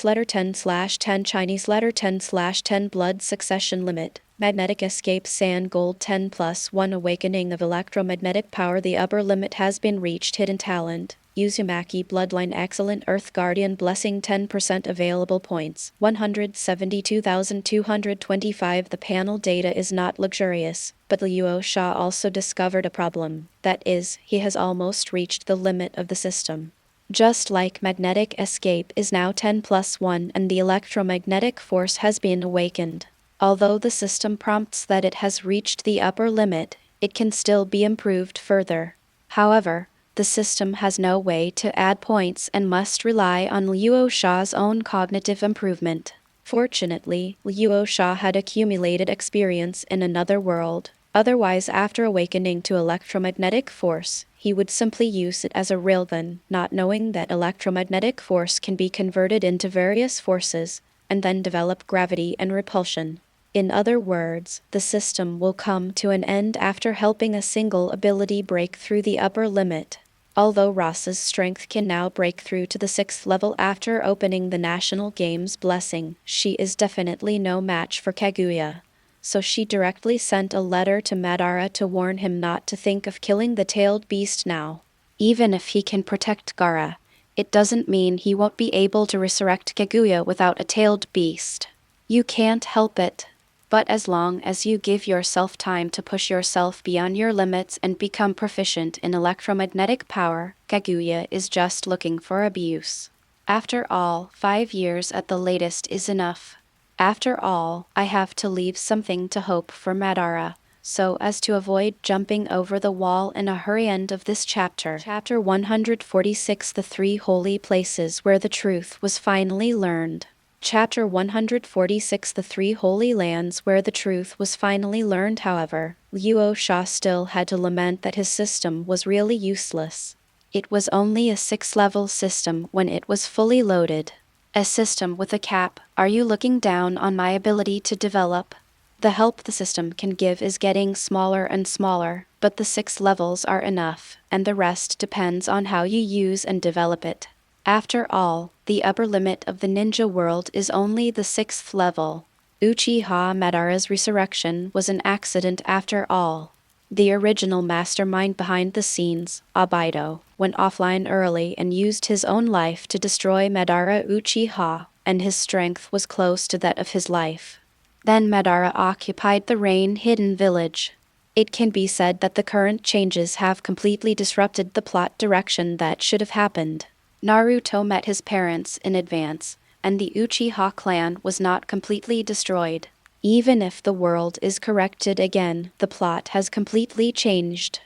letter 10/10 Chinese letter 10/10 blood succession limit. Magnetic escape sand gold 10+1 awakening of electromagnetic power. The upper limit has been reached. Hidden talent. Uzumaki bloodline excellent earth guardian blessing 10% available points 172,225. The panel data is not luxurious, but Luo Sha also discovered a problem. That is, he has almost reached the limit of the system. Just like magnetic escape is now 10+1 and the electromagnetic force has been awakened. Although the system prompts that it has reached the upper limit, it can still be improved further. However, the system has no way to add points and must rely on Luo Sha's own cognitive improvement. Fortunately, Luo Sha had accumulated experience in another world. Otherwise, after awakening to electromagnetic force, he would simply use it as a railgun, not knowing that electromagnetic force can be converted into various forces, and then develop gravity and repulsion. In other words, the system will come to an end after helping a single ability break through the upper limit. Although Rasa's strength can now break through to the 6th level after opening the National Games blessing, she is definitely no match for Kaguya. So she directly sent a letter to Madara to warn him not to think of killing the tailed beast now. Even if he can protect Gaara, it doesn't mean he won't be able to resurrect Kaguya without a tailed beast. You can't help it. But as long as you give yourself time to push yourself beyond your limits and become proficient in electromagnetic power, Kaguya is just looking for abuse. After all, 5 years at the latest is enough. After all, I have to leave something to hope for Madara, so as to avoid jumping over the wall in a hurry. End of this chapter. Chapter 146, The Three Holy Places Where the Truth Was Finally Learned. Chapter 146, The Three Holy Lands Where the Truth Was Finally Learned. However, Luo Sha still had to lament that his system was really useless. It was only a 6-level system when it was fully loaded. A system with a cap. Are you looking down on my ability to develop? The help the system can give is getting smaller and smaller, but the 6 levels are enough, and the rest depends on how you use and develop it. After all, the upper limit of the ninja world is only the 6th level. Uchiha Madara's resurrection was an accident after all. The original mastermind behind the scenes, Obito, went offline early and used his own life to destroy Madara Uchiha, and his strength was close to that of his life. Then Madara occupied the rain-hidden village. It can be said that the current changes have completely disrupted the plot direction that should have happened. Naruto met his parents in advance, and the Uchiha clan was not completely destroyed. Even if the world is corrected again, the plot has completely changed.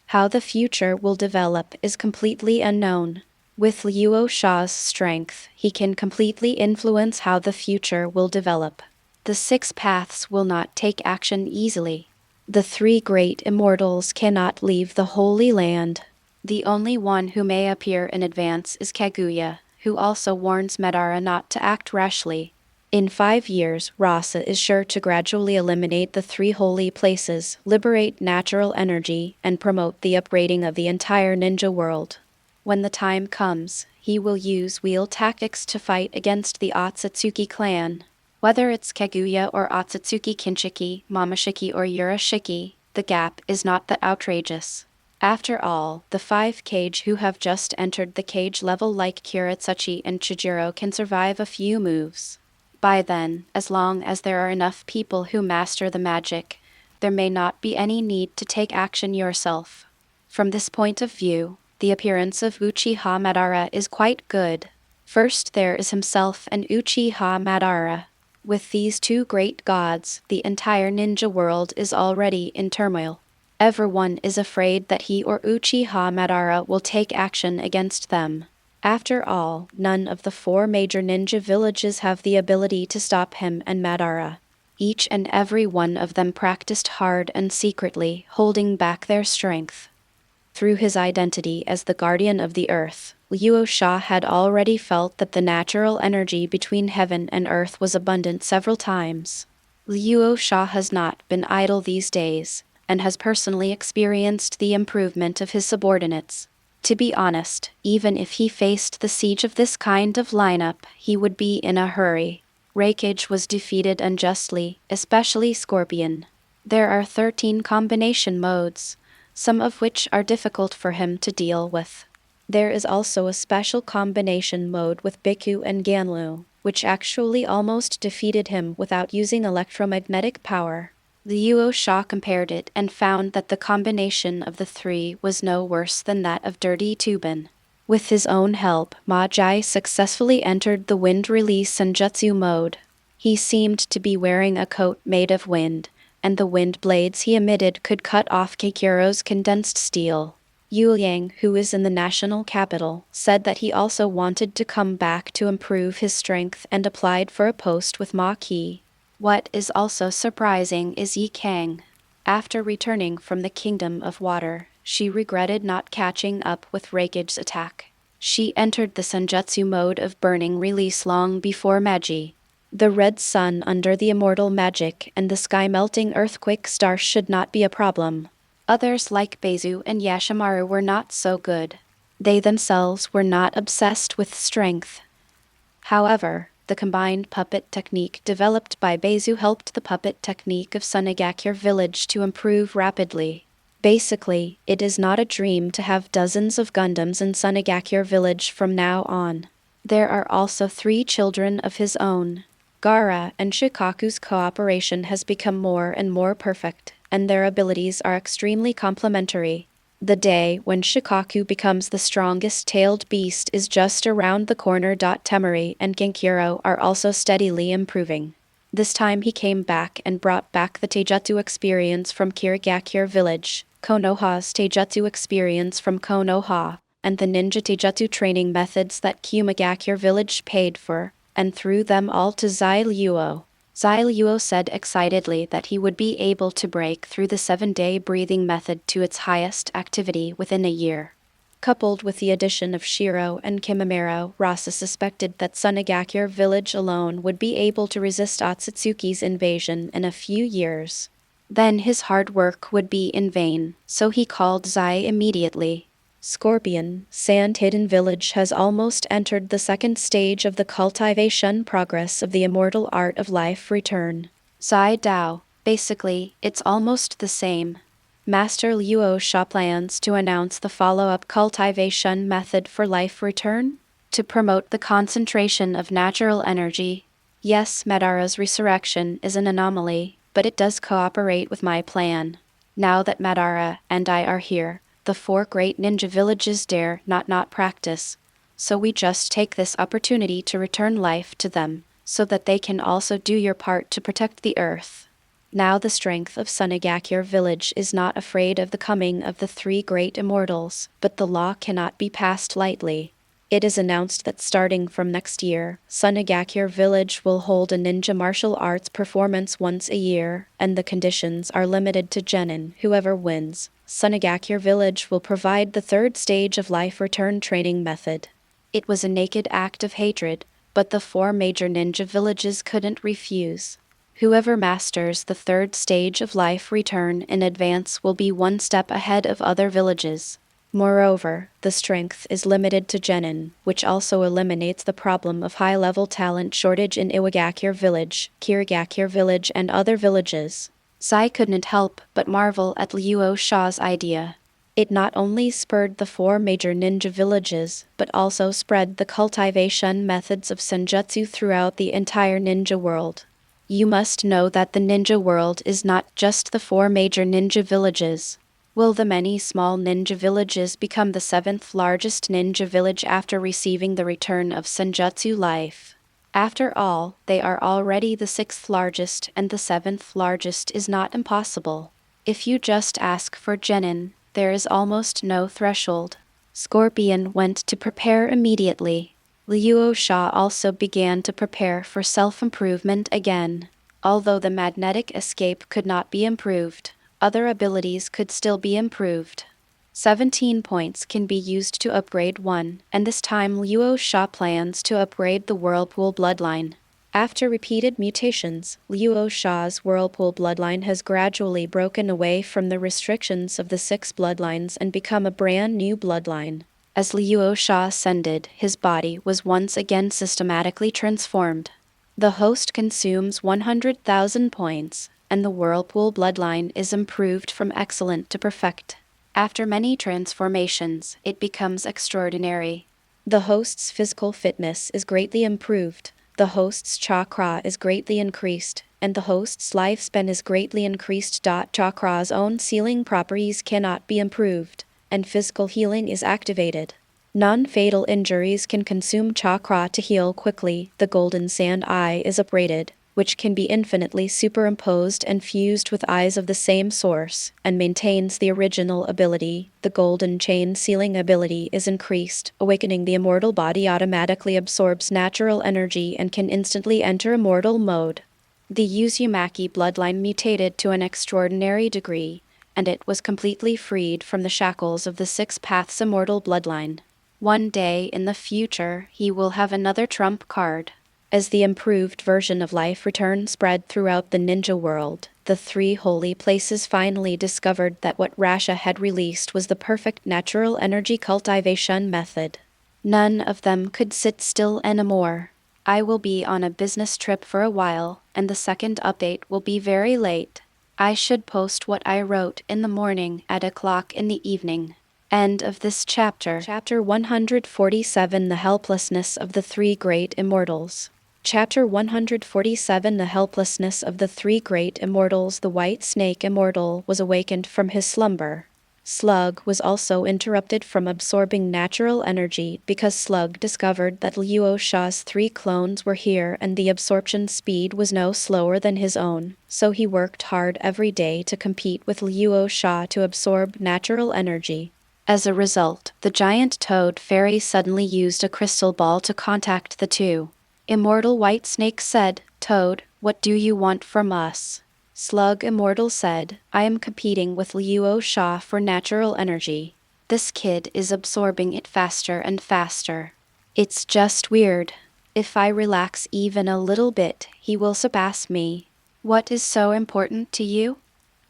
How the future will develop is completely unknown. With Luo Sha's strength, he can completely influence how the future will develop. The 6 paths will not take action easily. The 3 great immortals cannot leave the Holy Land. The only one who may appear in advance is Kaguya, who also warns Madara not to act rashly. In 5 years, Rasa is sure to gradually eliminate the 3 holy places, liberate natural energy, and promote the upgrading of the entire ninja world. When the time comes, he will use wheel tactics to fight against the Otsutsuki clan. Whether it's Kaguya or Otsutsuki Kinshiki, Momoshiki or Urashiki, the gap is not that outrageous. After all, the 5 Kage who have just entered the Kage level like Kuretsuchi and Chijiro can survive a few moves. By then, as long as there are enough people who master the magic, there may not be any need to take action yourself. From this point of view, the appearance of Uchiha Madara is quite good. First there is himself and Uchiha Madara. With these 2 great gods, the entire ninja world is already in turmoil. Everyone is afraid that he or Uchiha Madara will take action against them. After all, none of the 4 major ninja villages have the ability to stop him and Madara. Each and every one of them practiced hard and secretly, holding back their strength. Through his identity as the guardian of the earth, Luo Sha had already felt that the natural energy between heaven and earth was abundant several times. Luo Sha has not been idle these days, and has personally experienced the improvement of his subordinates. To be honest, even if he faced the siege of this kind of lineup, he would be in a hurry. Raikage was defeated unjustly, especially Scorpion. There are 13 combination modes, some of which are difficult for him to deal with. There is also a special combination mode with Biku and Ganlu, which actually almost defeated him without using electromagnetic power. Luo Sha compared it and found that the combination of the 3 was no worse than that of Dirty Tuban. With his own help, Majai successfully entered the wind release Senjutsu mode. He seemed to be wearing a coat made of wind, and the wind blades he emitted could cut off Keikuro's condensed steel. Yu Yang, who is in the national capital, said that he also wanted to come back to improve his strength and applied for a post with Ma Qi. What is also surprising is Yi Kang. After returning from the Kingdom of Water, she regretted not catching up with Raikage's attack. She entered the Senjutsu mode of burning release long before Magi. The red sun under the immortal magic and the sky-melting earthquake star should not be a problem. Others like Beizu and Yashimaru were not so good. They themselves were not obsessed with strength. However, the combined puppet technique developed by Beizu helped the puppet technique of Sunagakure Village to improve rapidly. Basically, it is not a dream to have dozens of Gundams in Sunagakure Village from now on. There are also 3 children of his own. Gaara and Shikaku's cooperation has become more and more perfect, and their abilities are extremely complementary. The day when Shikaku becomes the strongest tailed beast is just around the corner. Temari and Genkiro are also steadily improving. This time he came back and brought back the Taijutsu experience from Sunagakure Village, Konoha's Taijutsu experience from Konoha, and the ninja taijutsu training methods that Sunagakure Village paid for, and threw them all to Zai Luo. Zai Luo said excitedly that he would be able to break through the 7-day breathing method to its highest activity within a year. Coupled with the addition of Shiro and Kimimaro, Rasa suspected that Sunagakure Village alone would be able to resist Otsutsuki's invasion in a few years. Then his hard work would be in vain, so he called Zai immediately. Scorpion, Sand Hidden Village has almost entered the second stage of the cultivation progress of the immortal art of life return. Zai Dao, basically, it's almost the same. Master Luo Sha plans to announce the follow-up cultivation method for life return? To promote the concentration of natural energy. Yes, Madara's resurrection is an anomaly, but it does cooperate with my plan. Now that Madara and I are here, the 4 great ninja villages dare not practice. So we just take this opportunity to return life to them, so that they can also do your part to protect the earth. Now the strength of Sunagakure Village is not afraid of the coming of the 3 great immortals, but the law cannot be passed lightly. It is announced that starting from next year, Sunagakure Village will hold a ninja martial arts performance once a year, and the conditions are limited to genin. Whoever wins, Sunagakure Village will provide the 3rd stage of life return training method. It was a naked act of hatred, but the 4 major ninja villages couldn't refuse. Whoever masters the 3rd stage of life return in advance will be 1 step ahead of other villages. Moreover, the strength is limited to genin, which also eliminates the problem of high-level talent shortage in Iwagakure Village, Kirigakure Village, and other villages. Zai couldn't help but marvel at Luo Sha's idea. It not only spurred the 4 major ninja villages, but also spread the cultivation methods of senjutsu throughout the entire ninja world. You must know that the ninja world is not just the 4 major ninja villages. Will the many small ninja villages become the 7th largest ninja village after receiving the return of senjutsu life? After all, they are already the 6th largest, and the 7th largest is not impossible. If you just ask for genin, there is almost no threshold. Scorpion went to prepare immediately. Luo Sha also began to prepare for self-improvement again. Although the magnetic escape could not be improved, other abilities could still be improved. 17 points can be used to upgrade 1, and this time Luo Sha plans to upgrade the Whirlpool bloodline. After repeated mutations, Luo Sha's Whirlpool bloodline has gradually broken away from the restrictions of the 6 bloodlines and become a brand new bloodline. As Luo Sha ascended, his body was once again systematically transformed. The host consumes 100,000 points, and the Whirlpool bloodline is improved from excellent to perfect. After many transformations, it becomes extraordinary. The host's physical fitness is greatly improved, the host's chakra is greatly increased, and the host's lifespan is greatly increased. Chakra's own sealing properties cannot be improved, and physical healing is activated. Non-fatal injuries can consume chakra to heal quickly. The golden sand eye is upgraded, which can be infinitely superimposed and fused with eyes of the same source, and maintains the original ability. The golden chain sealing ability is increased. Awakening the immortal body automatically absorbs natural energy and can instantly enter immortal mode. The Uzumaki bloodline mutated to an extraordinary degree, and it was completely freed from the shackles of the 6 Paths immortal bloodline. One day in the future, he will have another trump card. As the improved version of life return spread throughout the ninja world, the 3 holy places finally discovered that what Rasha had released was the perfect natural energy cultivation method. None of them could sit still anymore. I will be on a business trip for a while, and the second update will be very late. I should post what I wrote in the morning at 1:00 in the evening. End of this chapter. Chapter 147, The Helplessness of the 3 Great Immortals. Chapter 147, The Helplessness of the 3 Great Immortals. The White Snake Immortal was awakened from his slumber. Slug was also interrupted from absorbing natural energy because Slug discovered that Luo Sha's 3 clones were here and the absorption speed was no slower than his own, so he worked hard every day to compete with Luo Sha to absorb natural energy. As a result, the giant toad fairy suddenly used a crystal ball to contact the two. Immortal White Snake said, "Toad, what do you want from us?" Slug Immortal said, "I am competing with Luo Sha for natural energy. This kid is absorbing it faster and faster. It's just weird. If I relax even a little bit, he will surpass me. What is so important to you?"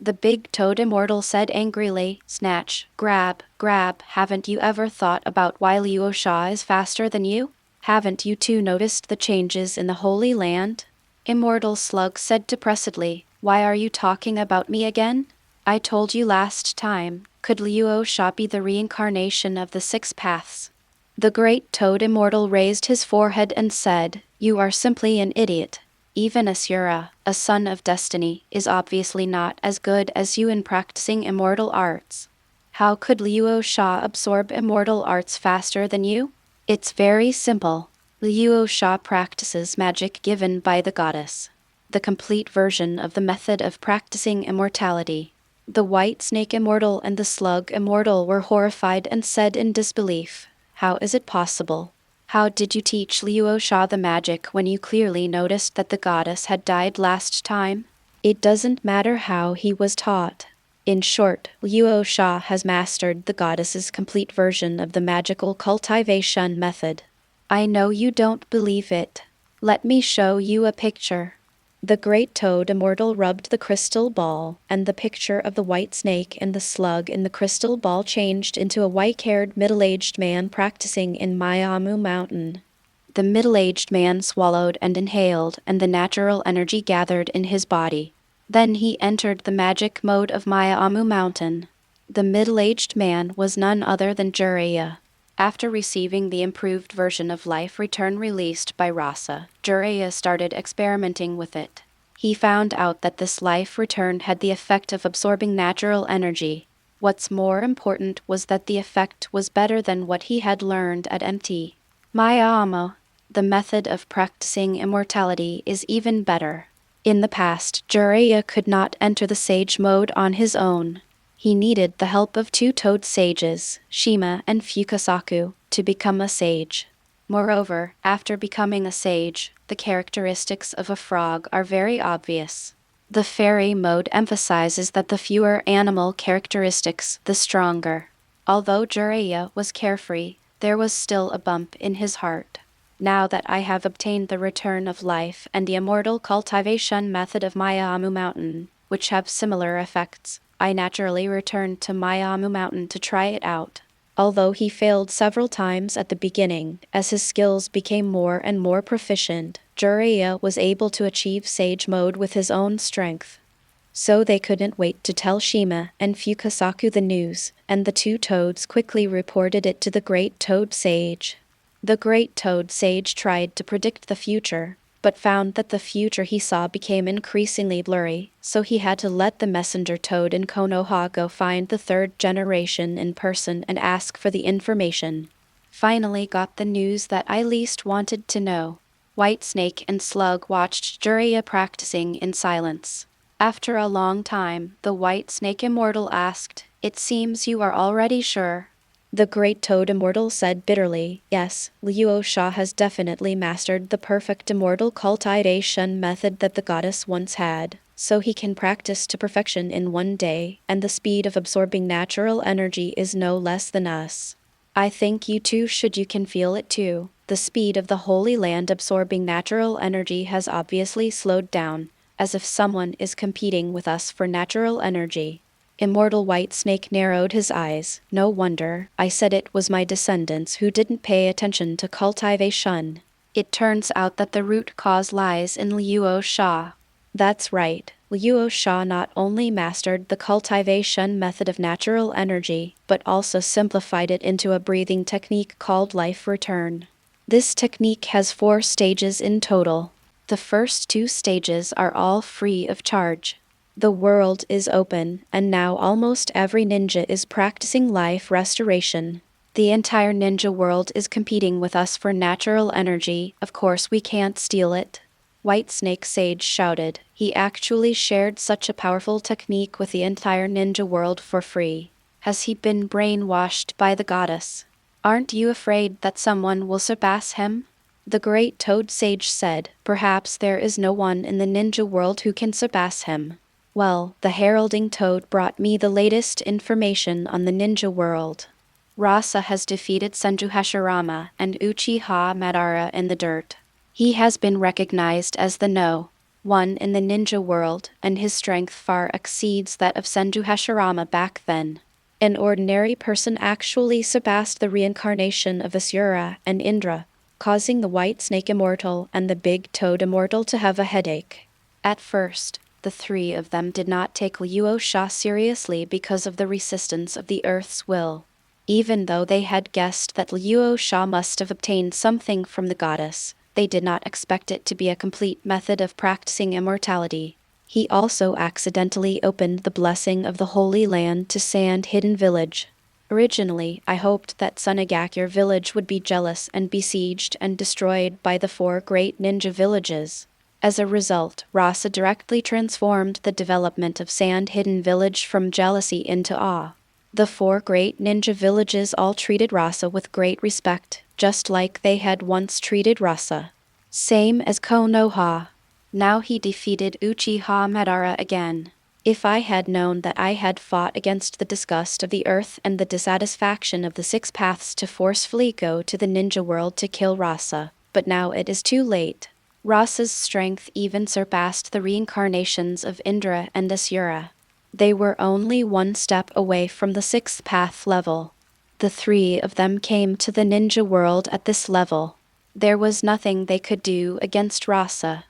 The big toad Immortal said angrily, "Snatch, grab, grab, haven't you ever thought about why Luo Sha is faster than you? Haven't you too noticed the changes in the Holy Land?" Immortal Slug said depressedly, "Why are you talking about me again? I told you last time, could Luo Sha be the reincarnation of the 6 paths?" The great toad Immortal raised his forehead and said, "You are simply an idiot. Even Asura, a son of destiny, is obviously not as good as you in practicing immortal arts. How could Luo Sha absorb immortal arts faster than you? It's very simple. Luo Sha practices magic given by the goddess. The complete version of the method of practicing immortality." The White Snake Immortal and the Slug Immortal were horrified and said in disbelief, "How is it possible? How did you teach Luo Sha the magic when you clearly noticed that the goddess had died last time?" It doesn't matter how he was taught. In short, Luo Sha has mastered the goddess's complete version of the magical cultivation method. I know you don't believe it. Let me show you a picture. The great toad Immortal rubbed the crystal ball, and the picture of the white snake and the slug in the crystal ball changed into a white-haired middle-aged man practicing in Miyamu Mountain. The middle-aged man swallowed and inhaled, and the natural energy gathered in his body. Then he entered the magic mode of Miyamu Mountain. The middle-aged man was none other than Jiraiya. After receiving the improved version of Life Return released by Rasa, Jiraiya started experimenting with it. He found out that this Life Return had the effect of absorbing natural energy. What's more important was that the effect was better than what he had learned at MT. Mayamo, the method of practicing immortality, is even better. In the past, Jiraiya could not enter the sage mode on his own. He needed the help of 2 toad sages, Shima and Fukasaku, to become a sage. Moreover, after becoming a sage, the characteristics of a frog are very obvious. The fairy mode emphasizes that the fewer animal characteristics, the stronger. Although Jiraiya was carefree, there was still a bump in his heart. Now that I have obtained the return of life and the immortal cultivation method of Miyamu Mountain, which have similar effects, I naturally returned to Miyamu Mountain to try it out. Although he failed several times at the beginning, as his skills became more and more proficient, Jiraiya was able to achieve sage mode with his own strength. So they couldn't wait to tell Shima and Fukasaku the news, and the 2 toads quickly reported it to the Great Toad Sage. The Great Toad Sage tried to predict the future, but found that the future he saw became increasingly blurry, so he had to let the messenger toad in Konoha go find the 3rd generation in person and ask for the information. Finally got the news that I least wanted to know. White Snake and Slug watched Jiraiya practicing in silence. After a long time, the White Snake Immortal asked, "It seems you are already sure." The Great Toad Immortal said bitterly, "Yes, Luo Sha has definitely mastered the perfect immortal cultivation method that the goddess once had, so he can practice to perfection in one day, and the speed of absorbing natural energy is no less than us. I think you too should. You can feel it too. The speed of the Holy Land absorbing natural energy has obviously slowed down, as if someone is competing with us for natural energy." Immortal White Snake narrowed his eyes. "No wonder. I said it was my descendants who didn't pay attention to cultivation. It turns out that the root cause lies in Luo Sha." That's right. Luo Sha not only mastered the cultivation method of natural energy, but also simplified it into a breathing technique called Life Return. This technique has 4 stages in total. The first 2 stages are all free of charge. The world is open, and now almost every ninja is practicing life restoration. The entire ninja world is competing with us for natural energy. Of course we can't steal it. White Snake Sage shouted. He actually shared such a powerful technique with the entire ninja world for free. Has he been brainwashed by the goddess? Aren't you afraid that someone will surpass him? The great Toad Sage said, perhaps there is no one in the ninja world who can surpass him. Well, the heralding toad brought me the latest information on the ninja world. Rasa has defeated Senju Hashirama and Uchiha Madara in the dirt. He has been recognized as the No. 1 in the ninja world, and his strength far exceeds that of Senju Hashirama back then. An ordinary person actually surpassed the reincarnation of Asura and Indra, causing the White Snake Immortal and the Big Toad Immortal to have a headache. At first, the three of them did not take Luo Sha seriously because of the resistance of the Earth's will. Even though they had guessed that Luo Sha must have obtained something from the goddess, they did not expect it to be a complete method of practicing immortality. He also accidentally opened the blessing of the Holy Land to Sand Hidden Village. Originally, I hoped that Sunagakure Village would be jealous and besieged and destroyed by the 4 great ninja villages. As a result, Rasa directly transformed the development of Sand Hidden Village from jealousy into awe. The 4 great ninja villages all treated Rasa with great respect, just like they had once treated Rasa. Same as Konoha. Now he defeated Uchiha Madara again. If I had known that I had fought against the disgust of the earth and the dissatisfaction of the 6 paths to forcefully go to the ninja world to kill Rasa, but now it is too late. Rasa's strength even surpassed the reincarnations of Indra and Asura. They were only 1 step away from the 6th path level. The 3 of them came to the ninja world at this level. There was nothing they could do against Rasa.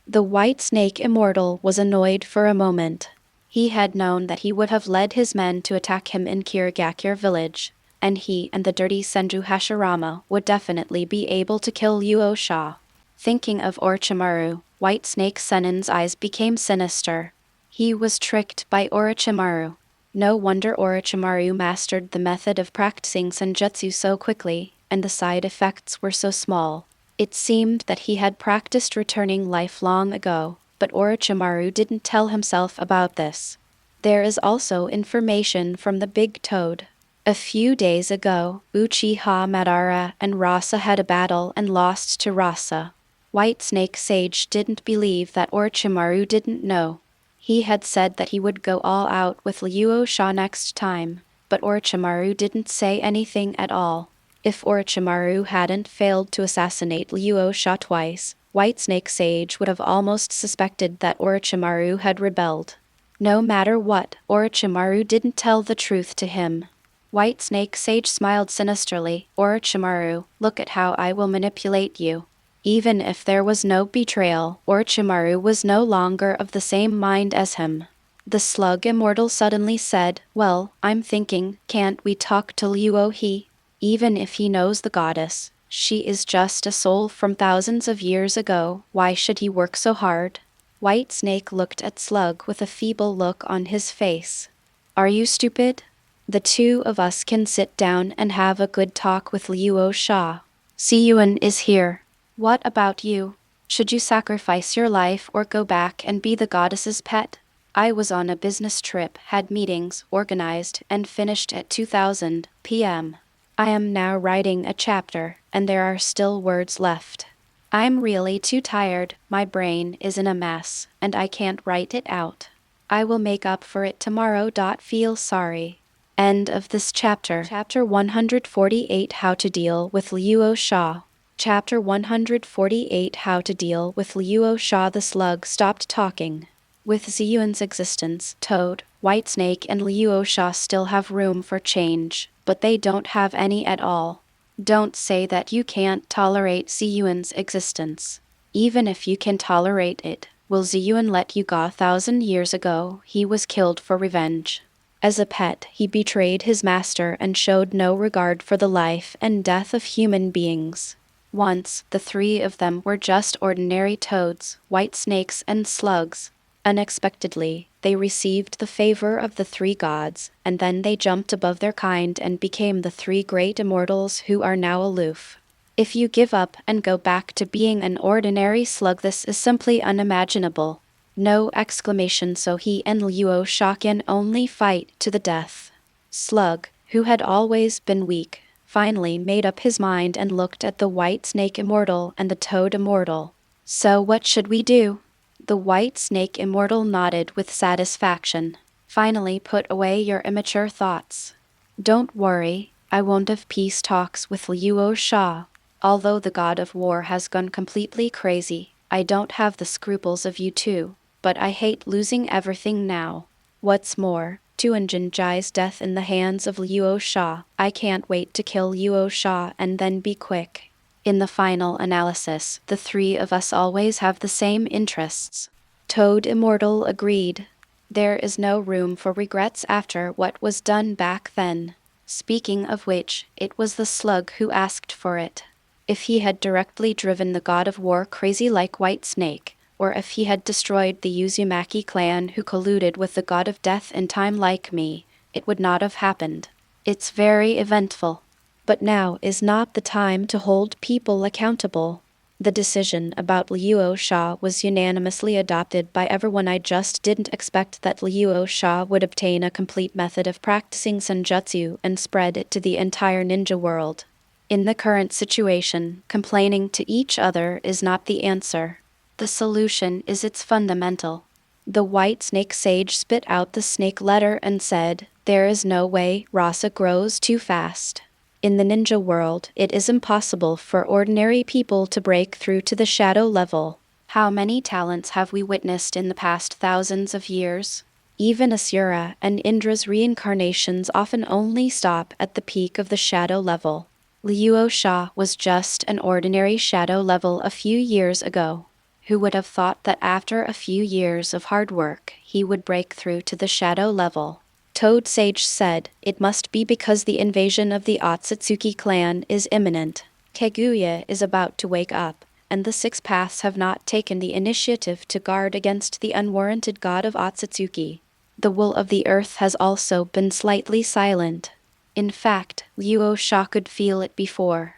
The White Snake Immortal was annoyed for a moment. He had known that he would have led his men to attack him in Kirigakure Village, and he and the dirty Senju Hashirama would definitely be able to kill Luo Sha. Thinking of Orochimaru, White Snake Sennin's eyes became sinister. He was tricked by Orochimaru. No wonder Orochimaru mastered the method of practicing senjutsu so quickly, and the side effects were so small. It seemed that he had practiced returning life long ago, but Orochimaru didn't tell himself about this. There is also information from the Big Toad. A few days ago, Uchiha Madara and Rasa had a battle and lost to Rasa. White Snake Sage didn't believe that Orochimaru didn't know. He had said that he would go all out with Luo Sha next time, but Orochimaru didn't say anything at all. If Orochimaru hadn't failed to assassinate Luo Sha twice, White Snake Sage would have almost suspected that Orochimaru had rebelled. No matter what, Orochimaru didn't tell the truth to him. White Snake Sage smiled sinisterly. Orochimaru, look at how I will manipulate you. Even if there was no betrayal, Orochimaru was no longer of the same mind as him. The Slug Immortal suddenly said, well, I'm thinking, can't we talk to Luo He? Even if he knows the goddess, she is just a soul from thousands of years ago. Why should he work so hard? White Snake looked at Slug with a feeble look on his face. Are you stupid? The 2 of us can sit down and have a good talk with Luo Sha. Siyuan is here. What about you? Should you sacrifice your life or go back and be the goddess's pet? I was on a business trip, had meetings, organized, and finished at 2000 p.m. I am now writing a chapter, and there are still words left. I'm really too tired, my brain is in a mess, and I can't write it out. I will make up for it tomorrow. Feel sorry. End of this chapter. Chapter 148 How to Deal with Luo Sha. Chapter 148 How to Deal with Luo Sha. The Slug stopped talking. With Ziyuan's existence, Toad, White Snake and Luo Sha still have room for change, but they don't have any at all. Don't say that you can't tolerate Ziyuan's existence. Even if you can tolerate it, will Ziyuan let you go? 1,000 years ago, he was killed for revenge. As a pet, he betrayed his master and showed no regard for the life and death of human beings. Once, the 3 of them were just ordinary toads, white snakes and slugs. Unexpectedly, they received the favor of the three gods, and then they jumped above their kind and became the three great immortals who are now aloof. If you give up and go back to being an ordinary slug, this is simply unimaginable. No exclamation, so he and Luo Sha can only fight to the death. Slug, who had always been weak, finally made up his mind and looked at the White Snake Immortal and the Toad Immortal. So what should we do? The White Snake Immortal nodded with satisfaction. Finally, put away your immature thoughts. Don't worry, I won't have peace talks with Luo Sha. Although the god of war has gone completely crazy, I don't have the scruples of you two, but I hate losing everything now. What's more, to Jinjai's death in the hands of Luo Sha, I can't wait to kill Luo Sha and then be quick. In the final analysis, the three of us always have the same interests. Toad Immortal agreed. There is no room for regrets after what was done back then. Speaking of which, it was the slug who asked for it. If he had directly driven the god of war crazy like White Snake, or if he had destroyed the Uzumaki clan who colluded with the god of death in time like me, it would not have happened. It's very eventful. But now is not the time to hold people accountable. The decision about Luo Sha was unanimously adopted by everyone. I just didn't expect that Luo Sha would obtain a complete method of practicing senjutsu and spread it to the entire ninja world. In the current situation, complaining to each other is not the answer. The solution is its fundamental. The White Snake Sage spit out the snake letter and said, "There is no way Rasa grows too fast." In the ninja world, it is impossible for ordinary people to break through to the shadow level. How many talents have we witnessed in the past thousands of years? Even Asura and Indra's reincarnations often only stop at the peak of the shadow level. Luo Sha was just an ordinary shadow level a few years ago. Who would have thought that after a few years of hard work, he would break through to the shadow level? Toad Sage said, "It must be because the invasion of the Otsutsuki clan is imminent. Kaguya is about to wake up, and the Six Paths have not taken the initiative to guard against the unwarranted god of Otsutsuki. The wool of the earth has also been slightly silent. In fact, Luo Sha could feel it before.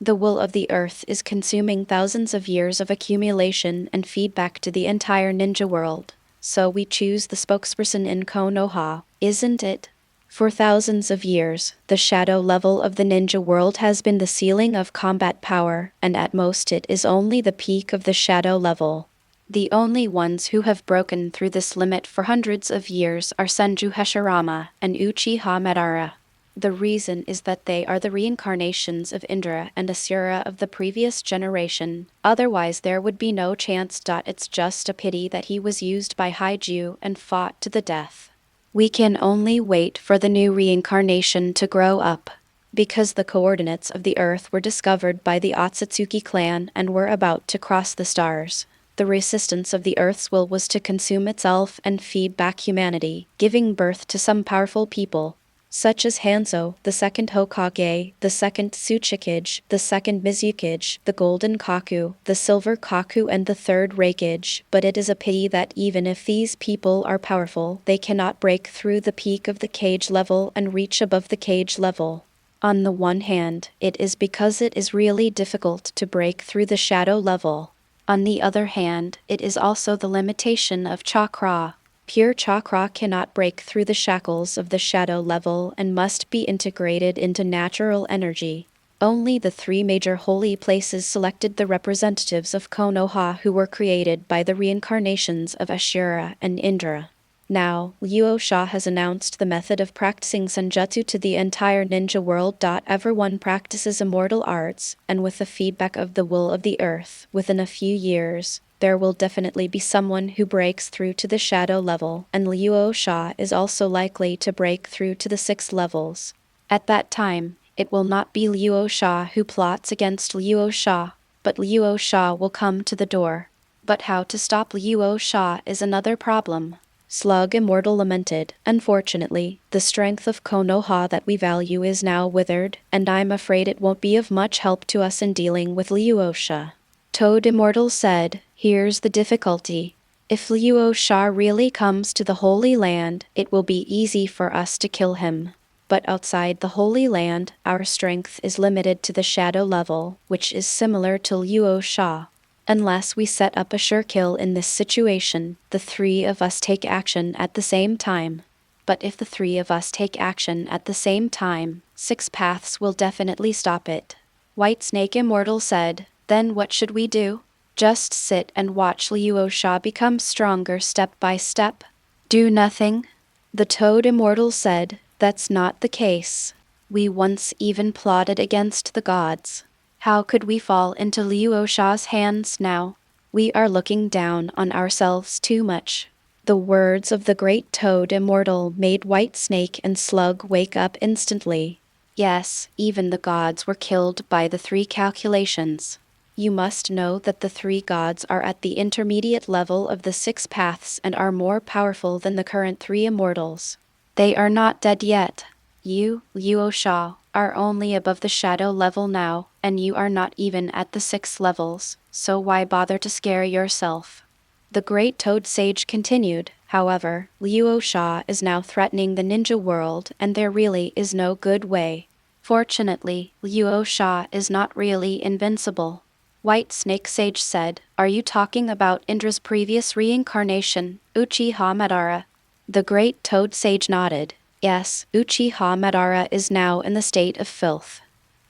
The wool of the earth is consuming thousands of years of accumulation and feedback to the entire ninja world. So we choose the spokesperson in Konoha, isn't it? For thousands of years, the shadow level of the ninja world has been the ceiling of combat power, and at most it is only the peak of the shadow level. The only ones who have broken through this limit for hundreds of years are Senju Hashirama and Uchiha Madara. The reason is that they are the reincarnations of Indra and Asura of the previous generation, otherwise there would be no chance. It's just a pity that he was used by Haiju and fought to the death. We can only wait for the new reincarnation to grow up. Because the coordinates of the Earth were discovered by the Otsutsuki clan and were about to cross the stars, the resistance of the Earth's will was to consume itself and feed back humanity, giving birth to some powerful people, such as Hanzo, the second Hokage, the second Tsuchikage, the second Mizukage, the golden Kaku, the silver Kaku, and the third Reikage. But it is a pity that even if these people are powerful, they cannot break through the peak of the cage level and reach above the cage level. On the one hand, it is because it is really difficult to break through the shadow level. On the other hand, it is also the limitation of chakra. Pure chakra cannot break through the shackles of the shadow level and must be integrated into natural energy. Only the three major holy places selected the representatives of Konoha who were created by the reincarnations of Ashura and Indra. Now, Luo Sha has announced the method of practicing senjutsu to the entire ninja world. Everyone practices immortal arts, and with the feedback of the will of the earth, within a few years, there will definitely be someone who breaks through to the shadow level, and Luo Sha is also likely to break through to the 6 levels. At that time, it will not be Luo Sha who plots against Luo Sha, but Luo Sha will come to the door. But how to stop Luo Sha is another problem. Slug Immortal lamented, "Unfortunately, the strength of Konoha that we value is now withered, and I'm afraid it won't be of much help to us in dealing with Luosha." Toad Immortal said, "Here's the difficulty. If Luo Sha really comes to the Holy Land, it will be easy for us to kill him. But outside the Holy Land, our strength is limited to the shadow level, which is similar to Luo Sha. Unless we set up a sure kill in this situation, the three of us take action at the same time. But if the three of us take action at the same time, 6 paths will definitely stop it. White Snake Immortal said, then what should we do? Just sit and watch Luo Sha become stronger step by step. Do nothing? The Toad Immortal said, that's not the case. We once even plotted against the gods. How could we fall into Luo Sha's hands now? We are looking down on ourselves too much. The words of the great Toad Immortal made White Snake and Slug wake up instantly. Yes, even the gods were killed by the 3 calculations. You must know that the 3 gods are at the intermediate level of the 6 paths and are more powerful than the current 3 immortals. They are not dead yet. You, Luo Sha, are only above the shadow level now, and you are not even at the 6 levels, so why bother to scare yourself? The great Toad Sage continued, however, Luo Sha is now threatening the ninja world and there really is no good way. Fortunately, Luo Sha is not really invincible. White Snake Sage said, are you talking about Indra's previous reincarnation, Uchiha Madara? The great Toad Sage nodded. Yes, Uchiha Madara is now in the state of filth.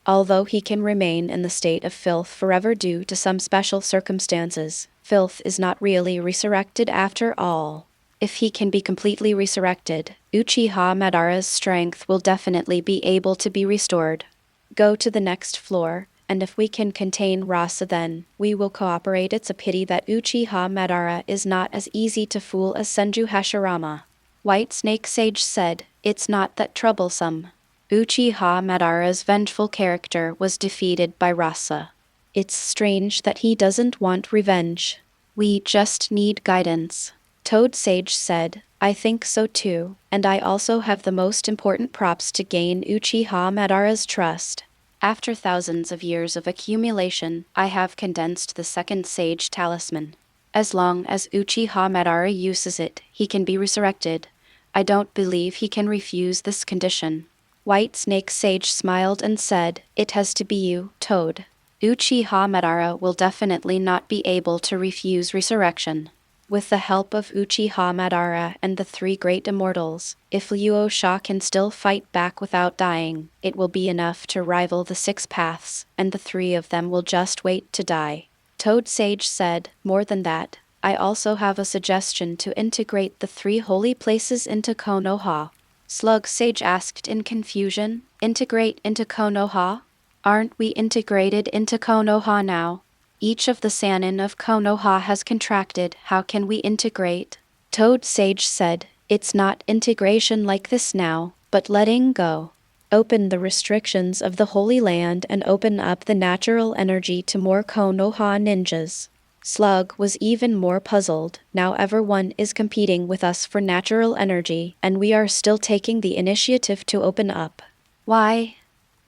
Although he can remain in the state of filth forever due to some special circumstances, filth is not really resurrected after all. If he can be completely resurrected, Uchiha Madara's strength will definitely be able to be restored. Go to the next floor, and if we can contain Rasa then, we will cooperate. It's a pity that Uchiha Madara is not as easy to fool as Senju Hashirama. White Snake Sage said, it's not that troublesome. Uchiha Madara's vengeful character was defeated by Rasa. It's strange that he doesn't want revenge. We just need guidance. Toad Sage said, I think so too, and I also have the most important props to gain Uchiha Madara's trust. After thousands of years of accumulation, I have condensed the second Sage Talisman. As long as Uchiha Madara uses it, he can be resurrected. I don't believe he can refuse this condition. White Snake Sage smiled and said, it has to be you, Toad. Uchiha Madara will definitely not be able to refuse resurrection. With the help of Uchiha Madara and the 3 great immortals, if Luo Sha can still fight back without dying, it will be enough to rival the 6 paths, and the 3 of them will just wait to die. Toad Sage said, more than that, I also have a suggestion to integrate the 3 holy places into Konoha. Slug Sage asked in confusion, integrate into Konoha? Aren't we integrated into Konoha now? Each of the Sannin of Konoha has contracted, how can we integrate? Toad Sage said, it's not integration like this now, but letting go. Open the restrictions of the Holy Land and open up the natural energy to more Konoha ninjas. Slug was even more puzzled. Now everyone is competing with us for natural energy, and we are still taking the initiative to open up. Why?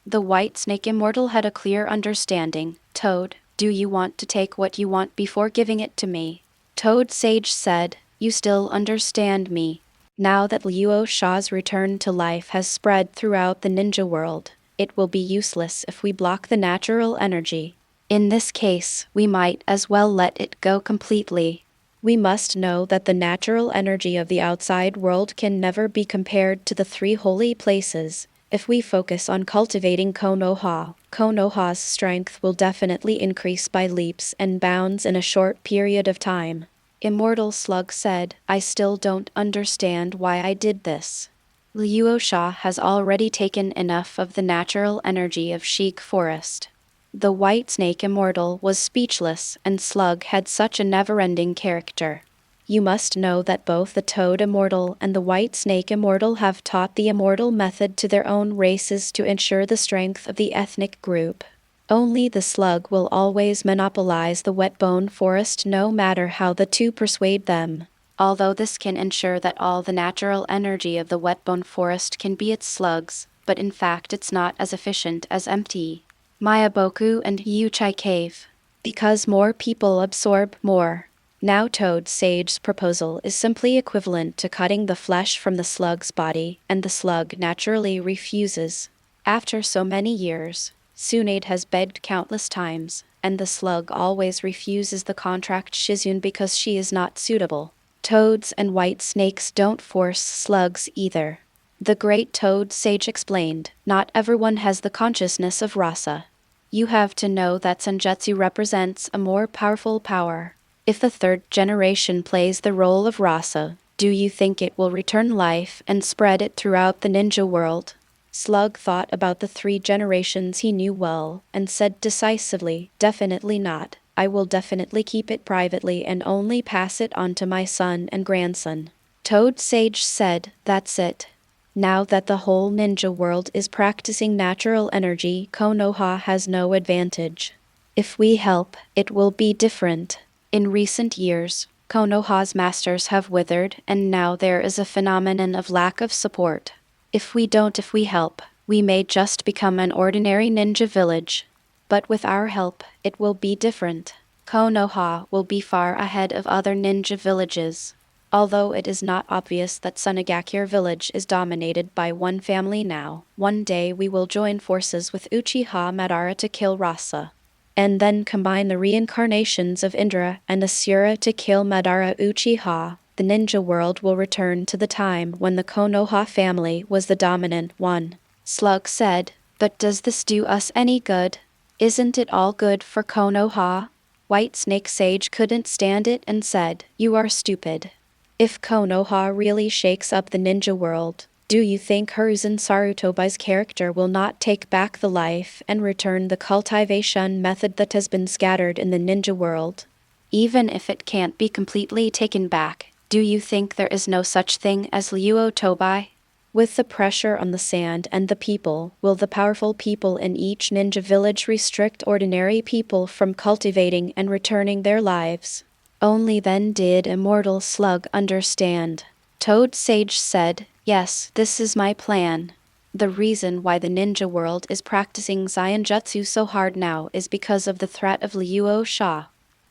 The White Snake Immortal had a clear understanding. Toad, do you want to take what you want before giving it to me? Toad Sage said, you still understand me. Now that Luo Sha's return to life has spread throughout the ninja world, it will be useless if we block the natural energy. In this case, we might as well let it go completely. We must know that the natural energy of the outside world can never be compared to the 3 holy places. If we focus on cultivating Konoha, Konoha's strength will definitely increase by leaps and bounds in a short period of time. Immortal Slug said, I still don't understand why I did this. Luo Sha has already taken enough of the natural energy of Sheik Forest. The White Snake Immortal was speechless, and Slug had such a never-ending character. You must know that both the Toad Immortal and the White Snake Immortal have taught the Immortal method to their own races to ensure the strength of the ethnic group. Only the Slug will always monopolize the Wetbone Forest no matter how the 2 persuade them. Although this can ensure that all the natural energy of the Wetbone Forest can be its slugs, but in fact it's not as efficient as empty. Mayaboku and Yuchai Cave. Because more people absorb more. Now Toad Sage's proposal is simply equivalent to cutting the flesh from the slug's body, and the slug naturally refuses. After so many years, Tsunade has begged countless times, and the slug always refuses the contract Shizune because she is not suitable. Toads and white snakes don't force slugs either. The great Toad Sage explained, not everyone has the consciousness of rasa. You have to know that Senjutsu represents a more powerful power. If the third generation plays the role of rasa, do you think it will return life and spread it throughout the ninja world? Slug thought about the 3 generations he knew well, and said decisively, definitely not. I will definitely keep it privately and only pass it on to my son and grandson. Toad Sage said, that's it. Now that the whole ninja world is practicing natural energy, Konoha has no advantage. If we help, it will be different. In recent years, Konoha's masters have withered, and now there is a phenomenon of lack of support. If we help, we may just become an ordinary ninja village. But with our help, it will be different. Konoha will be far ahead of other ninja villages. Although it is not obvious that Sunagakure Village is dominated by one family now, one day we will join forces with Uchiha Madara to kill Rasa. And then combine the reincarnations of Indra and Asura to kill Madara Uchiha. The ninja world will return to the time when the Konoha family was the dominant one. Slug said, but does this do us any good? Isn't it all good for Konoha? White Snake Sage couldn't stand it and said, you are stupid. If Konoha really shakes up the ninja world, do you think Hiruzen Sarutobi's character will not take back the life and return the cultivation method that has been scattered in the ninja world? Even if it can't be completely taken back, do you think there is no such thing as Luo Tobai? With the pressure on the sand and the people, will the powerful people in each ninja village restrict ordinary people from cultivating and returning their lives? Only then did immortal Slug understand. Toad Sage said, yes, this is my plan. The reason why the ninja world is practicing Zanjutsu so hard now is because of the threat of Luo Sha.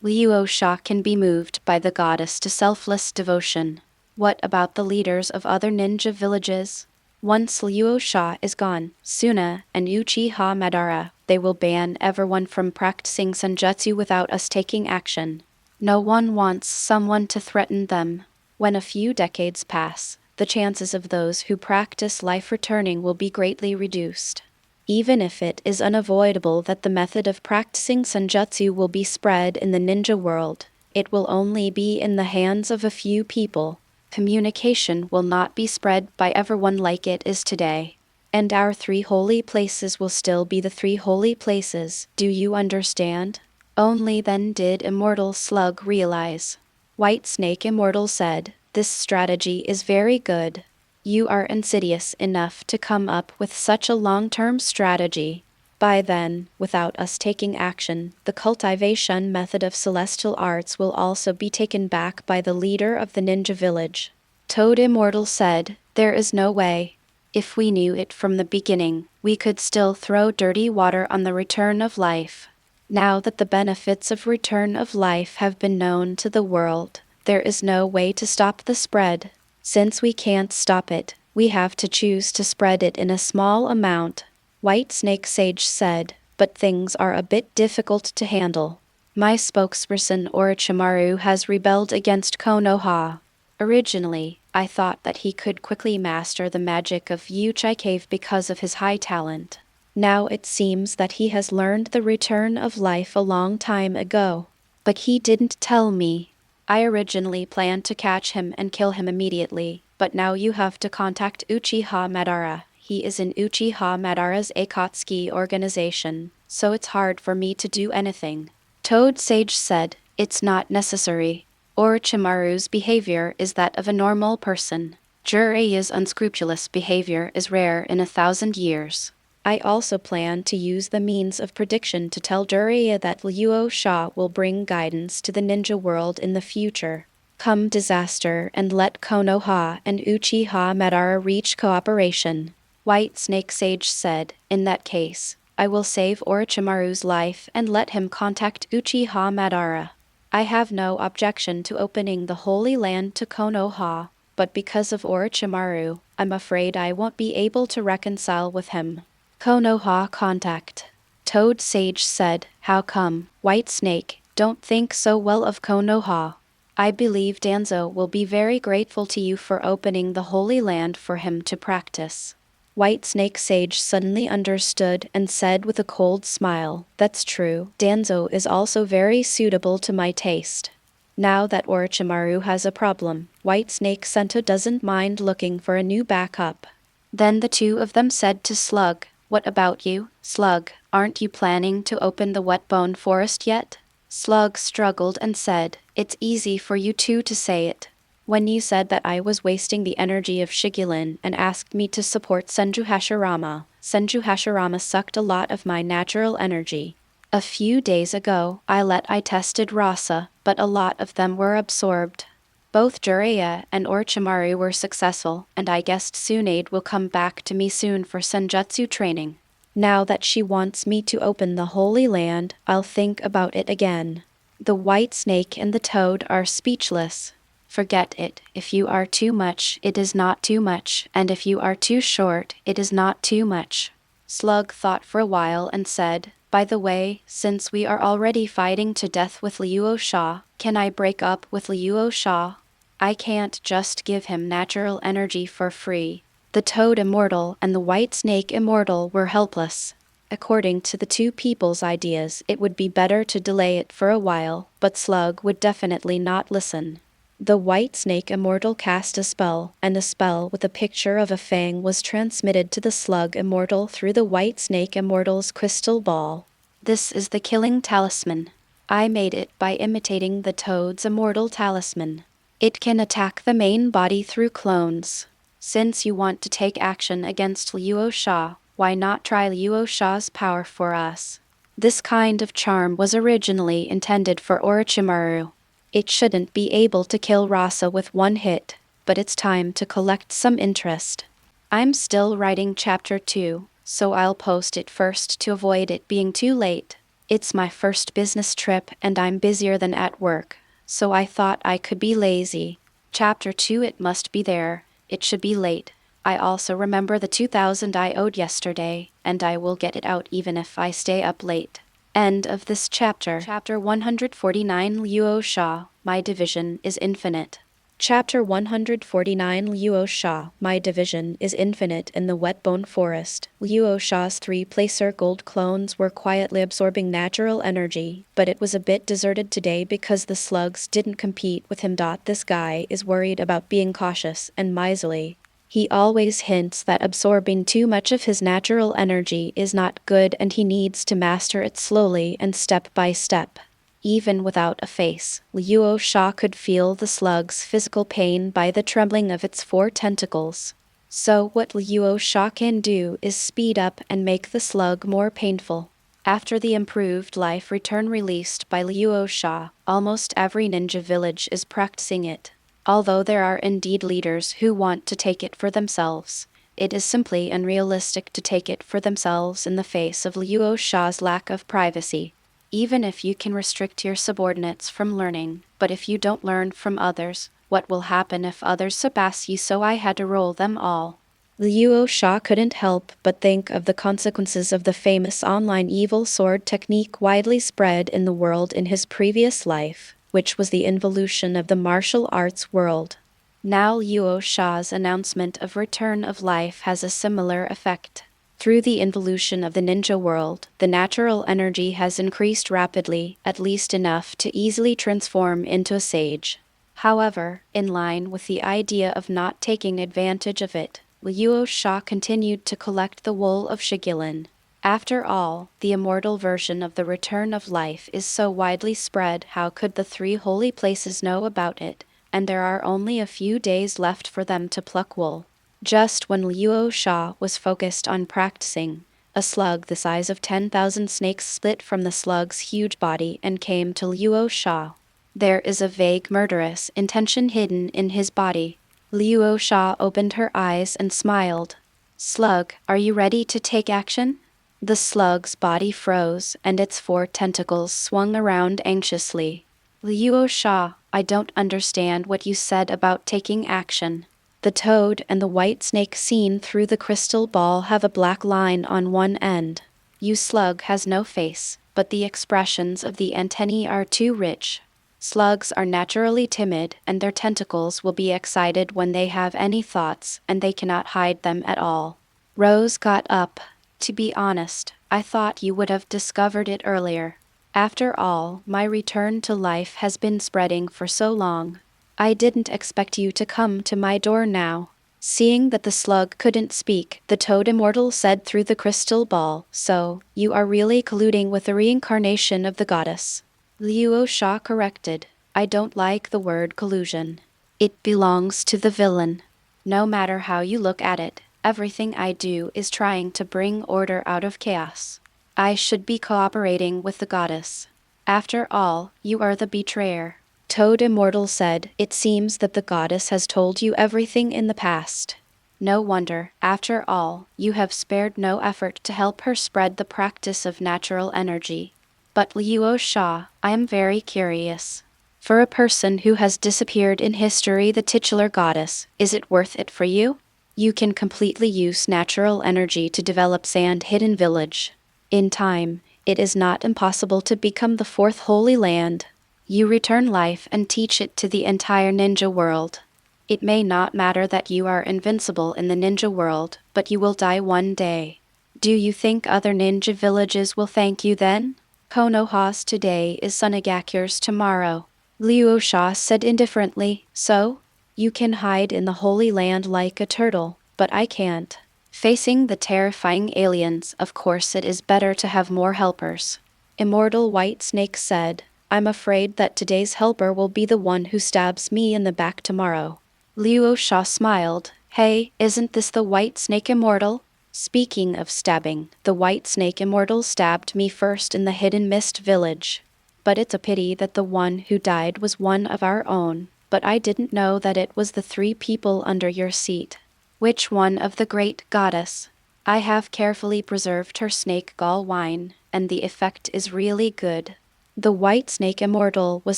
Luo Sha can be moved by the goddess to selfless devotion. What about the leaders of other ninja villages? Once Luo Sha is gone, Suna and Uchiha Madara, they will ban everyone from practicing Senjutsu without us taking action. No one wants someone to threaten them. When a few decades pass, the chances of those who practice life returning will be greatly reduced. Even if it is unavoidable that the method of practicing Senjutsu will be spread in the ninja world, it will only be in the hands of a few people. Communication will not be spread by everyone like it is today. And our 3 holy places will still be the 3 holy places, do you understand? Only then did Immortal Slug realize. White Snake Immortal said, this strategy is very good. You are insidious enough to come up with such a long-term strategy. By then, without us taking action, the cultivation method of celestial arts will also be taken back by the leader of the ninja village. Toad Immortal said, there is no way. If we knew it from the beginning, we could still throw dirty water on the return of life. Now that the benefits of return of life have been known to the world, there is no way to stop the spread. Since we can't stop it, we have to choose to spread it in a small amount. White Snake Sage said, but things are a bit difficult to handle. My spokesperson Orochimaru has rebelled against Konoha. Originally, I thought that he could quickly master the magic of Uchiha Cave because of his high talent. Now it seems that he has learned the return of life a long time ago. But he didn't tell me. I originally planned to catch him and kill him immediately, but now you have to contact Uchiha Madara. He is in Uchiha Madara's Akatsuki organization, so it's hard for me to do anything. Toad Sage said, it's not necessary. Orochimaru's behavior is that of a normal person. Jiraiya's unscrupulous behavior is rare in 1,000 years. I also plan to use the means of prediction to tell Jiraiya that Luo Sha will bring guidance to the ninja world in the future. Come disaster and let Konoha and Uchiha Madara reach cooperation. White Snake Sage said, in that case, I will save Orochimaru's life and let him contact Uchiha Madara. I have no objection to opening the Holy Land to Konoha, but because of Orochimaru, I'm afraid I won't be able to reconcile with him. Konoha contact. Toad Sage said, "How come, White Snake, don't think so well of Konoha? I believe Danzo will be very grateful to you for opening the Holy Land for him to practice." White Snake Sage suddenly understood and said with a cold smile, "That's true. Danzo is also very suitable to my taste." Now that Orochimaru has a problem, White Snake Sento doesn't mind looking for a new backup. Then the two of them said to Slug, "What about you, Slug? Aren't you planning to open the Wetbone Forest yet?" Slug struggled and said, "It's easy for you two to say it. When you said that I was wasting the energy of Shigulin and asked me to support Senju Hashirama sucked a lot of my natural energy. A few days ago, I tested Rasa, but a lot of them were absorbed. Both Jiraiya and Orochimaru were successful, and I guessed Tsunade will come back to me soon for Senjutsu training. Now that she wants me to open the Holy Land, I'll think about it again." The White Snake and the Toad are speechless. "Forget it. If you are too much, it is not too much, and if you are too short, it is not too much." Slug thought for a while and said, "By the way, since we are already fighting to death with Luo Sha, can I break up with Luo Sha? I can't just give him natural energy for free." The Toad Immortal and the White Snake Immortal were helpless. According to the two people's ideas, it would be better to delay it for a while, but Slug would definitely not listen. The White Snake Immortal cast a spell, and a spell with a picture of a fang was transmitted to the Slug Immortal through the White Snake Immortal's crystal ball. "This is the killing talisman. I made it by imitating the Toad's immortal talisman. It can attack the main body through clones. Since you want to take action against Luo Sha, why not try Luo Sha's power for us?" This kind of charm was originally intended for Orochimaru. It shouldn't be able to kill Rasa with one hit, but it's time to collect some interest. I'm still writing chapter 2, so I'll post it first to avoid it being too late. It's my first business trip and I'm busier than at work, so I thought I could be lazy. Chapter 2, it must be there. It should be late. I also remember the 2,000 I owed yesterday, and I will get it out even if I stay up late. End of this chapter. Chapter 149, Luo Sha, My Division is Infinite. Chapter 149, Luo Sha, My Division is Infinite. In the Wetbone Forest, Luo Sha's 3 placer gold clones were quietly absorbing natural energy, but it was a bit deserted today because the slugs didn't compete with him. This guy is worried about being cautious and miserly. He always hints that absorbing too much of his natural energy is not good and he needs to master it slowly and step by step. Even without a face, Luo Sha could feel the slug's physical pain by the trembling of its 4 tentacles. So what Luo Sha can do is speed up and make the slug more painful. After the improved life return released by Luo Sha, almost every ninja village is practicing it. Although there are indeed leaders who want to take it for themselves, it is simply unrealistic to take it for themselves in the face of Luo Sha's lack of privacy. Even if you can restrict your subordinates from learning, but if you don't learn from others, what will happen if others surpass you? So I had to roll them all. Luo Sha couldn't help but think of the consequences of the famous online evil sword technique widely spread in the world in his previous life, which was the involution of the martial arts world. Now Luo Sha's announcement of return of life has a similar effect. Through the involution of the ninja world, the natural energy has increased rapidly, at least enough to easily transform into a sage. However, in line with the idea of not taking advantage of it, Luo Sha continued to collect the wool of Shigulin. After all, the immortal version of the return of life is so widely spread, how could the 3 holy places know about it? And there are only a few days left for them to pluck wool. Just when Luo Sha was focused on practicing, a slug the size of 10,000 snakes split from the slug's huge body and came to Luo Sha. There is a vague murderous intention hidden in his body. Luo Sha opened her eyes and smiled. "Slug, are you ready to take action?" The slug's body froze, and its 4 tentacles swung around anxiously. Luo Sha, I don't understand what you said about taking action. The toad and the white snake seen through the crystal ball have a black line on one end. Slug has no face, but the expressions of the antennae are too rich. Slugs are naturally timid, and their tentacles will be excited when they have any thoughts, and they cannot hide them at all. Rose got up. To be honest, I thought you would have discovered it earlier. After all, my return to life has been spreading for so long. I didn't expect you to come to my door now. Seeing that the slug couldn't speak, the toad immortal said through the crystal ball, so, you are really colluding with the reincarnation of the goddess. Luo Sha corrected. I don't like the word collusion. It belongs to the villain. No matter how you look at it, everything I do is trying to bring order out of chaos. I should be cooperating with the goddess. After all, you are the betrayer. Toad Immortal said, it seems that the goddess has told you everything in the past. No wonder, after all, you have spared no effort to help her spread the practice of natural energy. But Luo Sha, I am very curious. For a person who has disappeared in history, the titular goddess, is it worth it for you? You can completely use natural energy to develop Sand Hidden Village. In time, it is not impossible to become the fourth holy land. You return life and teach it to the entire ninja world. It may not matter that you are invincible in the ninja world, but you will die one day. Do you think other ninja villages will thank you then? Konoha's today is Sunagakure's tomorrow. Luo Sha said indifferently, so? You can hide in the Holy Land like a turtle, but I can't. Facing the terrifying aliens, of course it is better to have more helpers. Immortal White Snake said, I'm afraid that today's helper will be the one who stabs me in the back tomorrow. Luo Sha smiled. Hey, isn't this the White Snake Immortal? Speaking of stabbing, the White Snake Immortal stabbed me first in the Hidden Mist Village. But it's a pity that the one who died was one of our own, but I didn't know that it was the 3 people under your seat. Which one of the great goddess? I have carefully preserved her snake gall wine, and the effect is really good. The White Snake Immortal was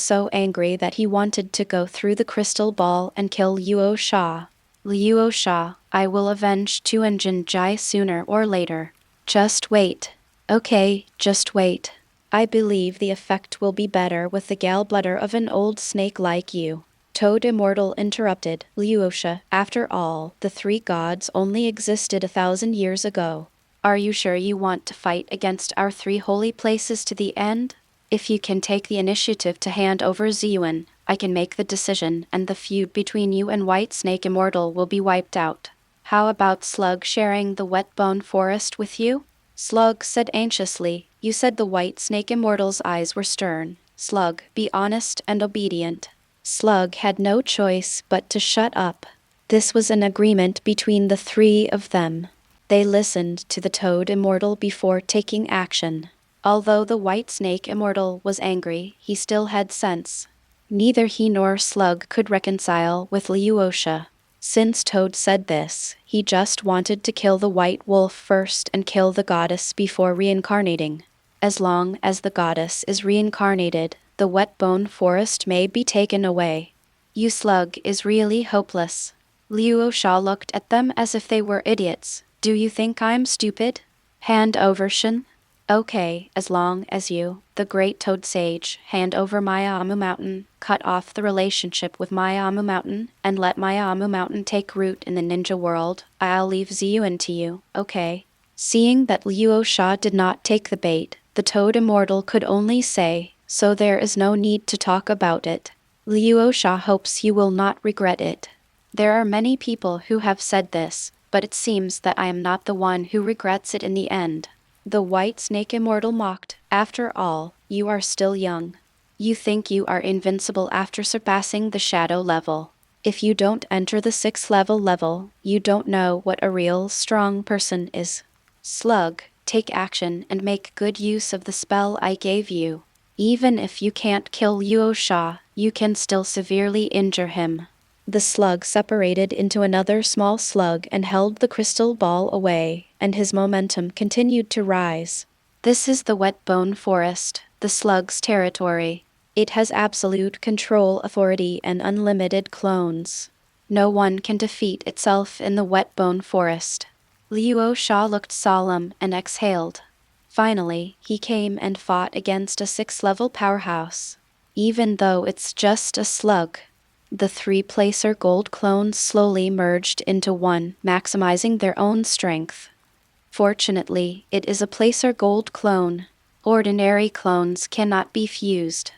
so angry that he wanted to go through the crystal ball and kill Luo Sha. Luo Sha, I will avenge Tuanjin Jai sooner or later. Just wait. Okay, just wait. I believe the effect will be better with the gallbladder of an old snake like you. Toad Immortal interrupted, Luosha, after all, the 3 gods only existed 1,000 years ago. Are you sure you want to fight against our 3 holy places to the end? If you can take the initiative to hand over Ziyuan, I can make the decision, and the feud between you and White Snake Immortal will be wiped out. How about Slug sharing the wet bone forest with you? Slug said anxiously. You said the White Snake Immortal's eyes were stern. Slug, be honest and obedient. Slug had no choice but to shut up. This was an agreement between the 3 of them. They listened to the Toad Immortal before taking action. Although the White Snake Immortal was angry, he still had sense. Neither he nor Slug could reconcile with Luosha. Since Toad said this, he just wanted to kill the White Wolf first and kill the goddess before reincarnating. As long as the goddess is reincarnated, the wet bone forest may be taken away. You Slug is really hopeless. Luo Sha looked at them as if they were idiots. Do you think I'm stupid? Hand over Shin? Okay, as long as you, the great Toad Sage, hand over Myamu Mountain, cut off the relationship with Myamu Mountain, and let Myamu Mountain take root in the ninja world, I'll leave Ziyuan to you, okay? Seeing that Luo Sha did not take the bait, the Toad Immortal could only say, so there is no need to talk about it. Luo Sha hopes you will not regret it. There are many people who have said this, but it seems that I am not the one who regrets it in the end. The White Snake Immortal mocked, after all, you are still young. You think you are invincible after surpassing the shadow level. If you don't enter the 6th level, you don't know what a real strong person is. Slug, take action and make good use of the spell I gave you. Even if you can't kill Luo Sha, you can still severely injure him. The slug separated into another small slug and held the crystal ball away, and his momentum continued to rise. This is the wet bone forest, the slug's territory. It has absolute control, authority, and unlimited clones. No one can defeat itself in the wet bone forest. Luo Sha looked solemn and exhaled. Finally, he came and fought against a 6th-level powerhouse. Even though it's just a slug. The 3-placer gold clones slowly merged into one, maximizing their own strength. Fortunately, it is a placer gold clone. Ordinary clones cannot be fused.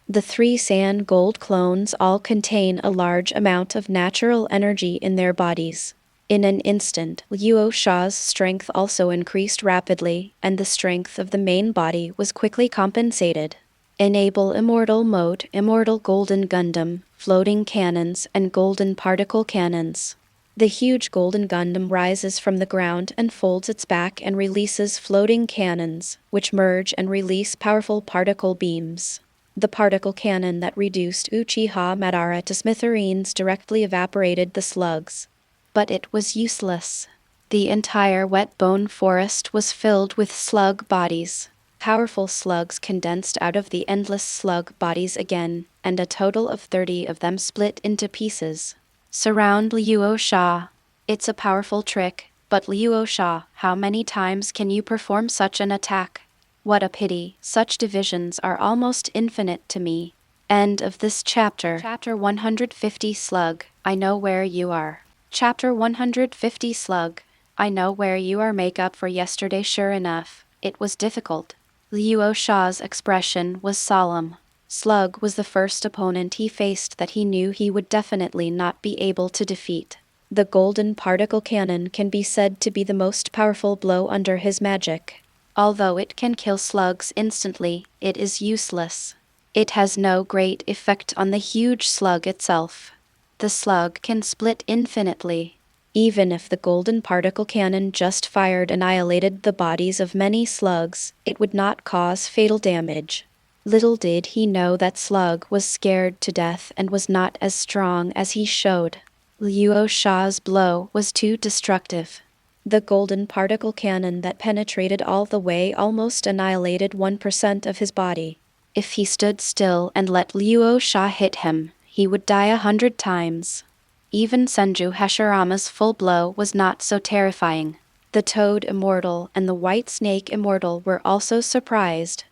The 3 sand gold clones all contain a large amount of natural energy in their bodies. In an instant, Luo Sha's strength also increased rapidly, and the strength of the main body was quickly compensated. Enable Immortal Mode, Immortal Golden Gundam, Floating Cannons, and Golden Particle Cannons. The huge golden Gundam rises from the ground and folds its back and releases floating cannons, which merge and release powerful particle beams. The particle cannon that reduced Uchiha Madara to smithereens directly evaporated the slugs. But it was useless. The entire wet bone forest was filled with slug bodies. Powerful slugs condensed out of the endless slug bodies again, and a total of 30 of them split into pieces. Surround Luo Sha. It's a powerful trick, but Luo Sha, how many times can you perform such an attack? What a pity, such divisions are almost infinite to me. End of this chapter. Chapter 150 Slug, I know where you are. Chapter 150 Slug, I know where you are. Make up for yesterday. Sure enough, it was difficult. Luo Sha's expression was solemn. Slug was the first opponent he faced that he knew he would definitely not be able to defeat. The golden particle cannon can be said to be the most powerful blow under his magic. Although it can kill slugs instantly, it is useless. It has no great effect on the huge slug itself. The slug can split infinitely. Even if the golden particle cannon just fired annihilated the bodies of many slugs, it would not cause fatal damage. Little did he know that Slug was scared to death and was not as strong as he showed. Luo Sha's blow was too destructive. The golden particle cannon that penetrated all the way almost annihilated 1% of his body. If he stood still and let Luo Sha hit him, he would die 100 times. Even Senju Hashirama's full blow was not so terrifying. The Toad Immortal and the White Snake Immortal were also surprised.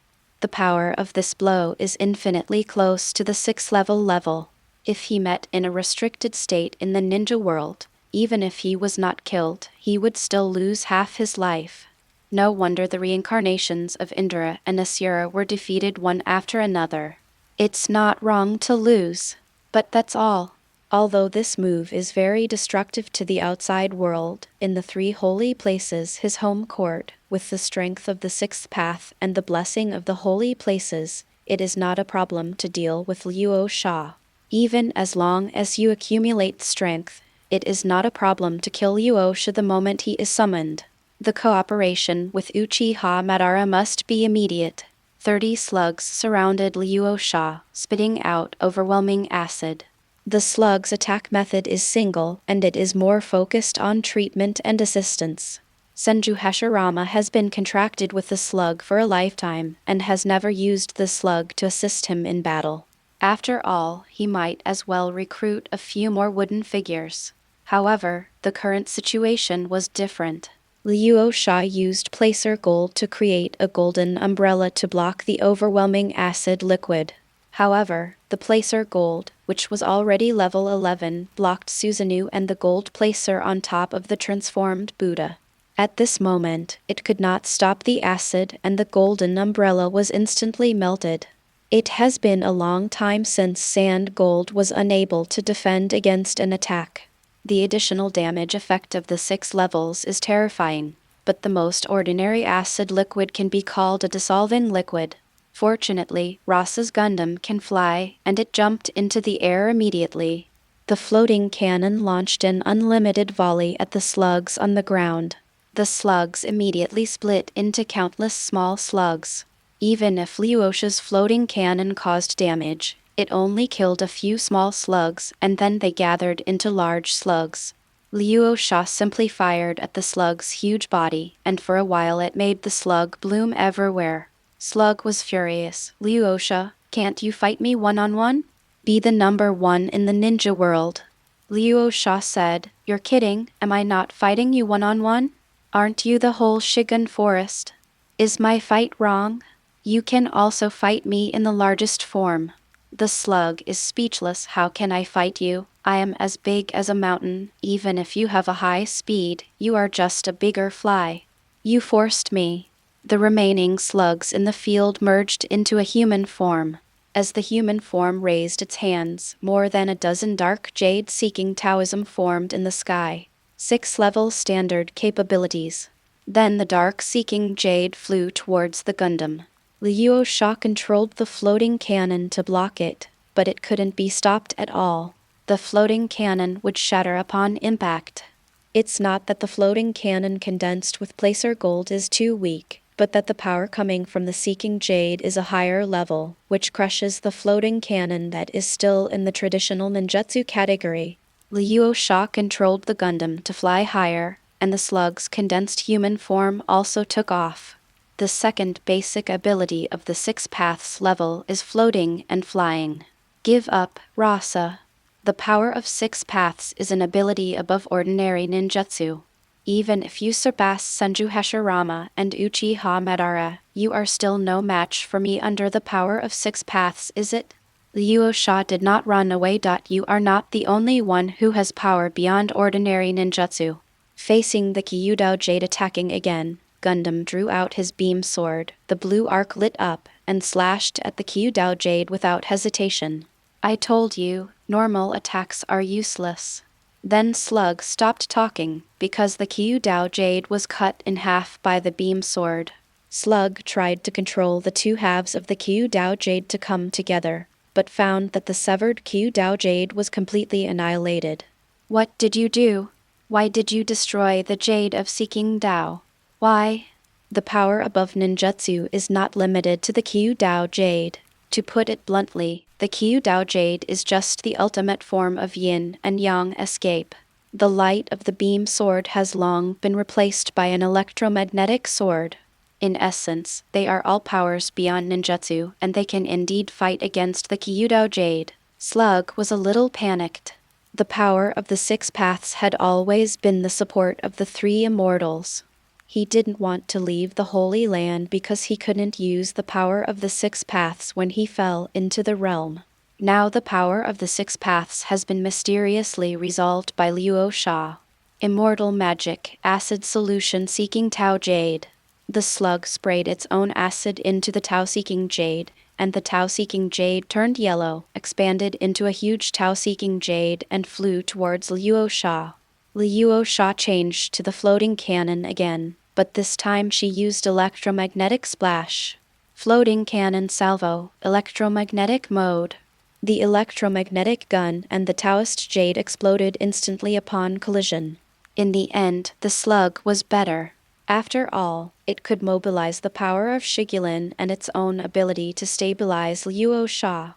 The power of this blow is infinitely close to the 6th level. If he met in a restricted state in the ninja world, even if he was not killed, he would still lose half his life. No wonder the reincarnations of Indra and Asura were defeated one after another. It's not wrong to lose, but that's all. Although this move is very destructive to the outside world, in the 3 holy places, his home court, with the strength of the 6th path and the blessing of the holy places, it is not a problem to deal with Luo Sha. Even as long as you accumulate strength, it is not a problem to kill Luo Sha the moment he is summoned. The cooperation with Uchiha Madara must be immediate. 30 slugs surrounded Luo Sha, spitting out overwhelming acid. The slug's attack method is single, and it is more focused on treatment and assistance. Senju Hashirama has been contracted with the slug for a lifetime, and has never used the slug to assist him in battle. After all, he might as well recruit a few more wooden figures. However, the current situation was different. Luo Sha used placer gold to create a golden umbrella to block the overwhelming acid liquid. However, the placer gold, which was already level 11, blocked Susanoo and the gold placer on top of the transformed Buddha. At this moment, it could not stop the acid and the golden umbrella was instantly melted. It has been a long time since Sand Gold was unable to defend against an attack. The additional damage effect of the 6 levels is terrifying, but the most ordinary acid liquid can be called a dissolving liquid. Fortunately, Ross's Gundam can fly, and it jumped into the air immediately. The floating cannon launched an unlimited volley at the slugs on the ground. The slugs immediately split into countless small slugs. Even if Luosha's floating cannon caused damage, it only killed a few small slugs, and then they gathered into large slugs. Luo Sha simply fired at the slug's huge body, and for a while it made the slug bloom everywhere. Slug was furious. Luo Sha, Can't you fight me one-on-one? Be the number one in the ninja world. Luo Sha said, You're kidding, am I not fighting you one-on-one? Aren't you the whole Shigun forest? Is my fight wrong? You can also fight me in the largest form. The slug is speechless. How can I fight you? I am as big as a mountain. Even if you have a high speed, you are just a bigger fly. You forced me. The remaining slugs in the field merged into a human form. As the human form raised its hands, more than a dozen dark jade-seeking Taoism formed in the sky. 6-level standard capabilities. Then the dark-seeking jade flew towards the Gundam. Luo Sha controlled the floating cannon to block it, but it couldn't be stopped at all. The floating cannon would shatter upon impact. It's not that the floating cannon condensed with placer gold is too weak, but that the power coming from the seeking jade is a higher level, which crushes the floating cannon that is still in the traditional ninjutsu category. Luo Sha controlled the Gundam to fly higher, and the slug's condensed human form also took off. The second basic ability of the 6 paths level is floating and flying. Give up, Rasa. The power of 6 paths is an ability above ordinary ninjutsu. Even if you surpass Senju Hashirama and Uchiha Madara, you are still no match for me under the power of 6 paths, is it? Luo Sha did not run away. You are not the only one who has power beyond ordinary ninjutsu. Facing the Kyudao Jade attacking again, Gundam drew out his beam sword. The blue arc lit up and slashed at the Kyudao Jade without hesitation. I told you, normal attacks are useless. Then Slug stopped talking because the Kyudao Jade was cut in half by the beam sword. Slug tried to control the 2 halves of the Kyudao Jade to come together, but found that the severed Kyudao Jade was completely annihilated. What did you do? Why did you destroy the Jade of Seeking Dao? Why? The power above ninjutsu is not limited to the Kyudao Jade. To put it bluntly, the Kyudao Jade is just the ultimate form of yin and yang escape. The light of the beam sword has long been replaced by an electromagnetic sword. In essence, they are all powers beyond ninjutsu, and they can indeed fight against the Kyudao Jade. Slug was a little panicked. The power of the 6 paths had always been the support of the 3 Immortals. He didn't want to leave the Holy Land because he couldn't use the power of the 6 paths when he fell into the realm. Now the power of the 6 paths has been mysteriously resolved by Luo Sha. Immortal magic, acid solution seeking Tao Jade. The slug sprayed its own acid into the Tao-seeking jade, and the Tao-seeking jade turned yellow, expanded into a huge Tao-seeking jade, and flew towards Luo Sha. Luo Sha changed to the floating cannon again, but this time she used electromagnetic splash. Floating cannon salvo, electromagnetic mode. The electromagnetic gun and the Taoist jade exploded instantly upon collision. In the end, the slug was better. After all, it could mobilize the power of Shigulin and its own ability to stabilize Luo Sha.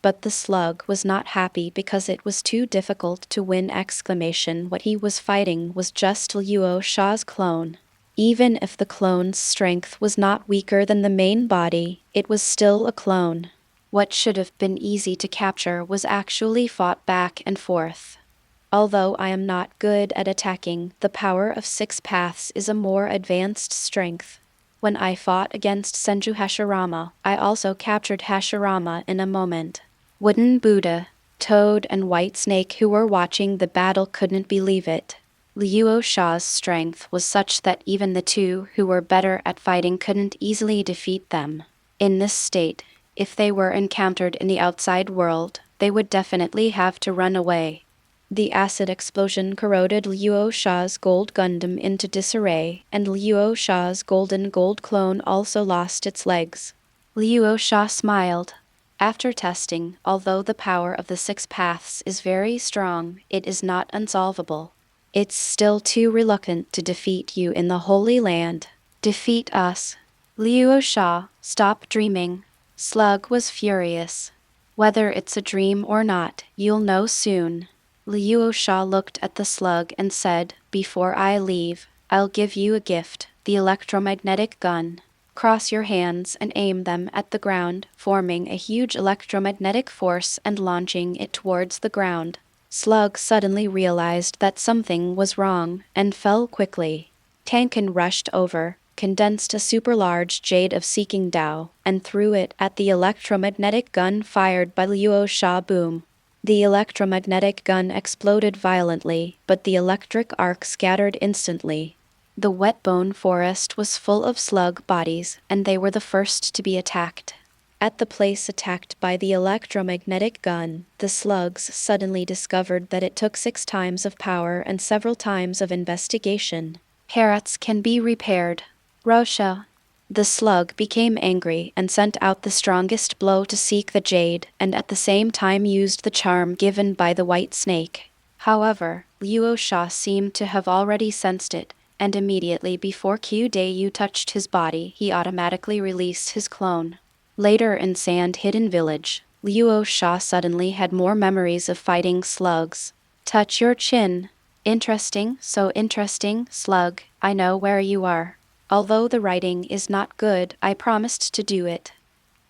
But the slug was not happy because it was too difficult to win. What he was fighting was just Luo Sha's clone. Even if the clone's strength was not weaker than the main body, it was still a clone. What should have been easy to capture was actually fought back and forth. Although I am not good at attacking, the power of 6 paths is a more advanced strength. When I fought against Senju Hashirama, I also captured Hashirama in a moment. Wooden Buddha, Toad, and White Snake who were watching the battle couldn't believe it. Luo Sha's strength was such that even the 2 who were better at fighting couldn't easily defeat them. In this state, if they were encountered in the outside world, they would definitely have to run away. The acid explosion corroded Luo Sha's gold Gundam into disarray, and Luo Sha's golden gold clone also lost its legs. Luo Sha smiled. After testing, although the power of the 6 paths is very strong, it is not unsolvable. It's still too reluctant to defeat you in the Holy Land. Defeat us. Luo Sha, stop dreaming. Slug was furious. Whether it's a dream or not, you'll know soon. Luo Sha looked at the slug and said, Before I leave, I'll give you a gift, the electromagnetic gun. Cross your hands and aim them at the ground, forming a huge electromagnetic force and launching it towards the ground. Slug suddenly realized that something was wrong and fell quickly. Tankin rushed over, condensed a super large jade of Seeking Dao, and threw it at the electromagnetic gun fired by Luo Sha. Boom. The electromagnetic gun exploded violently, but the electric arc scattered instantly. The wet bone forest was full of slug bodies, and they were the first to be attacked. At the place attacked by the electromagnetic gun, the slugs suddenly discovered that it took 6 times of power and several times of investigation. Parrots can be repaired. Luosha. The slug became angry and sent out the strongest blow to seek the jade, and at the same time used the charm given by the white snake. However, Luo Sha seemed to have already sensed it, and immediately before Q-Dayu touched his body, he automatically released his clone. Later in Sand Hidden Village, Luo Sha suddenly had more memories of fighting slugs. Touch your chin. Interesting, so interesting, Slug, I know where you are. Although the writing is not good, I promised to do it.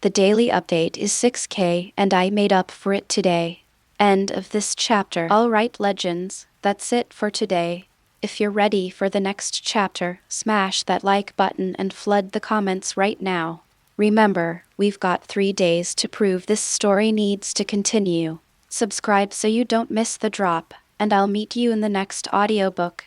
The daily update is 6K and I made up for it today. End of this chapter. Alright legends, that's it for today. If you're ready for the next chapter, smash that like button and flood the comments right now. Remember, we've got 3 days to prove this story needs to continue. Subscribe so you don't miss the drop, and I'll meet you in the next audiobook.